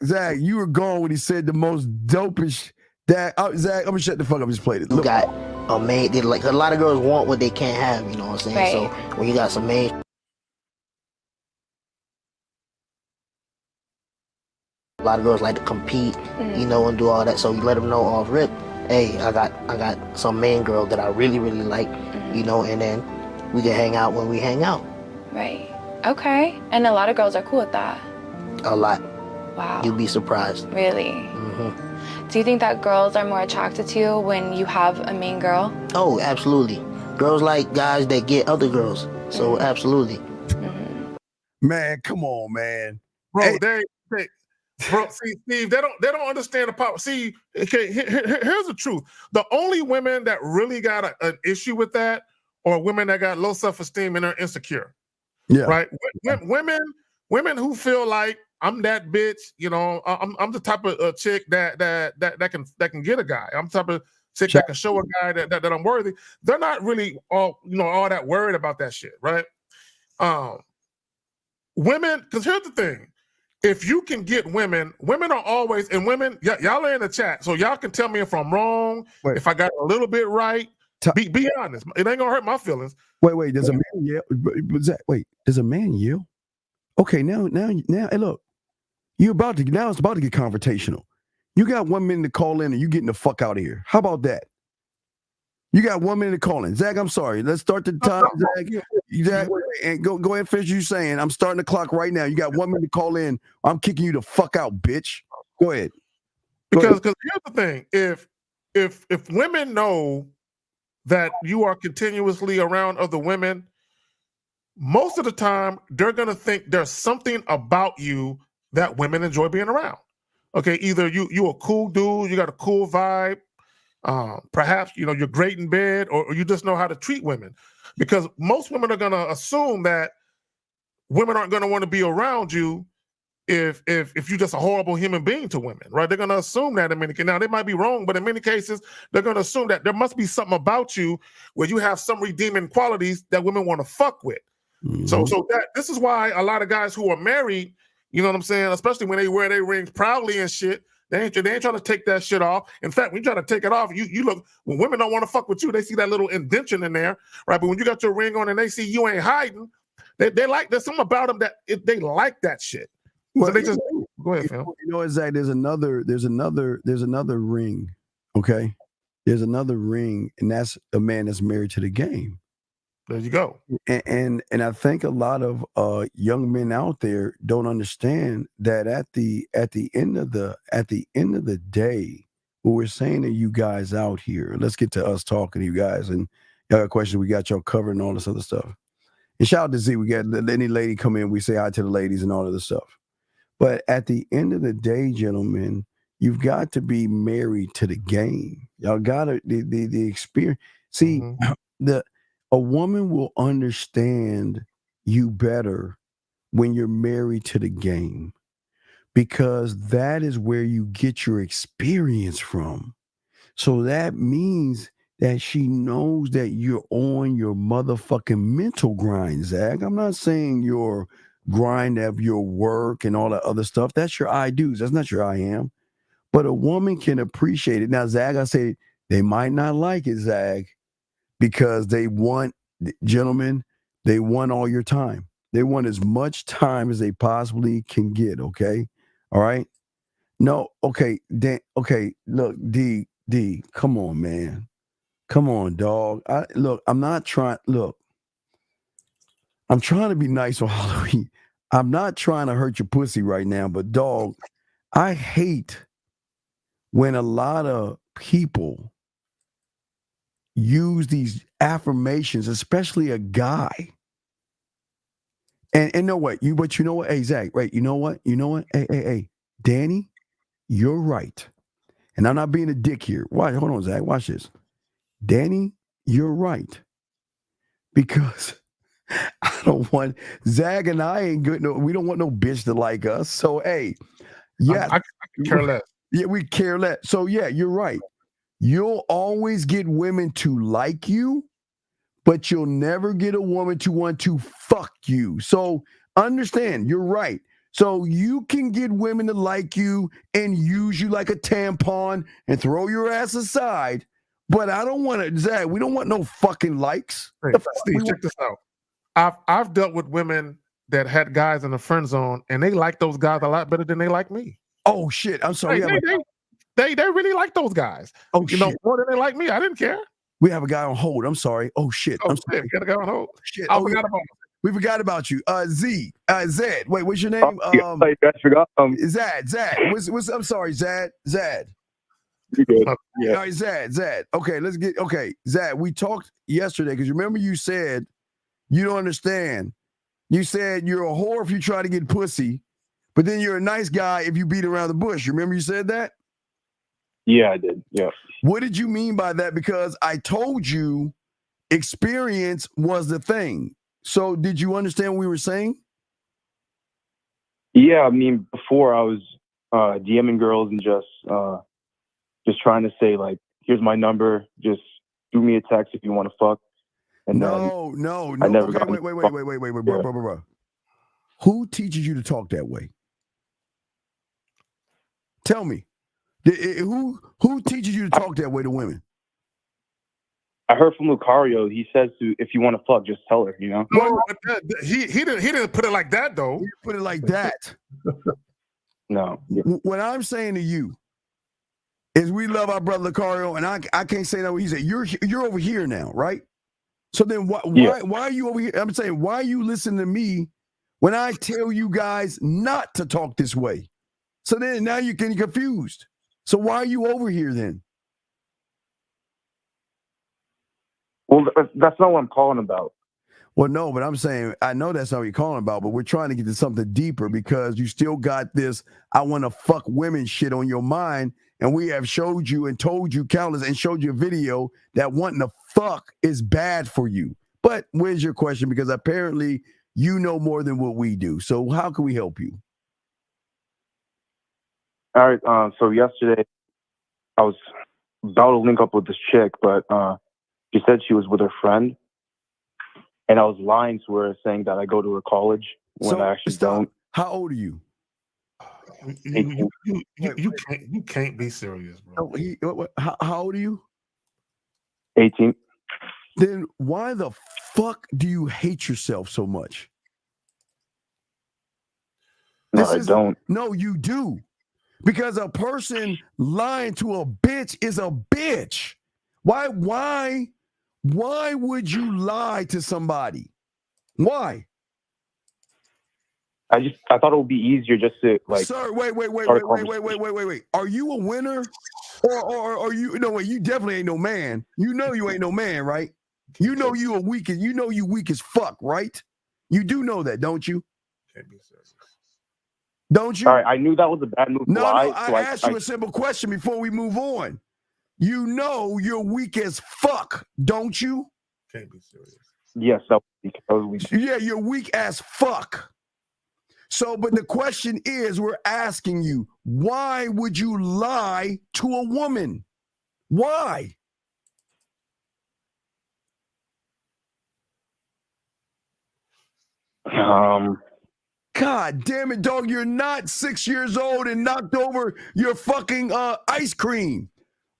Zach, you were gone when he said the most dopish. Zach, I'm gonna shut the fuck up. Just played it. You got a man. Like a lot of girls want what they can't have. You know what I'm saying? Right. So when you got some man A lot of girls like to compete, you know, and do all that. So you let them know off rip, hey, I got some main girl that I really, really like, you know, and then we can hang out when we hang out. Right. Okay. And a lot of girls are cool with that. A lot. Wow. You'd be surprised. Really? Mm-hmm. Do you think that girls are more attracted to you when you have a main girl? Oh, absolutely. Girls like guys that get other girls. So absolutely. Man, come on, man. Bro, bro, see, Steve, they don't understand the power. See, okay, here's the truth. The only women that really got an issue with that are women that got low self-esteem and are insecure. Yeah. Right? Women who feel like I'm that bitch, you know, I'm the type of chick that can get a guy. I'm the type of chick that can show a guy that I'm worthy. They're not really all that worried about that shit, right? Women, because here's the thing. If you can get women are always, and women, y'all are in the chat, so y'all can tell me if I'm wrong, if I got a little bit right. Be honest. It ain't gonna hurt my feelings. Wait, does a man yell? Wait, does a man yell? Okay, now, hey, look, it's about to get confrontational. You got 1 minute to call in and you getting the fuck out of here. How about that? You got 1 minute to call in. Zach, I'm sorry. Let's start the time, Zach, and go ahead and finish you saying. I'm starting the clock right now. You got 1 minute to call in. I'm kicking you the fuck out, bitch. Go ahead. Because here's the thing. If women know that you are continuously around other women, most of the time they're gonna think there's something about you that women enjoy being around. Okay, either you a cool dude, you got a cool vibe, perhaps you're great in bed, or you just know how to treat women. Because most women are gonna assume that women aren't gonna want to be around you if you're just a horrible human being to women, right? They're gonna assume that in many cases. Now they might be wrong, but in many cases they're gonna assume that there must be something about you where you have some redeeming qualities that women want to fuck with. So this is why a lot of guys who are married, you know what I'm saying, especially when they wear their rings proudly and shit, they ain't trying to take that shit off. In fact, when you try to take it off, you look, when women don't want to fuck with you, they see that little indention in there, right? But when you got your ring on and they see you ain't hiding, they like, there's something about them that they like that shit. Well, so they just go ahead, Phil. You know what, Zach? There's another ring. Okay, there's another ring, and that's a man that's married to the game. There you go. And I think a lot of young men out there don't understand that at the end of the day, what we're saying to you guys out here. Let's get to us talking to you guys, and y'all got questions. We got y'all covered and all this other stuff. And shout out to Z. We got any lady come in, we say hi to the ladies and all of this stuff. But at the end of the day, gentlemen, you've got to be married to the game. Y'all got to the experience. See, a woman will understand you better when you're married to the game, because that is where you get your experience from. So that means that she knows that you're on your motherfucking mental grind, Zach. I'm not saying your grind of your work and all that other stuff. That's your I do's. That's not your I am. But a woman can appreciate it. Now, Zach, I say they might not like it, Zach, because they want, gentlemen, they want all your time. They want as much time as they possibly can get, okay? All right? No, okay, look, D, come on, man. Come on, dog. I'm trying to be nice on Halloween. I'm not trying to hurt your pussy right now, but dog, I hate when a lot of people use these affirmations, especially a guy. And know what? But you know what? Hey, Zach, right? You know what? Hey, Danny, you're right. And I'm not being a dick here. Hold on, Zach. Watch this. Danny, you're right. Because I don't want Zach and I ain't good. No, we don't want no bitch to like us. So hey, yeah, I care less. Yeah, we care less. So yeah, you're right. You'll always get women to like you, but you'll never get a woman to want to fuck you. So understand, you're right. So you can get women to like you and use you like a tampon and throw your ass aside. But I don't want to, Zach, we don't want no fucking likes. Hey, Steve, check this out. I've dealt with women that had guys in the friend zone, and they like those guys a lot better than they like me. Oh shit! I'm sorry. They really like those guys. Oh you know, more than they like me. I didn't care. We have a guy on hold. I'm sorry. Oh shit! Oh I'm shit! sorry. Got a guy on hold. Shit! I forgot about. We forgot about you. Zed. Wait, what's your name? I forgot. Zad. What's I'm sorry, Zad. You good? Yeah. All right, Zad. Okay, Zad. We talked yesterday because remember you said you don't understand. You said you're a whore if you try to get pussy, but then you're a nice guy if you beat around the bush. You remember you said that? Yeah, I did. Yeah. What did you mean by that? Because I told you experience was the thing. So did you understand what we were saying? Yeah, I mean, before I was DMing girls and just trying to say like, here's my number, just do me a text if you want to fuck. And No. I never Okay, got wait, bro. Who teaches you to talk that way? Tell me. Who teaches you to talk that way to women? I heard from Lucario. He says if you want to fuck, just tell her. You know. No, but he didn't put it like that though. He put it like that. No. Yeah. What I'm saying to you is we love our brother Lucario, and I can't say that. He said you're over here now, right? So then why are you over here? I'm saying why are you listening to me when I tell you guys not to talk this way? So then now you're getting confused. So why are you over here then? Well, that's not what I'm calling about. Well, no, but I'm saying I know that's not what you're calling about, but we're trying to get to something deeper because you still got this I want to fuck women shit on your mind, and we have showed you and told you countless and showed you a video that wanting to fuck is bad for you. But where's your question? Because apparently you know more than what we do. So how can we help you? All right. So yesterday I was about to link up with this chick, but she said she was with her friend. And I was lying to her, saying that I go to her college when I actually don't. How old are you? You can't be serious, bro. How old are you? 18. Then why the fuck do you hate yourself so much? No, I don't. No, you do. Because a person lying to a bitch is a bitch. Why would you lie to somebody? Why? I thought it would be easier just to like. Sir, wait. Are you a winner? Or are you you definitely ain't no man. You know you ain't no man, right? You know you weak as fuck, right? You do know that, don't you? Can't be serious. Don't you? All right, I knew that was a bad move. No, I asked you a simple question before we move on. You know you're weak as fuck, don't you? Can't be serious. Yes, that was weak. Yeah, you're weak as fuck. So, but the question is, we're asking you, why would you lie to a woman? Why? God damn it, dog. You're not 6 years old and knocked over your fucking ice cream.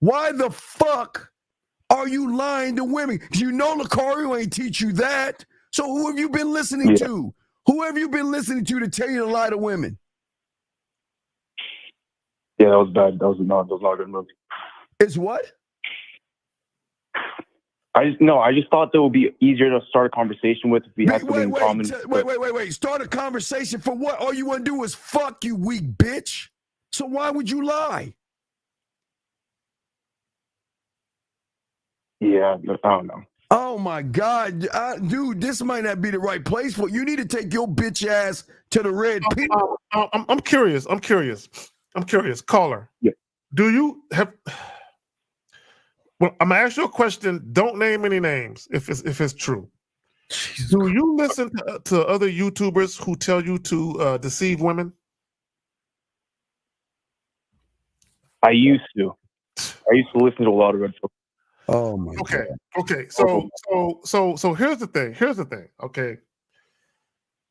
Why the fuck are you lying to women? Because you know Lucario ain't teach you that. So who have you been listening to? Who have you been listening to tell you to lie to women? Yeah, that was bad. That was not a good move. It's what? I just thought that it would be easier to start a conversation with if we had something in common. Wait. Start a conversation for what? All you want to do is fuck, you weak bitch. So why would you lie? Yeah, I don't know. Oh my God, dude, this might not be the right place for you. You need to take your bitch ass to the red pit. I'm curious. Caller. Yeah. Do you have? Well, I'm gonna ask you a question. Don't name any names if it's true. Do you listen to other YouTubers who tell you to deceive women? I used to listen to a lot of red. Oh my God. Okay. So here's the thing. Okay.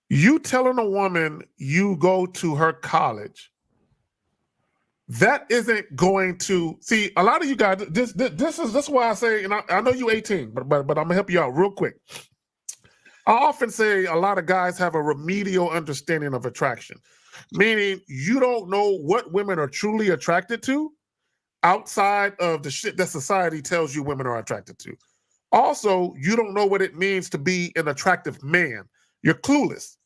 You telling a woman you go to her college, that isn't going to see a lot of you guys. This is why I say, and I know you 18, but I'm gonna help you out real quick. I often say a lot of guys have a remedial understanding of attraction. Meaning you don't know what women are truly attracted to outside of the shit that society tells you women are attracted to. Also, you don't know what it means to be an attractive man. You're clueless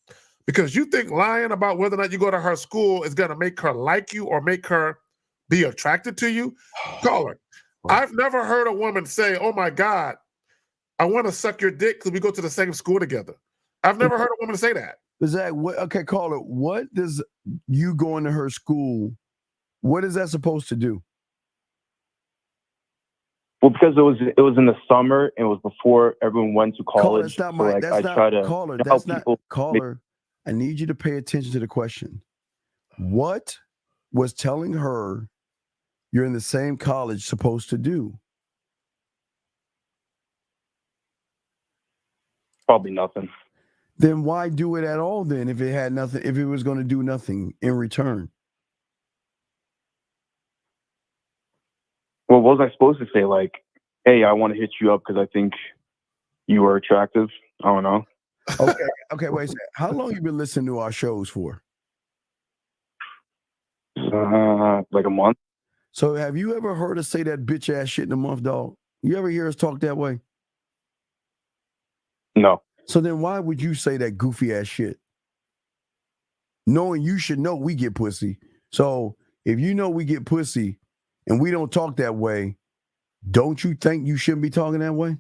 because you think lying about whether or not you go to her school is going to make her like you or make her be attracted to you. Caller, I've never heard a woman say, "Oh my God, I want to suck your dick because we go to the same school together." I've never heard a woman say that. Zach, okay, caller, what does you going to her school, what is that supposed to do? Well, because it was in the summer and it was before everyone went to college. Caller, that's not my, so, that's I not, try to caller, help that's not, people. caller, I need you to pay attention to the question. What was telling her you're in the same college supposed to do? Probably nothing. Then why do it at all then if it had nothing, if it was going to do nothing in return? Well, what was I supposed to say? Like, hey, I want to hit you up because I think you are attractive. I don't know. Okay, wait a second. How long you been listening to our shows for? Like a month. So have you ever heard us say that bitch ass shit in a month, dog? You ever hear us talk that way? No. So then why would you say that goofy ass shit? Knowing you should know we get pussy. So if you know we get pussy and we don't talk that way, don't you think you shouldn't be talking that way?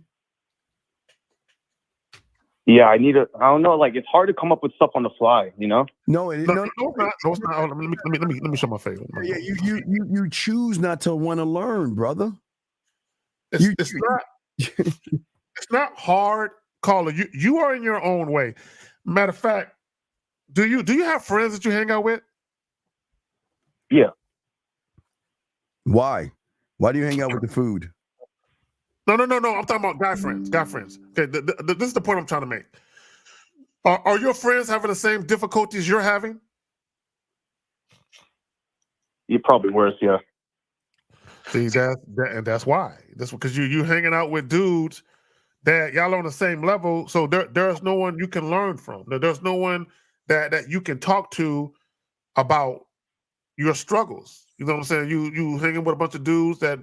Yeah, I don't know. Like, it's hard to come up with stuff on the fly, you know? No, it's not. Hold on, let me show my face. Yeah, you choose not to want to learn, brother. It's not hard, caller. You are in your own way. Matter of fact, do you have friends that you hang out with? Yeah. Why? Why do you hang out with the food? No. I'm talking about guy friends. Okay, this is the point I'm trying to make. Are your friends having the same difficulties you're having? You're probably worse, yeah. See, that's why. That's because you hanging out with dudes that y'all on the same level. So there's no one you can learn from. There's no one that you can talk to about your struggles. You know what I'm saying? You hanging with a bunch of dudes that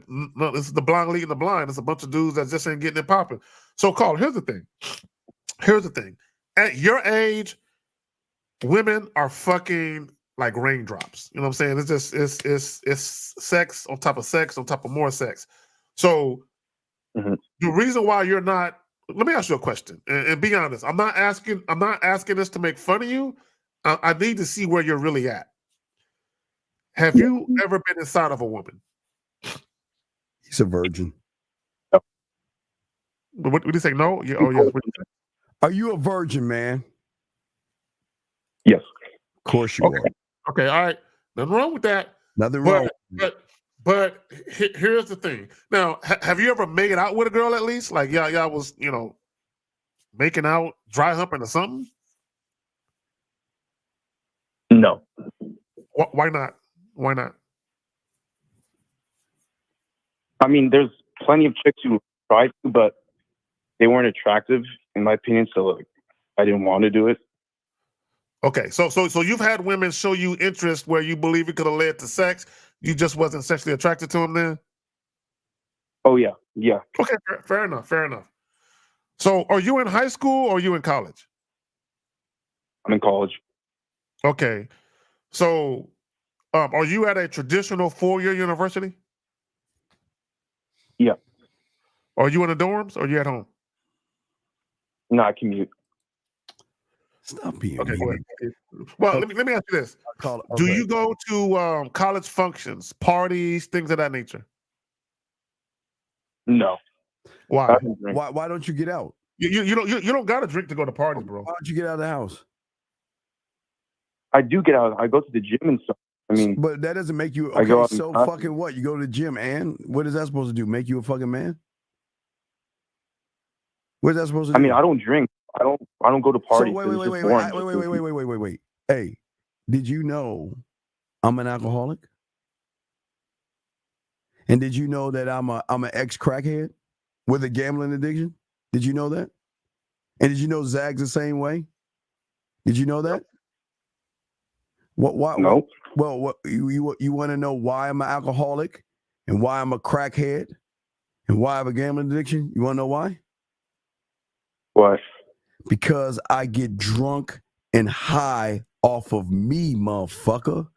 this is the blind leading the blind. It's a bunch of dudes that just ain't getting it popping. So, Carl, here's the thing. At your age, women are fucking like raindrops. You know what I'm saying? It's just it's sex on top of sex on top of more sex. So the reason why you're not, let me ask you a question and be honest. I'm not asking this to make fun of you. I need to see where you're really at. Have you ever been inside of a woman? He's a virgin. What did you say? No? Yeah. Oh, yes. Are you a virgin, man? Yes. Of course you are. Okay. All right. Nothing wrong with that. Nothing wrong. But here's the thing. Now, have you ever made out with a girl at least? Like y'all was, making out, dry humping or something? No. Why not? Why not? I mean, there's plenty of chicks who tried to, but they weren't attractive, in my opinion. So, like, I didn't want to do it. Okay, so you've had women show you interest where you believe it could have led to sex. You just wasn't sexually attracted to them then? Oh yeah, yeah. Okay, fair enough. So, are you in high school or are you in college? I'm in college. Okay, so are you at a traditional 4-year university? Yeah. Are you in the dorms or are you at home? No, I commute. Stop being okay. mean. Well, let me ask you this: Do you go to college functions, parties, things of that nature? No. Why? Why don't you get out? You don't got to drink to go to parties, bro. Why don't you get out of the house? I do get out. I go to the gym and stuff. I mean, but that doesn't make you I go okay. out So fucking what? You go to the gym and what is that supposed to do? Make you a fucking man? What is that supposed to do? I mean, I don't drink. I don't go to parties. So wait. Hey, did you know I'm an alcoholic? And did you know that I'm an ex-crackhead with a gambling addiction? Did you know that? And did you know Zag's the same way? Did you know that? Why? Nope. Well, what you want to know why I'm an alcoholic and why I'm a crackhead and why I have a gambling addiction? You want to know why? Why? Because I get drunk and high off of me, motherfucker.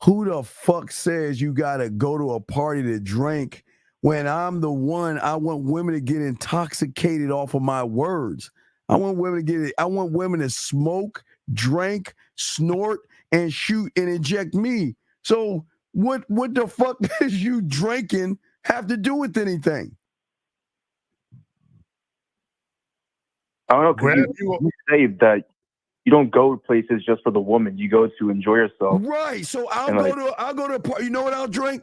Who the fuck says you gotta go to a party to drink when I'm the one? I want women to get intoxicated off of my words. I want women to smoke, drink, snort, and shoot and inject me. So what the fuck does you drinking have to do with anything? I don't know, because you say that you don't go to places just for the woman. You go to enjoy yourself. Right. So I'll go to a party. You know what I'll drink?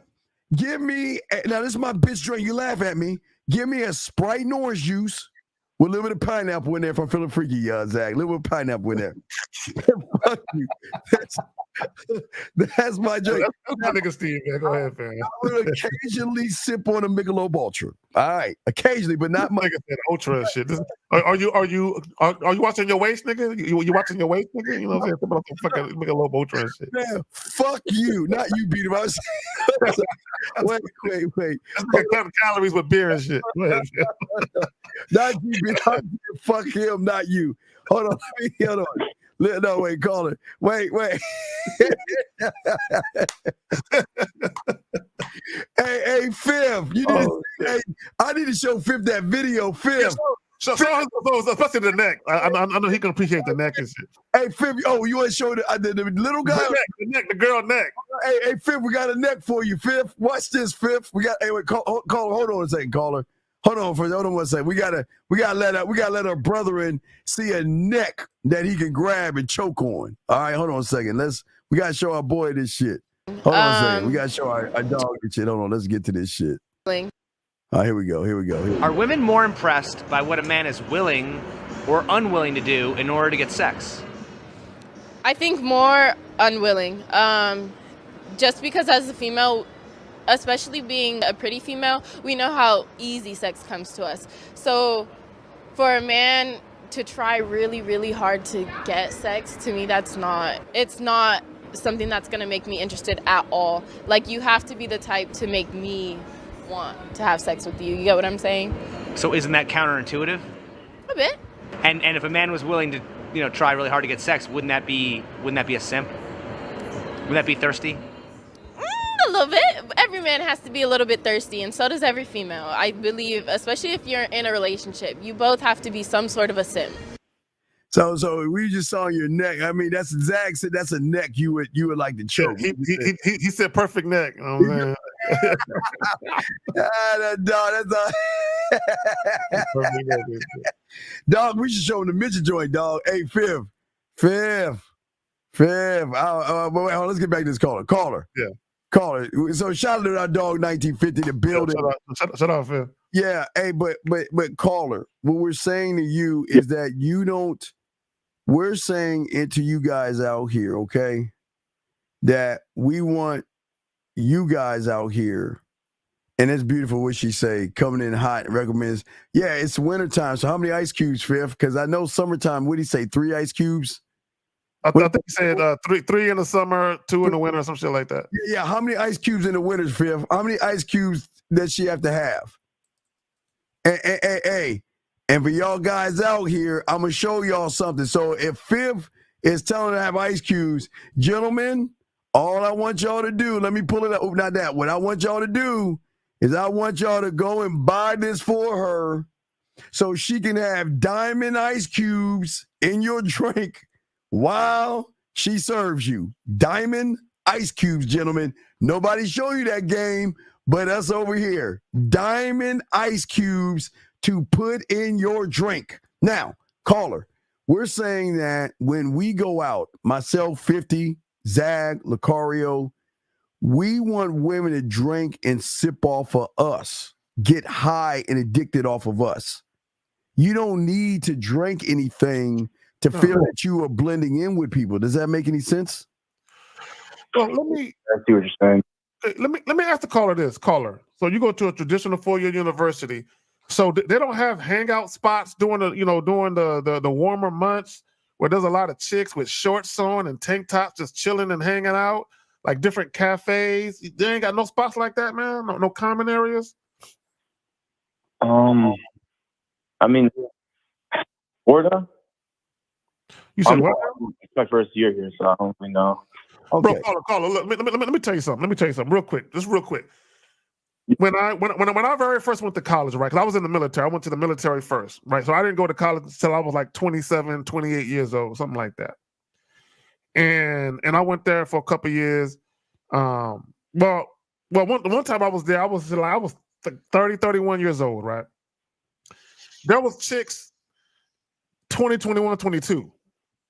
Give me, now this is my bitch drink. You laugh at me. Give me a Sprite and orange juice with a little bit of pineapple in there if I'm feeling freaky, Zach. A little bit of pineapple in there. Fuck you. That's my drink. That's my nigga Steve, man. Go ahead, man. I will occasionally sip on a Michelob Ultra. All right. Occasionally, but not much. Ultra and shit. Are you watching your waist, nigga? You watching your waist, nigga? You know what I'm saying? About some fucking Michelob Ultra and shit. Man, fuck you. Not you, Peter. I was wait. That's like counting calories with beer and shit. Go ahead. Not you, Peter. Fuck him, not you. Hold on. Hold on. No, wait, call it. Wait. hey, Fifth. I need to show Fifth that video, Fifth. So especially the neck. I know he can appreciate the neck and shit. Hey, Fifth. Oh, you want to show the little guy? The girl neck. Hey, Fifth, we got a neck for you, Fifth. Watch this, Fifth. We got. Hey, wait, caller. Hold on a second, caller. Hold on 1 second. We gotta let our brethren see a neck that he can grab and choke on. All right, hold on a second. We gotta show our boy this shit. Hold on a second. We gotta show our dog this shit. Hold on, let's get to this shit. All right, here we go. Are women more impressed by what a man is willing or unwilling to do in order to get sex? I think more unwilling. Just because as a female, especially being a pretty female, we know how easy sex comes to us. So for a man to try really, really hard to get sex, to me, it's not something that's going to make me interested at all. Like, you have to be the type to make me want to have sex with you. You get what I'm saying? So isn't that counterintuitive? A bit. And if a man was willing to, try really hard to get sex, wouldn't that be a simp? Wouldn't that be thirsty? A little bit. Every man has to be a little bit thirsty, and so does every female. I believe, especially if you're in a relationship, you both have to be some sort of a simp. So we just saw your neck. I mean, Zach said that's a neck you would like to choke. He said perfect neck. You know what I'm saying? That dog, that's dog, we should show him the midget joint, dog. Hey, Fifth. Wait, hold on, let's get back to this caller. Yeah. Caller. So shout out to our dog 1950, the building. Shut up, Fifth. Yeah, hey, but caller, what we're saying to you is that you don't. We're saying it to you guys out here, okay? That we want you guys out here, and it's beautiful what she say, coming in hot and recommends. Yeah, it's wintertime, so how many ice cubes, Fifth? Because I know summertime, what do you say, 3 ice cubes? I think he said three in the summer, 2 in the winter, some shit like that. Yeah, how many ice cubes in the winter, Fifth? How many ice cubes does she have to have? Hey, and for y'all guys out here, I'm going to show y'all something. So if Fifth is telling her to have ice cubes, gentlemen, all I want y'all to do, let me pull it up. Oh, not that. What I want y'all to do is I want y'all to go and buy this for her so she can have diamond ice cubes in your drink while she serves you. Diamond ice cubes, gentlemen. Nobody show you that game but us over here. Diamond ice cubes to put in your drink. Now, caller, we're saying that when we go out, myself, 50, Zag, Lucario, we want women to drink and sip off of us, get high and addicted off of us. You don't need to drink anything to feel that you are blending in with people. Does that make any sense? Well, I see what you're saying. Let me ask the caller this. Caller, so you go to a traditional 4-year university, so they don't have hangout spots during the warmer months where there's a lot of chicks with shorts on and tank tops just chilling and hanging out, like different cafes? There ain't got no spots like that, man? No common areas? I mean, Florida? You said what? It's my first year here, so I don't really know. Bro, caller, look, let me tell you something. Let me tell you something real quick. Just real quick. When I very first went to college, right? Because I was in the military. I went to the military first, right? So I didn't go to college until I was like 27, 28 years old, something like that. And I went there for a couple of years. One time I was there, I was like 30, 31 years old, right? There was chicks 20, 21, 22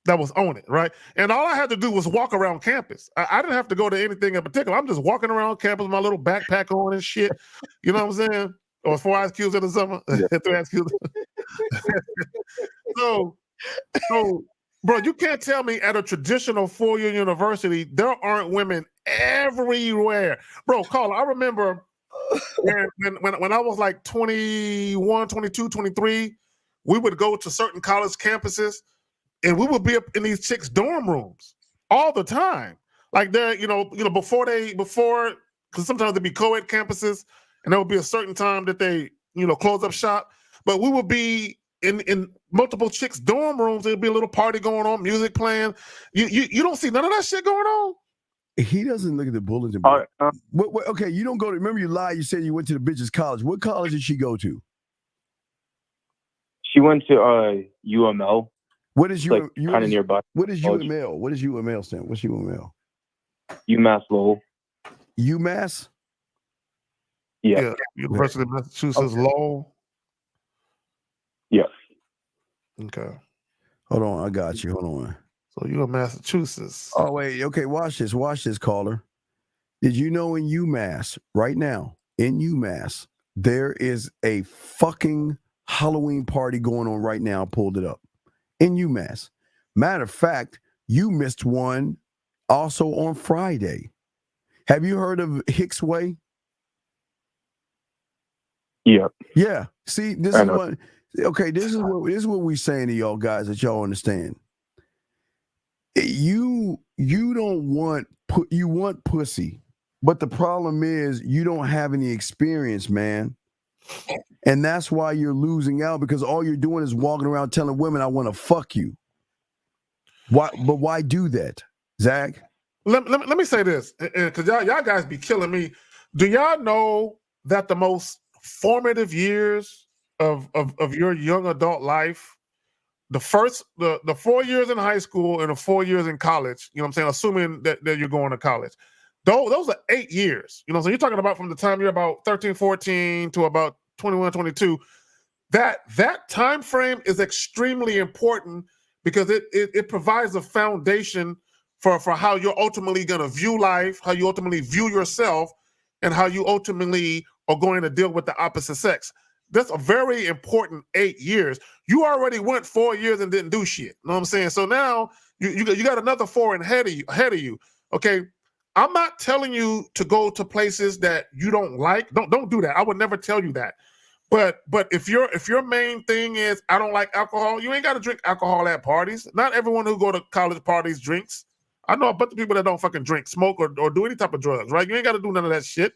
that was on it, right? And all I had to do was walk around campus. I didn't have to go to anything in particular. I'm just walking around campus with my little backpack on and shit. You know what I'm saying? Or 4 ice cubes in the summer. Yeah. 3 ice cubes. So, bro, you can't tell me at a traditional 4-year university there aren't women everywhere. Bro, Carl, I remember when I was like 21, 22, 23, we would go to certain college campuses and we would be up in these chicks' dorm rooms all the time. Like they're, before, because sometimes there'd be co-ed campuses and there would be a certain time that they, close up shop. But we would be in multiple chicks' dorm rooms. There'd be a little party going on, music playing. You don't see none of that shit going on? He doesn't look at the bulletin board. Okay, you don't go to, remember you lied, you said you went to the bitch's college. What college did she go to? She went to UML. What is kind of nearby? What is UML? What does UML stand? What's UML? UMass Lowell. UMass? Yeah. University of Massachusetts Lowell. Yeah. Okay. Hold on, I got you. Hold on. So you're in Massachusetts. Oh, wait. Okay, watch this. Watch this, caller. Did you know in UMass, right now, in UMass, there is a fucking Halloween party going on right now? I pulled it up. In UMass. Matter of fact, you missed one also on Friday. Have you heard of Hicks Way? Yeah. Yeah. See, this is what. Okay, this is what we saying to y'all guys that y'all understand. You don't want you want pussy, but the problem is you don't have any experience, man. And that's why you're losing out, because all you're doing is walking around telling women, I want to fuck you. Why do that, Zach? Let me say this, because y'all guys be killing me. Do y'all know that the most formative years of your young adult life, the 4 years in high school and the 4 years in college, you know what I'm saying, assuming that you're going to college, those are 8 years. So you're talking about from the time you're about 13, 14 to about 21, 22. That time frame is extremely important because it provides a foundation for how you're ultimately going to view life, how you ultimately view yourself, and how you ultimately are going to deal with the opposite sex. That's a very important 8 years. You already went 4 years and didn't do shit. You know what I'm saying? So now you got another 4 ahead of you. Okay. I'm not telling you to go to places that you don't like. Don't do that. I would never tell you that. But if your main thing is I don't like alcohol, you ain't got to drink alcohol at parties. Not everyone who go to college parties drinks. I know a bunch of people that don't fucking drink, smoke, or do any type of drugs, right? You ain't got to do none of that shit.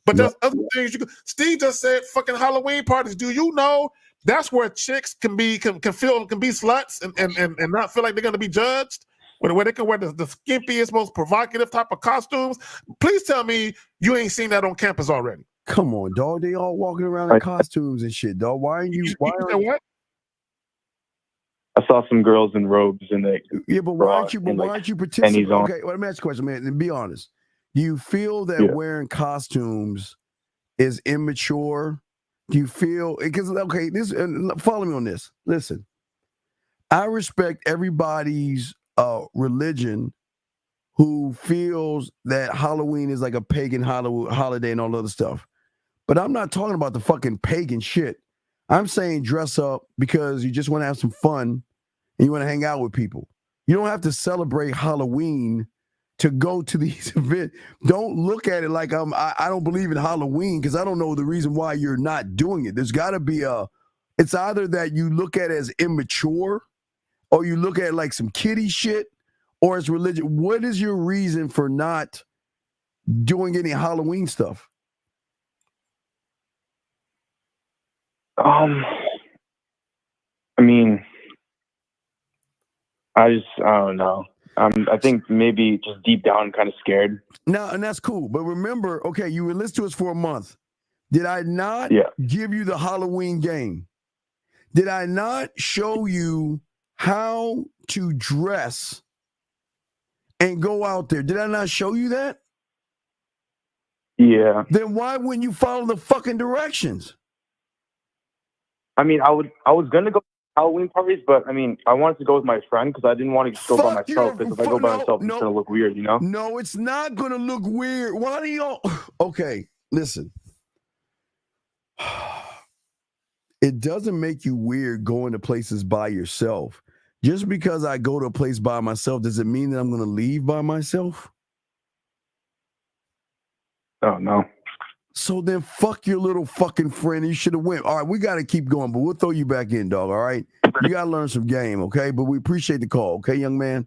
But there's other things you can. Steve just said fucking Halloween parties. Do you know that's where chicks can be sluts and not feel like they're gonna be judged? Where they can wear the skimpiest, most provocative type of costumes. Please tell me you ain't seen that on campus already. Come on, dog. They all walking around in costumes and shit, dog. Why are you? What? I saw some girls in robes and they. Yeah, but why aren't you participating? Okay, well, let me ask you a question, man. And be honest. Do you feel that wearing costumes is immature? Do you feel because follow me on this? Listen, I respect everybody's religion who feels that Halloween is like a pagan holiday and all other stuff. But I'm not talking about the fucking pagan shit. I'm saying dress up because you just want to have some fun and you want to hang out with people. You don't have to celebrate Halloween to go to these events. Don't look at it like I don't believe in Halloween because I don't know the reason why you're not doing it. There's got to be it's either that you look at it as immature or you look at like some kiddie shit, or it's religion? What is your reason for not doing any Halloween stuff? I mean, I don't know. I think maybe just deep down kind of scared. No, and that's cool. But remember, okay, you were listening to us for a month. Did I not give you the Halloween game? Did I not show you how to dress and go out there? Did I not show you that? Yeah. Then why wouldn't you follow the fucking directions? I mean, I was gonna go to Halloween parties, but I mean, I wanted to go with my friend because I didn't want to go by myself. Because if I go by myself, it's gonna look weird, you know? No, it's not gonna look weird. Why do y'all? Okay, listen. It doesn't make you weird going to places by yourself. Just because I go to a place by myself, does it mean that I'm gonna leave by myself? Oh no. So then fuck your little fucking friend. You should have went. All right, we got to keep going, but we'll throw you back in, dog. All right? You got to learn some game, okay? But we appreciate the call, okay, young man?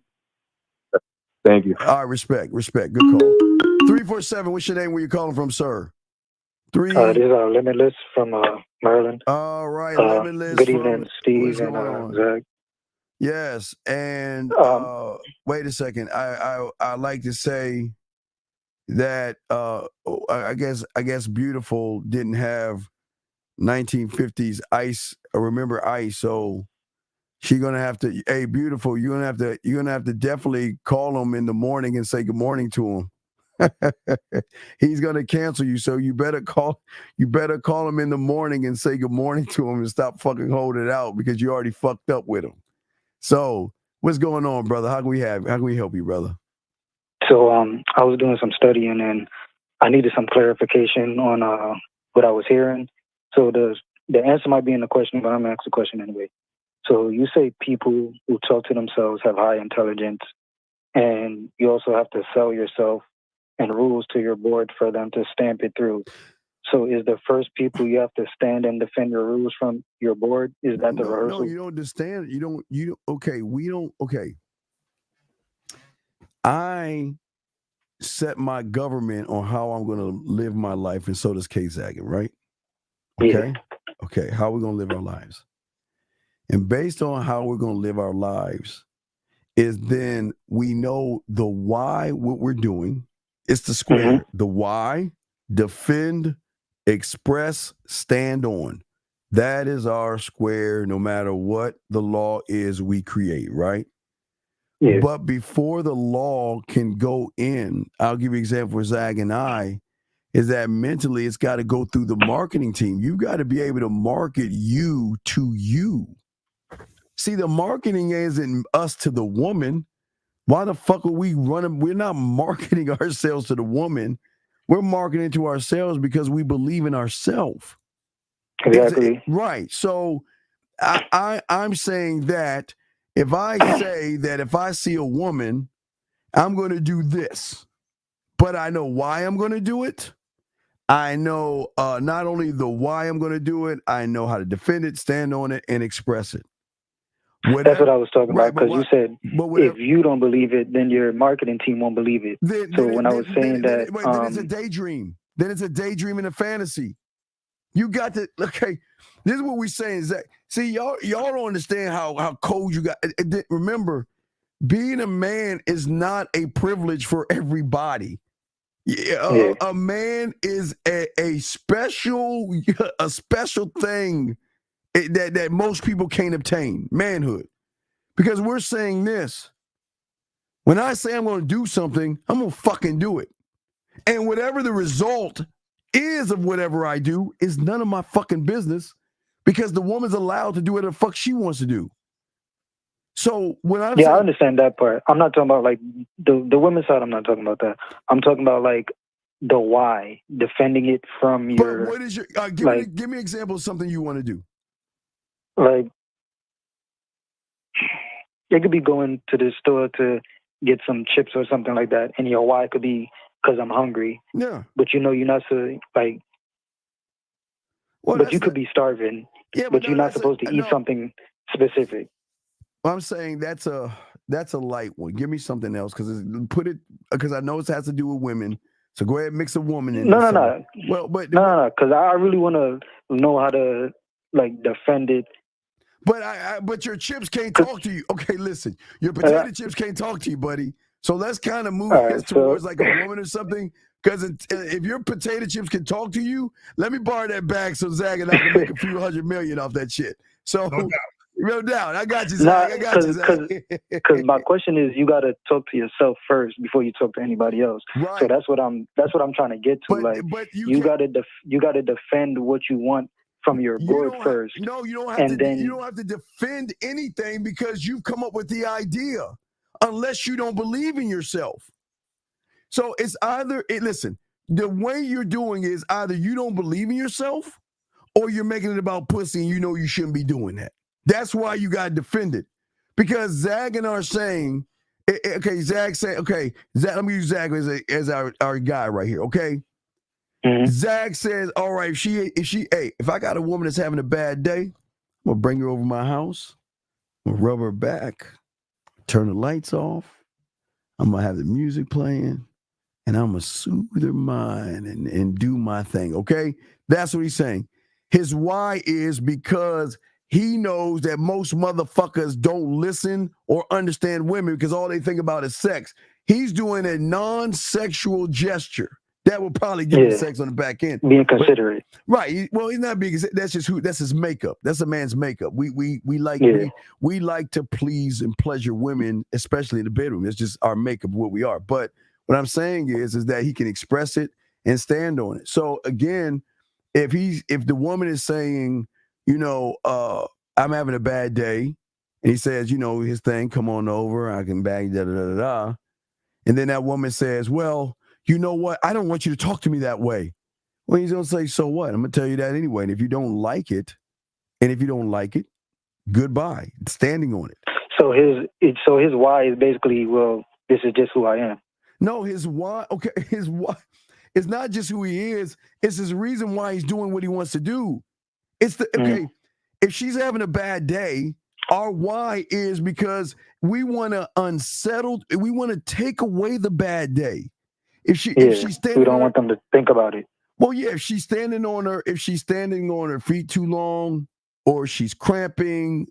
Thank you. All right, respect. Good call. 347, what's your name? Where you calling from, sir? This is Limitless from Maryland. All right, Limitless. Good evening, Steve and Zach. Yes, and wait a second. I like to say that I guess Beautiful didn't have 1950s ice. Remember ice, so she's gonna have to. Hey, Beautiful, you're gonna have to definitely call him in the morning and say good morning to him. He's gonna cancel you, so you better call him in the morning and say good morning to him and stop fucking holding it out because you already fucked up with him. So what's going on, brother? How can we help you, brother? So I was doing some studying and I needed some clarification on what I was hearing. So the answer might be in the question, but I'm gonna ask the question anyway. So you say people who talk to themselves have high intelligence, and you also have to sell yourself and rules to your board for them to stamp it through. So is the first people you have to stand and defend your rules from your board? Is that the rehearsal? No, you don't understand. Okay. I set my government on how I'm going to live my life, and so does K-Zagging, right? Okay? Yeah. Okay, how we're going to live our lives. And based on how we're going to live our lives is then we know the why, what we're doing. It's the square. Mm-hmm. The why, defend, express, stand on. That is our square no matter what the law is we create, right? Yeah. But before the law can go in, I'll give you an example for Zag and I, is that mentally it's got to go through the marketing team. You got to be able to market you to you. See, the marketing isn't us to the woman. Why the fuck are we running? We're not marketing ourselves to the woman. We're marketing to ourselves because we believe in ourselves. Exactly. Right. So I'm saying that if I say that if I see a woman, I'm going to do this, but I know why I'm going to do it. I know not only the why I'm going to do it, I know how to defend it, stand on it, and express it. That's what I was talking about, because you said if you don't believe it, then your marketing team won't believe it. Then it's a daydream. Then it's a daydream and a fantasy. You got to, okay, this is what we're saying, Zach. See, y'all don't understand how cold you got. Remember, being a man is not a privilege for everybody. A man is a special thing that most people can't obtain, manhood. Because we're saying this. When I say I'm going to do something, I'm going to fucking do it. And whatever the result is of whatever I do is none of my fucking business, because the woman's allowed to do whatever the fuck she wants to do. So when I I understand that part. I'm not talking about like the women's side. I'm not talking about that. I'm talking about like the why, defending it from your. But what is your? Give me an example of something you want to do. Like, it could be going to the store to get some chips or something like that, and your why could be because I'm hungry. Yeah. But you know you're not so like. Well, but you could be starving. Yeah, but you're not supposed to eat something specific. I'm saying that's a light one. Give me something else because I know it has to do with women. So go ahead and mix a woman in. No. Well, but no, because I really want to know how to like defend it. But your chips can't talk to you. Okay, listen, your potato chips can't talk to you, buddy. So let's kind of move this towards like a woman or something. Because if your potato chips can talk to you, let me borrow that bag so Zach and I can make a few $100 million off that shit. So no doubt. I got you, Zach. I got you, Zach. Because my question is, you got to talk to yourself first before you talk to anybody else. Right. So that's what I'm trying to get to. But you got to defend what you want from your board first. You don't have to defend anything because you've come up with the idea, unless you don't believe in yourself. So it's listen, the way you're doing is either you don't believe in yourself or you're making it about pussy and you know you shouldn't be doing that. That's why you got to defend it. Because Zach and are saying, okay, Zach say, okay, Zach, let me use Zach as our guy right here, okay? Mm-hmm. Zach says, all right, if I got a woman that's having a bad day, I'm gonna bring her over to my house, I'm gonna rub her back, turn the lights off, I'm gonna have the music playing, and I'm gonna soothe her mind and do my thing, okay? That's what he's saying. His why is because he knows that most motherfuckers don't listen or understand women because all they think about is sex. He's doing a non-sexual gesture. That will probably give him sex on the back end. Being considerate. Right. Well, he's not being. That's his makeup. That's a man's makeup. We like we like to please and pleasure women, especially in the bedroom. It's just our makeup, what we are. But what I'm saying is that he can express it and stand on it. So again, if the woman is saying, I'm having a bad day, and he says, his thing, come on over, I can bag da. And then that woman says, well, you know what? I don't want you to talk to me that way. Well, he's going to say, so what? I'm going to tell you that anyway. And if you don't like it, goodbye. Standing on it. So his why is basically, well, this is just who I am. No, his why it's not just who he is. It's his reason why he's doing what he wants to do. It's if she's having a bad day, our why is because we want to take away the bad day. If she's standing, we don't want them to think about it. Well, yeah, if she's standing on her feet too long, or she's cramping,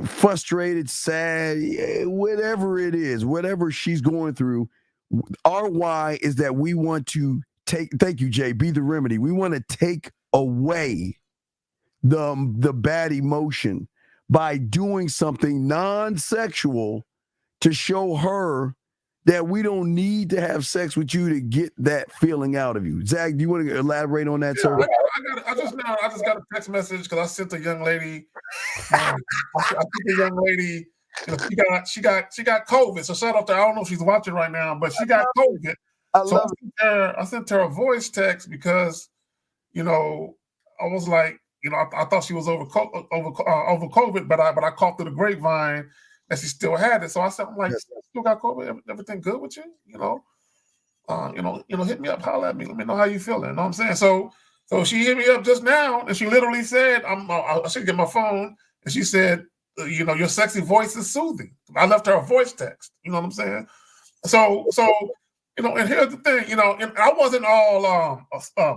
frustrated, sad, whatever it is, whatever she's going through, our why is that we want to thank you, Jay, be the remedy. We want to take away the bad emotion by doing something non-sexual to show her that we don't need to have sex with you to get that feeling out of you. Zach, do you want to elaborate on that, sir? I just got a text message because I sent a young lady. I think the young lady, she got COVID. So shout out to her. I don't know if she's watching right now, but she got COVID. I sent her a voice text because, I was like, I thought she was over COVID, but I caught through the grapevine that she still had it. So I said, I'm like, still got COVID? Everything good with you? Hit me up, holler at me. Let me know how you feeling. You know what I'm saying? So she hit me up just now, and she literally said, I should get my phone, and she said, your sexy voice is soothing. I left her a voice text. You know what I'm saying? So and here's the thing, and I wasn't all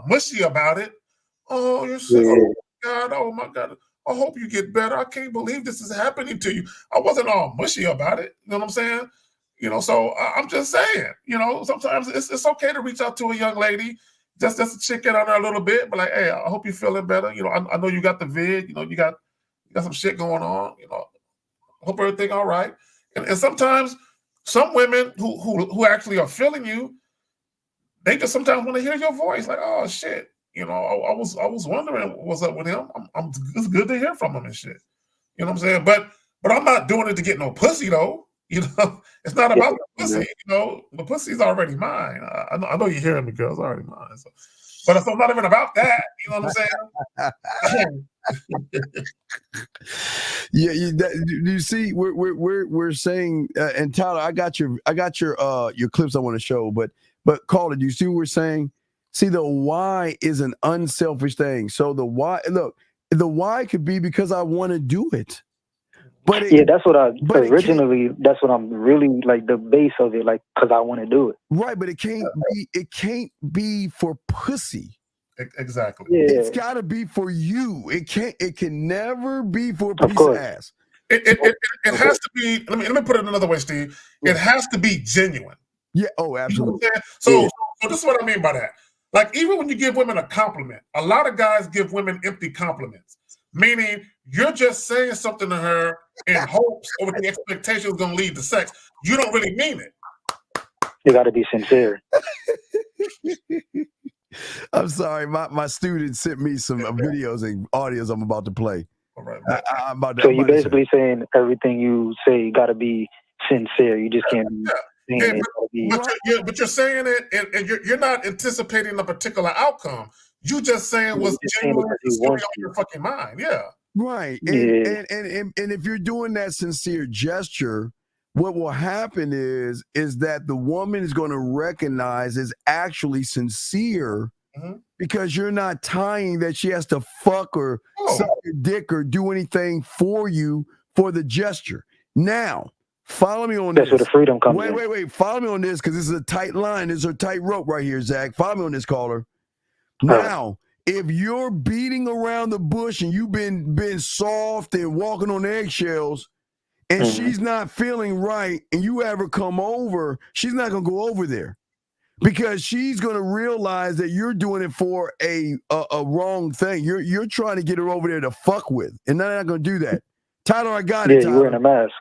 mushy about it. Oh, you're sick. Oh my God. I hope you get better. I can't believe this is happening to you. I wasn't all mushy about it. You know what I'm saying? So I'm just saying, sometimes it's okay to reach out to a young lady, just to check in on her a little bit, but like, hey, I hope you're feeling better. I know you got the vid, you got some shit going on, hope everything all right. And sometimes some women who actually are feeling you, they just sometimes want to hear your voice, like, oh shit. I was wondering what's up with him. It's good to hear from him and shit. You know what I'm saying? But I'm not doing it to get no pussy though. It's not about the pussy. The pussy's already mine. I know you're hearing me, girl. It's already mine. But it's not even about that. You know what I'm saying? You see, we're saying, and Tyler, I got your clips I want to show, but Caller, do you see what we're saying? See, the why is an unselfish thing. So the why could be because I want to do it. But yeah, that's what originally. That's what I'm really like the base of it, like because I want to do it. Right, but it can't be for pussy. Exactly. Yeah. It's got to be for you. It can never be for a piece of ass. It has to be. Let me put it another way, Steve. It has to be genuine. Yeah. Oh, absolutely. You know so this is what I mean by that. Like even when you give women a compliment, a lot of guys give women empty compliments, meaning you're just saying something to her in hopes or with the expectation it's going to lead to sex. You don't really mean it. You got to be sincere. I'm sorry, my student sent me some videos and audios I'm about to play. All right. So you're basically saying everything you say got to be sincere. You just can't be saying it. But you're saying it, and you're not anticipating a particular outcome. You just saying what's genuine on your fucking mind. Yeah. Right. And if you're doing that sincere gesture, what will happen is that the woman is going to recognize is actually sincere because you're not tying that she has to fuck or suck your dick or do anything for you for the gesture. Now, follow me on this. That's where the freedom comes in. Wait. Follow me on this because this is a tight line. This is a tight rope right here, Zach. Follow me on this, caller. Now, if you're beating around the bush and you've been soft and walking on eggshells, and she's not feeling right, and you ever come over, she's not gonna go over there because she's gonna realize that you're doing it for a wrong thing. You're trying to get her over there to fuck with, and they're not gonna do that. Tyler, I got it. Yeah, Tyler. you're wearing a mask.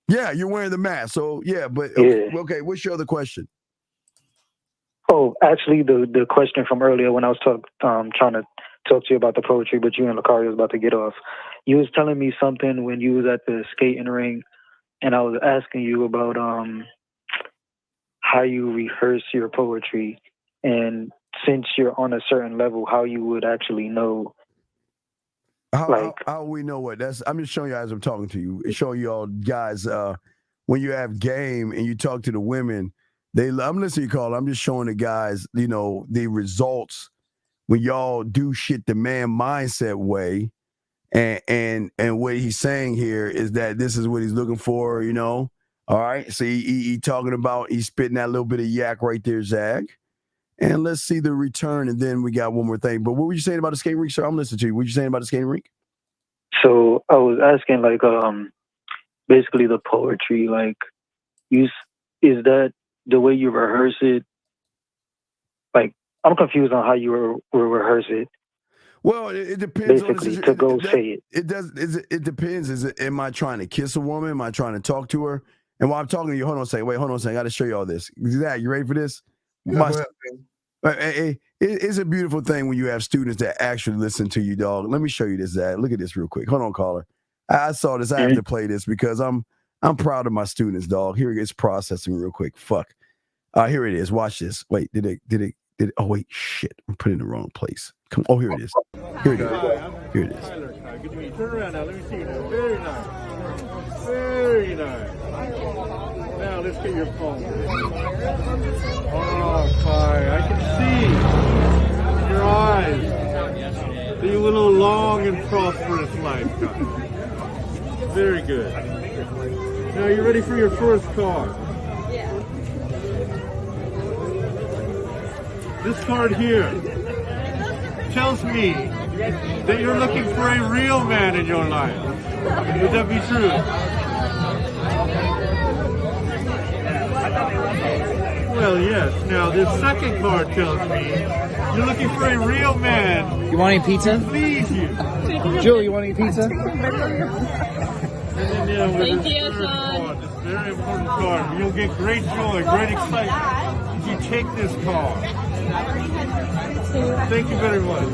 Yeah, you're wearing the mask. So yeah, but okay. What's your other question? Oh, actually, the question from earlier when I was trying to talk to you about the poetry, but you and Lucario was about to get off. You was telling me something when you was at the skating rink, and I was asking you about how you rehearse your poetry, and since you're on a certain level, how you would actually know. How we know what? I'm just showing you as I'm talking to you. It's showing you all guys when you have game and you talk to the women. I'm listening to you, call. I'm just showing the guys, the results when y'all do shit the man mindset way. And what he's saying here is that this is what he's looking for, All right. So he talking about, he's spitting that little bit of yak right there, Zach. And let's see the return. And then we got one more thing. But what were you saying about the skating rink, sir? I'm listening to you. What were you saying about the skating rink? So I was asking, basically the poetry, is that the way you rehearse it? I'm confused on how you rehearse it. Well, it depends. Basically, to go say it. It does. It depends. Am I trying to kiss a woman? Am I trying to talk to her? And while I'm talking to you, hold on a second. Wait, hold on a second. I got to show you all this. Zach, you ready for this? It's a beautiful thing when you have students that actually listen to you, dog. Let me show you this, Zach. Look at this real quick. Hold on, caller. I saw this. I have to play this because I'm proud of my students, dog. Here it is processing real quick. Fuck. Here it is. Watch this. Wait, did it? Oh wait, shit! I'm putting it in the wrong place. Come. Oh, here it is. Here it is. Here it is. Turn around now. Let me see you now. Very nice. Very nice. Now let's get your phone. Oh, Kai, I can see in your eyes that you live a long and prosperous life, Kai. Very good. Now you ready for your first card? This card here tells me that you're looking for a real man in your life. Would that be true? Well, yes. Now, this second card tells me you're looking for a real man. You want any pizza? Please you. Joe, you want any pizza? And then, with this third card, this very important card, you'll get great joy, great excitement if you take this card. Thank you very much.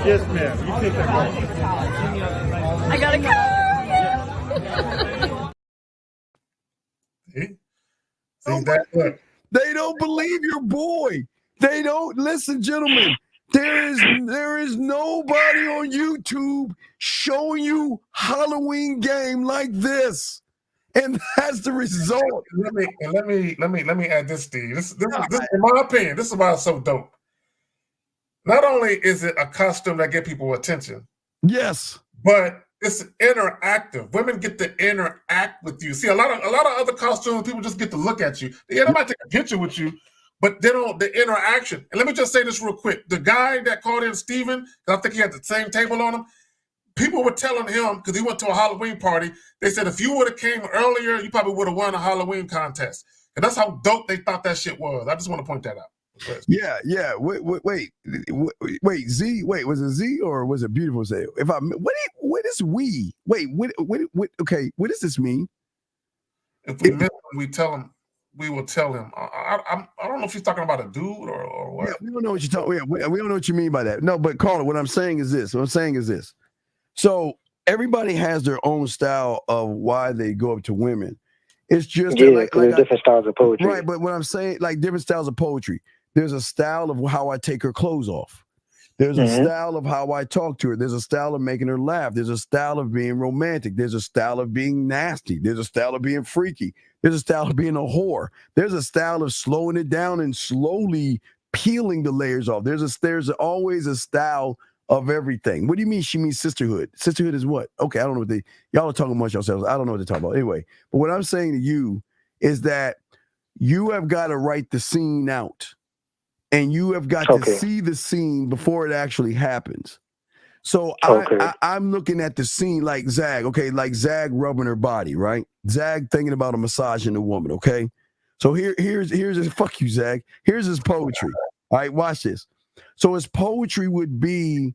Yes, ma'am. You take that card. I got a card. See that? They don't believe your boy. They don't listen, gentlemen. There is nobody on YouTube showing you Halloween game like this, and that's the result. Let me add this, Steve. This in my opinion, this is why it's so dope. Not only is it a costume that get people attention, yes, but it's interactive. Women get to interact with you. See, a lot of other costumes, people just get to look at you. They might take a picture with you, but they don't. The interaction. And let me just say this real quick: the guy that called in Steven, I think he had the same table on him. People were telling him because he went to a Halloween party. They said if you would have came earlier, you probably would have won a Halloween contest. And that's how dope they thought that shit was. I just want to point that out. Yeah. Wait, Z. Wait, was it Z or was it Beautiful Say? What is we? Wait, what? Okay, what does this mean? If we miss him, we tell him. We will tell him. I don't know if he's talking about a dude or what. Yeah, we don't know what you're talking. Yeah, we don't know what you mean by that. No, but Caller, what I'm saying is this. So everybody has their own style of why they go up to women. It's just there's different styles of poetry. Right, but what I'm saying, like different styles of poetry. There's a style of how I take her clothes off. There's a style of how I talk to her. There's a style of making her laugh. There's a style of being romantic. There's a style of being nasty. There's a style of being freaky. There's a style of being a whore. There's a style of slowing it down and slowly peeling the layers off. There's always a style of everything. What do you mean she means sisterhood? Sisterhood is what? Okay, I don't know what y'all are talking amongst yourselves. I don't know what they're talking about. Anyway, but what I'm saying to you is that you have got to write the scene out. And you have got to see the scene before it actually happens. So I'm looking at the scene like Zag, like Zag rubbing her body, right? Zag thinking about a massaging a woman, okay? So here's his, fuck you, Zag. Here's his poetry. All right, watch this. So his poetry would be,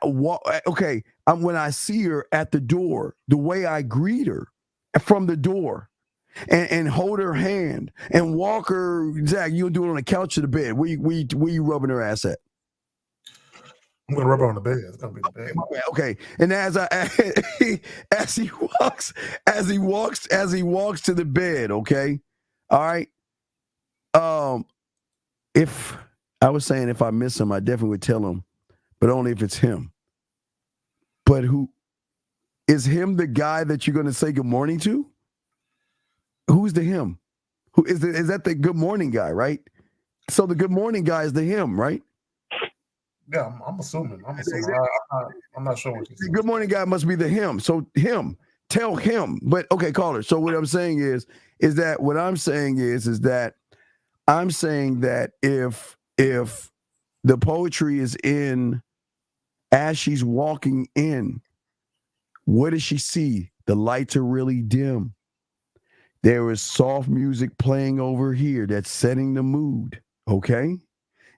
when I see her at the door, the way I greet her from the door. And hold her hand and walk her. Zach, you'll do it on the couch or the bed. Where you rubbing her ass at? I'm gonna rub her on the bed. It's gonna be the bed. Okay. And as he walks to the bed. Okay. All right. If I was saying if I miss him, I definitely would tell him, but only if it's him. But who is him? The guy that you're gonna say good morning to? Who's the him? Who is that the good morning guy, right? So the good morning guy is the him, right? Yeah, I'm assuming. I'm not sure what the good morning guy must be the him. So him, tell him. But okay, caller. So what I'm saying is that I'm saying that if the poetry is in as she's walking in, what does she see? The lights are really dim. There is soft music playing over here that's setting the mood, okay?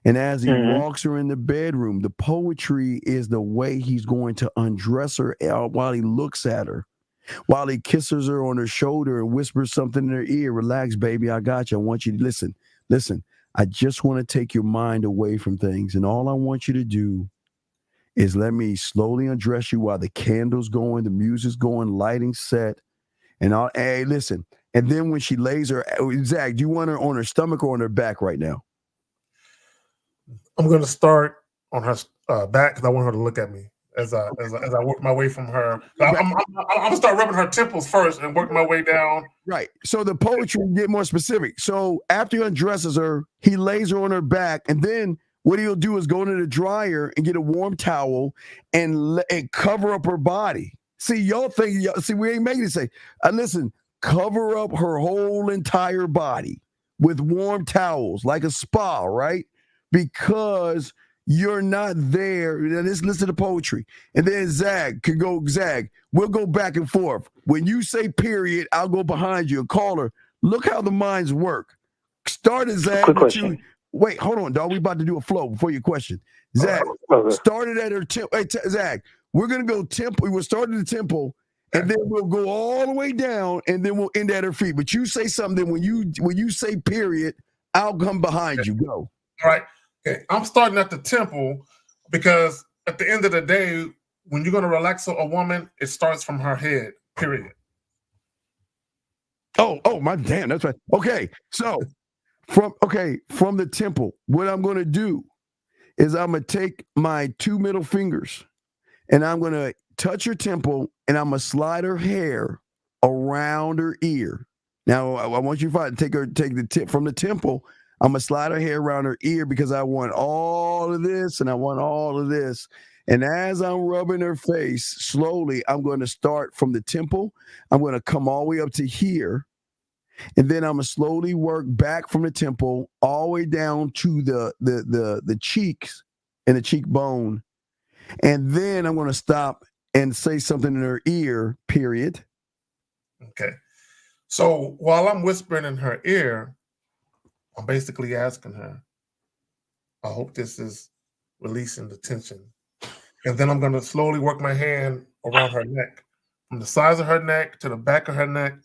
And as he walks her in the bedroom, the poetry is the way he's going to undress her out while he looks at her, while he kisses her on her shoulder and whispers something in her ear. Relax, baby, I got you. I want you to listen. I just want to take your mind away from things, and all I want you to do is let me slowly undress you while the candle's going, the music's going, lighting set, and hey, listen. And then when she lays her, Zach, do you want her on her stomach or on her back right now? I'm going to start on her back because I want her to look at me as I work my way from her. I'm going to start rubbing her temples first and work my way down. Right. So the poetry will get more specific. So after he undresses her, he lays her on her back, and then what he'll do is go into the dryer and get a warm towel and cover up her body. See, y'all think, we ain't making it say, listen, cover up her whole entire body with warm towels like a spa, right? Because you're not there. Let's listen to poetry. And then Zag, we'll go back and forth. When you say period, I'll go behind you and call her. Look how the minds work. Start at Zag. Quick question. Wait, hold on, dog. We about to do a flow before your question. Zag, started at her temple. Hey, Zag, we're going to go temple. We'll start at the temple. And then we'll go all the way down, and then we'll end at her feet. But you say something when you say period, I'll come behind you. Go. All right. Okay. I'm starting at the temple because at the end of the day, when you're going to relax a woman, it starts from her head. Period. Oh my damn, that's right. Okay, so from the temple, what I'm going to do is I'm going to take my two middle fingers, and I'm going to touch her temple, and I'm gonna slide her hair around her ear. Now I want you to take the tip from the temple. I'm gonna slide her hair around her ear because I want all of this and I want all of this. And as I'm rubbing her face, slowly, I'm going to start from the temple. I'm going to come all the way up to here. And then I'm going to slowly work back from the temple all the way down to the cheeks and the cheekbone. And then I'm going to stop and say something in her ear, period. Okay. So while I'm whispering in her ear, I'm basically asking her, I hope this is releasing the tension. And then I'm going to slowly work my hand around her neck, from the sides of her neck to the back of her neck,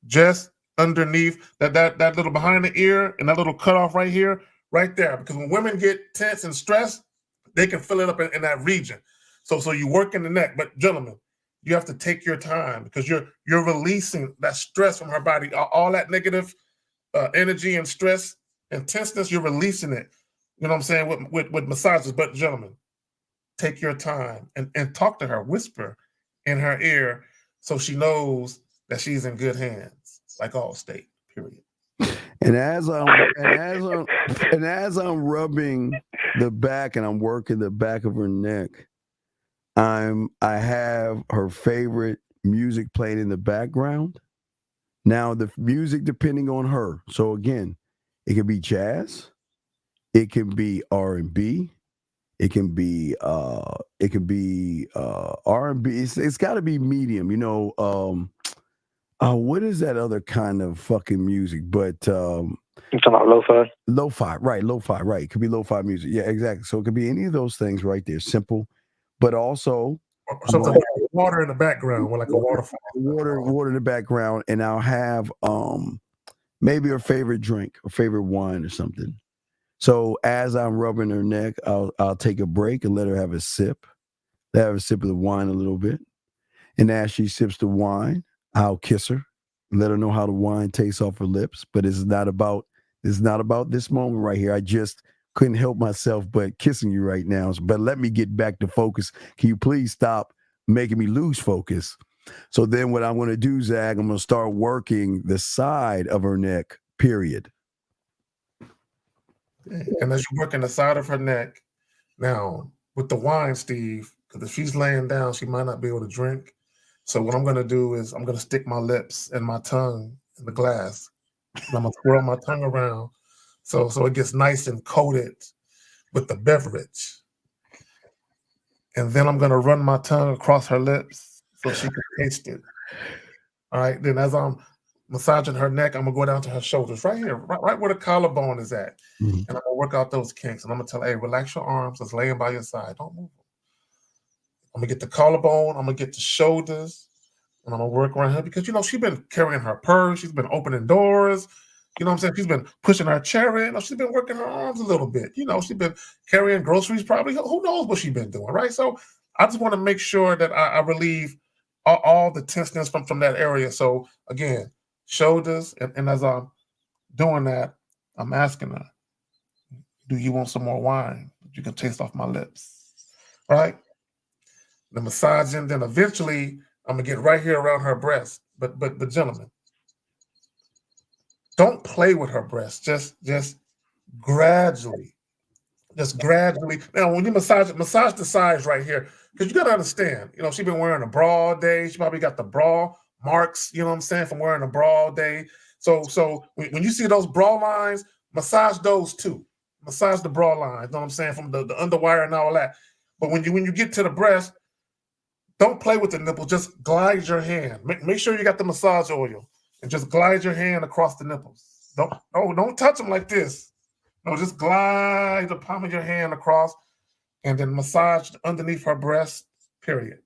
just underneath that little behind the ear and that little cutoff right here, right there. Because when women get tense and stressed, they can fill it up in that region. So you work in the neck. But gentlemen, you have to take your time because you're releasing that stress from her body, all that negative energy and stress and tenseness. You're releasing it. You know what I'm saying, with massages. But gentlemen, take your time and talk to her, whisper in her ear so she knows that she's in good hands, like Allstate, period. And as I'm rubbing the back and I'm working the back of her neck, I have her favorite music playing in the background. Now the music depending on her. So again, it can be jazz, it can be R&B, it can be R&B. It's got to be medium, you know. What is that other kind of fucking music? But you talking about lo-fi? Lo-fi, right? Lo-fi, right? It could be lo-fi music. Yeah, exactly. So it could be any of those things right there. Simple, but also something like water in the background, or like a waterfall. Water in the background, and I'll have maybe her favorite drink or favorite wine or something. So as I'm rubbing her neck, I'll take a break and let her have a sip. Let her have a sip of the wine a little bit. And as she sips the wine, I'll kiss her, let her know how the wine tastes off her lips. But it's not about this moment right here. I just couldn't help myself but kissing you right now. But let me get back to focus. Can you please stop making me lose focus? So then what I'm going to do, Zach, I'm going to start working the side of her neck, period. And as you're working the side of her neck, now with the wine, Steve, because if she's laying down, she might not be able to drink. So what I'm going to do is I'm going to stick my lips and my tongue in the glass. And I'm going to swirl my tongue around so it gets nice and coated with the beverage. And then I'm going to run my tongue across her lips so she can taste it. All right. Then as I'm massaging her neck, I'm going to go down to her shoulders right here, right where the collarbone is at. Mm-hmm. And I'm going to work out those kinks. And I'm going to tell her, hey, relax your arms. It's laying by your side. Don't move. I'm going to get the collarbone. I'm going to get the shoulders. And I'm going to work around her because, you know, she's been carrying her purse. She's been opening doors. You know what I'm saying? She's been pushing her chair in. She's been working her arms a little bit. You know, she's been carrying groceries probably. Who knows what she's been doing, right? So I just want to make sure that I relieve all the tenseness from that area. So, again, shoulders. And as I'm doing that, I'm asking her, do you want some more wine? You can taste off my lips, right? The massaging, then eventually I'm gonna get right here around her breast. But gentlemen, don't play with her breast. Just gradually. Just gradually. Now, when you massage the sides right here, because you gotta understand, you know, she's been wearing a bra all day. She probably got the bra marks, you know what I'm saying, from wearing a bra all day. So when you see those bra lines, massage those too. Massage the bra lines, you know what I'm saying, from the underwire and all that. But when you get to the breast, don't play with the nipple. Just glide your hand. Make sure you got the massage oil, and just glide your hand across the nipples. Don't touch them like this. No, just glide the palm of your hand across, and then massage underneath her breast. Period.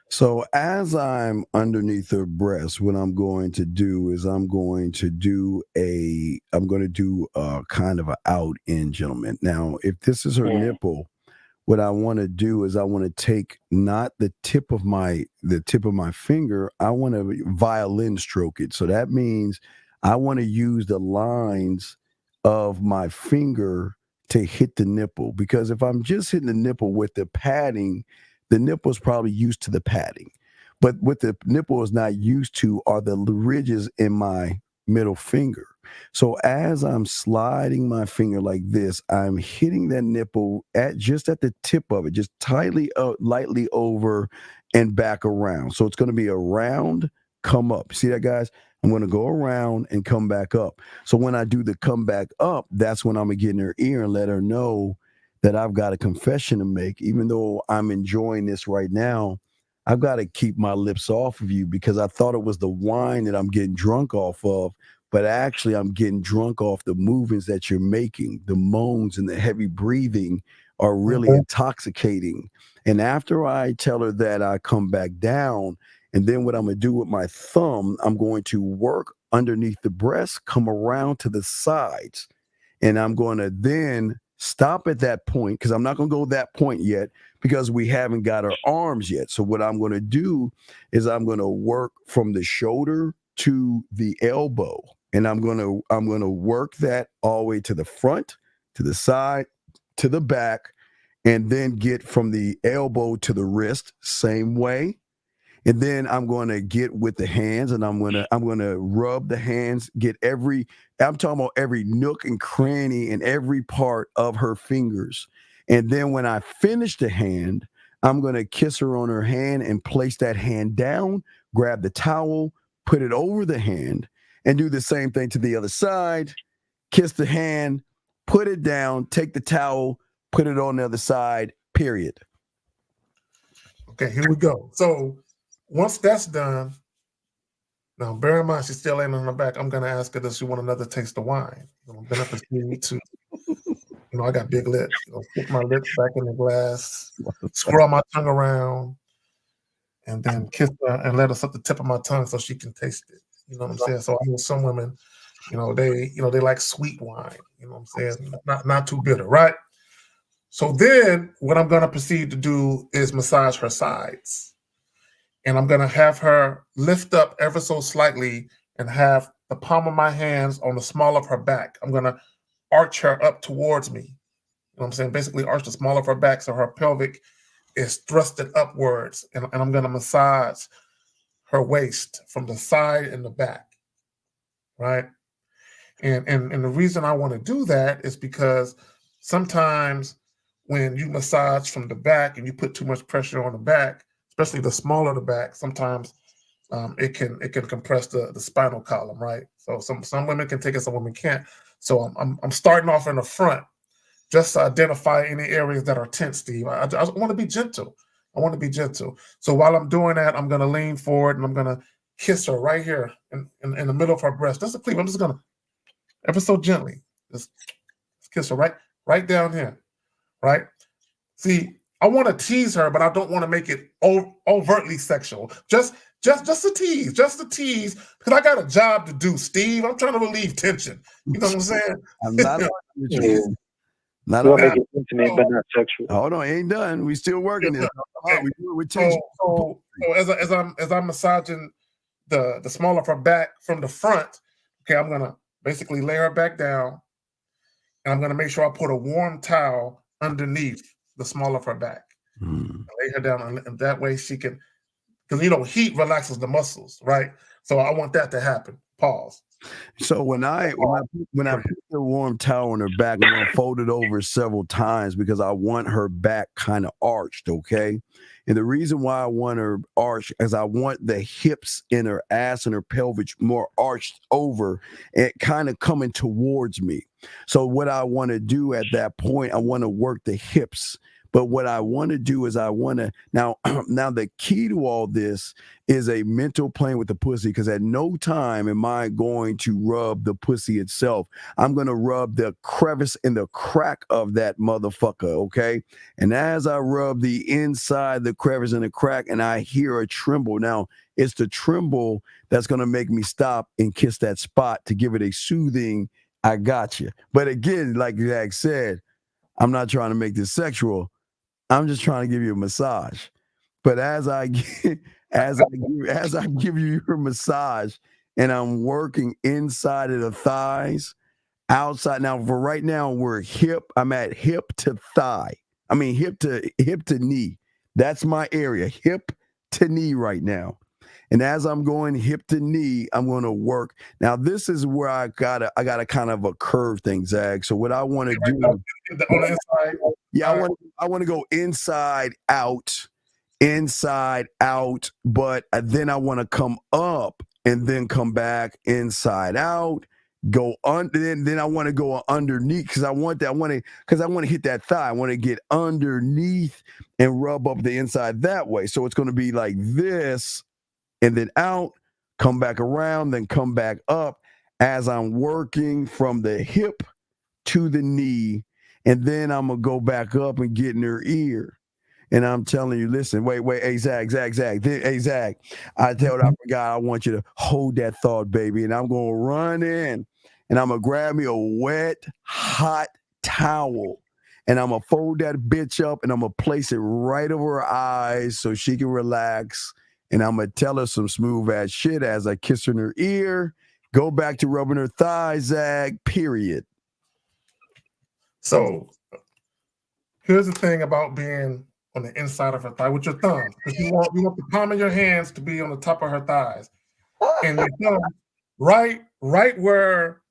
So as I'm underneath her breast, what I'm going to do is I'm going to do a kind of an out-in, gentlemen. Now, if this is her nipple, what I want to do is I want to take not the tip of my finger. I want to violin stroke it. So that means I want to use the lines of my finger to hit the nipple, because if I'm just hitting the nipple with the padding, the nipple is probably used to the padding. But what the nipple is not used to are the ridges in my middle finger. So as I'm sliding my finger like this, I'm hitting that nipple at the tip of it, just lightly over and back around. So it's going to be a round come up. See that, guys? I'm going to go around and come back up. So when I do the come back up, that's when I'm going to get in her ear and let her know that I've got a confession to make. Even though I'm enjoying this right now, I've got to keep my lips off of you because I thought it was the wine that I'm getting drunk off of. But actually, I'm getting drunk off the movements that you're making. The moans and the heavy breathing are really intoxicating. And after I tell her that, I come back down. And then what I'm going to do with my thumb, I'm going to work underneath the breast, come around to the sides. And I'm going to then stop at that point because I'm not going to go that point yet because we haven't got our arms yet. So what I'm going to do is I'm going to work from the shoulder to the elbow. And I'm going to work that all the way to the front, to the side, to the back, and then get from the elbow to the wrist, same way. And then I'm going to get with the hands and I'm going to rub the hands, I'm talking about every nook and cranny and every part of her fingers. And then when I finish the hand, I'm going to kiss her on her hand and place that hand down, grab the towel, put it over the hand, and do the same thing to the other side. Kiss the hand, put it down, take the towel, put it on the other side, period. Okay, here we go. So once that's done, now bear in mind she's still laying on her back. I'm going to ask her, does she want another taste of wine? I'm going to proceed to, I got big lips. Stick my lips back in the glass, swirl my tongue around, and then kiss her and let her suck the tip of my tongue so she can taste it. You know what I'm saying? So I know some women, they like sweet wine. You know what I'm saying? Not too bitter, right? So then what I'm going to proceed to do is massage her sides. And I'm going to have her lift up ever so slightly and have the palm of my hands on the small of her back. I'm going to arch her up towards me. You know what I'm saying? Basically arch the small of her back so her pelvic is thrusted upwards. And I'm going to massage her waist from the side and the back, right? And the reason I want to do that is because sometimes when you massage from the back and you put too much pressure on the back, especially the smaller the back, sometimes it can compress the spinal column, right? So some women can take it, some women can't. So I'm starting off in the front just to identify any areas that are tense, Steve. I want to be gentle. I want to be gentle. So while I'm doing that, I'm going to lean forward and I'm going to kiss her right here in the middle of her breast. That's a cleave. I'm just going to ever so gently just kiss her right down here, right? See, I want to tease her, but I don't want to make it overtly sexual. Just a tease, because I got a job to do, Steve. I'm trying to relieve tension. You know what I'm saying? I'm not arguing with you. Not We'll make it intimate, but not sexual. Hold on, ain't done. We still working this. Okay. We do it with tension. So as I'm massaging the small of her back from the front, okay, I'm gonna basically lay her back down, and I'm gonna make sure I put a warm towel underneath the small of her back. Lay her down, and that way she can, because heat relaxes the muscles, right? So I want that to happen. Pause. So when I put the warm towel on her back, I'm gonna fold it over several times because I want her back kind of arched, okay? And the reason why I want her arched is I want the hips in her ass and her pelvic more arched over and kind of coming towards me. So what I want to do at that point, I want to work the hips. But what I want to do is now the key to all this is a mental playing with the pussy, because at no time am I going to rub the pussy itself. I'm going to rub the crevice in the crack of that motherfucker, okay? And as I rub the inside, the crevice in the crack, and I hear a tremble. Now, it's the tremble that's going to make me stop and kiss that spot to give it a soothing, I got you. But again, like Zach said, I'm not trying to make this sexual. I'm just trying to give you a massage. But as I give you your massage and I'm working inside of the thighs, outside. Now for right now, I'm at hip to thigh. Hip to knee. That's my area, hip to knee right now. And as I'm going hip to knee, I'm going to work. Now, this is where I got a kind of a curve thing, Zag. So what I want to do on the inside. Yeah, I want to go inside out, but then I want to come up and then come back inside out, go then I want to go underneath because I want to hit that thigh. I want to get underneath and rub up the inside that way. So it's going to be like this and then out, come back around, then come back up as I'm working from the hip to the knee. And then I'm going to go back up and get in her ear. And I'm telling you, listen, wait, hey, Zag. Hey, Zag, I forgot I want you to hold that thought, baby. And I'm going to run in and I'm going to grab me a wet, hot towel. And I'm going to fold that bitch up and I'm going to place it right over her eyes so she can relax. And I'm going to tell her some smooth ass shit as I kiss her in her ear. Go back to rubbing her thighs, Zag, period. So here's the thing about being on the inside of her thigh with your thumb, because you want the palm of your hands to be on the top of her thighs, and your thumb right where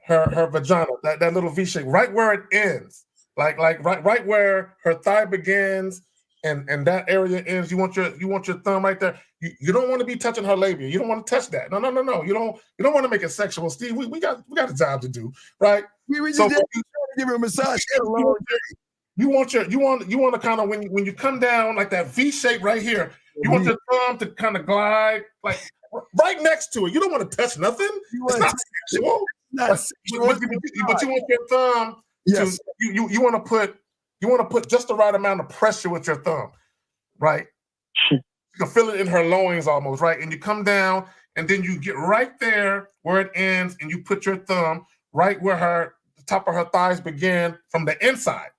her vagina, that little V shape, right where it ends, like right where her thigh begins and that area ends. You want your thumb right there. You don't want to be touching her labia. You don't want to touch that. No. You don't want to make it sexual, Steve. We got a job to do, right? We just give her a massage. You want to kind of when you come down like that V shape right here, you want your thumb to kind of glide like right next to it. You don't want to touch nothing. It's not sexual. But you want your thumb to you want to put just the right amount of pressure with your thumb, right? You can feel it in her loins almost, right? And you come down and then you get right there where it ends and you put your thumb right where the top of her thighs begin from the inside.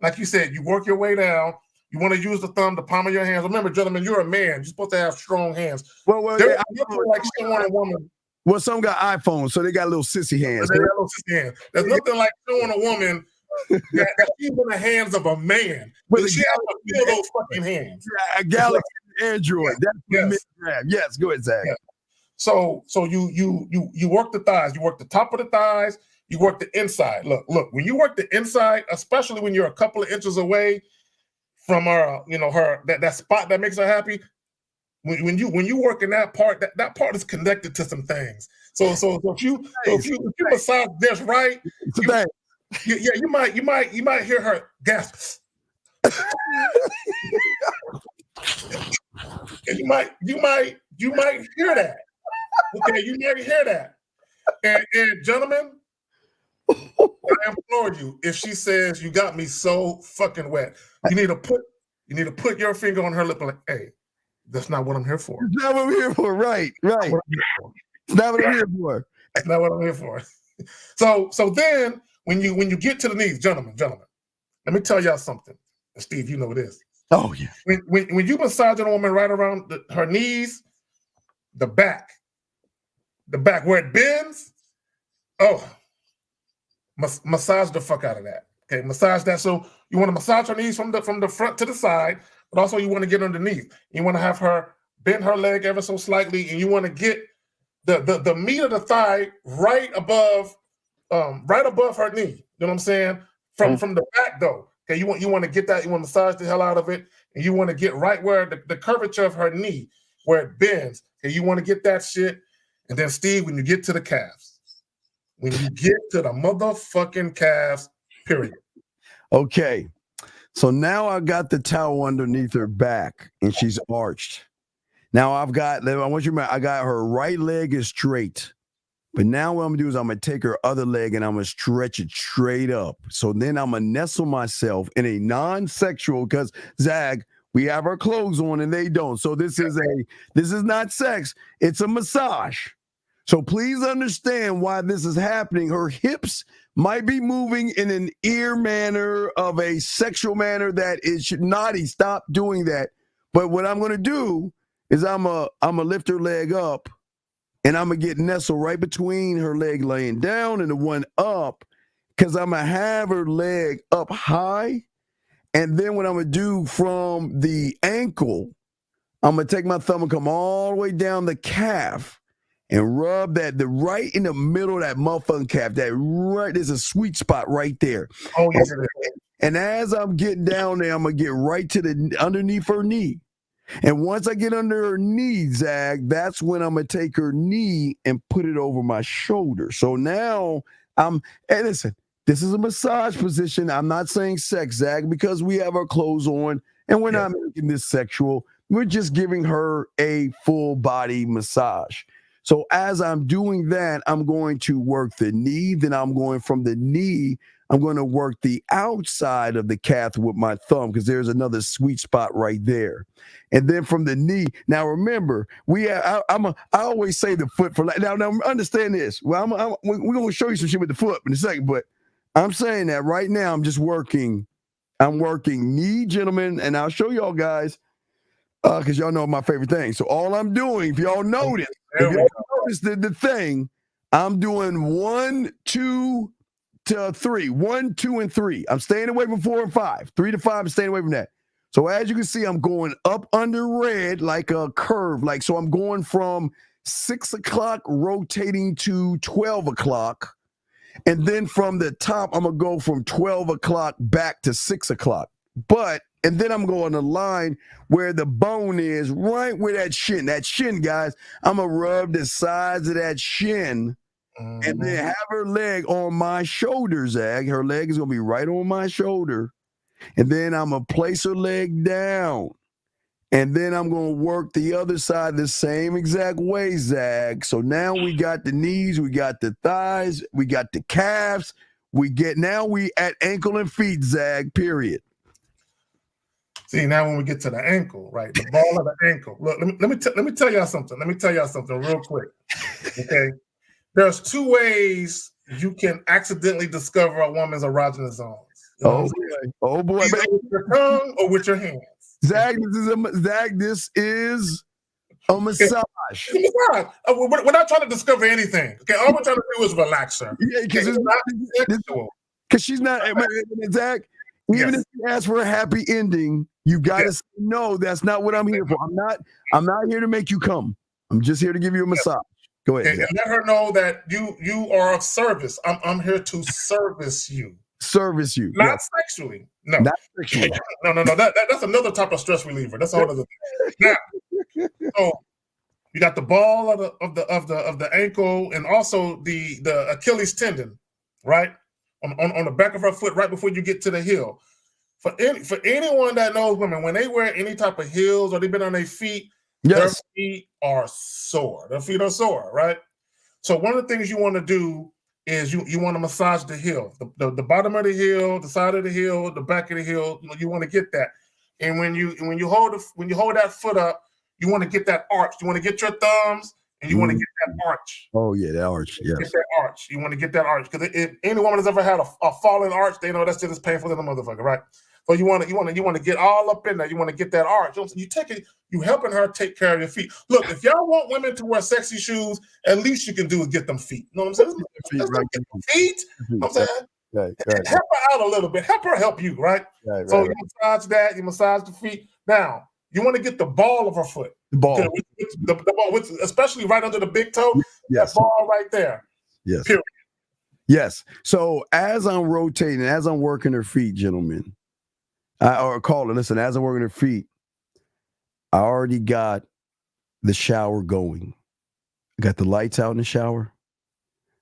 Like you said, you work your way down. You want to use the thumb, the palm of your hands. Remember, gentlemen, you're a man. You're supposed to have strong hands. Well, there's nothing like showing a woman. Well, some got iPhones, so they got little sissy hands. There's nothing like showing a woman that she's in the hands of a man. But she has to feel those fucking hands. A Galaxy Android. That's yes, go ahead, Zach. Yeah. So you work the thighs. You work the top of the thighs. You work the inside. Look. When you work the inside, especially when you're a couple of inches away from her, that spot that makes her happy. When you work in that part, that part is connected to some things. So if you massage this right, you might hear her gasp. And you might hear that. Okay, you might hear that. And gentlemen, I implore you, if she says you got me so fucking wet, you need to put your finger on her lip and like, hey, that's not what I'm here for. It's not what I'm here for. Right. It's not what I'm here for. That's not what I'm here for. So then when you get to the knees, gentlemen, let me tell y'all something. And Steve, you know this. Oh yeah. When you massage a woman right around her knees, the back where it bends, massage the fuck out of that. Okay, massage that. So you want to massage her knees from the front to the side, but also you want to get underneath. You want to have her bend her leg ever so slightly, and you want to get the meat of the thigh right above her knee. You know what I'm saying? From the back though. Okay, you want to get that. You want to massage the hell out of it, and you want to get right where the curvature of her knee, where it bends. Okay, you want to get that shit, and then Steve, when you get to the calves, when you get to the motherfucking calves, period. Okay, so now I got the towel underneath her back, and she's arched. Now I got her right leg is straight. But now what I'm going to do is I'm going to take her other leg and I'm going to stretch it straight up. So then I'm going to nestle myself in a non-sexual, because Zag, we have our clothes on and they don't. So this is not sex. It's a massage. So please understand why this is happening. Her hips might be moving in an ear manner of a sexual manner that it should not. Stop doing that. But what I'm going to do is I'm going to lift her leg up. And I'm going to get nestled right between her leg laying down and the one up, because I'm going to have her leg up high. And then what I'm going to do from the ankle, I'm gonna take my thumb and come all the way down the calf and rub the right in the middle of that motherfucking calf. There's a sweet spot right there. Oh, yes, it is. And as I'm getting down there, I'm gonna get right to the underneath her knee. And once I get under her knee, Zag, that's when I'm gonna take her knee and put it over my shoulder. So now hey, listen, this is a massage position. I'm not saying sex, Zag, because we have our clothes on and we're not making this sexual. We're just giving her a full body massage. So as I'm doing that, I'm going to work the knee. Then I'm going from the knee, I'm going to work the outside of the calf with my thumb because there's another sweet spot right there. And then from the knee, now remember, I always say the foot for now understand this. Well, we're going to show you some shit with the foot in a second, but I'm saying that right now I'm working knee, gentlemen, and I'll show y'all guys because y'all know my favorite thing. So all I'm doing, if y'all notice, the thing, I'm doing 1, 2 to 3. 1, 2, and 3. I'm staying away from 4 and 5. 3 to 5, I'm staying away from that. So as you can see, I'm going up under red like a curve. So I'm going from 6 o'clock rotating to 12 o'clock. And then from the top, I'm going to go from 12 o'clock back to 6 o'clock. And then I'm going to line where the bone is, right where that shin, guys. I'm going to rub the sides of that shin and then have her leg on my shoulder, Zag. Her leg is going to be right on my shoulder. And then I'm going to place her leg down. And then I'm going to work the other side the same exact way, Zag. So now we got the knees, we got the thighs, we got the calves. We at ankle and feet, Zag, period. See, now when we get to the ankle, right, the ball of the ankle. Look, let me tell y'all something. Let me tell y'all something real quick. Okay, there's 2 ways you can accidentally discover a woman's erogenous zones. Oh boy! Either with your tongue or with your hands. Zag, this is a massage. We're not trying to discover anything. Okay, all we're trying to do is relax her. Yeah, because it's not sexual. Because she's not. Zag, even if you ask for a happy ending, you gotta say, no, that's not what I'm here for. I'm not here to make you come. I'm just here to give you a massage. Go ahead. And let her know that you are of service. I'm here to service you. Service you. Not sexually. No. Not sexually. No. That's another type of stress reliever. That's a whole other thing. Now, so you got the ball of the ankle and also the Achilles tendon, right? On the back of her foot, right before you get to the heel. For anyone that knows women, when they wear any type of heels or they've been on their feet, their feet are sore. Their feet are sore, right? So one of the things you want to do is you want to massage the heel, the bottom of the heel, the side of the heel, the back of the heel. You want to get that. And when you hold that foot up, you want to get that arch. You want to get your thumbs and you want to get that arch. Oh yeah, that arch. Yes. Get that arch. You want to get that arch because if any woman has ever had a falling arch, they know that's just as painful as a motherfucker, right? So you want to get all up in there. You want to get that arch. You take it. You helping her take care of your feet. Look, if y'all want women to wear sexy shoes, at least you can do is get them feet. You know what I'm saying? Let's get them feet. You know what I'm saying? Right. Help her out a little bit. Help her help you, right? So you massage that. You massage the feet. Now you want to get the ball of her foot. The ball. The ball, especially right under the big toe. Yes. That ball right there. Yes. Period. Yes. So as I'm rotating, as I'm working her feet, gentlemen, as I'm working her feet, I already got the shower going. I got the lights out in the shower,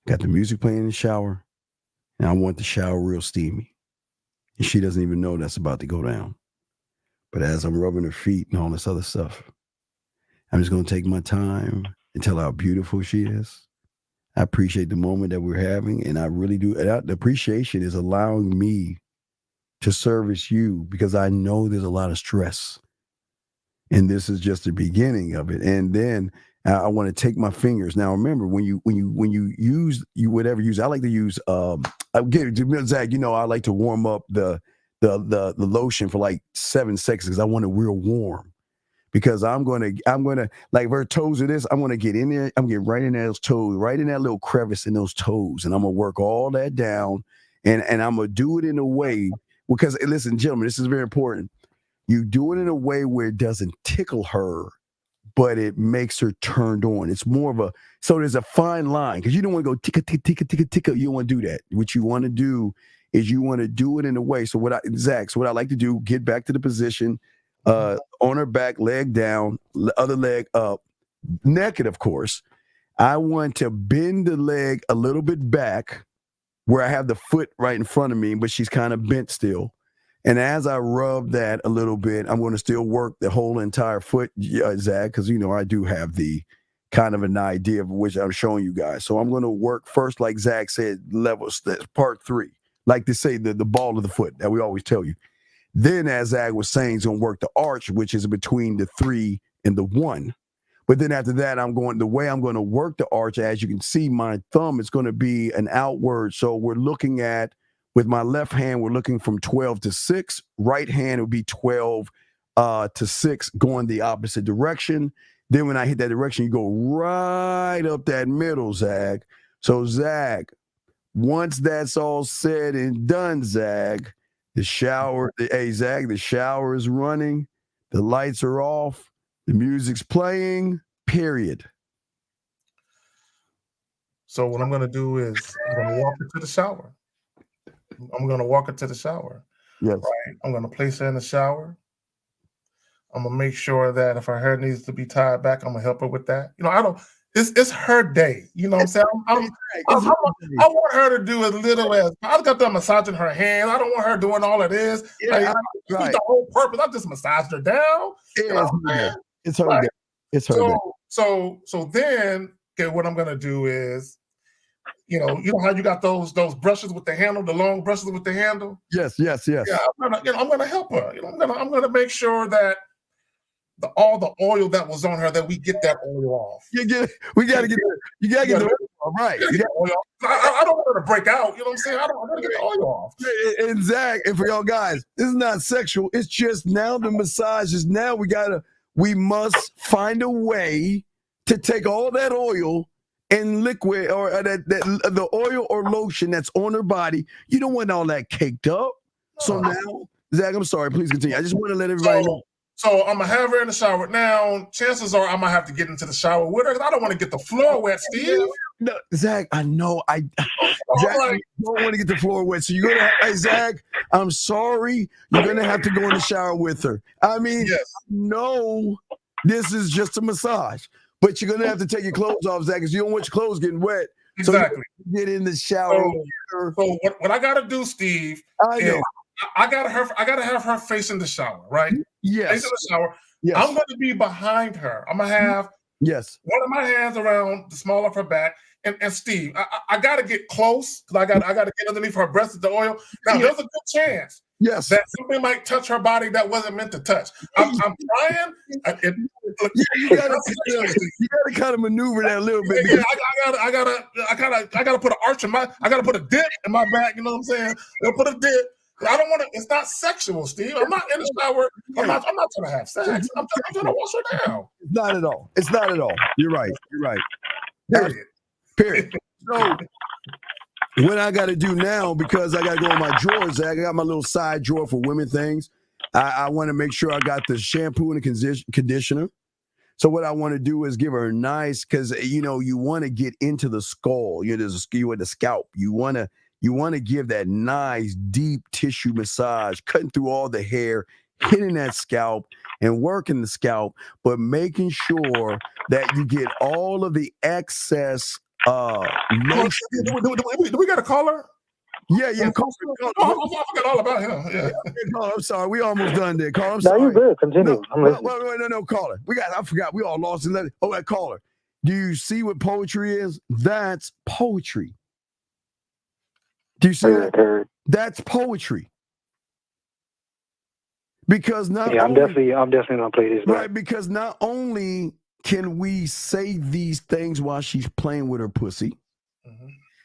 got the music playing in the shower, and I want the shower real steamy. And she doesn't even know that's about to go down. But as I'm rubbing her feet and all this other stuff, I'm just going to take my time and tell her how beautiful she is. I appreciate the moment that we're having, and I really do. And the appreciation is allowing me to service you because I know there's a lot of stress. And this is just the beginning of it. And then I want to take my fingers. Now, remember, when you use I like to use Zach, I like to warm up the lotion for like 7 seconds because I want it real warm. Because I'm gonna like her toes are this. I'm gonna get in there. I'm gonna get right in those toes, right in that little crevice in those toes, and I'm gonna work all that down, and I'm gonna do it in a way because listen, gentlemen, this is very important. You do it in a way where it doesn't tickle her, but it makes her turned on. It's more of a, so there's a fine line because you don't want to go ticka, ticka, ticka, ticka, ticka. You don't want to do that. What you want to do is you want to do it in a way. So what I like to do, get back to the position, on her back, leg down, other leg up, naked, of course. I want to bend the leg a little bit back where I have the foot right in front of me, but she's kind of bent still. And as I rub that a little bit, I'm going to still work the whole entire foot, Zach, because, I do have the kind of an idea of which I'm showing you guys. So I'm going to work first, like Zach said, levels, that's part 3. Like they say, the ball of the foot that we always tell you. Then, as Zach was saying, he's going to work the arch, which is between the 3 and the 1. But then after that, the way I'm going to work the arch, as you can see, my thumb is going to be an outward. So we're looking at, with my left hand, we're looking from 12 to 6. Right hand would be 12 to 6, going the opposite direction. Then when I hit that direction, you go right up that middle, Zach. So, Zach, once that's all said and done, Zach, the shower is running. The lights are off. The music's playing, period. So what I'm going to do is I'm going to walk her to the shower. Yes. Right? I'm going to place her in the shower. I'm going to make sure that if her hair needs to be tied back, I'm going to help her with that. It's her day. You know what I'm saying? I want her to do as little as, I've got them massaging her hand. I don't want her doing all of this. Yeah, That's the whole purpose. I just massaged her down. It's her day. It's her day. So then, okay, what I'm gonna do is, you know how you got those brushes with the handle, the long brushes with the handle. Yes. Yeah, I'm gonna help her. I'm gonna make sure that all the oil that was on her, that we get that oil off. You gotta get the oil off, right? I don't want her to break out. You know what I'm saying? I gotta get the oil off. And Zach, and for y'all guys, this is not sexual. It's just now the massage is now we must find a way to take all that oil and liquid or the oil or lotion that's on her body. You don't want all that caked up. So now, Zach, I'm sorry. Please continue. I just want to let everybody know. So I'm gonna have her in the shower. Now, chances are I'm gonna have to get into the shower with her because I don't want to get the floor wet, Steve. No, Zach, I know. Zach, you don't want to get the floor wet. So you're gonna hey, Zach, I'm sorry. You're gonna have to go in the shower with her. I mean, no, this is just a massage. But you're gonna have to take your clothes off, Zach, because you don't want your clothes getting wet. Exactly. So get in the shower. So what I gotta do, Steve, is I gotta have her facing the shower, right? Yes. Facing the shower. Yes. I'm gonna be behind her. I'm gonna have one of my hands around the small of her back. And Steve, I gotta get close because I gotta get underneath her breast with the oil. Now there's a good chance that something might touch her body that wasn't meant to touch. I'm trying. You gotta kind of maneuver that a little bit. Yeah, I gotta put an arch in I gotta put a dip in my back. You know what I'm saying? I'll put a dip. I don't want to. It's not sexual, Steve. I'm not in the shower. I'm not trying to have sex. I'm trying to wash her down. Not at all. It's not at all. You're right. Period. So what I got to do now, because I got to go in my drawers, I got my little side drawer for women things. I want to make sure I got the shampoo and the conditioner. So what I want to do is give her a nice, because you want to get into the skull. There's a skew with the scalp. You want to give that nice deep tissue massage, cutting through all the hair, hitting that scalp and working the scalp, but making sure that you get all of the excess lotion. Do we got a caller? Yeah. I forgot all about him. Yeah. I'm sorry. We almost done there. Caller, I'm No, sorry. you're good. Continue. No, caller. I forgot. We all lost and let it. Oh, that caller. Do you see what poetry is? That's poetry. Do you see that? That's poetry. Because I'm definitely gonna play this. Right, because not only can we say these things while she's playing with her pussy,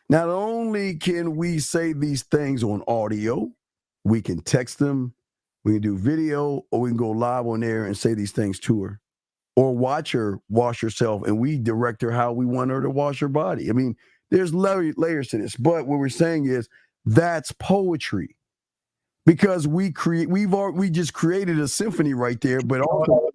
not only can we say these things on audio, we can text them, we can do video, or we can go live on air and say these things to her, or watch her wash herself, and we direct her how we want her to wash her body. I mean, there's layers to this, but what we're saying is that's poetry. because we just created a symphony right there. But also,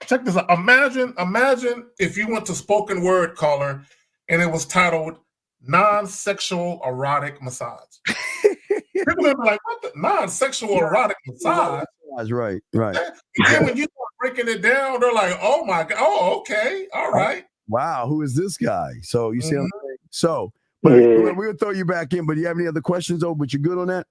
check this out. Imagine if you went to spoken word caller and it was titled non-sexual erotic massage. People would be like, what the non-sexual erotic massage? Right. And then when you start breaking it down, they're like, oh my God, oh, okay, all right. Wow, who is this guy? So you see what I'm saying? So, we'll throw you back in, but do you have any other questions, though? But you're good on that?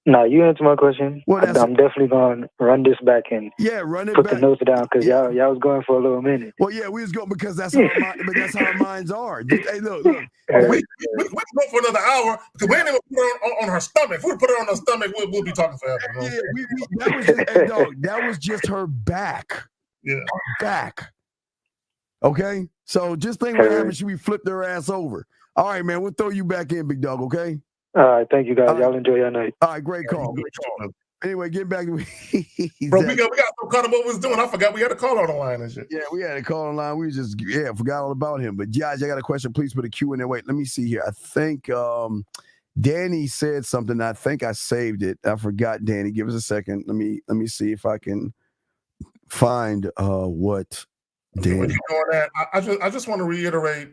No, you answered my question. I'm definitely going to run this back and put the notes down because y'all was going for a little minute. Well, yeah, we was going because that's how our minds are. Hey, look. We can go for another hour because we ain't even put her on her stomach. If we put her on her stomach, we'll be talking forever. That was just her back. Yeah. Her back. Okay? So just think what happens when we flipped her ass over. All right, man, we'll throw you back in, big dog, okay? All right, thank you, guys. Y'all enjoy your night. All right, great call. Anyway, getting back to Bro, we got so caught up what we was doing. I forgot we had a call on the line and shit. Yeah, we had a call on the line. We just forgot all about him. But guys, I got a question. Please put a Q in there. Wait, let me see here. I think Danny said something. I think I saved it. I forgot, Danny. Give us a second. Let me see if I can find what Danny. When you're doing that, I just want to reiterate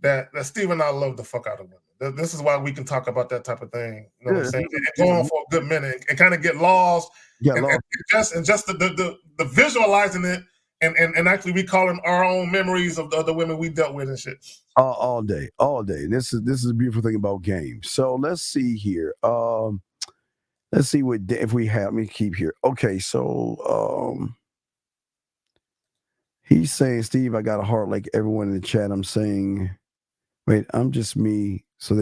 that Steve and I love the fuck out of women. This is why we can talk about that type of thing. You know what I'm saying? And go on for a good minute and kind of get lost. And just the visualizing it and actually recalling our own memories of the other women we dealt with and shit. All day. This is a beautiful thing about games. So let's see here. Let's see if we have. Let me keep here. Okay, so he's saying, Steve, I got a heart like everyone in the chat. I'm saying, wait, I'm just me. So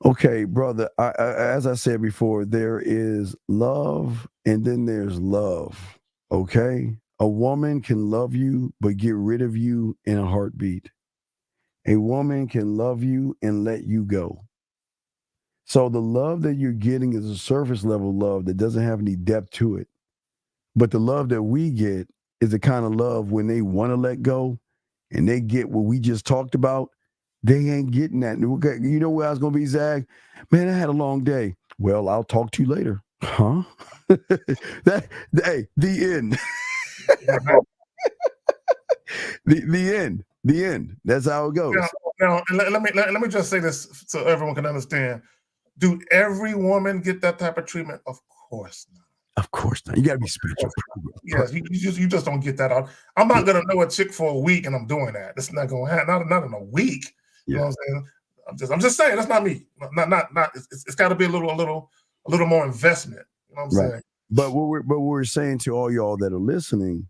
okay, brother. As I said before, there is love and then there's love. Okay, a woman can love you but get rid of you in a heartbeat. A woman can love you and let you go. So the love that you're getting is a surface level love that doesn't have any depth to it. But the love that we get is the kind of love when they want to let go and they get what we just talked about, they ain't getting that. You know where I was going to be, Zag? Man, I had a long day. Well, I'll talk to you later. Huh? The end. The end. That's how it goes. Now let me just say this so everyone can understand. Do every woman get that type of treatment? Of course not. Of course not. You got to be spiritual. Yes, you just don't get that out. I'm not gonna know a chick for a week, and I'm doing that. It's not gonna happen. Not in a week. You know what I'm saying? I'm just saying that's not me. Not. It's got to be a little more investment. You know what I'm saying? But what we're saying to all y'all that are listening,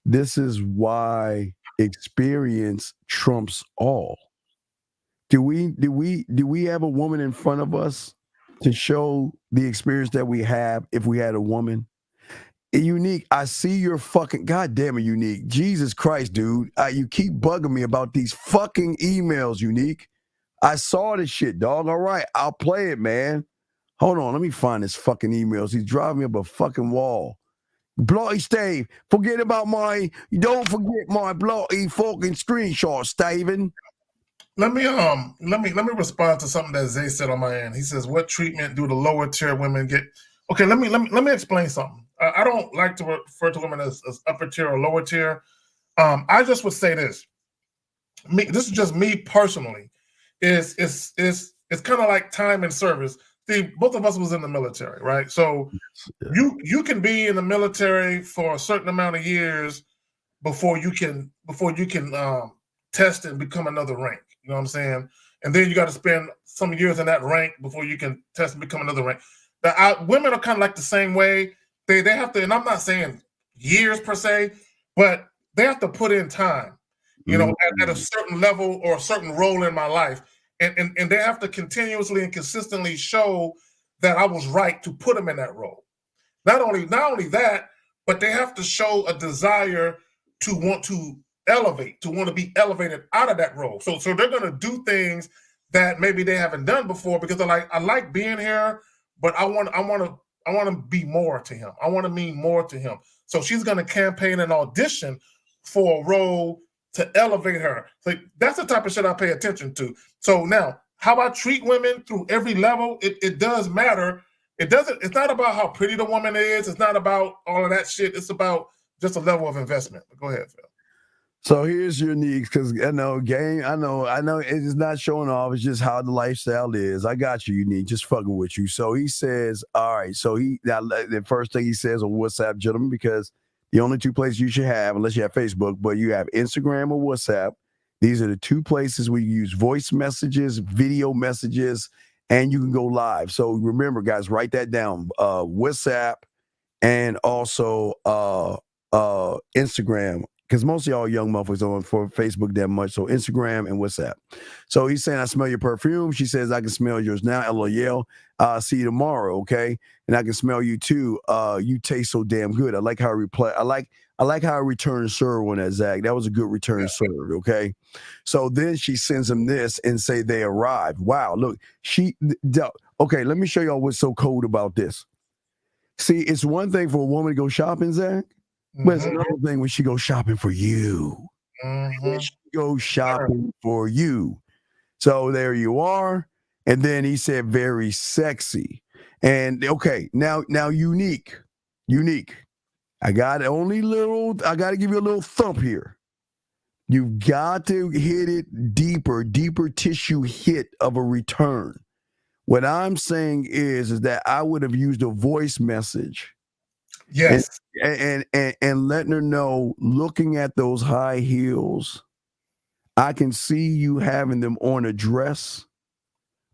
this is why experience trumps all. Do we have a woman in front of us to show the experience that we have if we had a woman? Unique, I see your fucking goddamn it, Unique. Jesus Christ, dude. You keep bugging me about these fucking emails, Unique. I saw this shit, dog. All right, I'll play it, man. Hold on, let me find this fucking emails. He's driving me up a fucking wall. Bloody Steve, don't forget my bloody fucking screenshot, Steven. Let me respond to something that Zay said on my end. He says, "What treatment do the lower tier women get?" Okay, let me explain something. I don't like to refer to women as upper tier or lower tier. I just would say this. This is just me personally. It's kind of like time and service. See, both of us was in the military, right? So you can be in the military for a certain amount of years before you can test and become another rank. You know what I'm saying? And then you got to spend some years in that rank before you can test and become another rank. Women are kind of like the same way. They have to, and I'm not saying years per se, but they have to put in time, you know, at a certain level or a certain role in my life. And they have to continuously and consistently show that I was right to put them in that role. Not only that, but they have to show a desire to want to elevate, to want to be elevated out of that role. So they're going to do things that maybe they haven't done before because they're like, I like being here, but I want to be more to him. I want to mean more to him. So she's going to campaign and audition for a role to elevate her. So that's the type of shit I pay attention to. So now, how I treat women through every level, it does matter. It's not about how pretty the woman is. It's not about all of that shit. It's about just a level of investment. Go ahead, Phil. So here's your needs, because I know it's not showing off. It's just how the lifestyle is. I got you, Unique, just fucking with you. So he says, all right. So the first thing he says on WhatsApp, gentlemen, because the only two places you should have, unless you have Facebook, but you have Instagram or WhatsApp. These are the two places where you use voice messages, video messages, and you can go live. So remember, guys, write that down. WhatsApp and also Instagram. Because most of y'all young motherfuckers on for Facebook that much. So Instagram and WhatsApp. So he's saying, I smell your perfume. She says, I can smell yours now. LOL. See you tomorrow, okay? And I can smell you too. You taste so damn good. I like how I reply. I like how I return serve on that, Zach. That was a good return serve, okay? So then she sends him this and say they arrived. Wow, look. Okay, let me show y'all what's so cold about this. See, it's one thing for a woman to go shopping, Zach. But it's another thing when she goes shopping for you. When she goes shopping for you. So there you are. And then he said very sexy. And okay, now unique. I got to give you a little thump here. You've got to hit it deeper tissue hit of a return. What I'm saying is that I would have used a voice message. Yes. And letting her know, looking at those high heels, I can see you having them on a dress,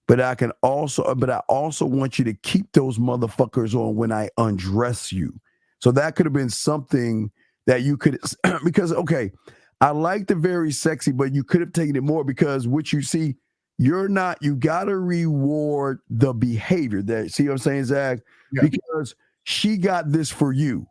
but I also want you to keep those motherfuckers on when I undress you. So that could have been something that you could, because, okay, I like the very sexy, but you could have taken it more, because what you see, you got to reward the behavior. That, see what I'm saying, Zach? Yeah. Because she got this for you.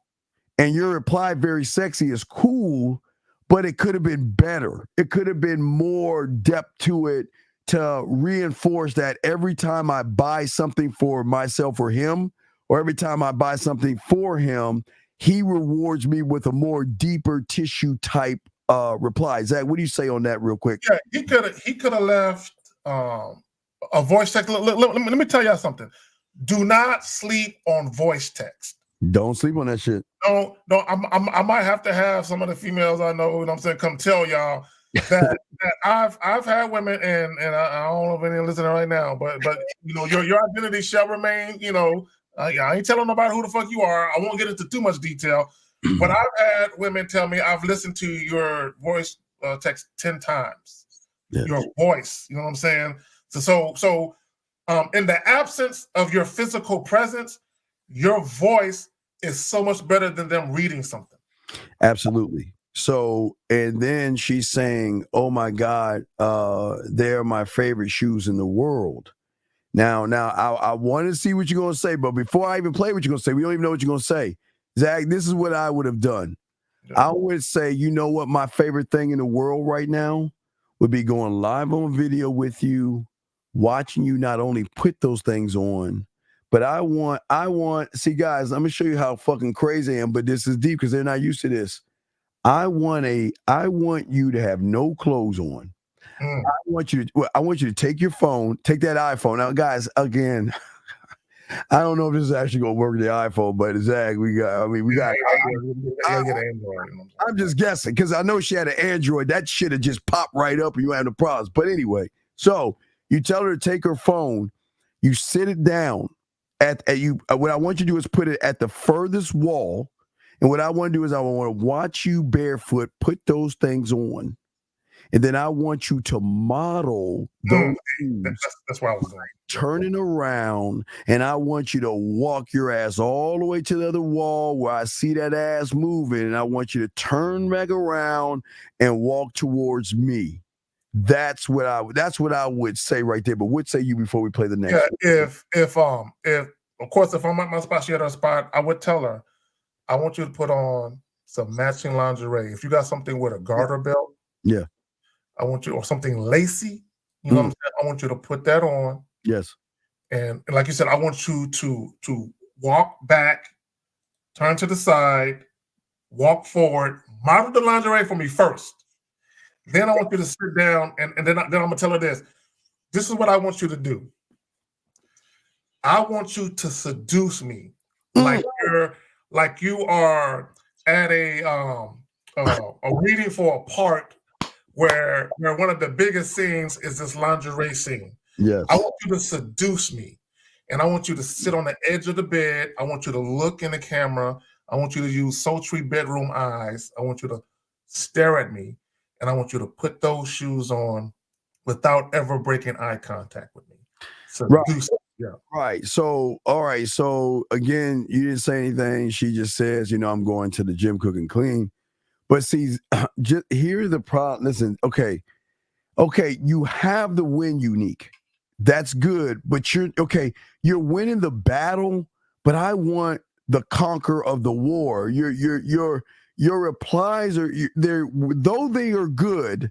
And your reply, very sexy, is cool, but it could have been better. It could have been more depth to it to reinforce that every time I buy something for myself or him, or every time I buy something for him, he rewards me with a more deeper tissue type reply. Zach, what do you say on that real quick? Yeah, he could have left a voice text. Let me tell y'all something. Do not sleep on voice text. Don't sleep on that shit. No, I might have to have some of the females I know, you know what I'm saying, come tell y'all that I've had women, and I don't know if any listening right now, but you know, your identity shall remain, you know. I ain't telling nobody who the fuck you are. I won't get into too much detail, but I've had women tell me, I've listened to your voice text 10 times. Yes. Your voice, you know what I'm saying? So in the absence of your physical presence, your voice is so much better than them reading something. Absolutely. So, and then she's saying, oh my God, they're my favorite shoes in the world. Now, I want to see what you're going to say, but before I even play what you're going to say, we don't even know what you're going to say. Zach, this is what I would have done. Yeah. I would say, you know what, my favorite thing in the world right now would be going live on video with you, watching you not only put those things on, but I want, see guys, I'm gonna show you how fucking crazy I am, but this is deep because they're not used to this. I want you to have no clothes on. I want you to take your phone, take that iPhone. Now, guys, again, I don't know if this is actually gonna work with the iPhone, but Zach, we got. I'm just guessing because I know she had an Android. That shit had just popped right up, and you have the problems. But anyway, so you tell her to take her phone, you sit it down. What I want you to do is put it at the furthest wall, and what I want to do is I want to watch you barefoot put those things on, and then I want you to model those shoes. That's where I was going. Turning around, and I want you to walk your ass all the way to the other wall where I see that ass moving, and I want you to turn back around and walk towards me. That's what I would say right there. But what say you before we play the next? Yeah, if of course if I'm at my spot, she at her spot, I would tell her, I want you to put on some matching lingerie. If you got something with a garter belt, yeah, I want you, or something lacy, you know what I'm saying? I want you to put that on. Yes. And like you said, I want you to walk back, turn to the side, walk forward, model the lingerie for me first. Then I want you to sit down, and then I'm gonna tell her this. this is what I want you to do. I want you to seduce me like you are at a reading for a part where one of the biggest scenes is this lingerie scene. Yes. I want you to seduce me, and I want you to sit on the edge of the bed. I want you to look in the camera. I want you to use sultry bedroom eyes. I want you to stare at me, and I want you to put those shoes on without ever breaking eye contact with me. Seduce me. Yeah. Right. So, all right. So again, you didn't say anything. She just says, I'm going to the gym, cook and clean. But see, just here's the problem. Listen, okay, you have the win unique. That's good, but you're winning the battle, but I want the conquer of the war. Your replies are though they are good,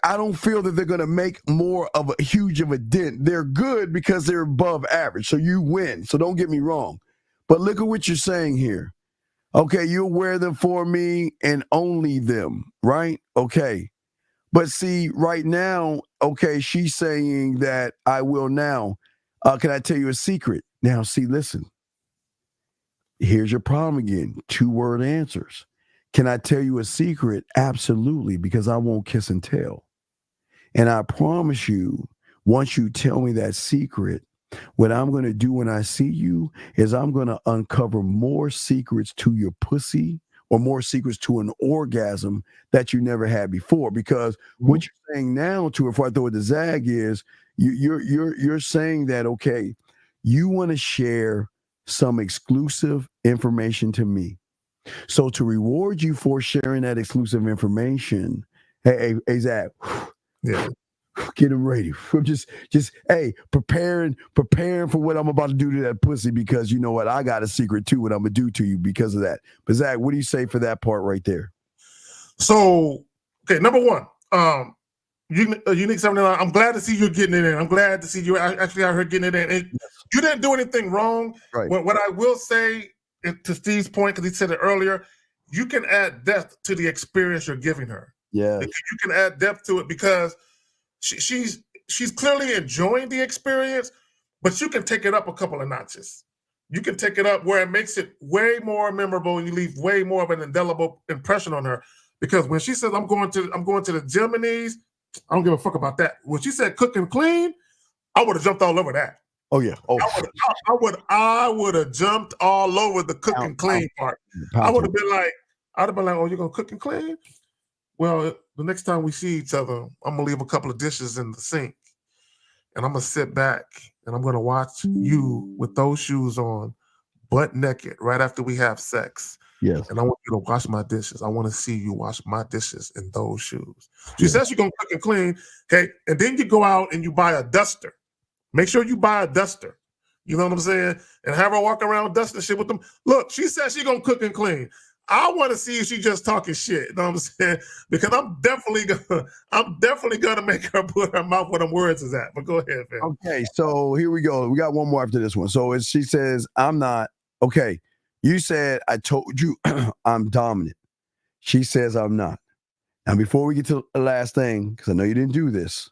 I don't feel that they're gonna make more of a huge of a dent. They're good because they're above average. So you win. So don't get me wrong. But look at what you're saying here. Okay, you'll wear them for me and only them, right? Okay. But see, right now, okay, she's saying that I will now. Can I tell you a secret? Now, see, listen. Here's your problem again. 2-word answers. Can I tell you a secret? Absolutely, because I won't kiss and tell. And I promise you, once you tell me that secret, what I'm going to do when I see you is I'm going to uncover more secrets to your pussy or more secrets to an orgasm that you never had before. Because what you're saying now to her, before I throw it to Zag, is you're saying that, okay, you want to share some exclusive information to me. So to reward you for sharing that exclusive information, hey Zag, yeah. Get him ready. Just hey, preparing for what I'm about to do to that pussy, because you know what? I got a secret too, what I'm gonna do to you because of that. But Zach, what do you say for that part right there? So, okay, number one, Unique 79. I'm glad to see you getting it in. I'm glad to see you actually out here getting it in. You didn't do anything wrong. Right. What I will say, to Steve's point, because he said it earlier, you can add depth to the experience you're giving her. Yeah. You can add depth to it because she's clearly enjoying the experience, but you can take it up a couple of notches. You can take it up where it makes it way more memorable and you leave way more of an indelible impression on her. Because when she says, I'm going to the Gemini's, I don't give a fuck about that. When she said cook and clean, I would have jumped all over that. Oh yeah. Oh, I would have jumped all over the cook and clean part. I would have been like, oh, you're gonna cook and clean? Well, the next time we see each other, I'm gonna leave a couple of dishes in the sink, and I'm gonna sit back and I'm gonna watch you with those shoes on, butt naked, right after we have sex. Yes. And I want you to wash my dishes. I want to see you wash my dishes in those shoes. She says she's gonna cook and clean, okay? And then you go out and you buy a duster. Make sure you buy a duster. You know what I'm saying? And have her walk around dusting shit with them. Look, she says she's gonna cook and clean. I want to see if she's just talking shit. You know what I'm saying? Because I'm definitely gonna make her put her mouth where them words is at. But go ahead, man. Okay, so here we go. We got one more after this one. So she says, I'm not. Okay, you said I told you I'm dominant. She says I'm not. Now, before we get to the last thing, because I know you didn't do this,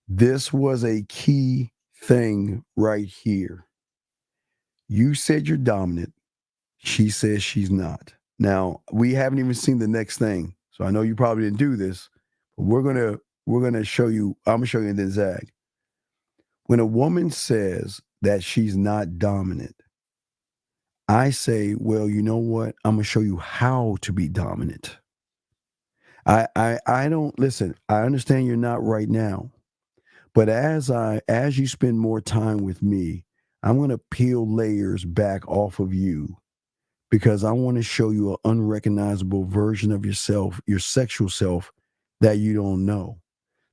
this was a key thing right here. You said you're dominant. She says she's not. Now, we haven't even seen the next thing. So I know you probably didn't do this, but we're gonna show you, I'm gonna show you then Zag. When a woman says that she's not dominant, I say, well, you know what? I'm gonna show you how to be dominant. I don't listen, I understand you're not right now, but as you spend more time with me, I'm gonna peel layers back off of you. Because I want to show you an unrecognizable version of yourself, your sexual self, that you don't know.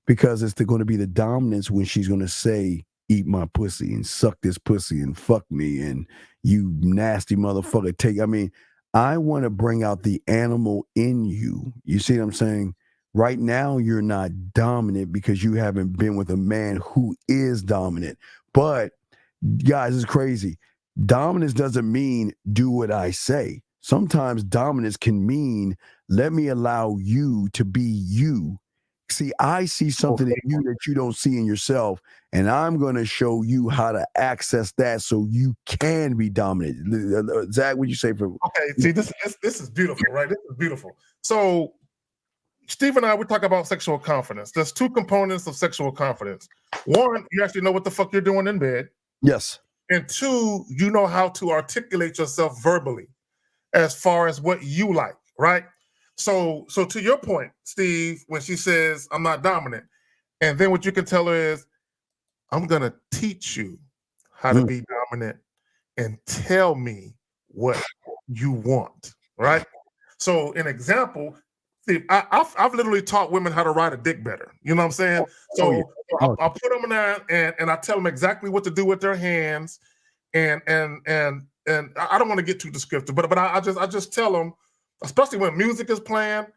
Because it's going to be the dominance when she's going to say, eat my pussy and suck this pussy and fuck me and you nasty motherfucker. I want to bring out the animal in you. You see what I'm saying? Right now, you're not dominant because you haven't been with a man who is dominant. But, guys, it's crazy. Dominance doesn't mean do what I say. Sometimes dominance can mean let me allow you to be you See, I see something in you that you don't see in yourself, and I'm going to show you how to access that so you can be dominant. Zach, what'd you say? Okay, see, this is beautiful, right? This is beautiful. So, Steve and I, we talk about sexual confidence. There's two components of sexual confidence. One, you actually know what the fuck you're doing in bed. Yes. And two, you know how to articulate yourself verbally as far as what you like, right? So to your point, Steve, when she says, I'm not dominant, and then what you can tell her is, I'm going to teach you how to be dominant and tell me what you want, right? So an example, Steve, I've literally taught women how to ride a dick better. You know what I'm saying? So I'll put them in there and I tell them exactly what to do with their hands. And I don't want to get too descriptive, but I just tell them, especially when music is playing,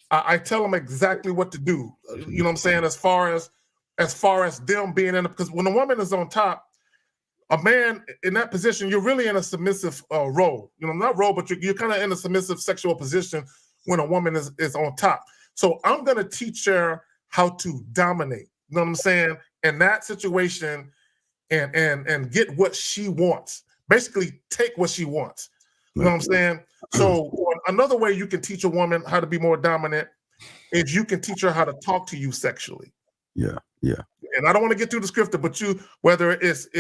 I tell them exactly what to do. You know what I'm saying? As far as them being in, because when a woman is on top, a man in that position, you're really in a submissive role. You know, not role, but you're kind of in a submissive sexual position when a woman is on top. So I'm gonna teach her how to dominate. You know what I'm saying? In that situation, and get what she wants. Basically, take what she wants. You know what I'm saying? So another way you can teach a woman how to be more dominant is you can teach her how to talk to you sexually. Yeah. And I don't want to get too descriptive, but whether it's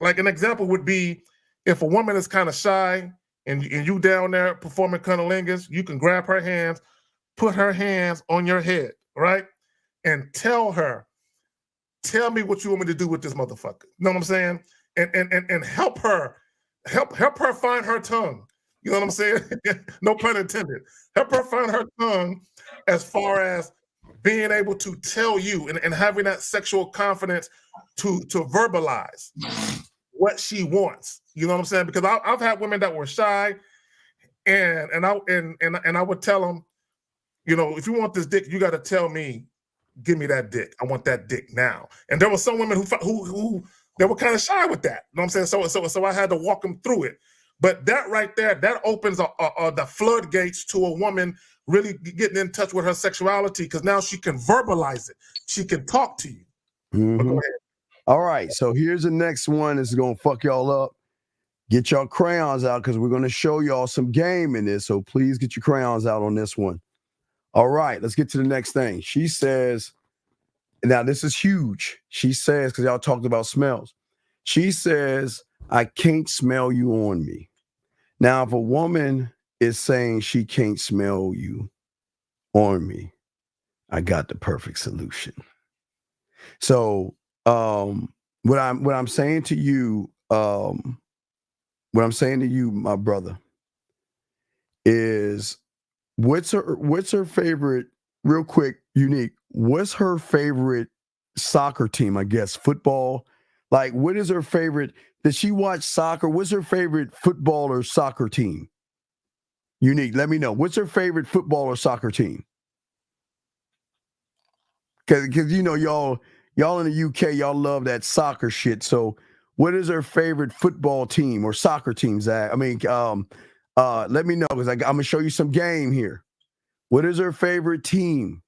like an example would be if a woman is kind of shy and you down there performing cunnilingus, you can grab her hands, put her hands on your head, right? And tell me what you want me to do with this motherfucker. You know what I'm saying? And help her find her tongue. You know what I'm saying? No pun intended. Help her find her tongue as far as being able to tell you and having that sexual confidence to verbalize what she wants. You know what I'm saying? Because I've had women that were shy, and I would tell them, you know, if you want this dick, you got to tell me, give me that dick. I want that dick now. And there were some women who they were kind of shy with that. You know what I'm saying? So I had to walk them through it. But that right there, that opens the floodgates to a woman really getting in touch with her sexuality, because now she can verbalize it. She can talk to you. But go ahead. All right, so here's the next one. This is going to fuck y'all up. Get y'all crayons out because we're going to show y'all some game in this. So please get your crayons out on this one. All right, let's get to the next thing. She says, now this is huge. She says, because y'all talked about smells. She says, I can't smell you on me. Now, if a woman is saying she can't smell you on me, I got the perfect solution. So what I'm saying to you, my brother, is what's her favorite, real quick, Unique, what's her favorite soccer team? I guess football. Like, what is her favorite? Does she watch soccer? What's her favorite football or soccer team? Unique, let me know. What's her favorite football or soccer team? Because you know, y'all in the UK, y'all love that soccer shit. So what is her favorite football team or soccer team, Zach? I mean, let me know, because I'm going to show you some game here. What is her favorite team?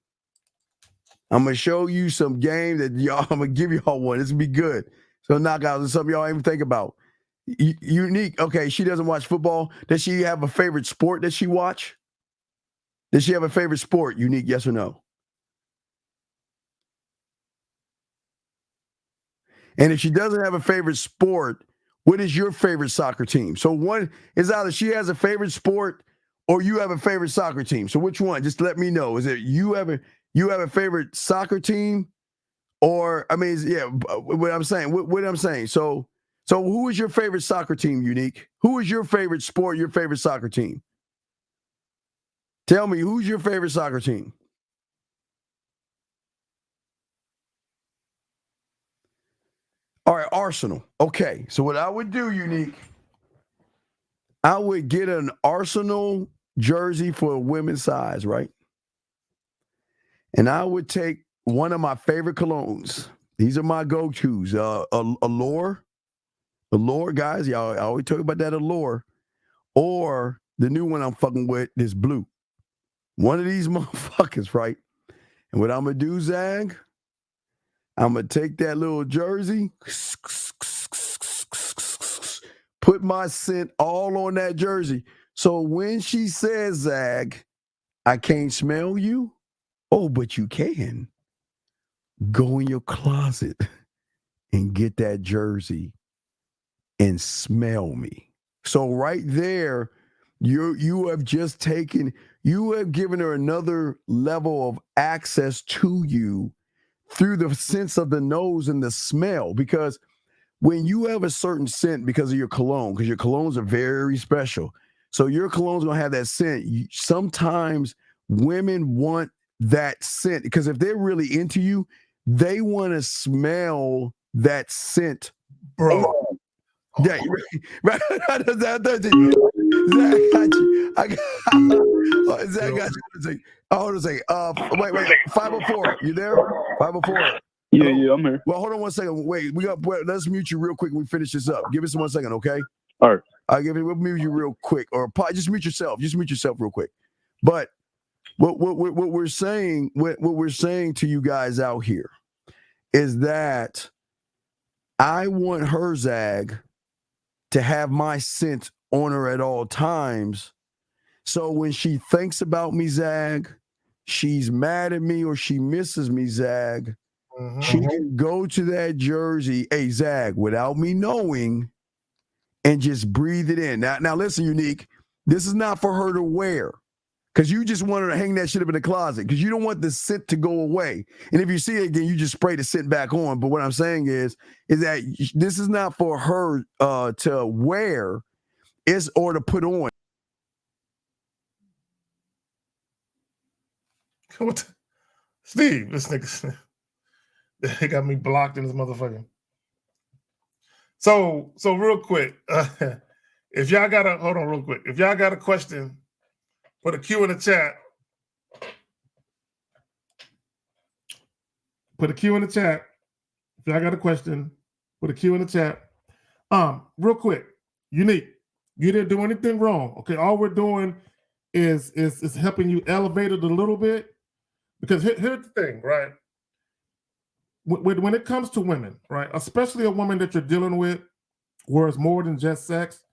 I'm going to show you some game that y'all, I'm going to give y'all one. This will be good. So knockouts is something y'all even think about. Unique, okay, she doesn't watch football. Does she have a favorite sport that she watch? Does she have a favorite sport, Unique, yes or no? And if she doesn't have a favorite sport, what is your favorite soccer team? So one is either she has a favorite sport or you have a favorite soccer team. So which one? Just let me know. Is it you have a favorite soccer team? Or, I mean, yeah, what I'm saying. So who is your favorite soccer team, Unique? Who is your favorite sport, your favorite soccer team? Tell me, who's your favorite soccer team? All right, Arsenal. Okay, so what I would do, Unique, I would get an Arsenal jersey for a women's size, right? And I would take one of my favorite colognes. These are my go-tos. Allure, guys. Y'all I always talk about that Allure. Or the new one I'm fucking with is blue. one of these motherfuckers, right? And what I'm gonna do, Zag, I'm gonna take that little jersey, put my scent all on that jersey. So when she says, Zag, I can't smell you. Oh, but you can. Go in your closet and get that jersey and smell me. So right there, you have given her another level of access to you through the sense of the nose and the smell. Because when you have a certain scent because of your cologne, because your colognes are very special, so your cologne's gonna have that scent. Sometimes women want that scent because if they're really into you, they want to smell that scent, bro. Yeah, right. Zach got you. Zach got you. Hold on a second. Wait. 504. You there? 504. Yeah, I'm here. Well, hold on one second. Wait, let's mute you real quick when we finish this up. Give us 1 second, okay? All right. We'll mute you real quick, or just mute yourself. Just mute yourself real quick. But what we're saying, what we're saying to you guys out here is that I want her, Zag, to have my scent on her at all times. So when she thinks about me, Zag, she's mad at me or she misses me, Zag, she can go to that jersey, hey, Zag, without me knowing, and just breathe it in. Now listen, Unique, this is not for her to wear because you just want her to hang that shit up in the closet because you don't want the scent to go away. And if you see it again, you just spray the scent back on. But what I'm saying is that this is not for her to wear, or to put on. Steve, this nigga, they got me blocked in this motherfucker. So real quick, if y'all got a question, put a Q in the chat. Put a Q in the chat. If y'all got a question, put a Q in the chat. Real quick, Unique, you didn't do anything wrong. Okay, all we're doing is helping you elevate it a little bit. Because here's the thing, right? When it comes to women, right, especially a woman that you're dealing with, where it's more than just sex,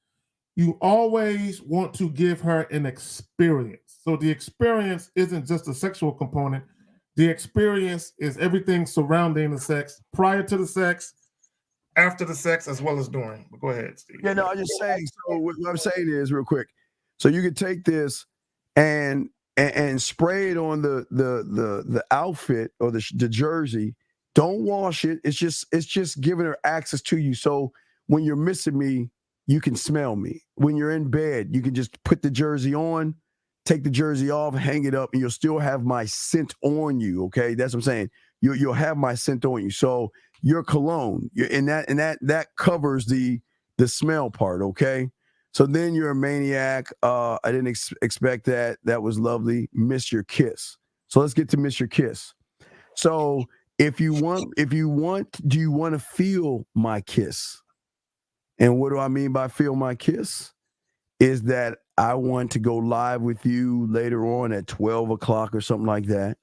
you always want to give her an experience. So the experience isn't just a sexual component. The experience is everything surrounding the sex, prior to the sex, after the sex, as well as during. But go ahead, Steve. Yeah, no, I'm just saying. So what I'm saying is, real quick, so you could take this and spray it on the outfit or the jersey. Don't wash it. It's just giving her access to you. So when you're missing me, you can smell me. When you're in bed, you can just put the jersey on, take the jersey off, hang it up, and you'll still have my scent on you. Okay, that's what I'm saying. You'll have my scent on you. So your cologne, and that covers the smell part. Okay. So then you're a maniac. I didn't expect that. That was lovely. Miss your kiss. So let's get to miss your kiss. So do you want to feel my kiss? And what do I mean by feel my kiss? Is that I want to go live with you later on at 12 o'clock or something like that.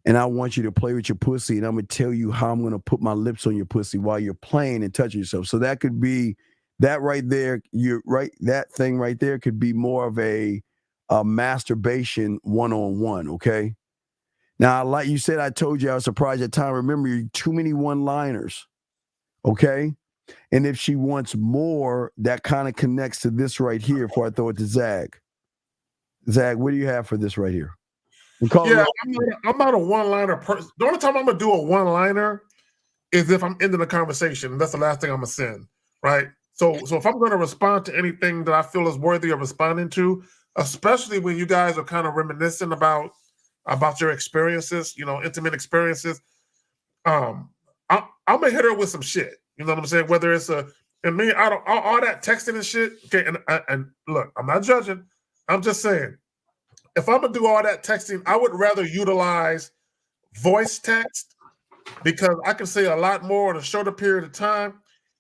And I want you to play with your pussy, and I'm going to tell you how I'm going to put my lips on your pussy while you're playing and touching yourself. So that could be that right there. You're right. That thing right there could be more of a masturbation one-on-one. Okay. Now, like you said, I told you I was surprised at time. Remember, you're too many one-liners. Okay. And if she wants more, that kind of connects to this right here before I throw it to Zag. Zag, what do you have for this right here? Yeah, I'm not a one-liner person. The only time I'm going to do a one-liner is if I'm ending a conversation. And that's the last thing I'm going to send, right? So if I'm going to respond to anything that I feel is worthy of responding to, especially when you guys are kind of reminiscing about your experiences, intimate experiences, I'm going to hit her with some shit. You know what I'm saying? Whether it's all that texting and shit. Okay, and look, I'm not judging. I'm just saying, if I'm gonna do all that texting, I would rather utilize voice text because I can say a lot more in a shorter period of time,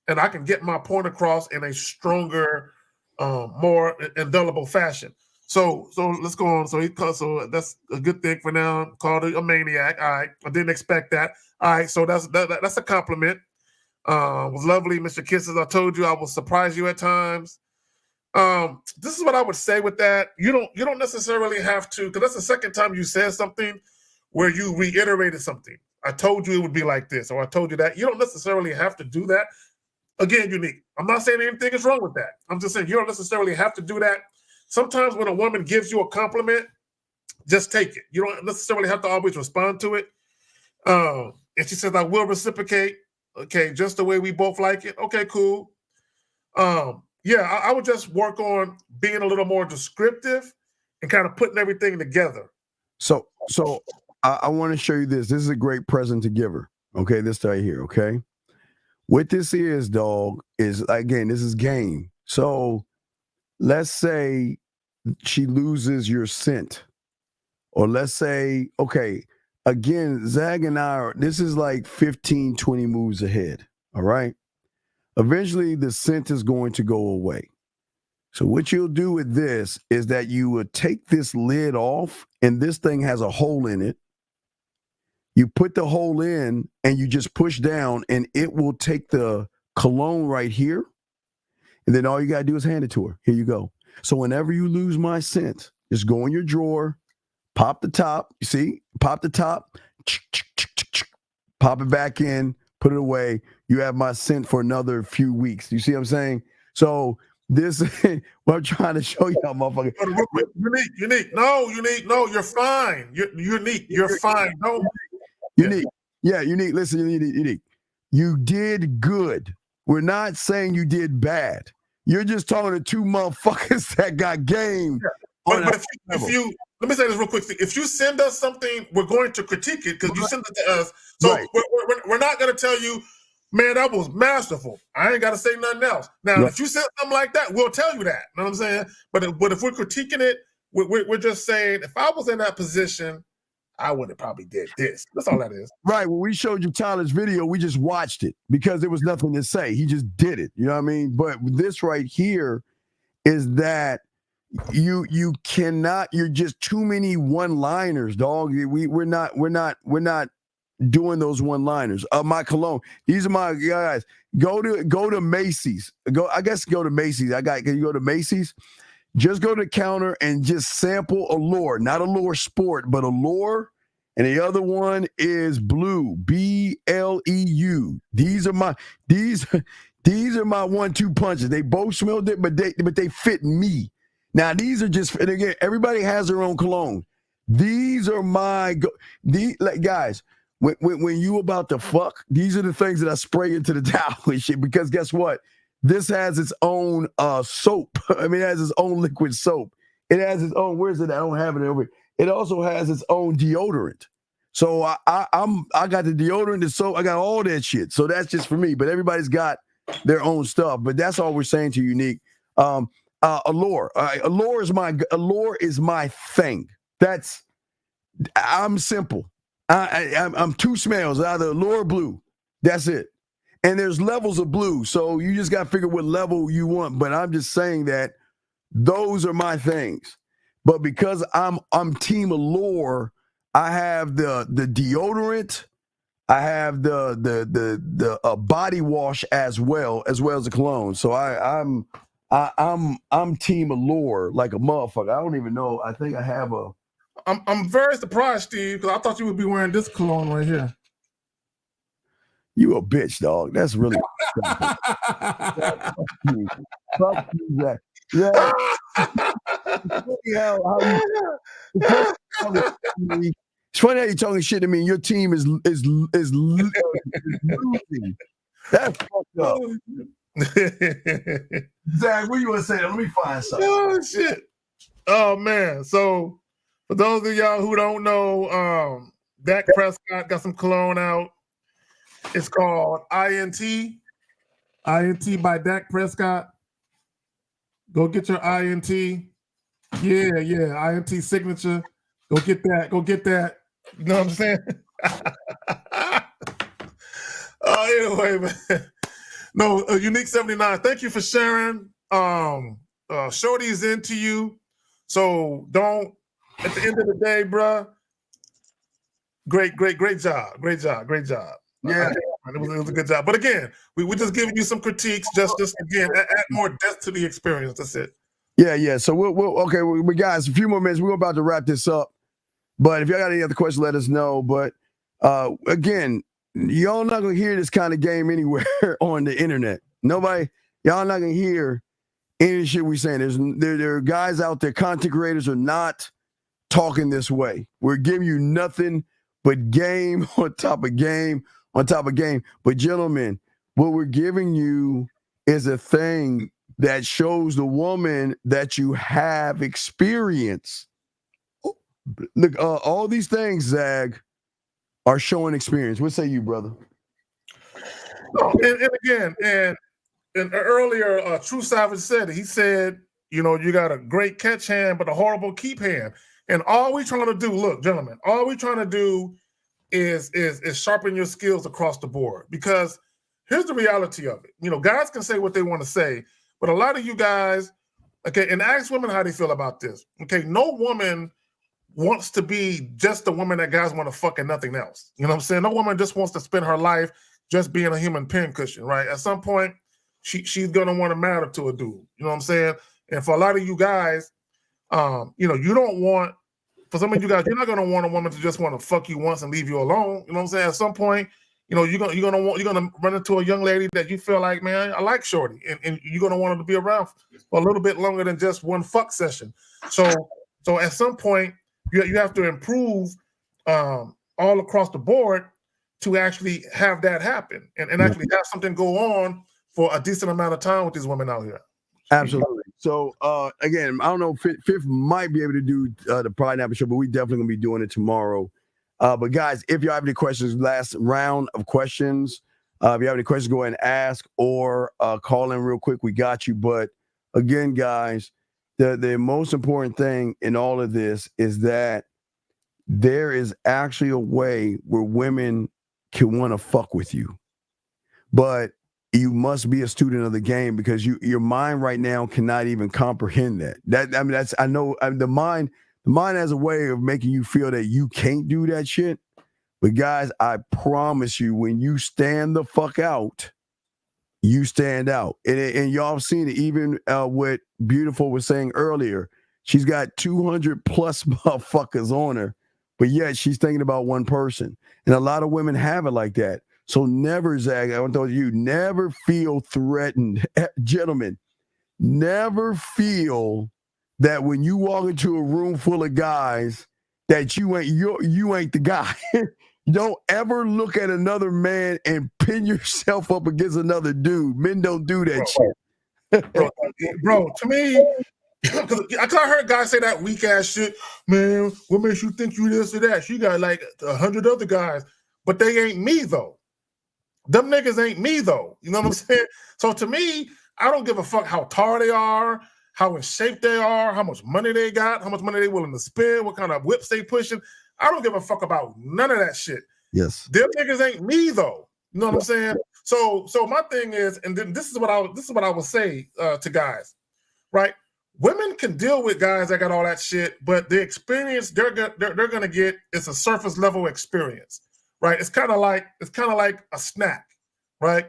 and I can get my point across in a stronger, more indelible fashion. So let's go on. So that's a good thing for now. Called a maniac. All right. I didn't expect that. All right. So that's a compliment. Was lovely, Mr. Kisses. I told you I will surprise you at times. This is what I would say with that. You don't necessarily have to, because that's the second time you said something where you reiterated something. I told you it would be like this, or I told you that. You don't necessarily have to do that. Again, Unique. I'm not saying anything is wrong with that. I'm just saying you don't necessarily have to do that. Sometimes when a woman gives you a compliment, just take it. You don't necessarily have to always respond to it. And she says, I will reciprocate. Okay, just the way we both like it. Okay, cool. Yeah, I would just work on being a little more descriptive and kind of putting everything together. So I want to show you this. This is a great present to give her. Okay, this right here. Okay, what this is, dog, is again, this is game. So let's say she loses your scent, or let's say, okay, again, Zag and I this is like 15, 20 moves ahead. All right. Eventually, the scent is going to go away. So what you'll do with this is that you would take this lid off, and this thing has a hole in it. You put the hole in, and you just push down, and it will take the cologne right here. And then all you got to do is hand it to her. Here you go. So whenever you lose my scent, just go in your drawer, pop the top. You see? Pop the top, pop it back in, put it away. You have my scent for another few weeks. You see what I'm saying? So this what I'm trying to show y'all, motherfucker. Unique. No, you're fine. Unique. You're fine. No. Unique. Yeah, Unique. Listen, Unique. You did good. We're not saying you did bad. You're just talking to two motherfuckers that got game. Yeah. But if you let me say this real quick. If you send us something, we're going to critique it because you send it to us. So we're not going to tell you, man, that was masterful. I ain't got to say nothing else. Now, if you said something like that, we'll tell you that. You know what I'm saying? But if we're critiquing it, we're just saying, if I was in that position, I would have probably did this. That's all that is. Right. When we showed you Tyler's video, we just watched it because there was nothing to say. He just did it. You know what I mean? But this right here is that you cannot, you're just too many one-liners, dog. We're not doing those one-liners. My cologne. These are my guys. Go to Macy's. Go to Macy's. Can you go to Macy's? Just go to the counter and just sample Allure, not Allure Sport, but Allure. And the other one is Blue, BLEU. These are my 1-2 punches. They both smell different, but they fit me. Now these are just, and again, everybody has their own cologne. These are guys. When you about to fuck, these are the things that I spray into the towel and shit. Because guess what? This has its own soap. I mean, it has its own liquid soap. It has its own. Where's it? I don't have it over here. It also has its own deodorant. So I got the deodorant, the soap. I got all that shit. So that's just for me. But everybody's got their own stuff. But that's all we're saying to Unique. Allure. Allure is my thing. I'm simple. I'm two smells, either Allure or Blue. That's it. And there's levels of blue, so you just got to figure what level you want. But I'm just saying that those are my things. But because I'm Team Allure, I have the deodorant, I have the body wash as well as the cologne. So I'm Team Allure like a motherfucker. I don't even know. I think I have a. I'm very surprised, Steve, because I thought you would be wearing this cologne right here. You a bitch, dog. That's really fuck you, Zach. Yeah. It's funny how you're talking shit to me and your team is losing. That's fucked up. Zach, what you want to say? Let me find something. Oh, shit. Oh, man. So, for those of y'all who don't know, Dak Prescott got some cologne out. It's called INT. INT by Dak Prescott. Go get your INT. Yeah. INT signature. Go get that. You know what I'm saying? Anyway, man. No, Unique 79. Thank you for sharing. Shorty's into you. So don't. At the end of the day, bruh, great job. Yeah, it was a good job. But again, we're just giving you some critiques. Just again, add more depth to the experience. That's it. Yeah. So we guys, a few more minutes. We're about to wrap this up. But if y'all got any other questions, let us know. But again, y'all not gonna hear this kind of game anywhere on the internet. Nobody, y'all not gonna hear any shit we saying. There are guys out there, content creators are not talking this way. We're giving you nothing but game on top of game on top of game. But gentlemen, what we're giving you is a thing that shows the woman that you have experience. Look, all these things, Zag, are showing experience. What say you, brother? And again, and earlier, True Savage said it. He said, you got a great catch hand, but a horrible keep hand. And all we're trying to do, look, gentlemen, all we're trying to do is sharpen your skills across the board. Because here's the reality of it. Guys can say what they want to say, but a lot of you guys, okay, and ask women how they feel about this. Okay, no woman wants to be just the woman that guys want to fuck and nothing else. You know what I'm saying? No woman just wants to spend her life just being a human pincushion, right? At some point, she's gonna want to matter to a dude. You know what I'm saying? And for a lot of you guys, you don't want, for some of you guys, you're not gonna want a woman to just want to fuck you once and leave you alone. You know what I'm saying? At some point, you're gonna run into a young lady that you feel like, man, I like shorty, and you're gonna want her to be around for a little bit longer than just one fuck session. So at some point, you have to improve all across the board to actually have that happen and actually have something go on for a decent amount of time with these women out here. Absolutely. So again, I don't know, Fifth might be able to do the Pride Napper show, but we definitely gonna be doing it tomorrow. But guys, if you have any questions, last round of questions. If you have any questions, go ahead and ask or call in real quick. We got you. But again, guys, the most important thing in all of this is that there is actually a way where women can want to fuck with you, but you must be a student of the game because your mind right now cannot even comprehend that. The mind has a way of making you feel that you can't do that shit. But guys, I promise you, when you stand the fuck out, you stand out. And y'all have seen it, even what Beautiful was saying earlier. She's got 200 plus motherfuckers on her, but yet she's thinking about one person. And a lot of women have it like that. So never, Zag, I want to tell you, never feel threatened. Gentlemen, never feel that when you walk into a room full of guys that you ain't the guy. Don't ever look at another man and pin yourself up against another dude. Men don't do that shit. Bro, to me, because I heard guys say that weak ass shit, man, what makes you think you this or that? She got like 100 other guys, but they ain't me though. Them niggas ain't me though. You know what I'm saying? So to me, I don't give a fuck how tall they are, how in shape they are, how much money they got, how much money they willing to spend, what kind of whips they pushing. I don't give a fuck about none of that shit. Yes. Them niggas ain't me though. You know what I'm saying? So my thing is, and then this is what I would say to guys, right? Women can deal with guys that got all that shit, but the experience they're gonna get is a surface level experience, right? It's kind of like a snack, right?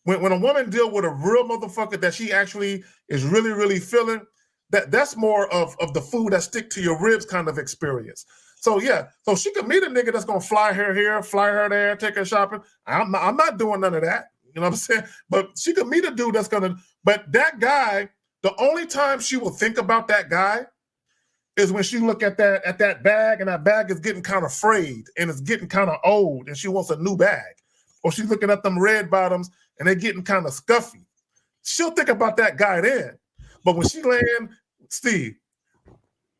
When a woman deal with a real motherfucker that she actually is really, really feeling, that's more of the food that stick to your ribs kind of experience. So yeah, so she could meet a nigga that's gonna fly her here, fly her there, take her shopping. I'm not doing none of that. You know what I'm saying? But she could meet a dude that's gonna, but that guy, the only time she will think about that guy is when she look at that bag, and that bag is getting kind of frayed and it's getting kind of old and she wants a new bag. Or she's looking at them red bottoms and they're getting kind of scuffy. She'll think about that guy then. But when she land, Steve,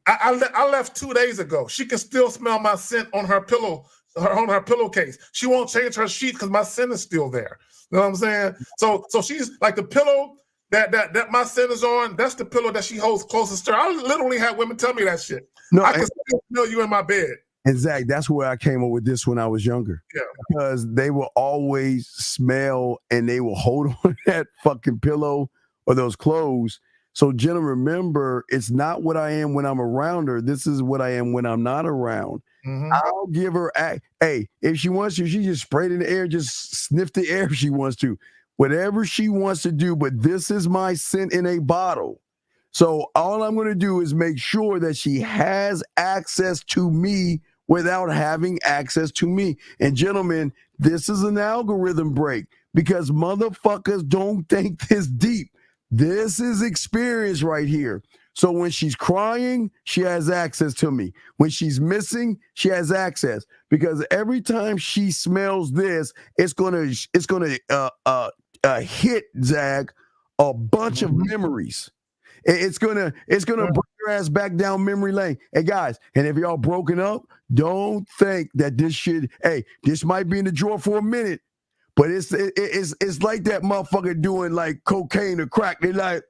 I left 2 days ago. She can still smell my scent on her pillow, on her pillowcase. She won't change her sheet because my scent is still there. You know what I'm saying? So she's like the pillow that my scent is on. That's the pillow that she holds closest to her. I literally had women tell me that shit. No, I can still smell you in my bed. And Zach, that's where I came up with this when I was younger. Yeah. Because they will always smell and they will hold on to that fucking pillow or those clothes. So Jenna, remember, it's not what I am when I'm around her. This is what I am when I'm not around. I'll give her, hey, if she wants to, she just spray it in the air, just sniff the air if she wants to. Whatever she wants to do, but this is my scent in a bottle. So all I'm going to do is make sure that she has access to me without having access to me. And gentlemen, this is an algorithm break because motherfuckers don't think this deep. This is experience right here. So when she's crying, she has access to me. When she's missing, she has access because every time she smells this, it's gonna hit Zag a bunch of memories. It's gonna bring your ass back down memory lane. Hey guys, and if y'all broken up, don't think that this might be in the drawer for a minute. But it's like that motherfucker doing like cocaine or crack. They like,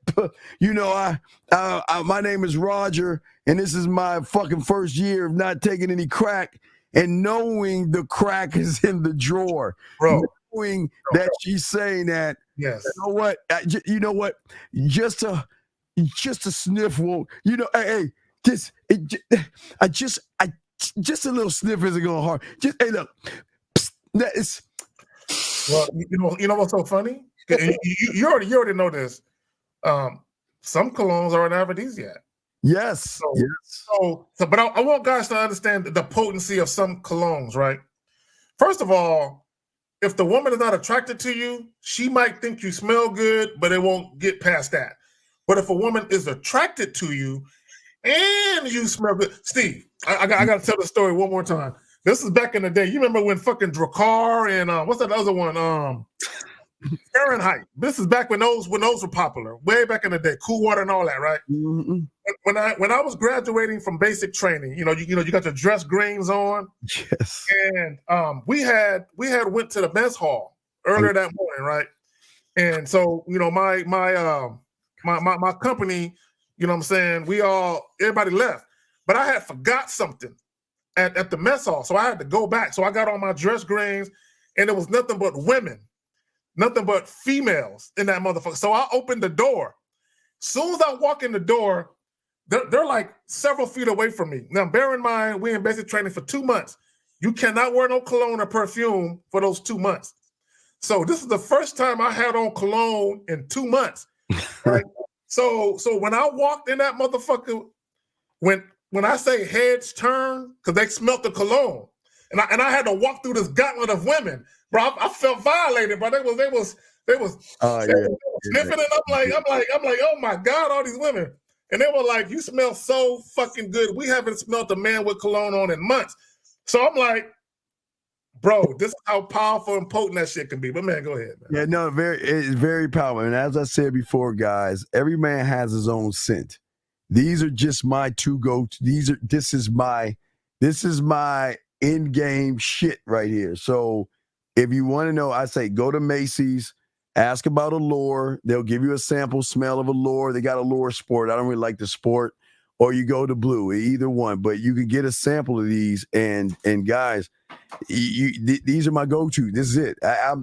my name is Roger, and this is my fucking first year of not taking any crack, and knowing the crack is in the drawer, knowing that she's saying that. Yes. You know what? Just a sniff won't. Just a little sniff isn't going hard. Just look, that is. Well, you know what's so funny? You already know this. Some colognes are an aphrodisiac. Yes. But I want guys to understand the potency of some colognes, right? First of all, if the woman is not attracted to you, she might think you smell good, but it won't get past that. But if a woman is attracted to you and you smell good, Steve, I got to tell the story one more time. This is back in the day. You remember when fucking Drakkar and what's that other one? Fahrenheit. This is back when those were popular, way back in the day. Cool Water and all that, right? Mm-hmm. When I was graduating from basic training, you got your dress greens on. Yes. And we had went to the mess hall earlier that morning, right? And so my company, you know what I'm saying, everybody left, but I had forgot something at the mess hall. So I had to go back. So I got on my dress greens and it was nothing but women, nothing but females in that motherfucker. So I opened the door. Soon as I walk in the door, they're like several feet away from me. Now, bear in mind, we in basic training for 2 months. You cannot wear no cologne or perfume for those 2 months. So this is the first time I had on cologne in 2 months. Right? So when I walked in that motherfucker, when I say heads turn, because they smelt the cologne, and I had to walk through this gauntlet of women, bro. I felt violated, bro. They was sniffing, and I'm like, oh my God, all these women, and they were like, you smell so fucking good. We haven't smelled a man with cologne on in months. So I'm like, bro, this is how powerful and potent that shit can be. But man, go ahead, man. Yeah, no, it's very powerful. And as I said before, guys, every man has his own scent. These are just my two go-to. This is my in-game shit right here. So if you want to know, I say go to Macy's, ask about Allure. They'll give you a sample smell of Allure. They got Allure Sport. I don't really like the Sport. Or you go to Blue, either one. But you can get a sample of these. And guys, these are my go-to. This is it. I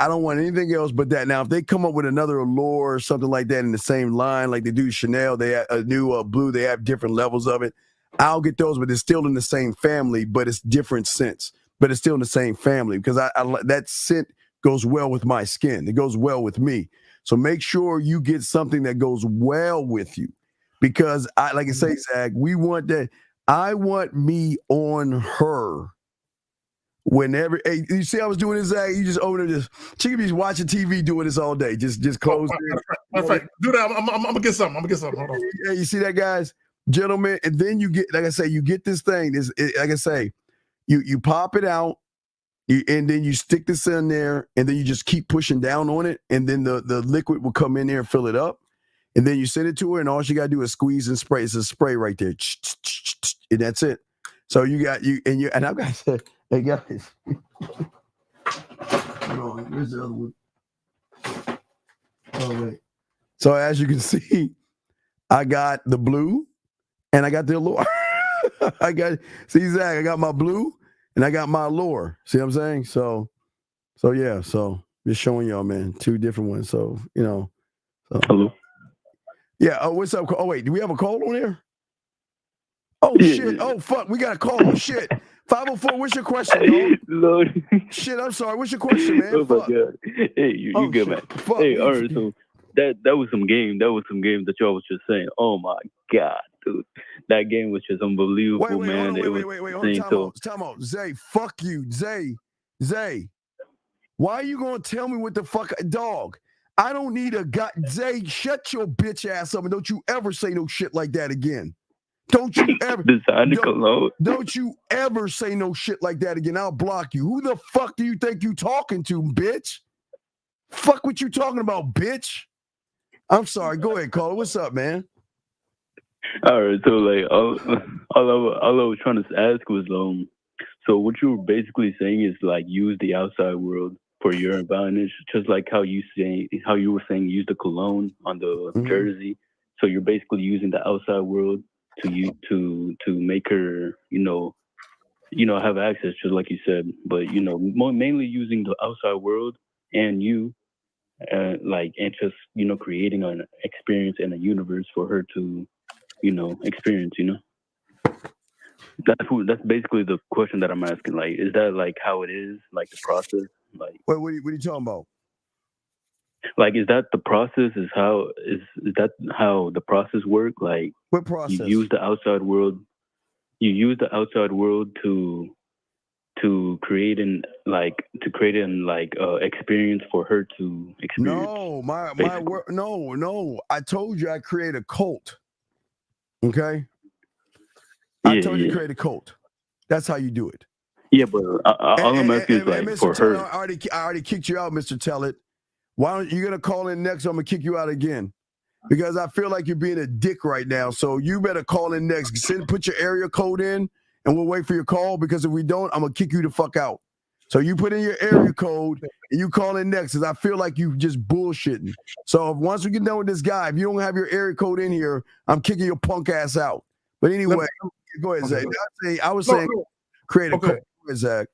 don't want anything else but that. Now, if they come up with another Allure or something like that in the same line, like they do Chanel, they have a new Blue, they have different levels of it. I'll get those, but it's still in the same family, but it's different scents. But it's still in the same family because that scent goes well with my skin. It goes well with me. So make sure you get something that goes well with you because like I say, Zach, we want that. I want me on her. Whenever, hey, you see, I was doing this, Zach. You just open it. She could be watching TV doing this all day. Just close it. Do that. I'm gonna get something. Hold on. Yeah, you see that, guys, gentlemen, and then you get, like I say, you get this thing. Like I say, you pop it out, and then you stick this in there, and then you just keep pushing down on it, and then the liquid will come in there and fill it up, and then you send it to her, and all she gotta do is squeeze and spray. It's a spray right there, and that's it. So you got and I've got to say. Hey guys, hold on, where's the other one? Oh wait. So as you can see, I got the Blue and I got the Allure. See Zach, I got my Blue and I got my Allure. See what I'm saying? So yeah, so just showing y'all, man, two different ones. So Hello. Yeah. Oh, what's up? Oh, wait. Do we have a call on here? Oh, shit. Oh, fuck. We got a call. Shit. 504, what's your question, dog? Lord. Shit, I'm sorry. What's your question, man? Oh, my Fuck. God. Hey, you good, shit. man. Fuck. Hey, all right, so that was some game. That was some game that y'all was just saying. Oh, my God, dude. That game was just unbelievable, man. Wait, time out. Zay, fuck you. Zay, why are you going to tell me what the fuck? Dog, I don't need a guy. Zay, shut your bitch ass up and don't you ever say no shit like that again. Don't you ever. Don't you ever say no shit like that again. I'll block you. Who the fuck do you think you talking to, bitch? Fuck what you talking about, bitch. I'm sorry. Go ahead, caller. What's up, man? All right, so like all I was trying to ask was so what you were basically saying is like use the outside world for your advantage, just like how you were saying use the cologne on the jersey. So you're basically using the outside world to make her have access, just like you said, but mainly using the outside world and you and just creating an experience and a universe for her to experience. That's basically the question that I'm asking. Like, is that like how it is, like the process? Like, what are you talking about? Like, is that the process? Is that how the process work? Like, what process? You use the outside world. You use the outside world to create an experience for her to experience. No, my work. No. I told you I create a cult. Okay. I told you to create a cult. That's how you do it. Yeah, but all I'm asking is like for her. I already kicked you out, Mr. Tellett. Why don't you gonna call in next? I'm gonna kick you out again because I feel like you're being a dick right now. So you better call in next. Put your area code in, and we'll wait for your call. Because if we don't, I'm gonna kick you the fuck out. So you put in your area code and you call in next. Because I feel like you just bullshitting. So once we get done with this guy, if you don't have your area code in here, I'm kicking your punk ass out. But anyway, go ahead, Zach. I was saying create a cult. Go ahead, Zach.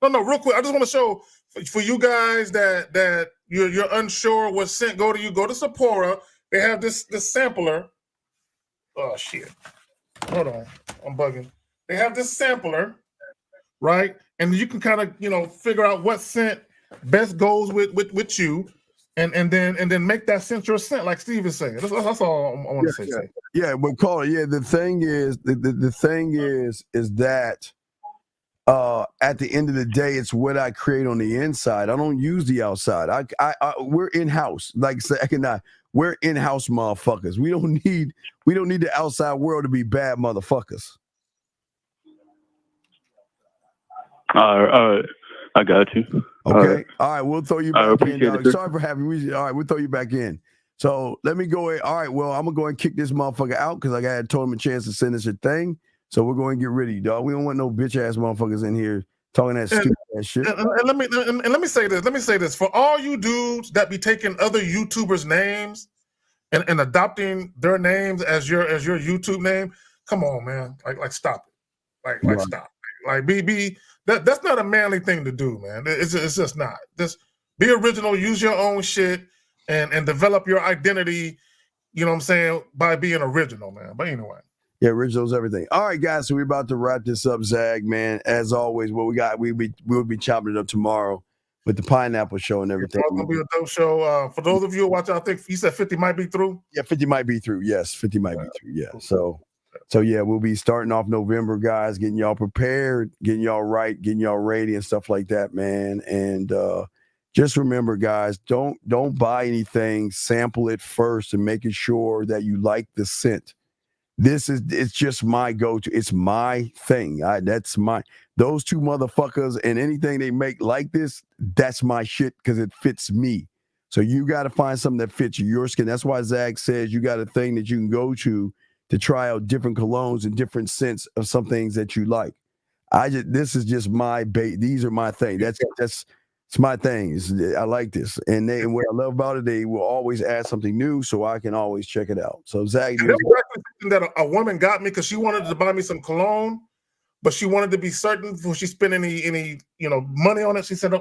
No, real quick. I just want to show for you guys that you're unsure what scent go to you. Go to Sephora. They have this sampler. Oh shit! Hold on, I'm bugging. They have this sampler, right? And you can kind of figure out what scent best goes with you, and then make that scent your scent, like Steve is saying. That's all I want to say. Yeah, but caller. Yeah, the thing is, the thing is that. At the end of the day, it's what I create on the inside. I don't use the outside. We're in house. Like Zach and I, we're in house motherfuckers. We don't need the outside world to be bad motherfuckers. All right, I got you. Okay, all right, we'll throw you back in. It, sorry for having me. All right, we'll throw you back in. So let me go in. All right, well, I'm gonna go and kick this motherfucker out because I told him a chance to send us a thing. So we're going to get rid of you, dog. We don't want no bitch ass motherfuckers in here talking that stupid ass shit. And let me say this. Let me say this for all you dudes that be taking other YouTubers' names and adopting their names as your YouTube name. Come on, man. Like stop it. Like stop. Like be that's not a manly thing to do, man. It's just not. Just be original. Use your own shit and develop your identity. You know what I'm saying, by being original, man. But anyway. Yeah, originals, everything. All right, guys. So we're about to wrap this up, Zag, man. As always, what we got, we'll be chopping it up tomorrow with the Pineapple Show and everything. It's gonna be a dope show. For those of you who watch, I think you said 50 might be through. Yeah, 50 might be through. Yes, 50 might be through. Yeah. So yeah, we'll be starting off November, guys, getting y'all prepared, getting y'all right, getting y'all ready and stuff like that, man. And just remember, guys, don't buy anything. Sample it first and making sure that you like the scent. It's just my go-to. It's my thing. Those two motherfuckers and anything they make like this, that's my shit because it fits me. So you got to find something that fits your skin. That's why Zach says you got a thing that you can go to try out different colognes and different scents of some things that you like. This is just my bait. These are my thing. It's my thing. I like this. And what I love about it, they will always add something new so I can always check it out. So Zach, that a woman got me because she wanted to buy me some cologne, but she wanted to be certain before she spent any money on it. She said,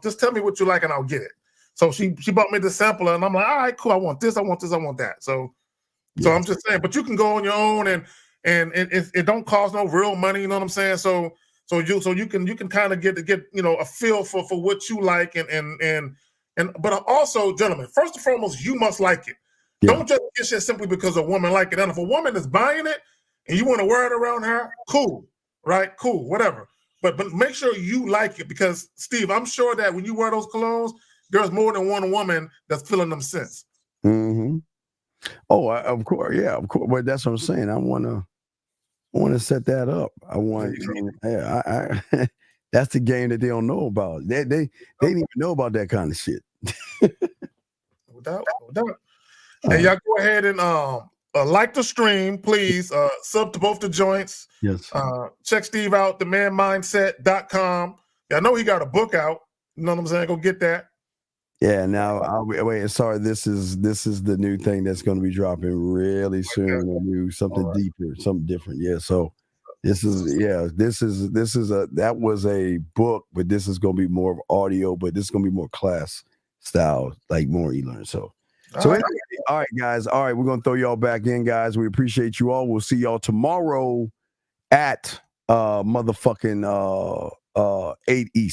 just tell me what you like and I'll get it. So she bought me the sampler and I'm like, all right, cool. I want this, I want this, I want that. So So I'm just saying, but you can go on your own, and it don't cost no real money. You know what I'm saying? So you can kind of get a feel for what you like, and but also, gentlemen, first and foremost, you must like it. Don't just get shit simply because a woman like it. And if a woman is buying it and you want to wear it around her, cool, right? Cool, whatever. But make sure you like it, because Steve, I'm sure that when you wear those colognes, there's more than one woman that's feeling them scents. Mm-hmm. Oh, of course, yeah, of course. But that's what I'm saying. I want to set that up. I want, that's the game that they don't know about. They didn't even know about that kind of shit. No doubt. And y'all go ahead and like the stream, please. Sub to both the joints. Yes. Check Steve out, themanmindset.com. Y'all know he got a book out. You know what I'm saying? Go get that. Yeah. Now, wait. Sorry, this is the new thing that's going to be dropping really soon. Something deeper, something different. Yeah. So that was a book, but this is going to be more of audio, but this is going to be more class style, like more e-learn. So anyway, all right, guys. All right, we're going to throw y'all back in, guys. We appreciate you all. We'll see y'all tomorrow at motherfucking 8 East.